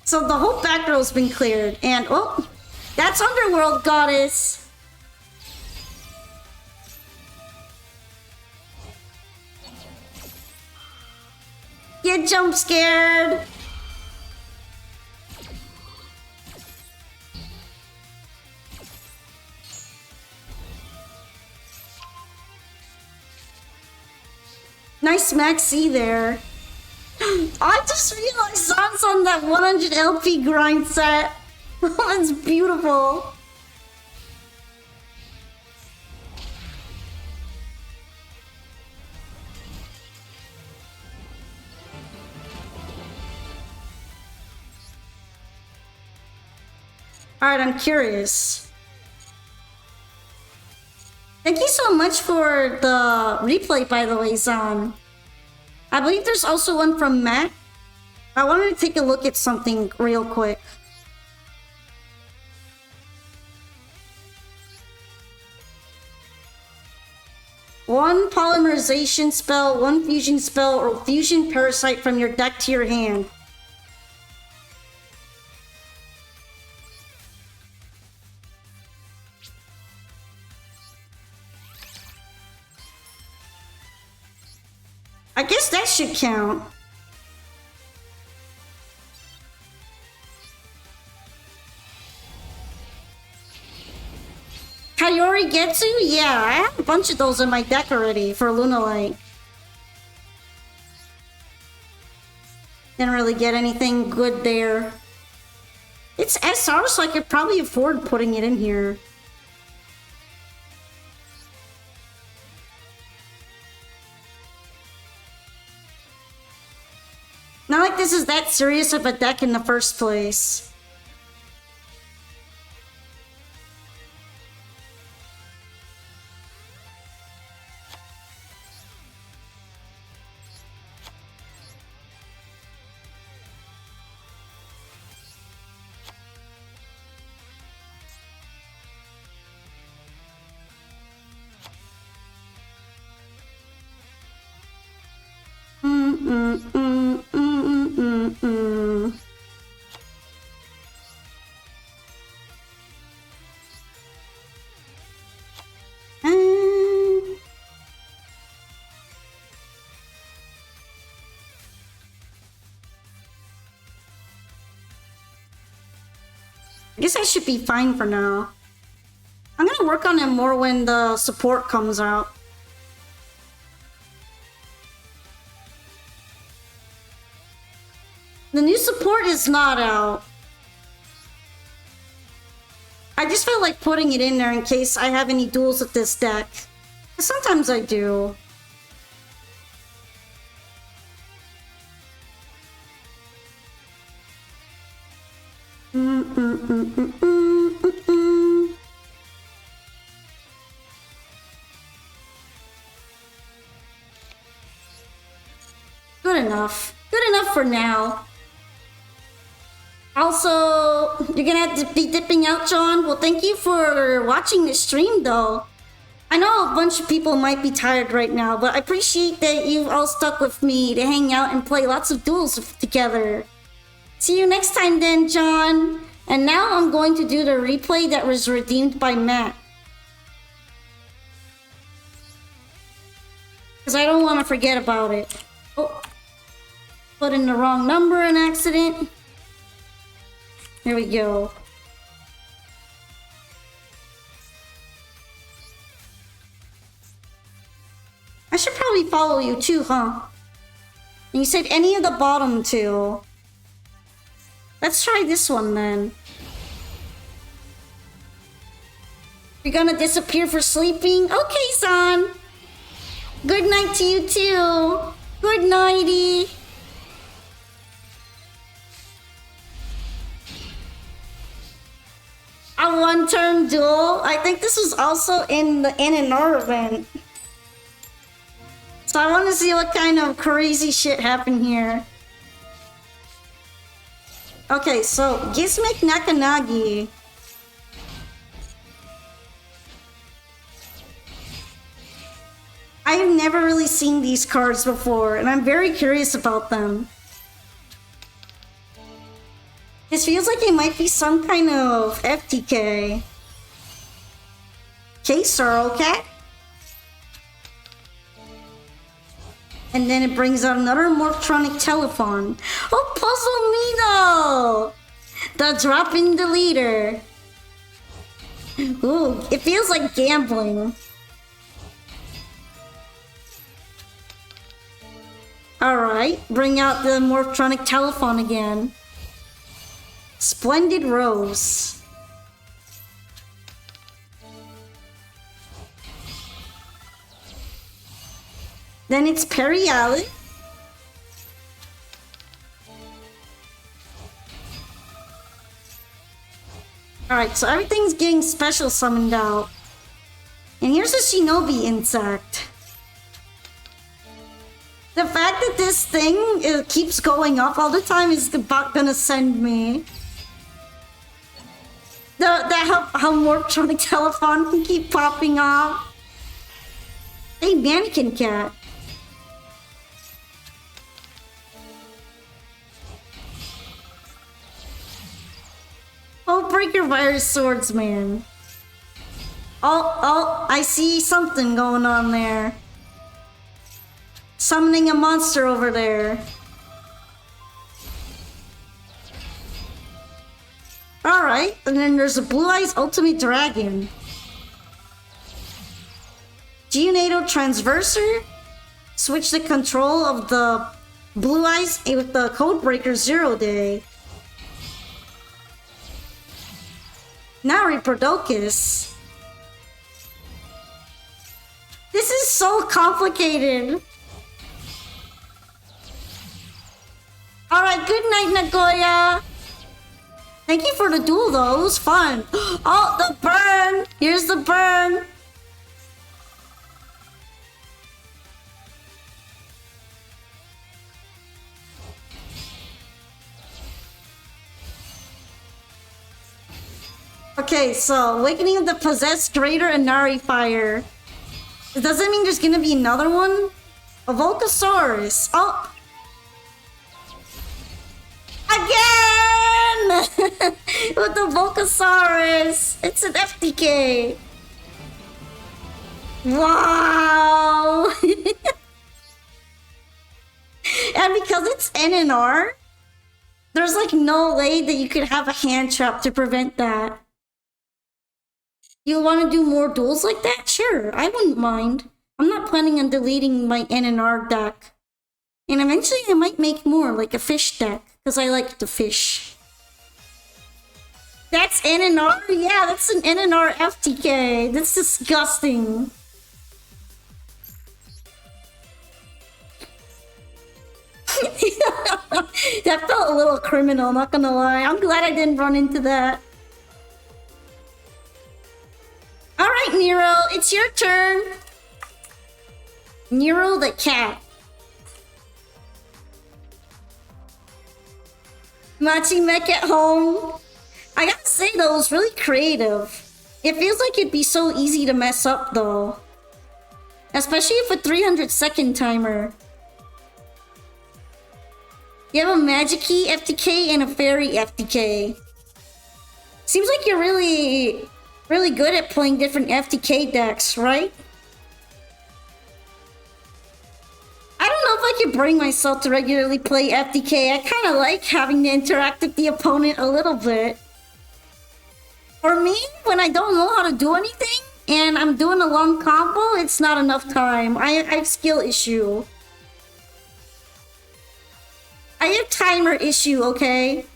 So the whole back row's been cleared, and oh, that's Underworld Goddess. Get jump scared. Nice maxi there. I just realized Zan's on that 100 LP grind set. That's beautiful. Alright, I'm curious. Thank you so much for the replay, by the way, Zan. I believe there's also one from Matt. I wanted to take a look at something real quick. One polymerization spell, one fusion spell, or fusion parasite from your deck to your hand. I guess that should count. Kayori Getsu? Yeah, I have a bunch of those in my deck already for Lunalight. Didn't really get anything good there. It's SR, so I could probably afford putting it in here. Not like this is that serious of a deck in the first place. I guess I should be fine for now. I'm gonna work on it more when the support comes out. The new support is not out. I just feel like putting it in there in case I have any duels with this deck. Sometimes I do. Good enough. Good enough for now. Also, you're gonna have to be dipping out, John. Well, thank you for watching the stream, though. I know a bunch of people might be tired right now, but I appreciate that you all stuck with me to hang out and play lots of duels together. See you next time then, John. And now I'm going to do the replay that was redeemed by Matt. Because I don't want to forget about it. Oh, put in the wrong number in accident. There we go. I should probably follow you too, huh? And you said any of the bottom two. Let's try this one then. You're gonna disappear for sleeping? Okay, son. Good night to you too. Good nighty. A one-turn duel? I think this was also in the NNR event. So I want to see what kind of crazy shit happened here. Okay, so Gizmek Nakanagi. I've never really seen these cards before, and I'm very curious about them. This feels like it might be some kind of FTK. Okay, Sorrel Cat. And then it brings out another Morphtronic Telephone. Oh, Puzzle Mino! The drop-in deleter. Ooh, it feels like gambling. Alright, bring out the Morphtronic Telephone again. Splendid Rose. Then it's Periale. Alright, so everything's getting special summoned out. And here's a Shinobi insect. The fact that this thing keeps going up all the time is about gonna send me. How Morphtronic Telephone can keep popping off. Hey, Mannequin Cat. Oh, Breaker Virus Swordsman. Oh, I see something going on there. Summoning a monster over there. Alright, and then there's a Blue Eyes Ultimate Dragon. Geonato Transverser. Switch the control of the Blue Eyes with the Codebreaker 0 Day. Now Reprodocus. This is so complicated. Alright, good night, Nagoya. Thank you for the duel, though. It was fun. Oh, the burn! Here's the burn. Okay, so Awakening of the Possessed Greater Inari Fire. Does that mean there's gonna be another one? A Volcasaurus. Oh! Again! With the Volcasaurus! It's an FTK! Wow! And because it's NNR, there's like no way that you could have a hand trap to prevent that. You want to do more duels like that? Sure, I wouldn't mind. I'm not planning on deleting my NNR deck. And eventually I might make more, like a fish deck, because I like to fish. That's NNR? Yeah, that's an NNR FTK. That's disgusting. That felt a little criminal, not gonna lie. I'm glad I didn't run into that. Alright, Nero, it's your turn. Nero the cat. Machi Mech at home. I gotta say though, it was really creative. It feels like it'd be so easy to mess up though. Especially with a 300-second timer. You have a Magic Key FTK and a Fairy FTK. Seems like you're really good at playing different FTK decks, right? I don't know if I can bring myself to regularly play FTK. I kind of like having to interact with the opponent a little bit. For me, when I don't know how to do anything and I'm doing a long combo, it's not enough time. I have skill issue. I have timer issue, okay?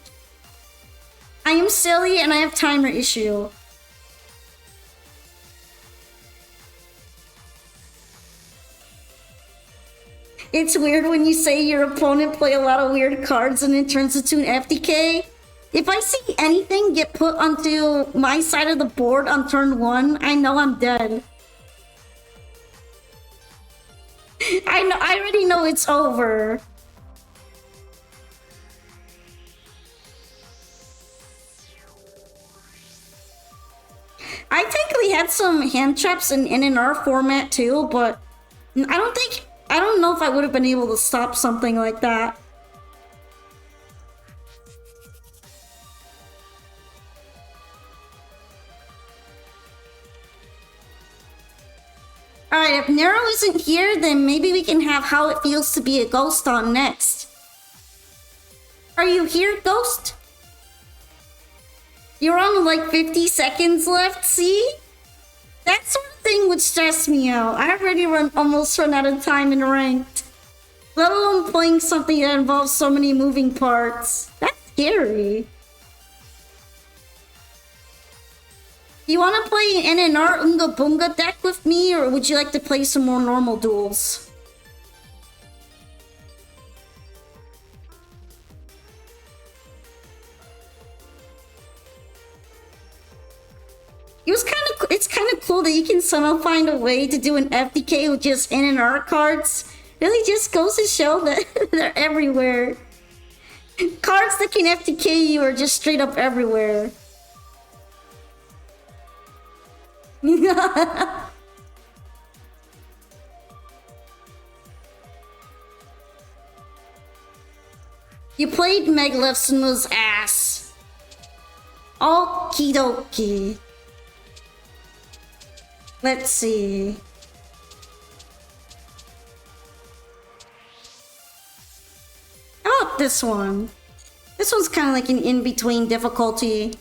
I am silly and I have timer issue. It's weird when you say your opponent play a lot of weird cards and it turns into an FTK. If I see anything get put onto my side of the board on turn 1, I know I'm dead. I already know it's over. I technically had some hand traps in NNR format too, but I don't know if I would have been able to stop something like that. Alright, if Nero isn't here, then maybe we can have How It Feels to Be a Ghost on next. Are you here, Ghost? You're on like 50 seconds left, see? That sort of thing would stress me out. I already almost run out of time in ranked. Let alone playing something that involves so many moving parts. That's scary. You want to play an NNR Unga Bunga deck with me, or would you like to play some more normal duels? It's kind of cool that you can somehow find a way to do an FTK with just NNR cards. Really just goes to show that they're everywhere. Cards that can FTK you are just straight up everywhere. You played Megaliths and was ass. Okie dokie. Let's see. How about this one? This one's kind of like an in-between difficulty.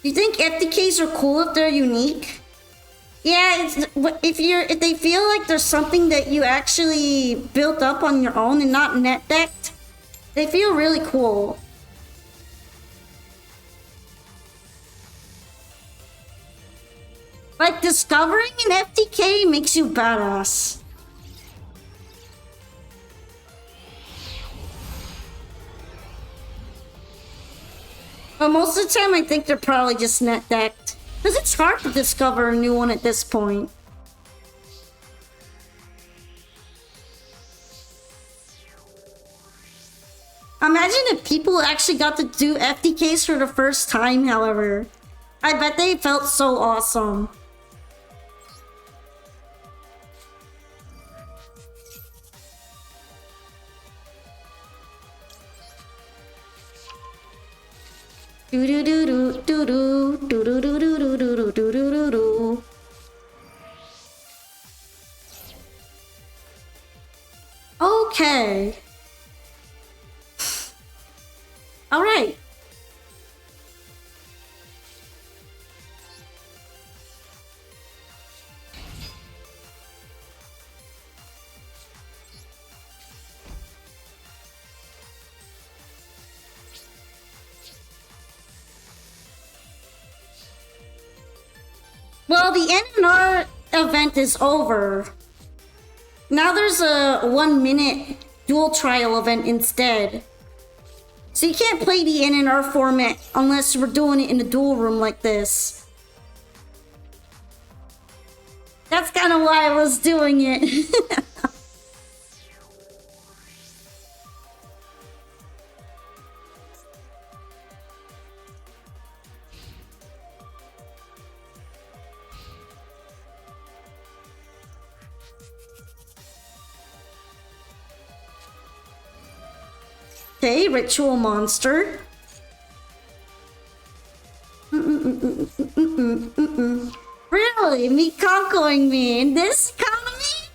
You think FTKs are cool if they're unique? Yeah, if they feel like there's something that you actually built up on your own and not net decked, they feel really cool. Like, discovering an FTK makes you badass. But most of the time, I think they're probably just net decked. Because it's hard to discover a new one at this point. Imagine if people actually got to do FTKs for the first time, however. I bet they felt so awesome. Do do do do do do do do do do do do do do do. Okay. All right. Well, the NNR event is over. Now there's a 1-minute duel trial event instead. So you can't play the NNR format unless we're doing it in a duel room like this. That's kind of why I was doing it. Okay, ritual monster. Really? Me conquering me in this economy?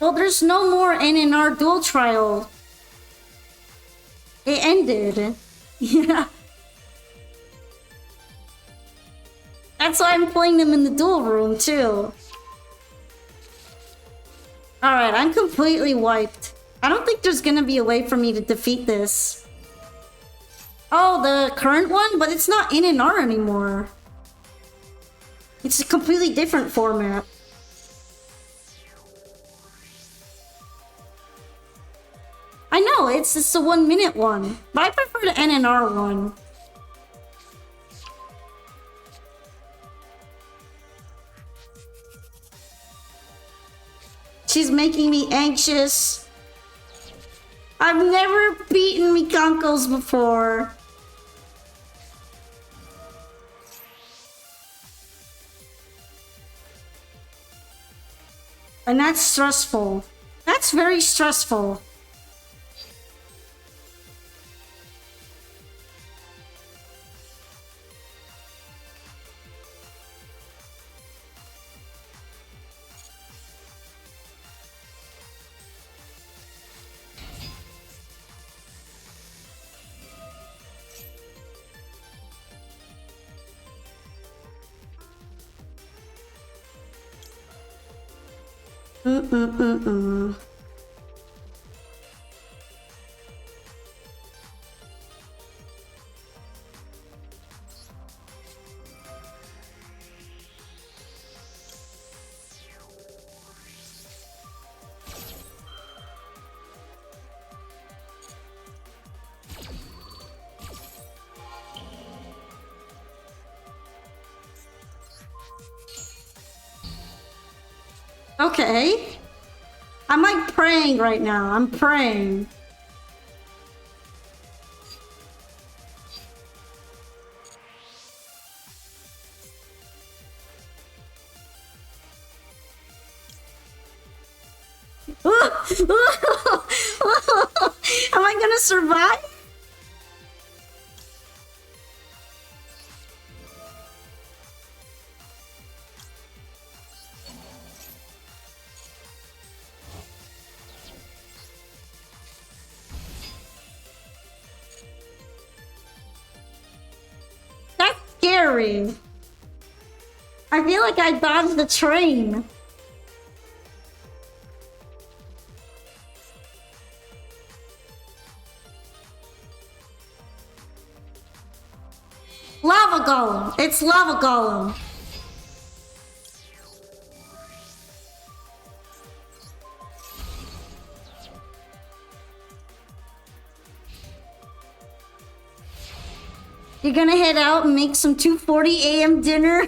Well, there's no more NNR dual trial. It ended. Yeah. That's why I'm playing them in the duel room, too. Alright, I'm completely wiped. I don't think there's gonna be a way for me to defeat this. Oh, the current one? But it's not NNR anymore. It's a completely different format. I know, it's just a 1-minute one. But I prefer the NNR one. She's making me anxious. I've never beaten Mikankos before. And that's stressful. That's very stressful. Okay. I'm like praying right now. I'm praying. Am I gonna survive? That's scary. I feel like I dodged the train. Lava Golem. It's Lava Golem. You're gonna head out and make some 2:40 a.m. dinner?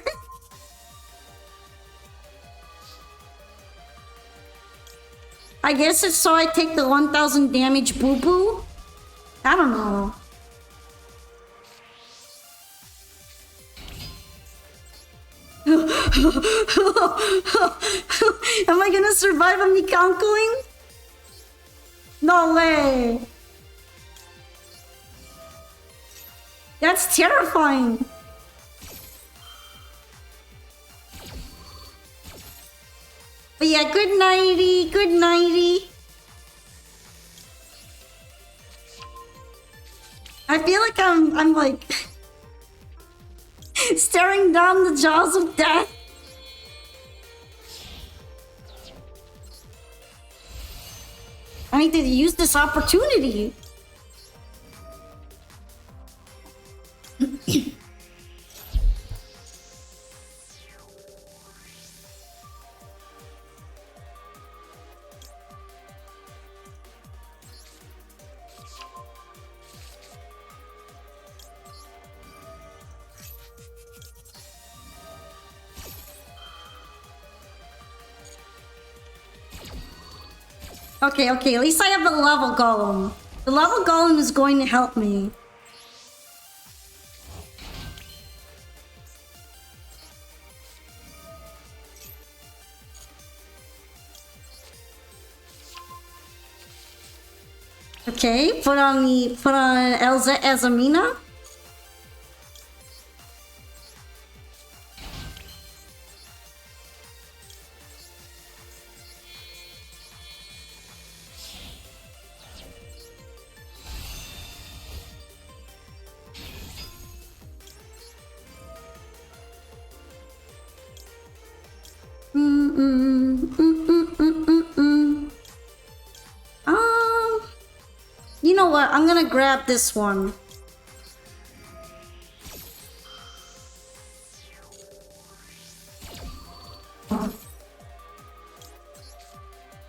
I guess it's so I take the 1000 damage boo-boo? I don't know. Am I gonna survive a Mikankoing? No way! That's terrifying! But yeah, good nighty, good nighty. I feel like I'm like... Staring down the jaws of death. I need to use this opportunity. Okay, at least I have a level golem. The level golem is going to help me. Okay, put on Elza as Amina. You know what? I'm gonna grab this one.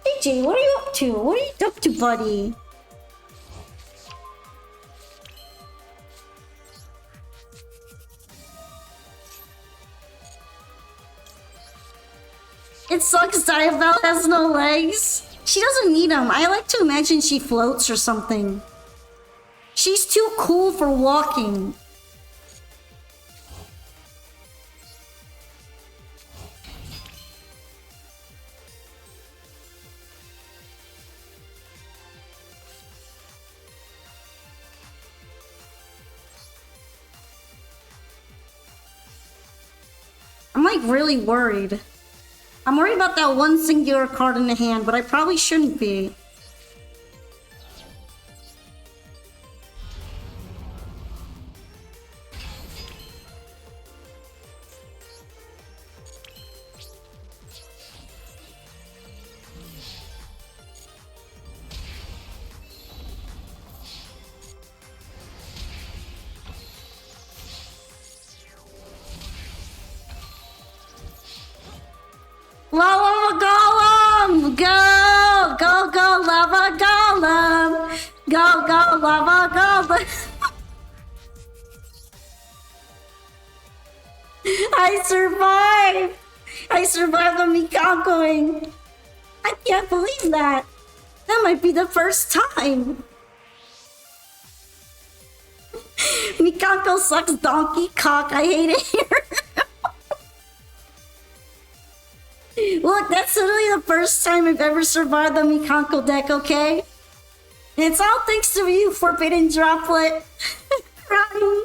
AJ, what are you up to? What are you up to, buddy? It sucks Diabell has no legs. She doesn't need them. I like to imagine she floats or something. She's too cool for walking. I'm like really worried. I'm worried about that one singular card in the hand, but I probably shouldn't be. Lava Golem! Go! Go, go, Lava Golem! Go, go, Lava Golem! I survived! I survived the Mikankoing! I can't believe that! That might be the first time! Mikanko sucks donkey cock, I hate it here! Look, that's literally the first time I've ever survived the Mikanko deck, okay? And it's all thanks to you, Forbidden Droplet. Crying.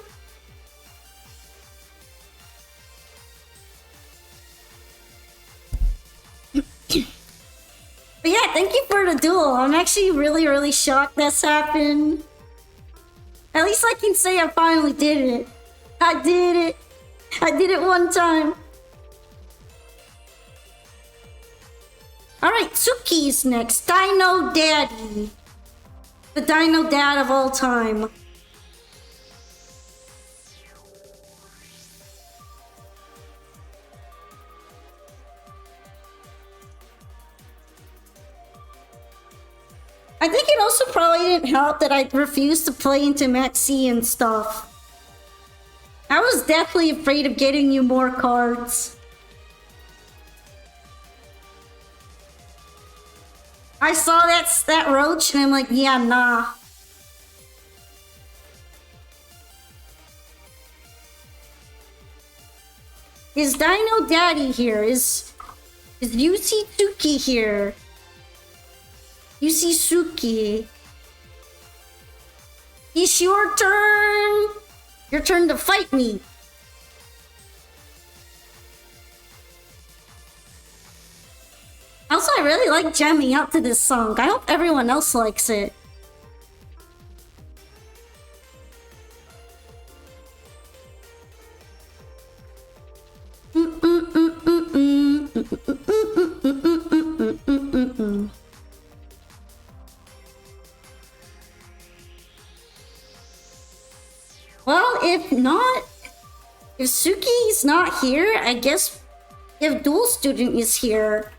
But yeah, thank you for the duel. I'm actually really shocked that's happened. At least I can say I finally did it. I did it. I did it one time. Alright, Tsuki's next. Dino Daddy. The Dino Dad of all time. I think it also probably didn't help that I refused to play into Maxi and stuff. I was definitely afraid of getting you more cards. I saw that roach and I'm like, yeah, nah. Is Dino Daddy here? Is Yushitsuki here? Yushitsuki. It's your turn! Your turn to fight me. Also, I really like jamming out to this song. I hope everyone else likes it. Well, if not, if Suki's not here, I guess if Duel Student is here,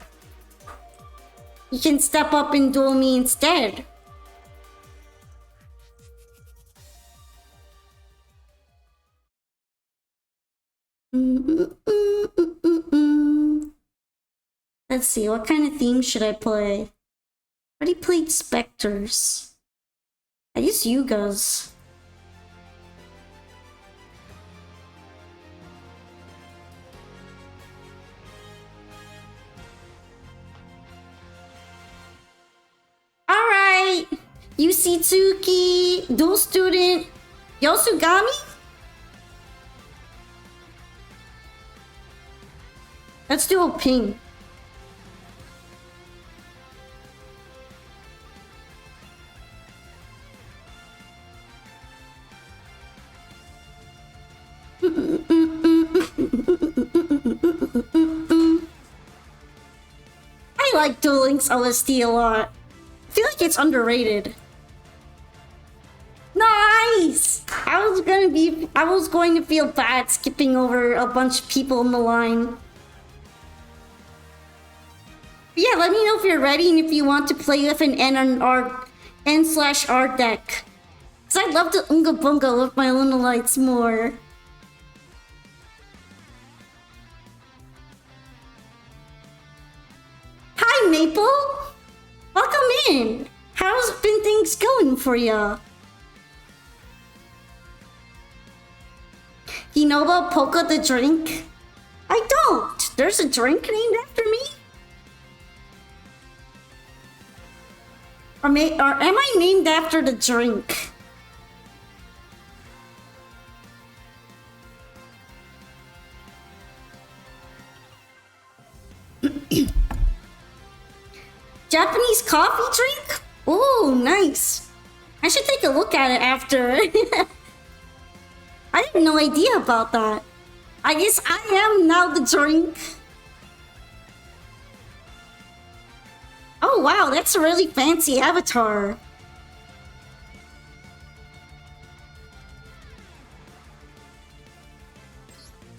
he can step up and duel me instead. Let's see, what kind of theme should I play? I already played Spectres. I guess Yuga's. Alright! Yusitsuki, Duel Student, Yosugami? Let's do a ping. I like Duel Links OST a lot. I feel like it's underrated. Nice! I was going to feel bad skipping over a bunch of people in the line. But yeah, let me know if you're ready and if you want to play with an N/R deck. Cause I'd love to Unga Bunga with my Lunalites more. Hi, Maple! Welcome in! How's been things going for ya? You know about Polka the drink? I don't! There's a drink named after me? Or am I named after the drink? Japanese coffee drink? Oh, nice. I should take a look at it after. I had no idea about that. I guess I am now the drink. Oh wow, that's a really fancy avatar.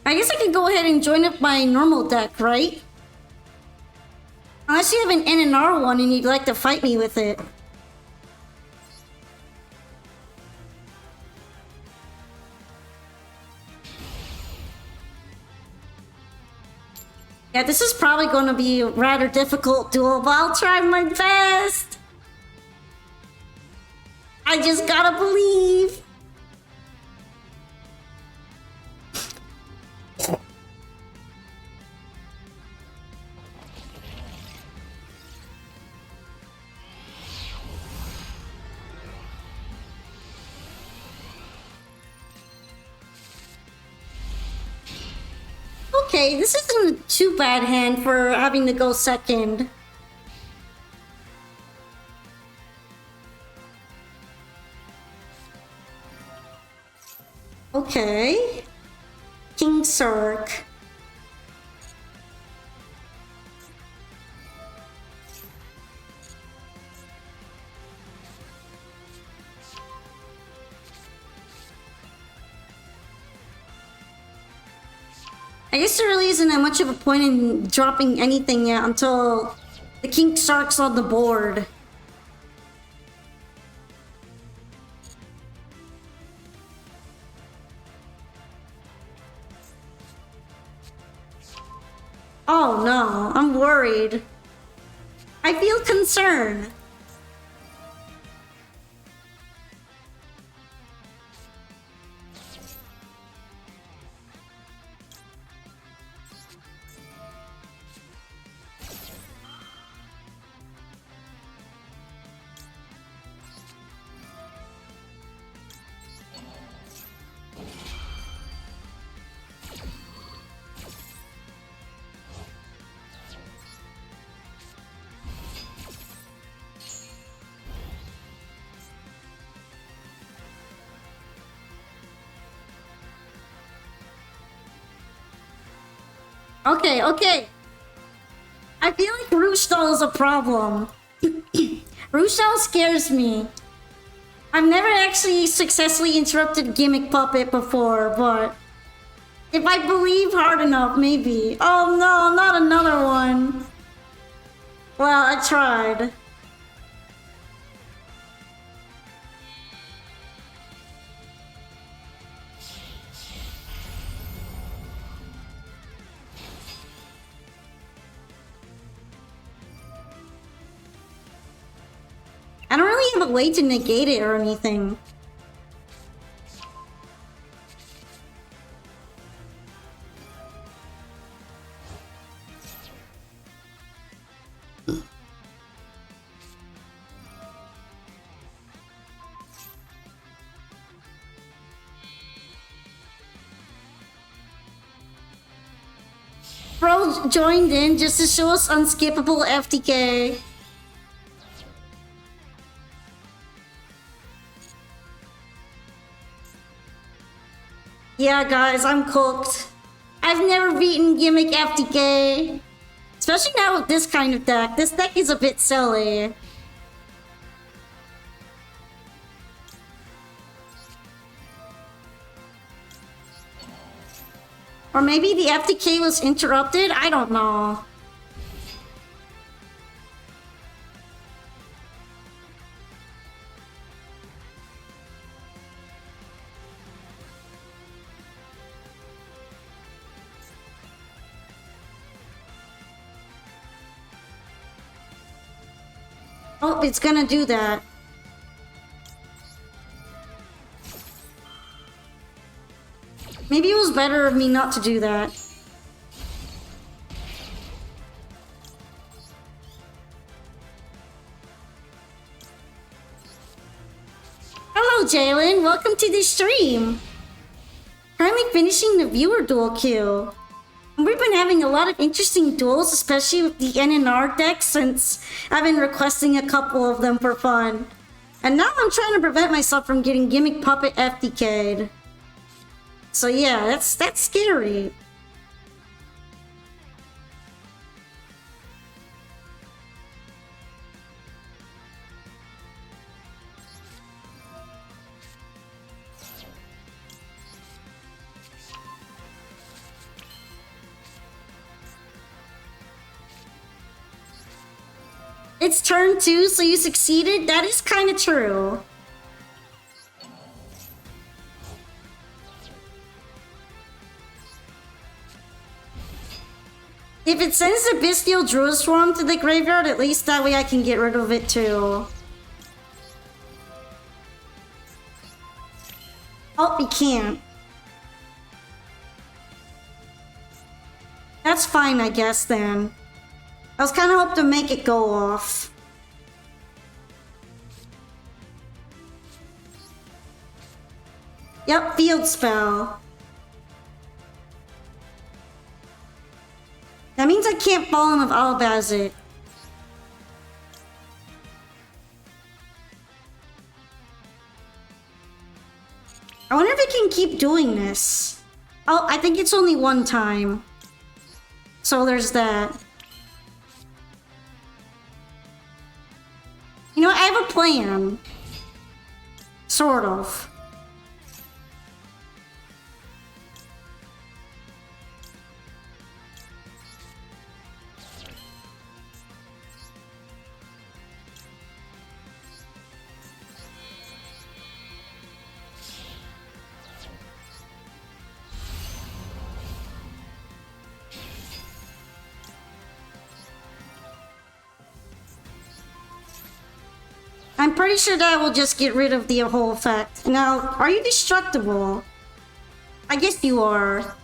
I guess I could go ahead and join up my normal deck, right? Unless you have an N&R one and you'd like to fight me with it. Yeah, this is probably going to be a rather difficult duel, but I'll try my best. I just gotta believe. Okay, this isn't a too bad hand for having to go second. Okay. King Sark. I guess there really isn't that much of a point in dropping anything yet until the King Sark's on the board. Oh no, I'm worried. I feel concerned. Okay, okay. I feel like Roostal is a problem. Roostal scares me. I've never actually successfully interrupted Gimmick Puppet before, but if I believe hard enough, maybe. Oh no, not another one. Well, I tried. I don't really have a way to negate it or anything. Bro joined in just to show us unskippable FTK. Yeah, guys, I'm cooked. I've never beaten Gimmick FTK. Especially now with this kind of deck. This deck is a bit silly. Or maybe the FTK was interrupted? I don't know. Oh, it's gonna do that. Maybe it was better of me not to do that. Hello, Jalen. Welcome to the stream. Currently finishing the viewer duel queue. We've been having a lot of interesting duels, especially with the NNR deck, since I've been requesting a couple of them for fun. And now I'm trying to prevent myself from getting Gimmick Puppet FDK'd. So yeah, that's scary. It's turn 2, so you succeeded? That is kind of true. If it sends the Bestial Druid Swarm to the graveyard, at least that way I can get rid of it too. Oh, you can't. That's fine, I guess, then. I was kind of hoping to make it go off. Yep, field spell. That means I can't fall in with Albazit. I wonder if it can keep doing this. Oh, I think it's only one time. So there's that. You know, I have a plan. Sort of. I'm pretty sure that will just get rid of the whole effect. Now, are you destructible? I guess you are.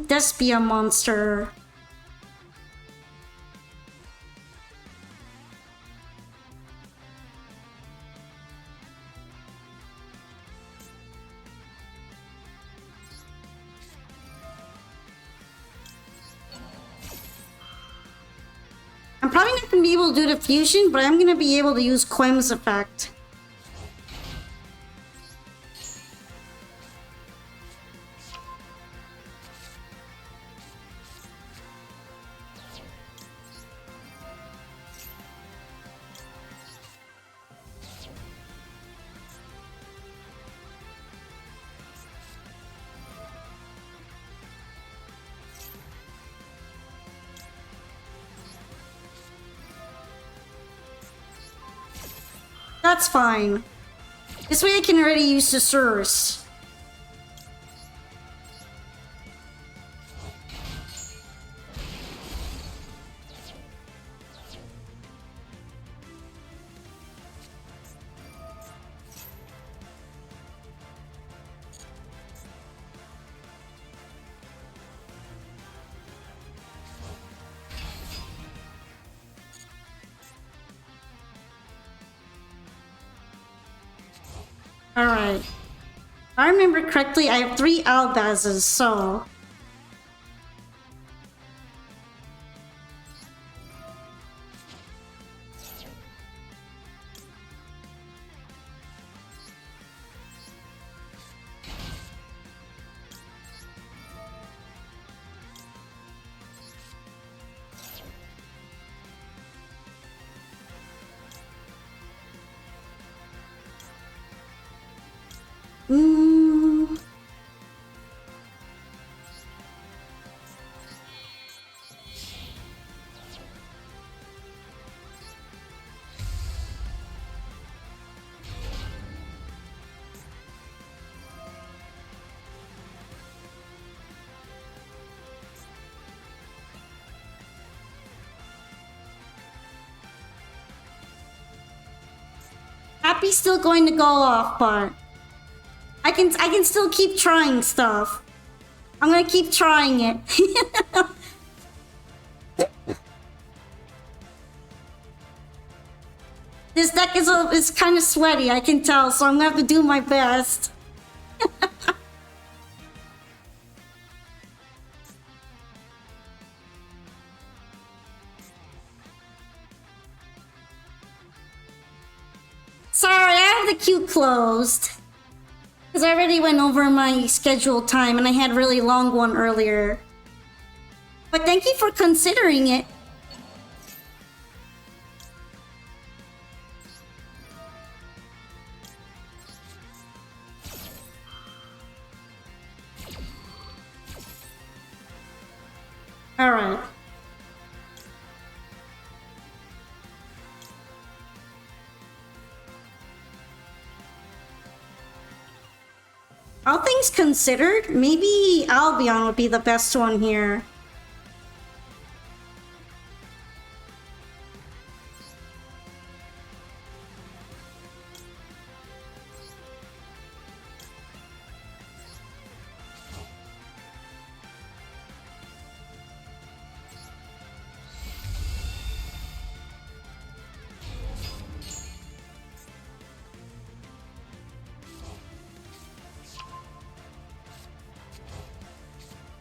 this be a monster? I'm probably not going to be able to do the fusion, but I'm going to be able to use Quem's effect. That's fine. This way I can already use the Source. Alright. If I remember correctly, I have 3 Albazes, so... Happy's still going to go off, but I can still keep trying stuff. I'm gonna keep trying it. This deck is kind of sweaty, I can tell, so I'm gonna have to do my best. Sorry, I have the queue closed. Because I already went over my scheduled time and I had a really long one earlier. But thank you for considering it. Alright. All things considered, maybe Albion would be the best one here.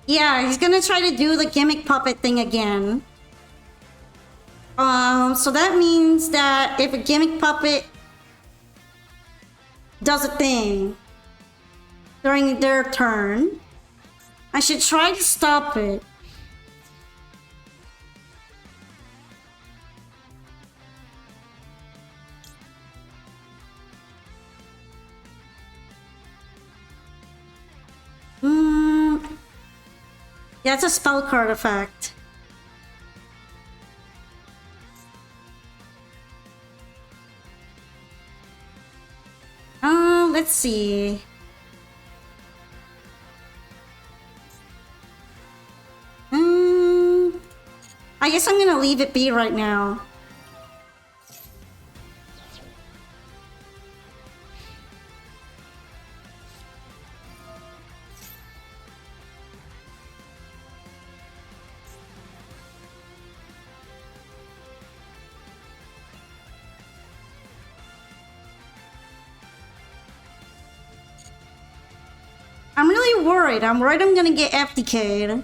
Yeah, he's gonna try to do the gimmick puppet thing again. So that means that if a gimmick puppet does a thing during their turn, I should try to stop it. Yeah, it's a spell card effect. Let's see. I guess I'm gonna leave it be right now. I'm really worried. I'm worried I'm gonna get FDK'd.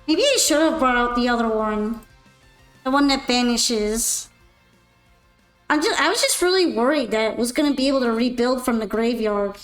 Maybe I should have brought out the other one. The one that banishes. I was just really worried that it was gonna be able to rebuild from the graveyard.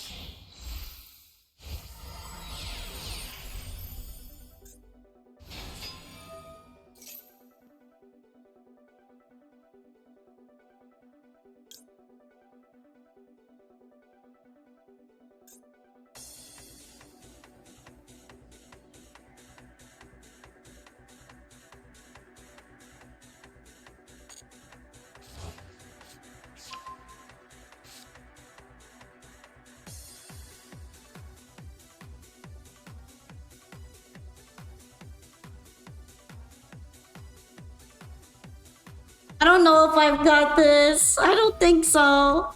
I don't know if I've got this. I don't think so.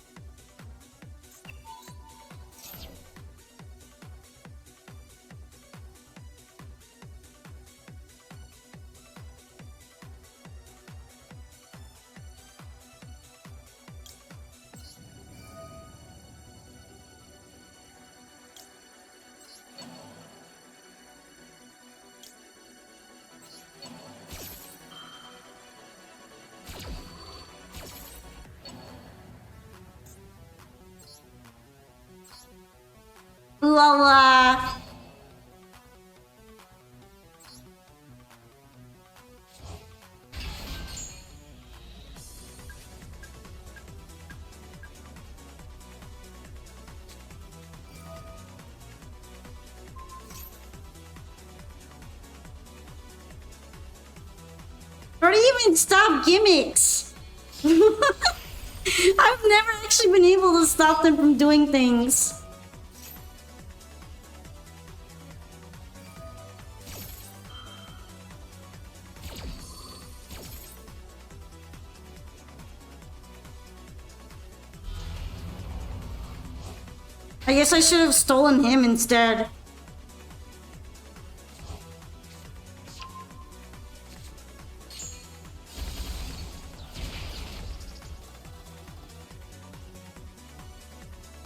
Lola. Or even stop gimmicks. I've never actually been able to stop them from doing things. I guess I should have stolen him instead.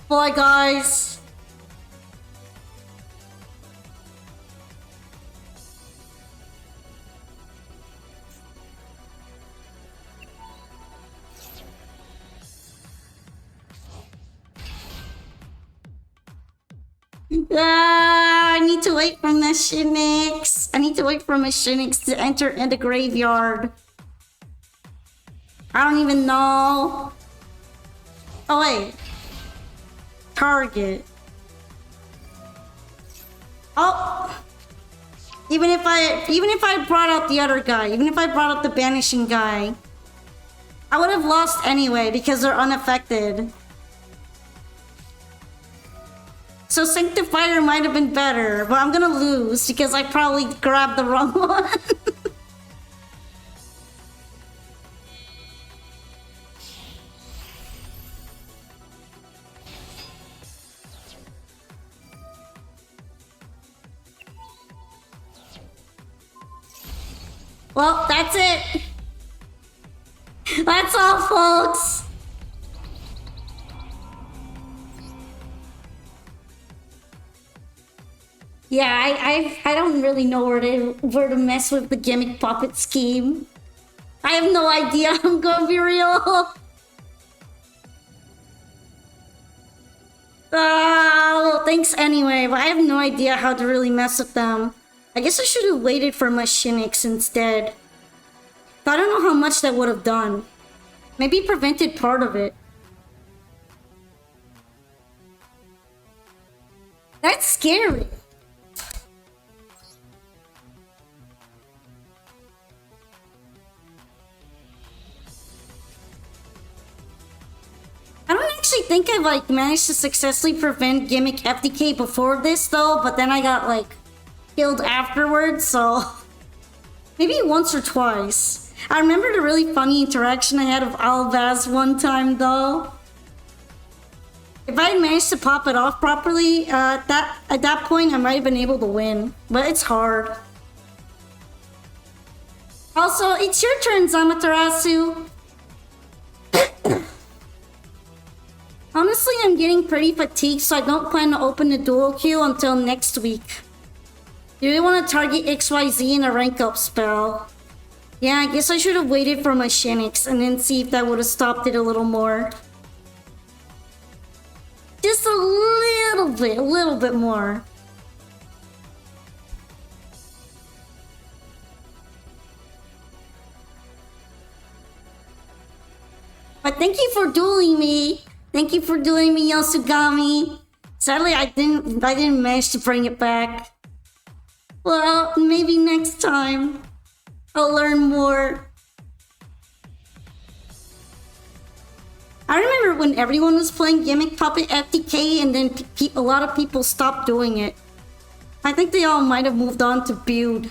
Bye, guys. I need to wait for the Shinix. I need to wait for my Shinix to enter in the graveyard. I don't even know. Oh wait. Target. Oh. Even if I brought out the other guy, even if I brought out the banishing guy, I would have lost anyway because they're unaffected. So Sanctifier might have been better, but I'm gonna lose because I probably grabbed the wrong one. Well, that's it. That's all, folks. Yeah, I don't really know where to mess with the gimmick puppet scheme. I have no idea. I'm gonna be real. Well, thanks anyway, but I have no idea how to really mess with them. I guess I should have waited for my Shinix instead. But I don't know how much that would have done. Maybe it prevented part of it. That's scary. I don't actually think I like managed to successfully prevent gimmick FDK before this though, but then I got like killed afterwards, so maybe once or twice. I remember the really funny interaction I had with Albaz one time though. If I had managed to pop it off properly, at that point I might have been able to win, but it's hard. Also, it's your turn, Zamaterasu. Honestly, I'm getting pretty fatigued, so I don't plan to open the duel queue until next week. You really want to target XYZ in a rank up spell. Yeah, I guess I should have waited for my Shinix and then see if that would have stopped it a little more. Just a little bit more. But thank you for dueling me. Thank you for dueling me, Yosugami. Sadly, I didn't manage to bring it back. Well, maybe next time. I'll learn more. I remember when everyone was playing Gimmick Puppet FTK and then a lot of people stopped doing it. I think they all might have moved on to Build.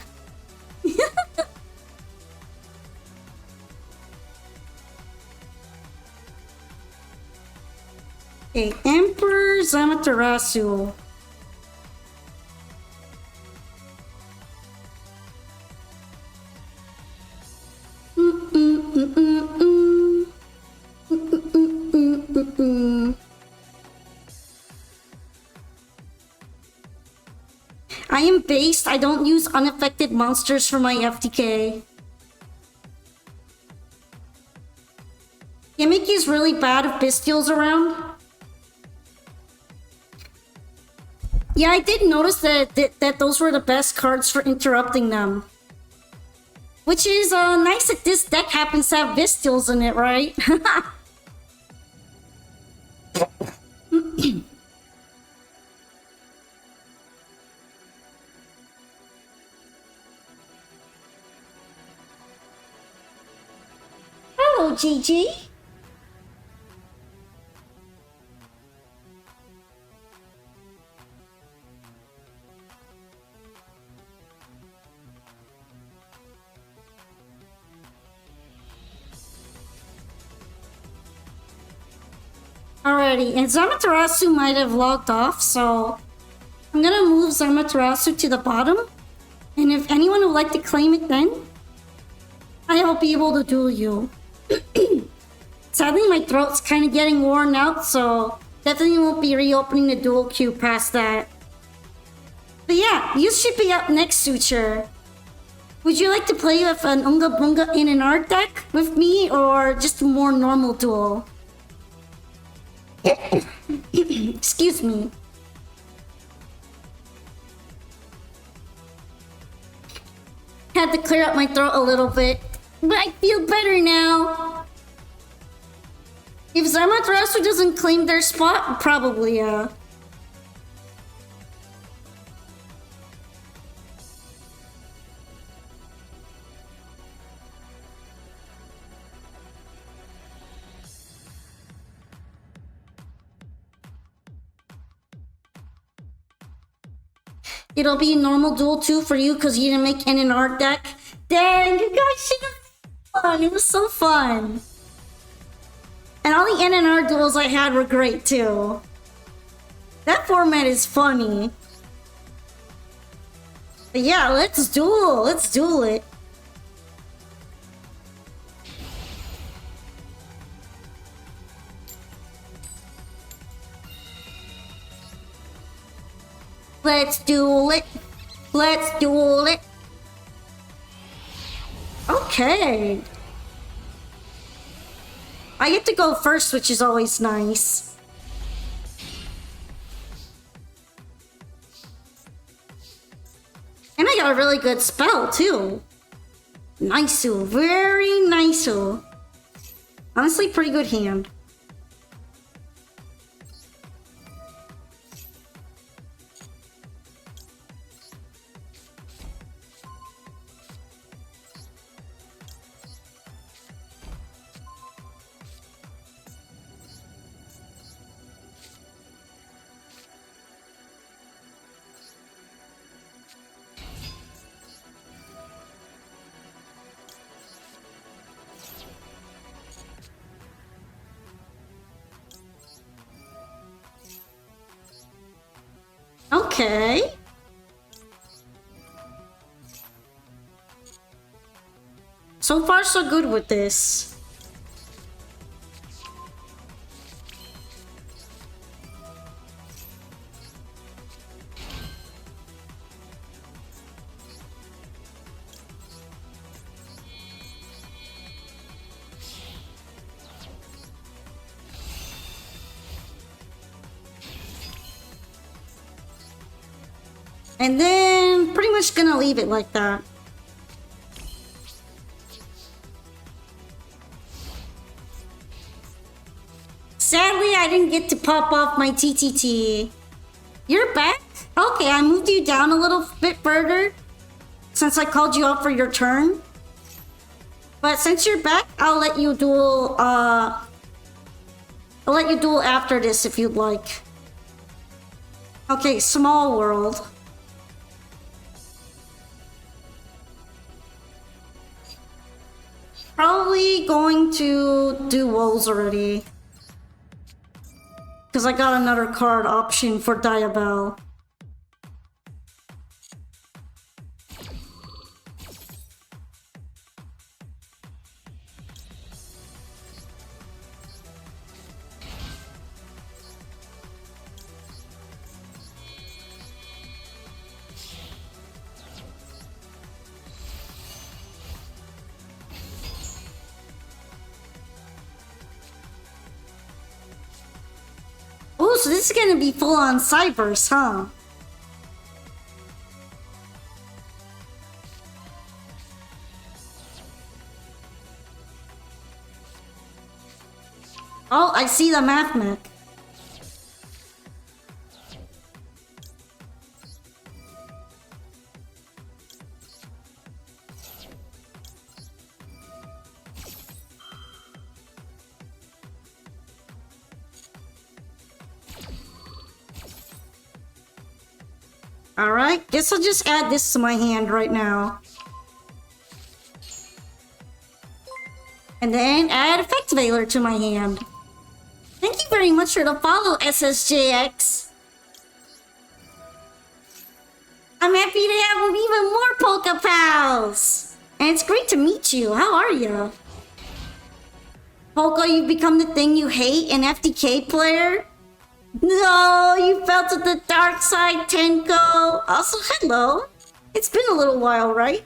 Okay, Emperor Zamaterasu. I am based. I don't use unaffected monsters for my FTK. Gimmick is really bad if Bestial's around. Yeah, I did notice that those were the best cards for interrupting them. Which is nice that this deck happens to have Bestials in it, right? Hello, Gigi. Alrighty, and Zamaterasu might have logged off, so I'm gonna move Zamaterasu to the bottom. And if anyone would like to claim it then, I'll be able to duel you. Sadly, my throat's kind of getting worn out, so definitely won't be reopening the duel queue past that. But yeah, you should be up next, Suture. Would you like to play with an Unga Bunga in an art deck with me, or just a more normal duel? Excuse me. Had to clear up my throat a little bit, but I feel better now. If Zamaterasu doesn't claim their spot, probably, It'll be a normal duel too for you because you didn't make an art deck. Dang, you guys should have fun. It was so fun. And all the NNR duels I had were great too. That format is funny. But yeah, let's duel. Let's duel it. Let's duel it. Let's duel it. Okay. I get to go first, which is always nice. And I got a really good spell, too. Nice-oo. Very nice-oo. Honestly, pretty good hand. Okay. So far, so good with this. And then pretty much gonna leave it like that. Sadly, I didn't get to pop off my TTT. You're back? Okay, I moved you down a little bit further since I called you out for your turn. But since you're back, I'll let you duel, I'll let you duel after this if you'd like. Okay, small world. Probably going to do woes already. Because I got another card option for Diabell. Oh, so this is gonna be full on Cyberse, huh? Oh, I see the math mech. Alright, guess I'll just add this to my hand right now. And then add Effect Veiler to my hand. Thank you very much for the follow, SSJX. I'm happy to have even more Polka Pals. And it's great to meet you. How are you? Polka, you've become the thing you hate, an FDK player? No, you fell to the dark side, Tenko. Also, hello. It's been a little while, right?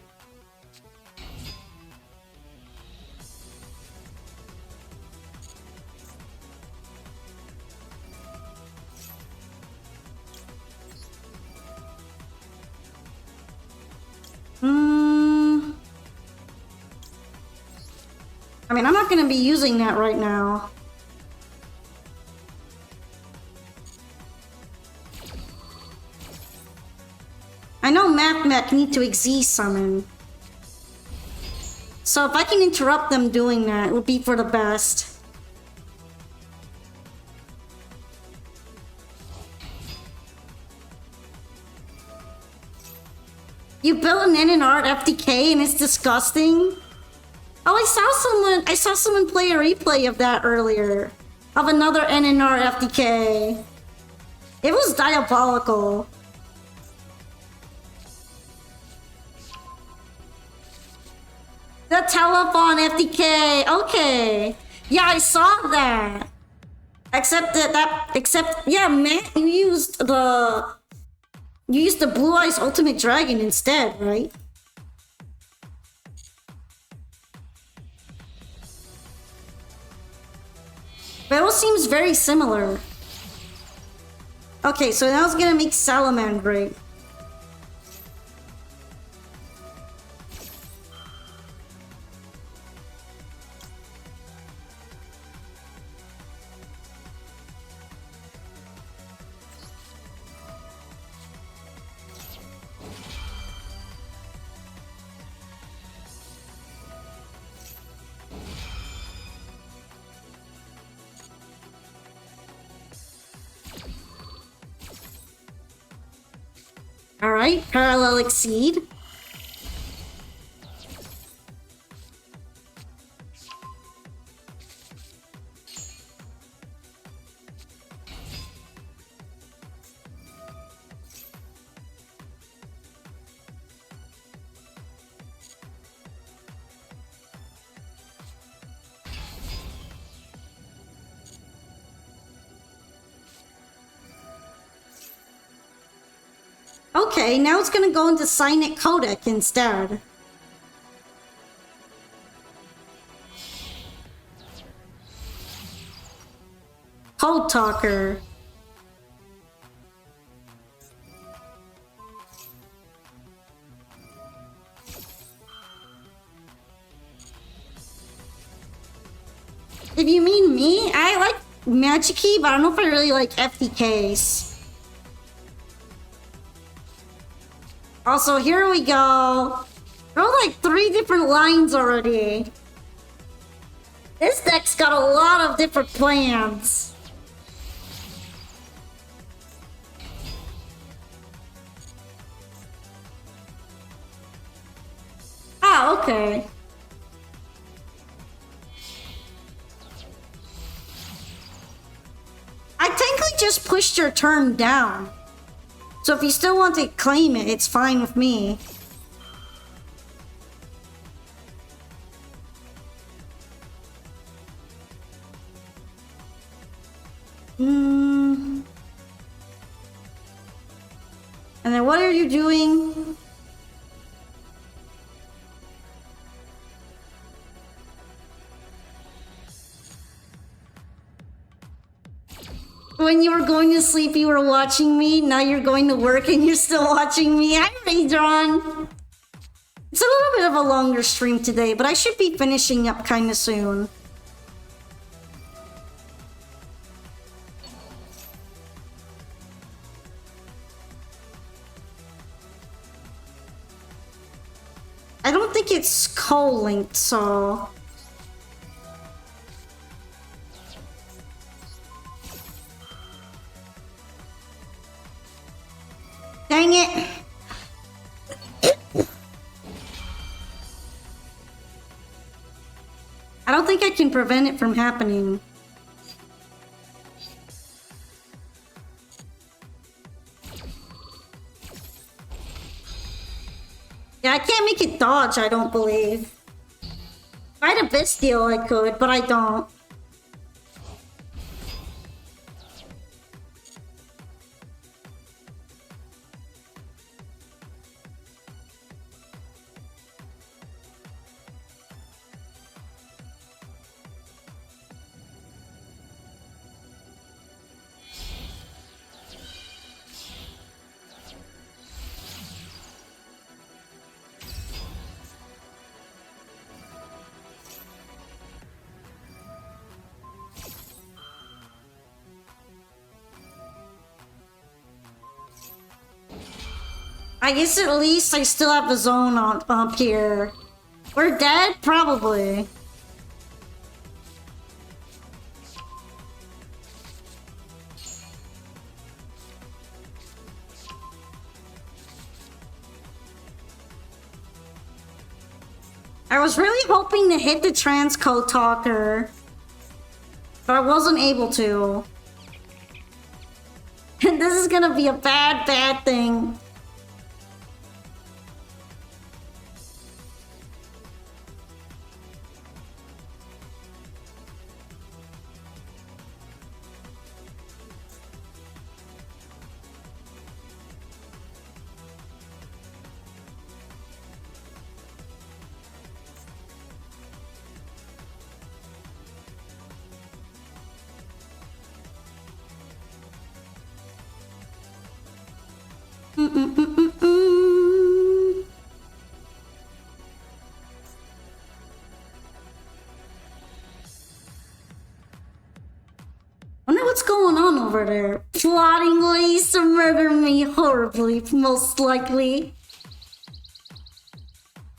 I mean, I'm not gonna be using that right now. I know Math Mech need to Xyz summon. So if I can interrupt them doing that, it would be for the best. You built an NNR FDK and it's disgusting? Oh, I saw someone play a replay of that earlier. Of another NNR FDK. It was diabolical. The telephone FDK, okay. Yeah, I saw that. Except yeah, Matt, you used the Blue Eyes Ultimate Dragon instead, right? Battle seems very similar. Okay, so now it's gonna make Salamander. Alright, Parallel Exceed. Okay, now it's gonna go into Signet Codec instead. Cold Talker. If you mean me, I like Magic-Key, but I don't know if I really like FDKs. Also, here we go. There are like 3 different lines already. This deck's got a lot of different plans. Ah, okay. I technically just pushed your turn down. So if you still want to claim it, it's fine with me. And then what are you doing? When you were going to sleep, you were watching me. Now you're going to work and you're still watching me. Hi, Raydron. It's a little bit of a longer stream today, but I should be finishing up kind of soon. I don't think it's co-linked, so... Dang it! I don't think I can prevent it from happening. Yeah, I can't make it dodge, I don't believe. If I had a Bestial, I could, but I don't. I guess at least I still have the zone on up here. We're dead? Probably. I was really hoping to hit the transcode talker, but I wasn't able to. And this is gonna be a bad thing. Wonder what's going on over there. Plotting ways to murder me horribly, most likely.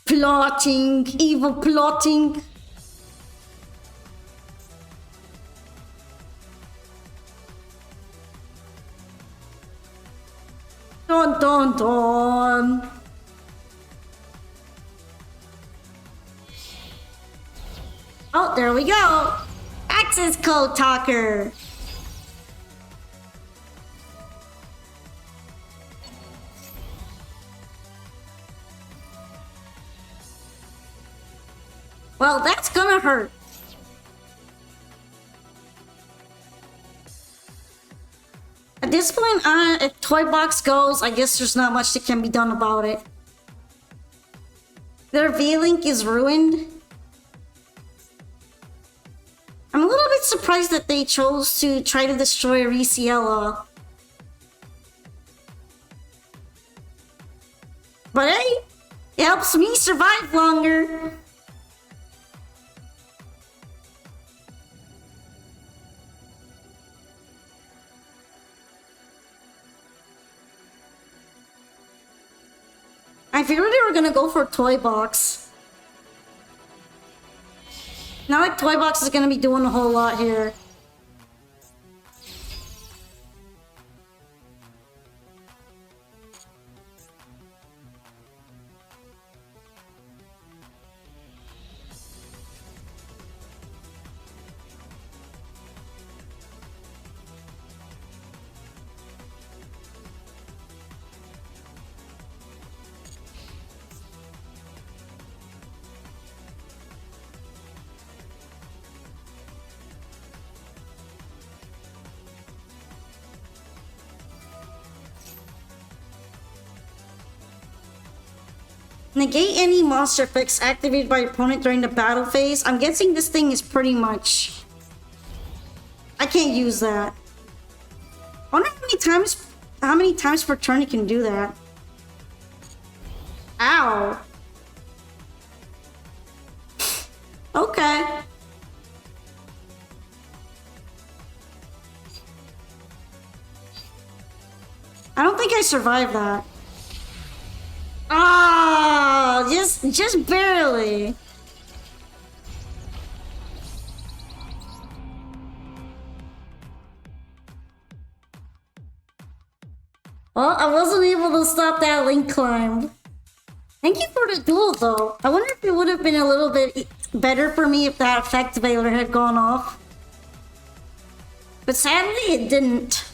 Plotting, evil plotting. Dun dun dun. Oh, there we go. Access code talker. Well, that's gonna hurt. At this point, if Toy Box goes, I guess there's not much that can be done about it. Their V-Link is ruined. I'm a little bit surprised that they chose to try to destroy Riciella. But hey, it helps me survive longer. I figured they were gonna go for Toy Box. Not like Toy Box is gonna be doing a whole lot here. Negate any monster effects activated by your opponent during the battle phase. I'm guessing this thing is pretty much... I can't use that. I wonder how many times per turn you can do that. Ow. Okay. I don't think I survived that. Ah, just barely. Well, I wasn't able to stop that link climb. Thank you for the duel, though. I wonder if it would have been a little bit better for me if that effect veiler had gone off. But sadly, it didn't.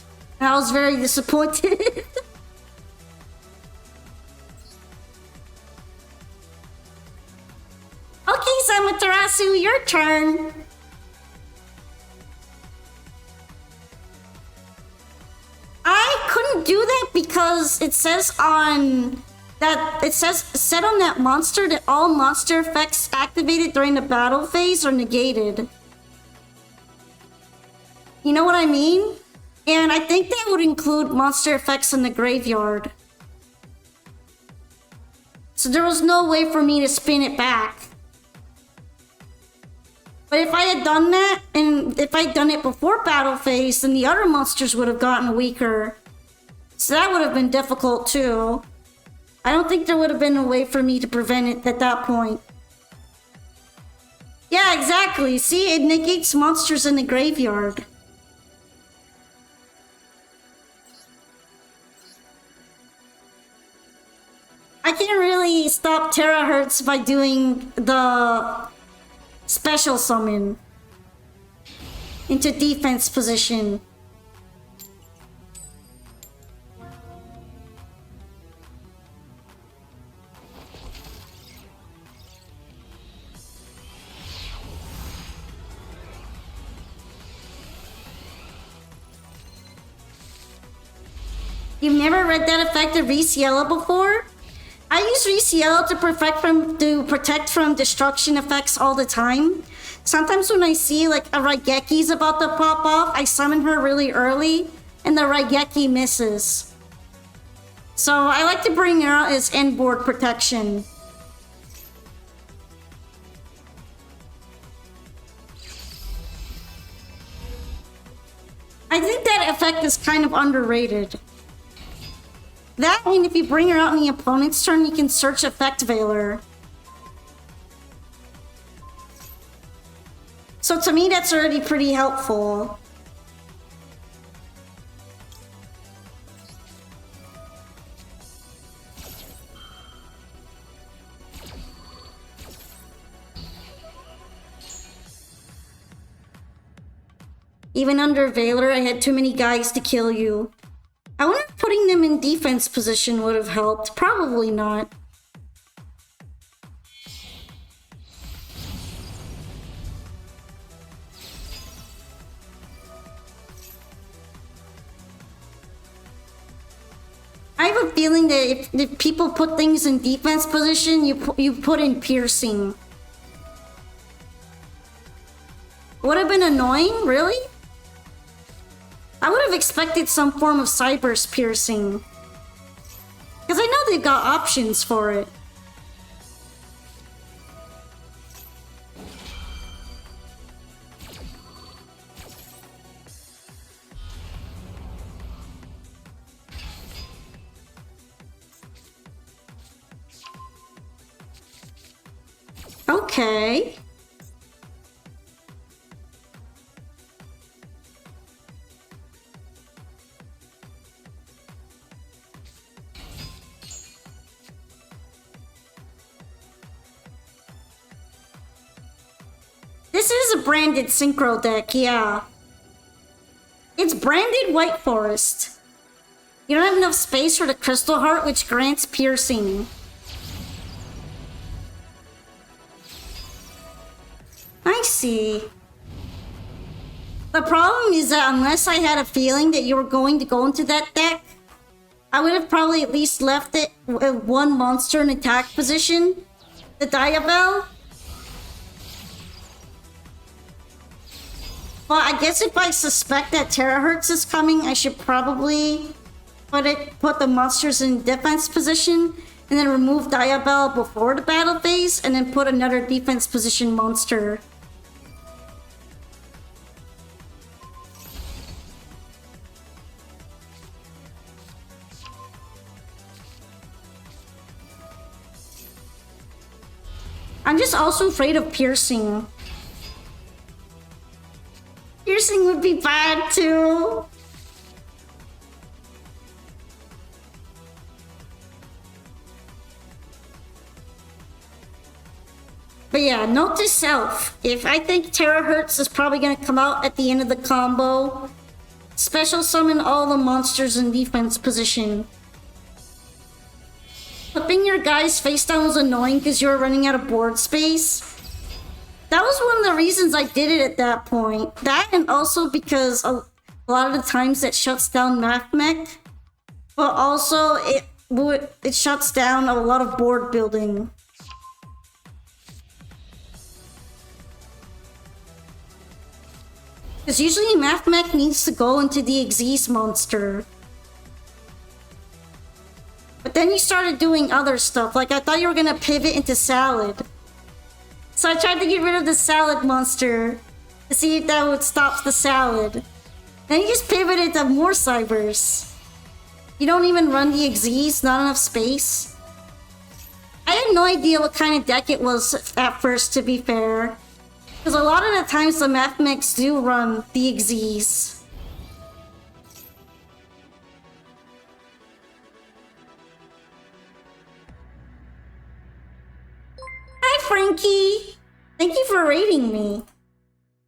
I was very disappointed. Okay, Samaterasu, your turn. I couldn't do that because it says on that set on that monster that all monster effects activated during the battle phase are negated. You know what I mean? And I think that would include monster effects in the graveyard. So there was no way for me to spin it back. But if I had done that, and if I'd done it before battle phase, then the other monsters would have gotten weaker. So that would have been difficult too. I don't think there would have been a way for me to prevent it at that point. Yeah, exactly. See, it negates monsters in the graveyard. I can't really stop terahertz by doing the special summon into defense position. You've never read that effect of Riciella before? I use Riciella to protect from destruction effects all the time. Sometimes when I see like a Raigeki's about to pop off, I summon her really early and the Raigeki misses. So I like to bring her out as endboard protection. I think that effect is kind of underrated. That and if you bring her out in the opponent's turn, you can search Effect Veiler. So to me, that's already pretty helpful. Even under Veiler, I had too many guys to kill you. I wonder if putting them in defense position would have helped. Probably not. have a feeling that if people put things in defense position, you put in piercing. Would have been annoying, really? I would have expected some form of Cyber's piercing. Because I know they've got options for it. Okay. This is a branded synchro deck, yeah. It's branded White Forest. You don't have enough space for the Crystal Heart, which grants piercing. I see. The problem is that unless I had a feeling that you were going to go into that deck, I would have probably at least left it with one monster in attack position. The Diabell. Well, I guess if I suspect that Terahertz is coming, I should probably put the monsters in defense position and then remove Diabell before the battle phase and then put another defense position monster. I'm just also afraid of piercing. Piercing would be bad too. But yeah, note to self. If I think Terahertz is probably gonna come out at the end of the combo, special summon all the monsters in defense position. Flipping your guys face down was annoying because you were running out of board space. That was one of the reasons I did it at that point. That and also because a lot of the times it shuts down MathMech, but also it shuts down a lot of board building. Because usually MathMech needs to go into the Xyz monster. But then you started doing other stuff, like I thought you were gonna pivot into Salad. So I tried to get rid of the Salad monster to see if that would stop the Salad. Then you just pivoted to more Cybers. You don't even run the Xyz, not enough space. I had no idea what kind of deck it was at first, to be fair. Because a lot of the times the MathMechs do run the Xyz. Hi, Frankie! Thank you for raiding me.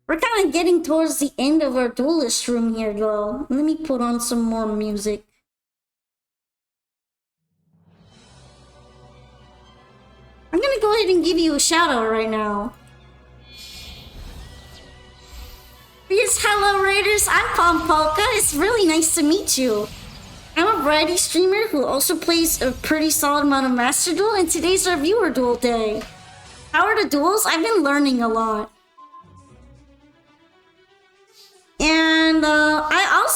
We're kind of getting towards the end of our duelist room here, though. Let me put on some more music. I'm gonna go ahead and give you a shout out right now. Yes, hello Raiders, I'm Palm Polka. It's really nice to meet you. I'm a variety streamer who also plays a pretty solid amount of Master Duel, and today's our viewer duel day. How are the duels? I've been learning a lot. And I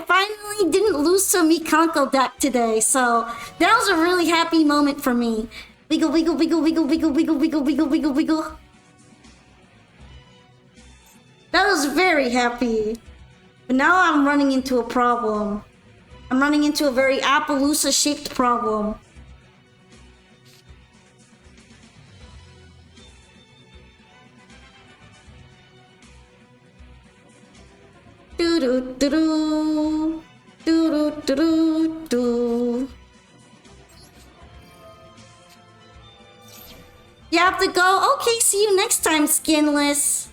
finally didn't lose to a Mikanko deck today, so that was a really happy moment for me. Wiggle, wiggle, wiggle, wiggle, wiggle, wiggle, wiggle, wiggle, wiggle, wiggle. That was very happy. But now I'm running into a problem. I'm running into a very Appaloosa-shaped problem. Do do do do do do do do. You have to go. Okay, see you next time, Skinless.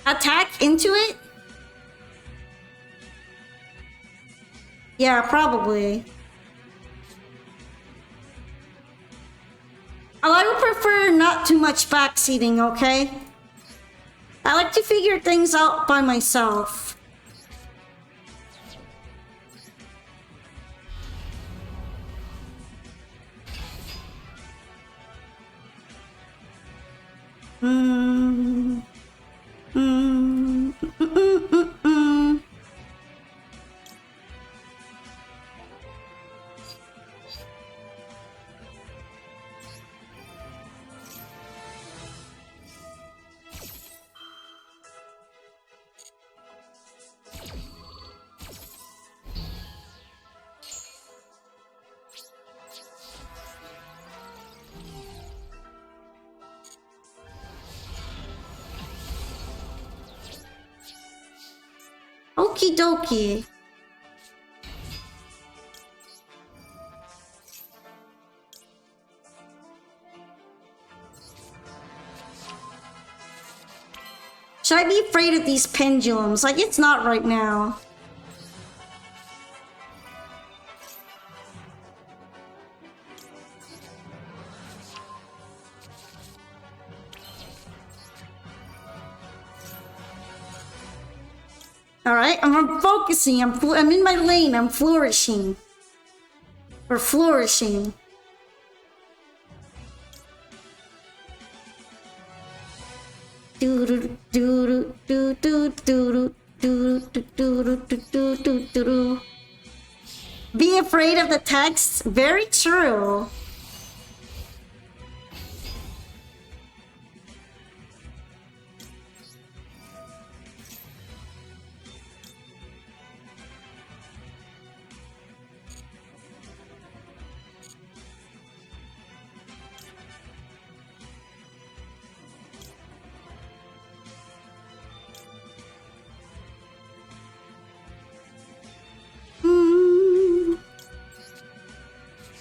Attack into it? Yeah, probably. I would prefer not too much backseating, okay? I like to figure things out by myself. Mm, mm, mm, mm, mm, mm. Okie dokie. Should I be afraid of these pendulums? Like, it's not right now. Alright, I'm focusing. I'm in my lane. I'm flourishing. We're flourishing. Be afraid of the text? Very true.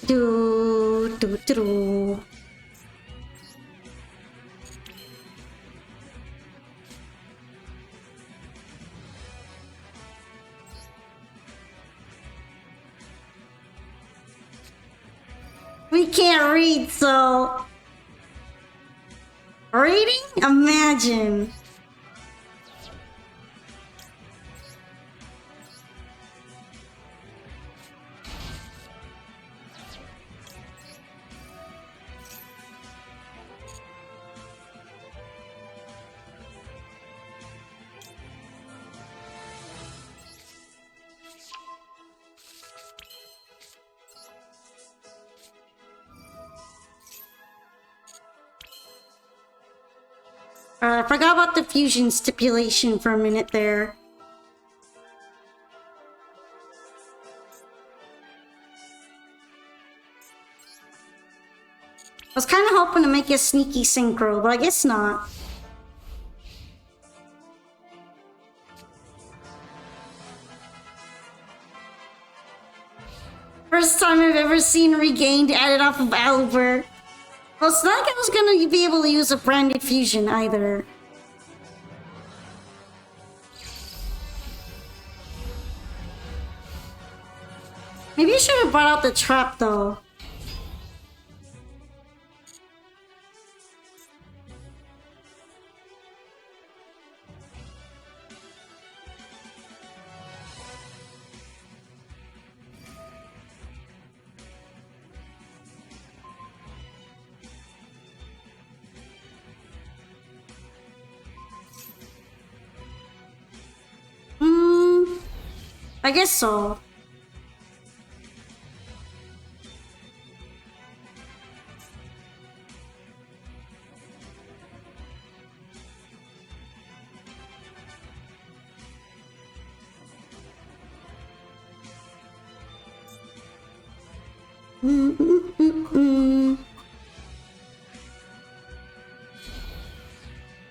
Do do do. We can't read, so reading? Imagine. I forgot about the fusion stipulation for a minute there. I was kind of hoping to make a sneaky synchro, but I guess not. First time I've ever seen Regained added off of Albert. Well, it's not like I was gonna be able to use a branded fusion either. Maybe I should have brought out the trap though. I guess so.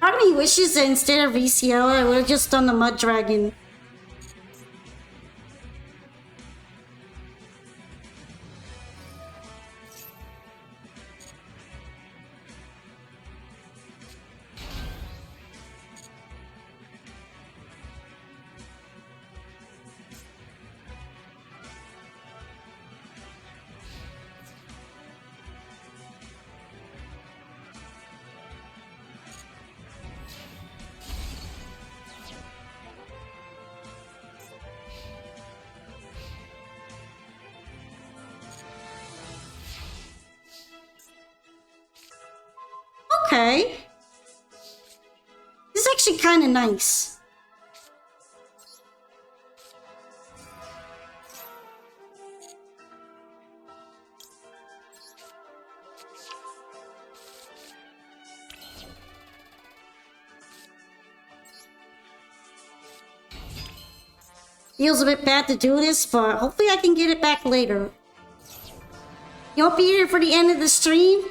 How many wishes that instead of VCL I would have just done the Mud Dragon? Okay. actually kind of nice. Feels a bit bad to do this, but hopefully I can get it back later. You won't be here for the end of the stream?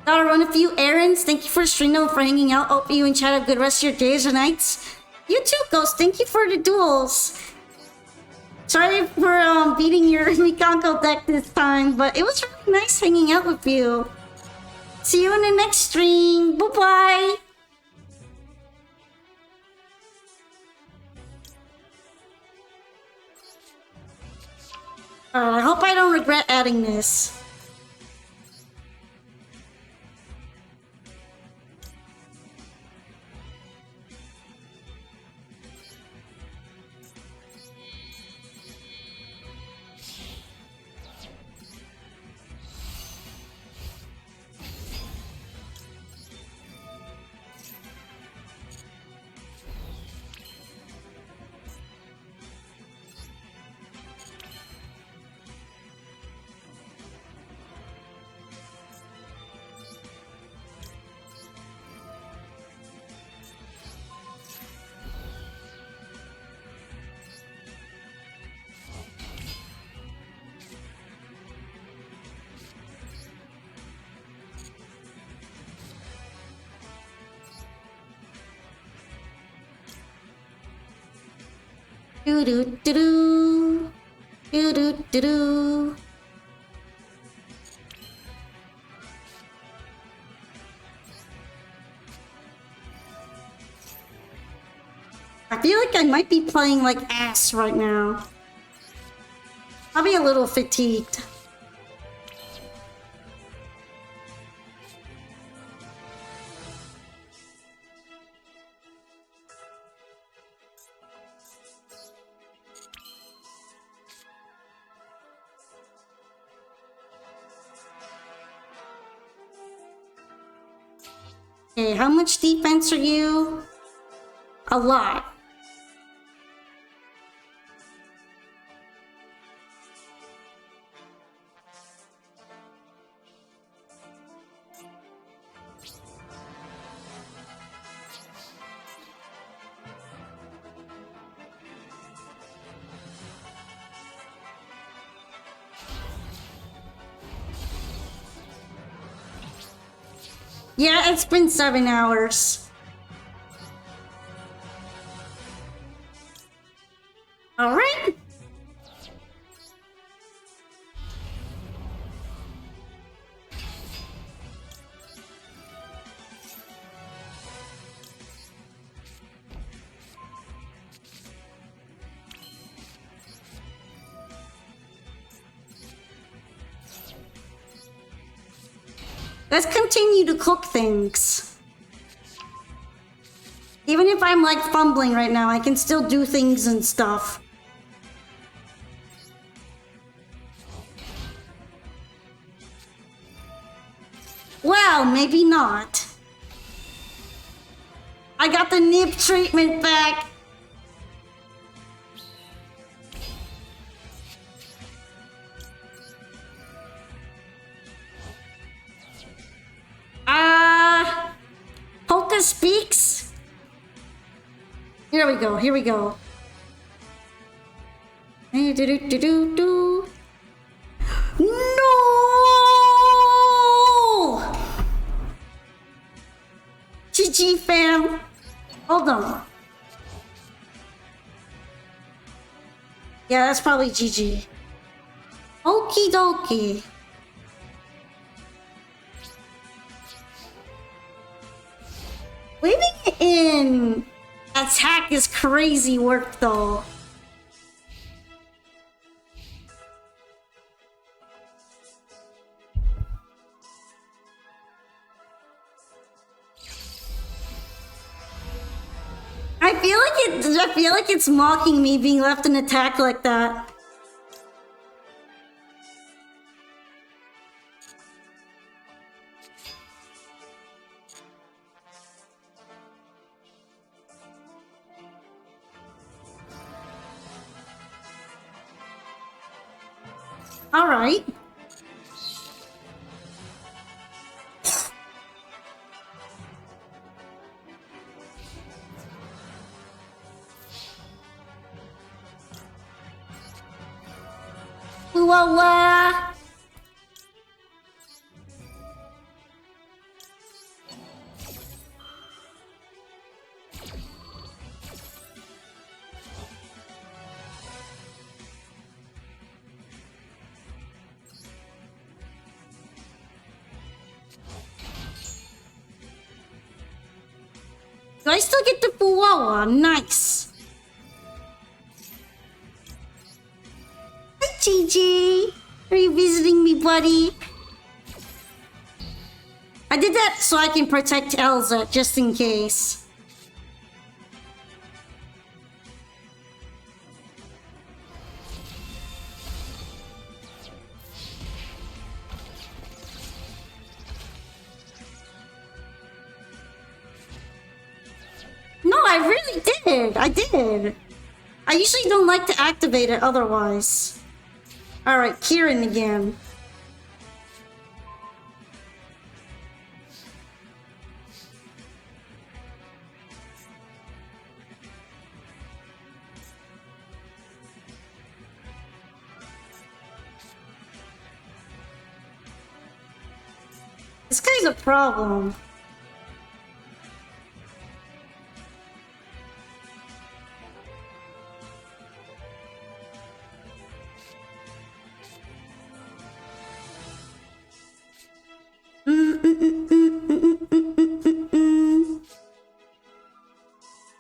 Gotta run a few errands. Thank you for the stream and for hanging out. Hope you and chat have a good rest of your days or nights. You too, Ghost. Thank you for the duels. Sorry for beating your Mikanko deck this time, but it was really nice hanging out with you. See you in the next stream. Bye-bye. I hope I don't regret adding this. Do do do do do do do do. I feel like I might be playing like ass right now. I'll be a little fatigued. Okay, how much defense are you? A lot. Yeah, it's been 7 hours. All right. Let's continue to cook things. Even if I'm like fumbling right now, I can still do things and stuff. Well, maybe not. I got the nib treatment back. Polka speaks. Here we go. Here we go. Hey, do do do do do. No! GG fam. Hold on. Yeah, that's probably GG. Okie dokie. Leaving it in attack is crazy work though. I feel like it's mocking me being left in attack like that. Alright. Wah. Do I still get the Fuwawa? Nice. Hi, GG. Are you visiting me, buddy? I did that so I can protect Elsa, just in case. No, I really did. I did. I usually don't like to activate it otherwise. Alright, Kieran again. This guy's a problem.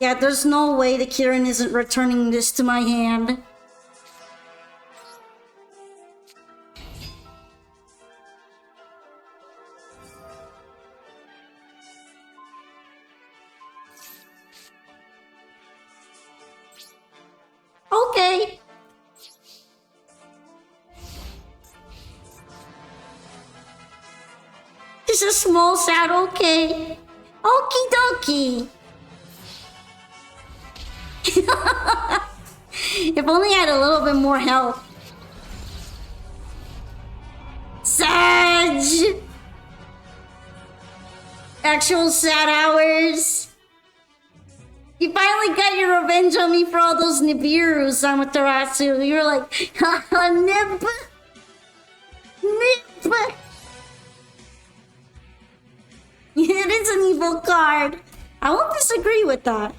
Yeah, there's no way that Kieran isn't returning this to my hand. Okay. Just a small sad okay. Okie dokie. If only I had a little bit more health. Sag! Actual sad hours. You finally got your revenge on me for all those Nibiru, Amaterasu. You're like, haha, Nib. Nib. It is an evil card. I won't disagree with that.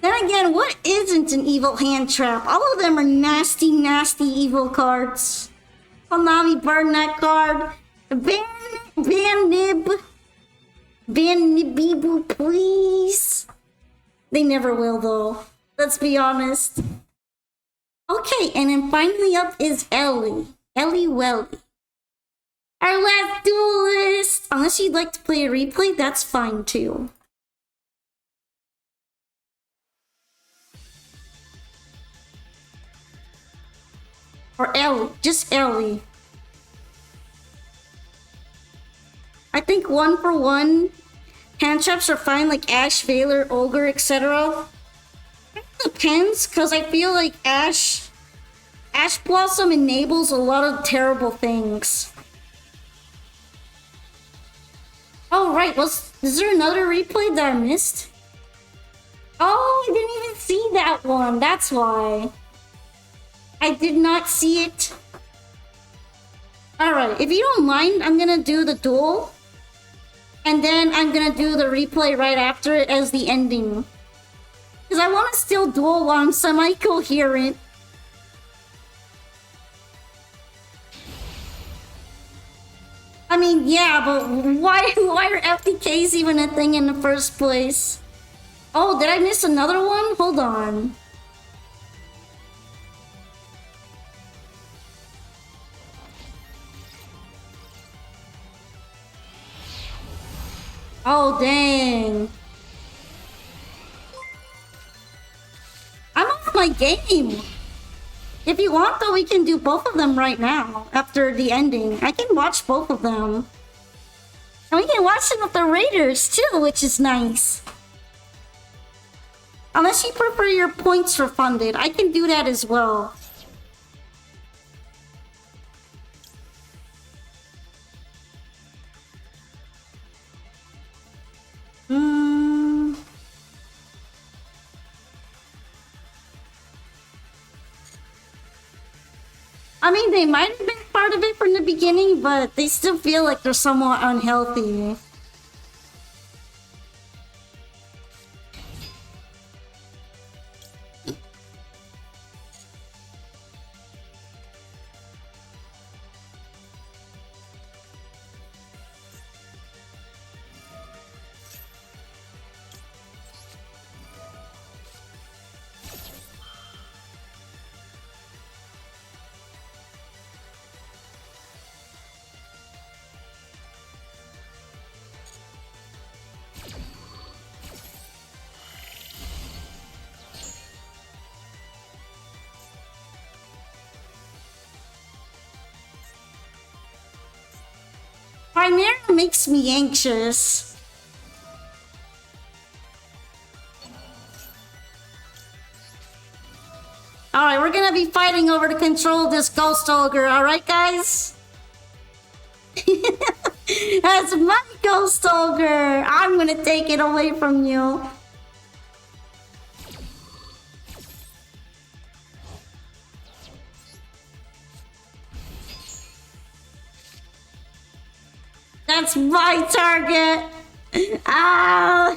Then again, what isn't an evil hand trap? All of them are nasty, nasty evil cards. Konami, burn that card. Ban Nib. Ban Nibibu, please. They never will, though. Let's be honest. Okay, and then finally up is Ellie. Ellie Welly. Our last duelist! Unless you'd like to play a replay, that's fine too. Or Ellie, just Ellie. I think 1-for-1 hand traps are fine, like Ash, Valor, Ogre, etc. It depends, because I feel like Ash Blossom enables a lot of terrible things. Oh, right. Is there another replay that I missed? Oh, I didn't even see that one. That's why. I did not see it. Alright, if you don't mind, I'm gonna do the duel. And then I'm gonna do the replay right after it as the ending. Because I want to still duel while I'm semi-coherent. I mean, yeah, but why are FTKs even a thing in the first place? Oh, did I miss another one? Hold on. Oh, dang. I'm off my game. If you want, though, we can do both of them right now, after the ending. I can watch both of them. And we can watch them with the Raiders, too, which is nice. Unless you prefer your points refunded, I can do that as well. Hmm. I mean, they might have been part of it from the beginning, but they still feel like they're somewhat unhealthy. Chimera makes me anxious. Alright, we're gonna be fighting over to control this ghost ogre, alright guys? That's my ghost ogre! I'm gonna take it away from you. That's my target! Ah!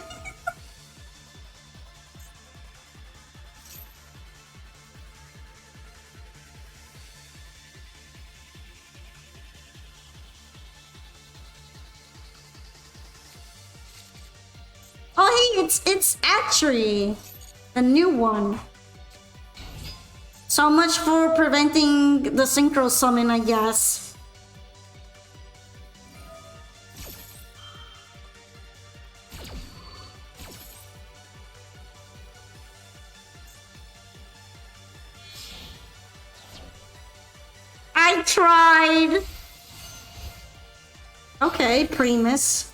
Oh hey, it's Atri, the new one. So much for preventing the synchro summon, I guess. I tried. Okay, Primus.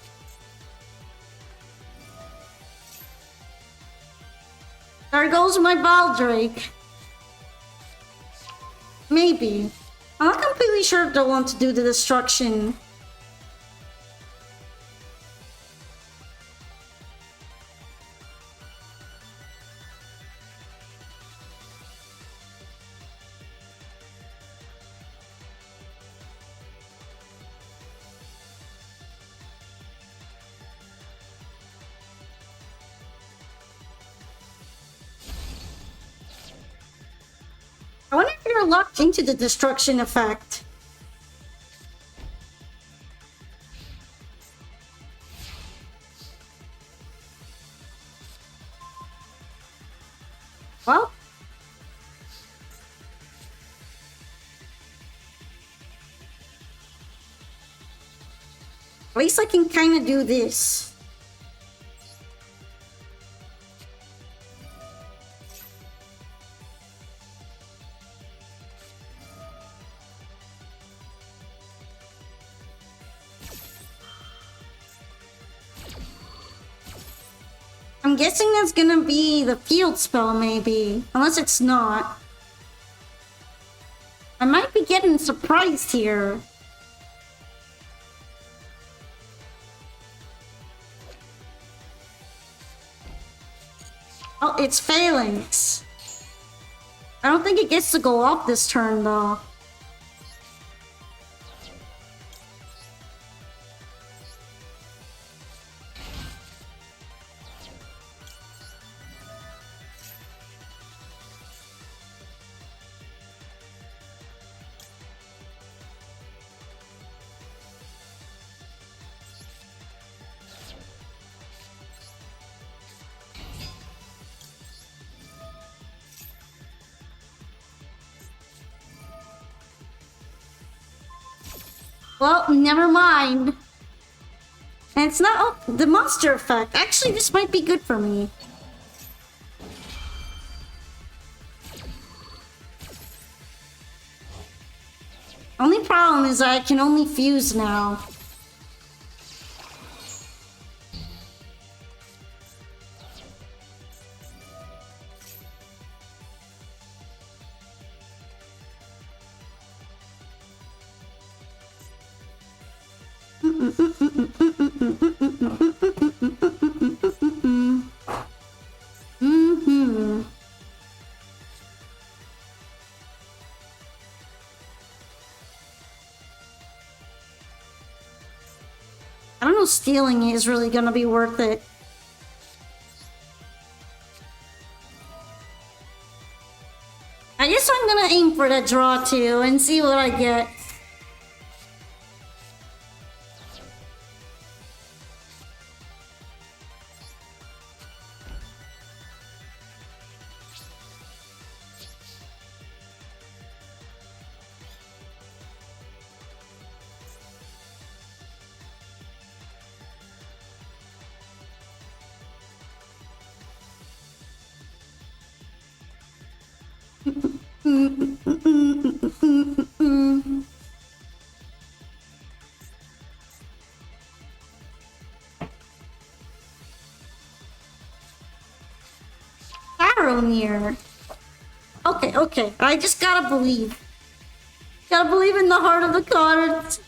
There goes my Baldrake. Maybe. I'm not completely sure if they want to do the destruction. I wonder if you're locked into the destruction effect. Well. At least I can kind of do this. I'm guessing that's gonna be the field spell, maybe. Unless it's not. I might be getting surprised here. Oh, it's Phalanx. I don't think it gets to go off this turn, though. Well, never mind. And it's not the monster effect. Actually, this might be good for me. Only problem is I can only fuse now. I don't know if stealing is really gonna be worth it. I guess I'm gonna aim for the draw too and see what I get. Arrowneer. Okay, okay. I just gotta believe. Gotta believe in the heart of the cards.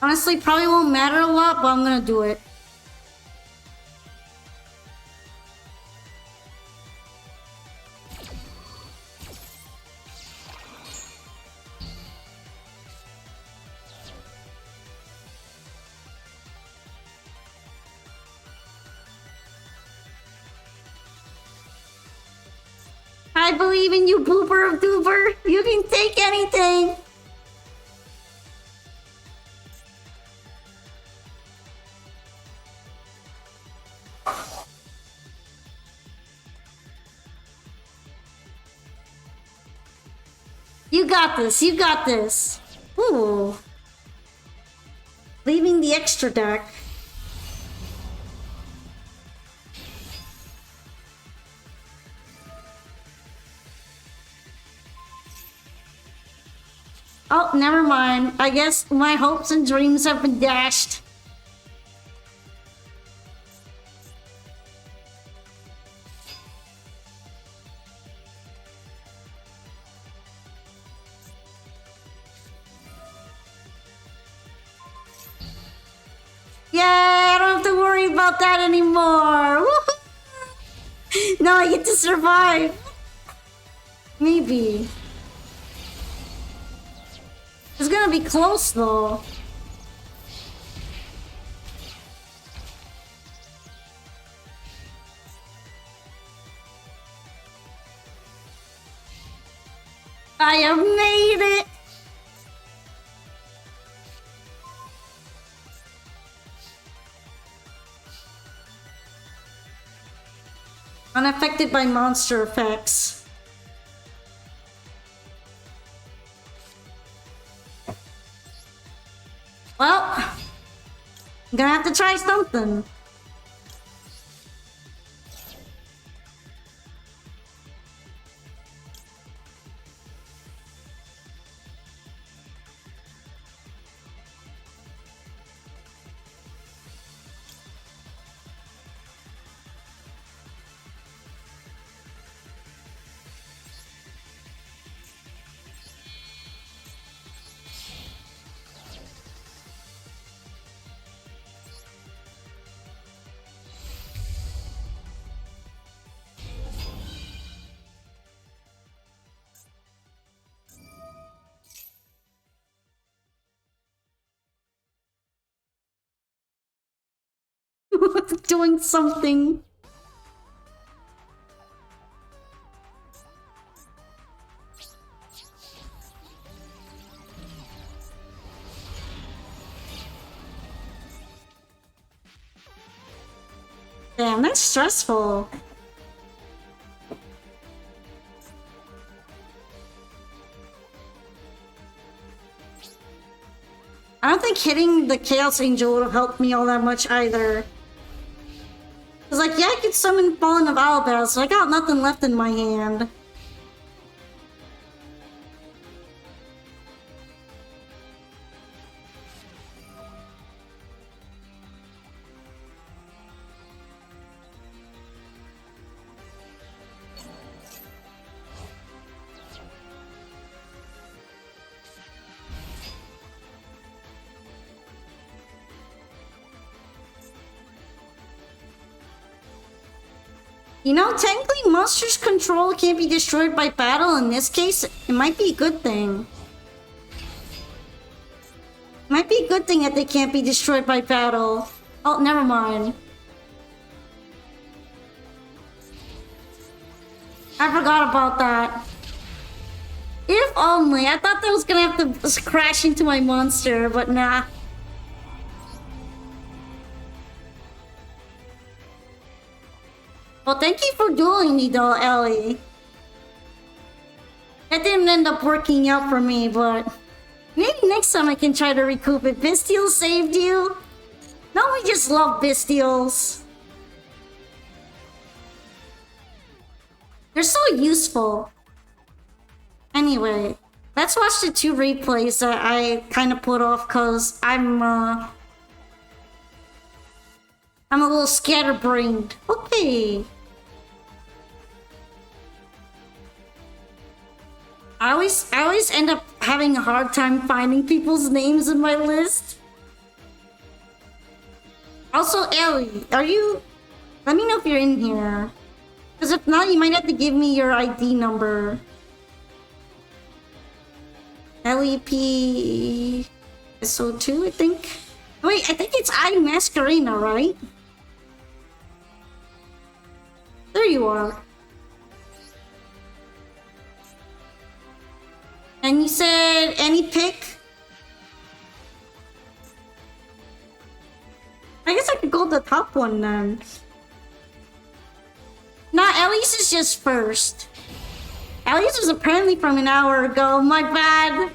Honestly, probably won't matter a lot, but I'm gonna do it. I believe in you, Booper of Dooper. You can take anything. You got this, you got this. Ooh. Leaving the extra deck. Oh, never mind. I guess my hopes and dreams have been dashed. Yeah, I don't have to worry about that anymore. Woohoo! Now I get to survive. Maybe. It's gonna be close though. I have made it. Unaffected by monster effects. Well, I'm gonna have to try something. Doing something. Damn, that's stressful. I don't think hitting the Chaos Angel would have helped me all that much either. Cause like, yeah, I could summon Fallen of Alabaz, so I got nothing left in my hand. You know, technically monsters' control can't be destroyed by battle. In this case, it might be a good thing. Might be a good thing that they can't be destroyed by battle. Oh, never mind. I forgot about that. If only. I thought that was gonna have to crash into my monster, but nah. Well, thank you for dueling me though, Ellie. That didn't end up working out for me, but maybe next time I can try to recoup it. Bestial saved you? No, we just love Bestials. They're so useful. Anyway, let's watch the 2 replays that I kind of put off because I'm a little scatterbrained. Okay. I always end up having a hard time finding people's names in my list. Also, Ellie, are you... Let me know if you're in here. Because if not, you might have to give me your ID number. LEP... SO2, I think? Wait, I think it's I Mascarena, right? There you are. And you said any pick? I guess I could go the top one then. Nah, Ellie's is just first. Ellie's was apparently from an hour ago. My bad.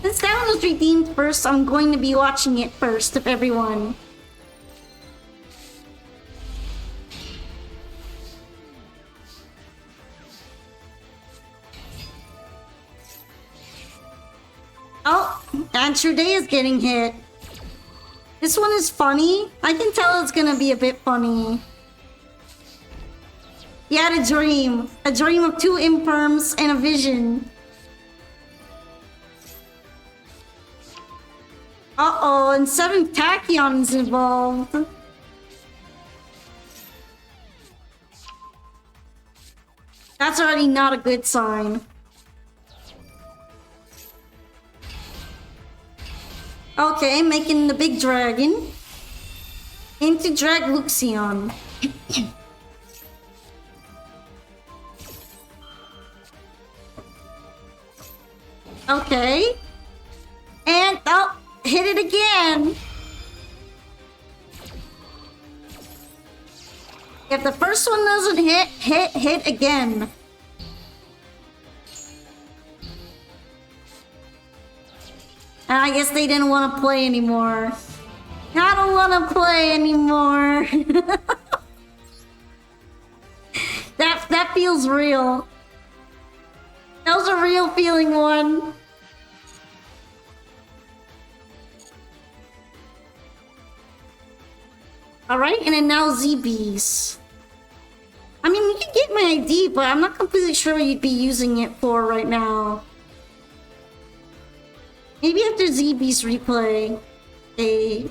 Since that one was redeemed first, I'm going to be watching it first of everyone. Oh, Andrew Day is getting hit. This one is funny. I can tell it's gonna be a bit funny. He had a dream. A dream of 2 imperms and a vision. Uh-oh, and 7 tachyons involved. That's already not a good sign. Okay, making the big dragon. Into drag Luxion. Okay. And, oh, hit it again. If the first one doesn't hit again. I guess they didn't want to play anymore. I don't want to play anymore. That feels real. That was a real feeling one. Alright, and then now ZBs. I mean, you can get my ID, but I'm not completely sure what you'd be using it for right now. Maybe after ZB's replay, a...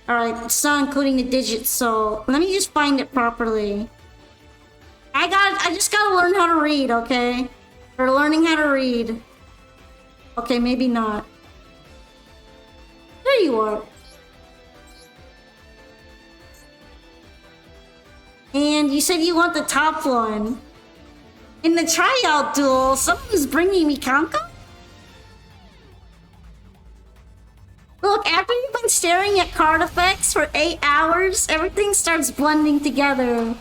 Alright, it's not encoding the digits, so let me just find it properly. I just gotta learn how to read, okay? We're learning how to read. Okay, maybe not. There you are. And you said you want the top one. In the tryout duel, someone's bringing me Kanka? Look, after you've been staring at card effects for 8 hours, everything starts blending together.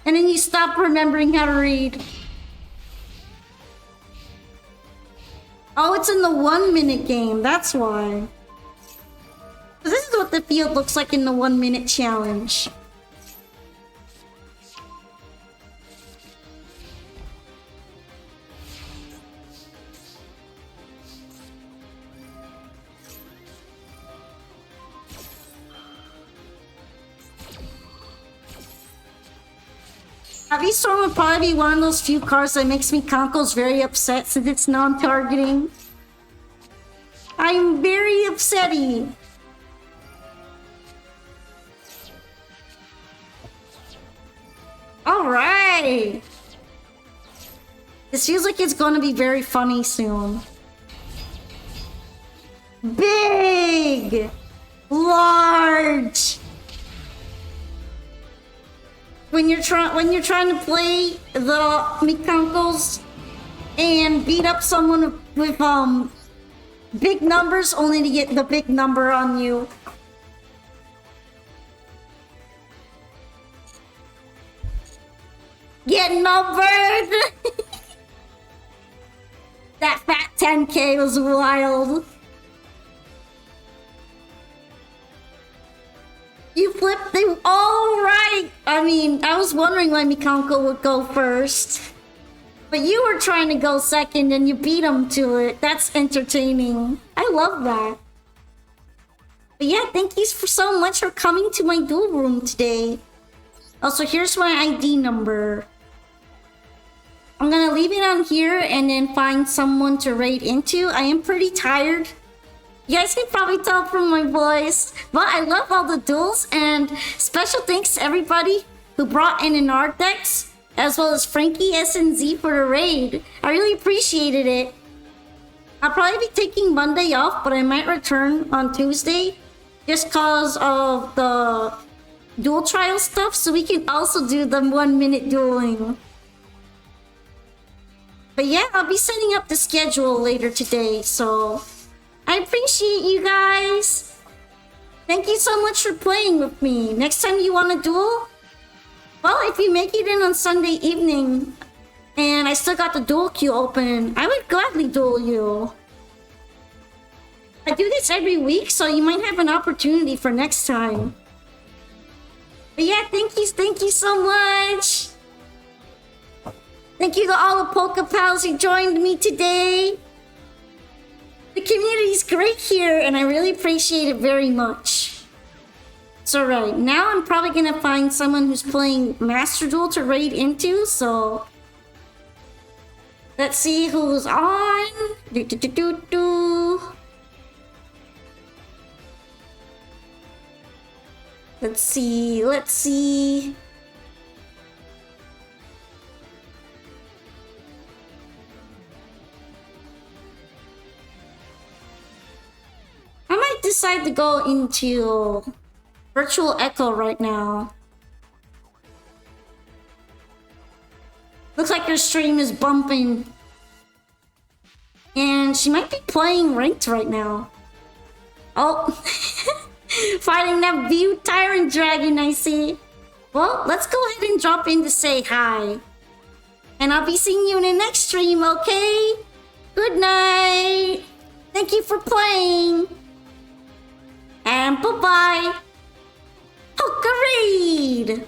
And then you stop remembering how to read. Oh, it's in the 1 minute game, that's why. So this is what the field looks like in the 1 minute challenge. Heavy Storm would probably be one of those few cards that makes me Conkles very upset since it's non-targeting. I'm very upsetty. Alright! This feels like it's gonna be very funny soon. Big! Large! When you're trying to play the Mikonkles and beat up someone with big numbers only to get the big number on you. Get numbered! That fat 10k was wild. You flipped them all right. I mean, I was wondering why Mikanko would go first. But you were trying to go second and you beat him to it. That's entertaining. I love that. But yeah, thank you so much for coming to my duel room today. Also, here's my ID number. I'm gonna leave it on here and then find someone to raid into. I am pretty tired. You guys can probably tell from my voice. But I love all the duels, and special thanks to everybody who brought in an art decks, as well as Frankie, SNZ for the raid. I really appreciated it. I'll probably be taking Monday off, but I might return on Tuesday just cause of the duel trial stuff, so we can also do the 1 minute dueling. But yeah, I'll be setting up the schedule later today, so I appreciate you guys. Thank you so much for playing with me. Next time you want to duel, well, if you make it in on Sunday evening and I still got the duel queue open, I would gladly duel you. I do this every week, so you might have an opportunity for next time. But yeah, thank you so much. Thank you to all the Polka Pals who joined me today. The community's great here, and I really appreciate it very much. So right, now I'm probably gonna find someone who's playing Master Duel to raid into, so... Let's see who's on. Let's see. I might decide to go into Virtual Echo right now. Looks like your stream is bumping. And she might be playing ranked right now. Oh, fighting that view Tyrant Dragon, I see. Well, let's go ahead and drop in to say hi. And I'll be seeing you in the next stream, okay? Good night. Thank you for playing. And bye-bye. Pokerade!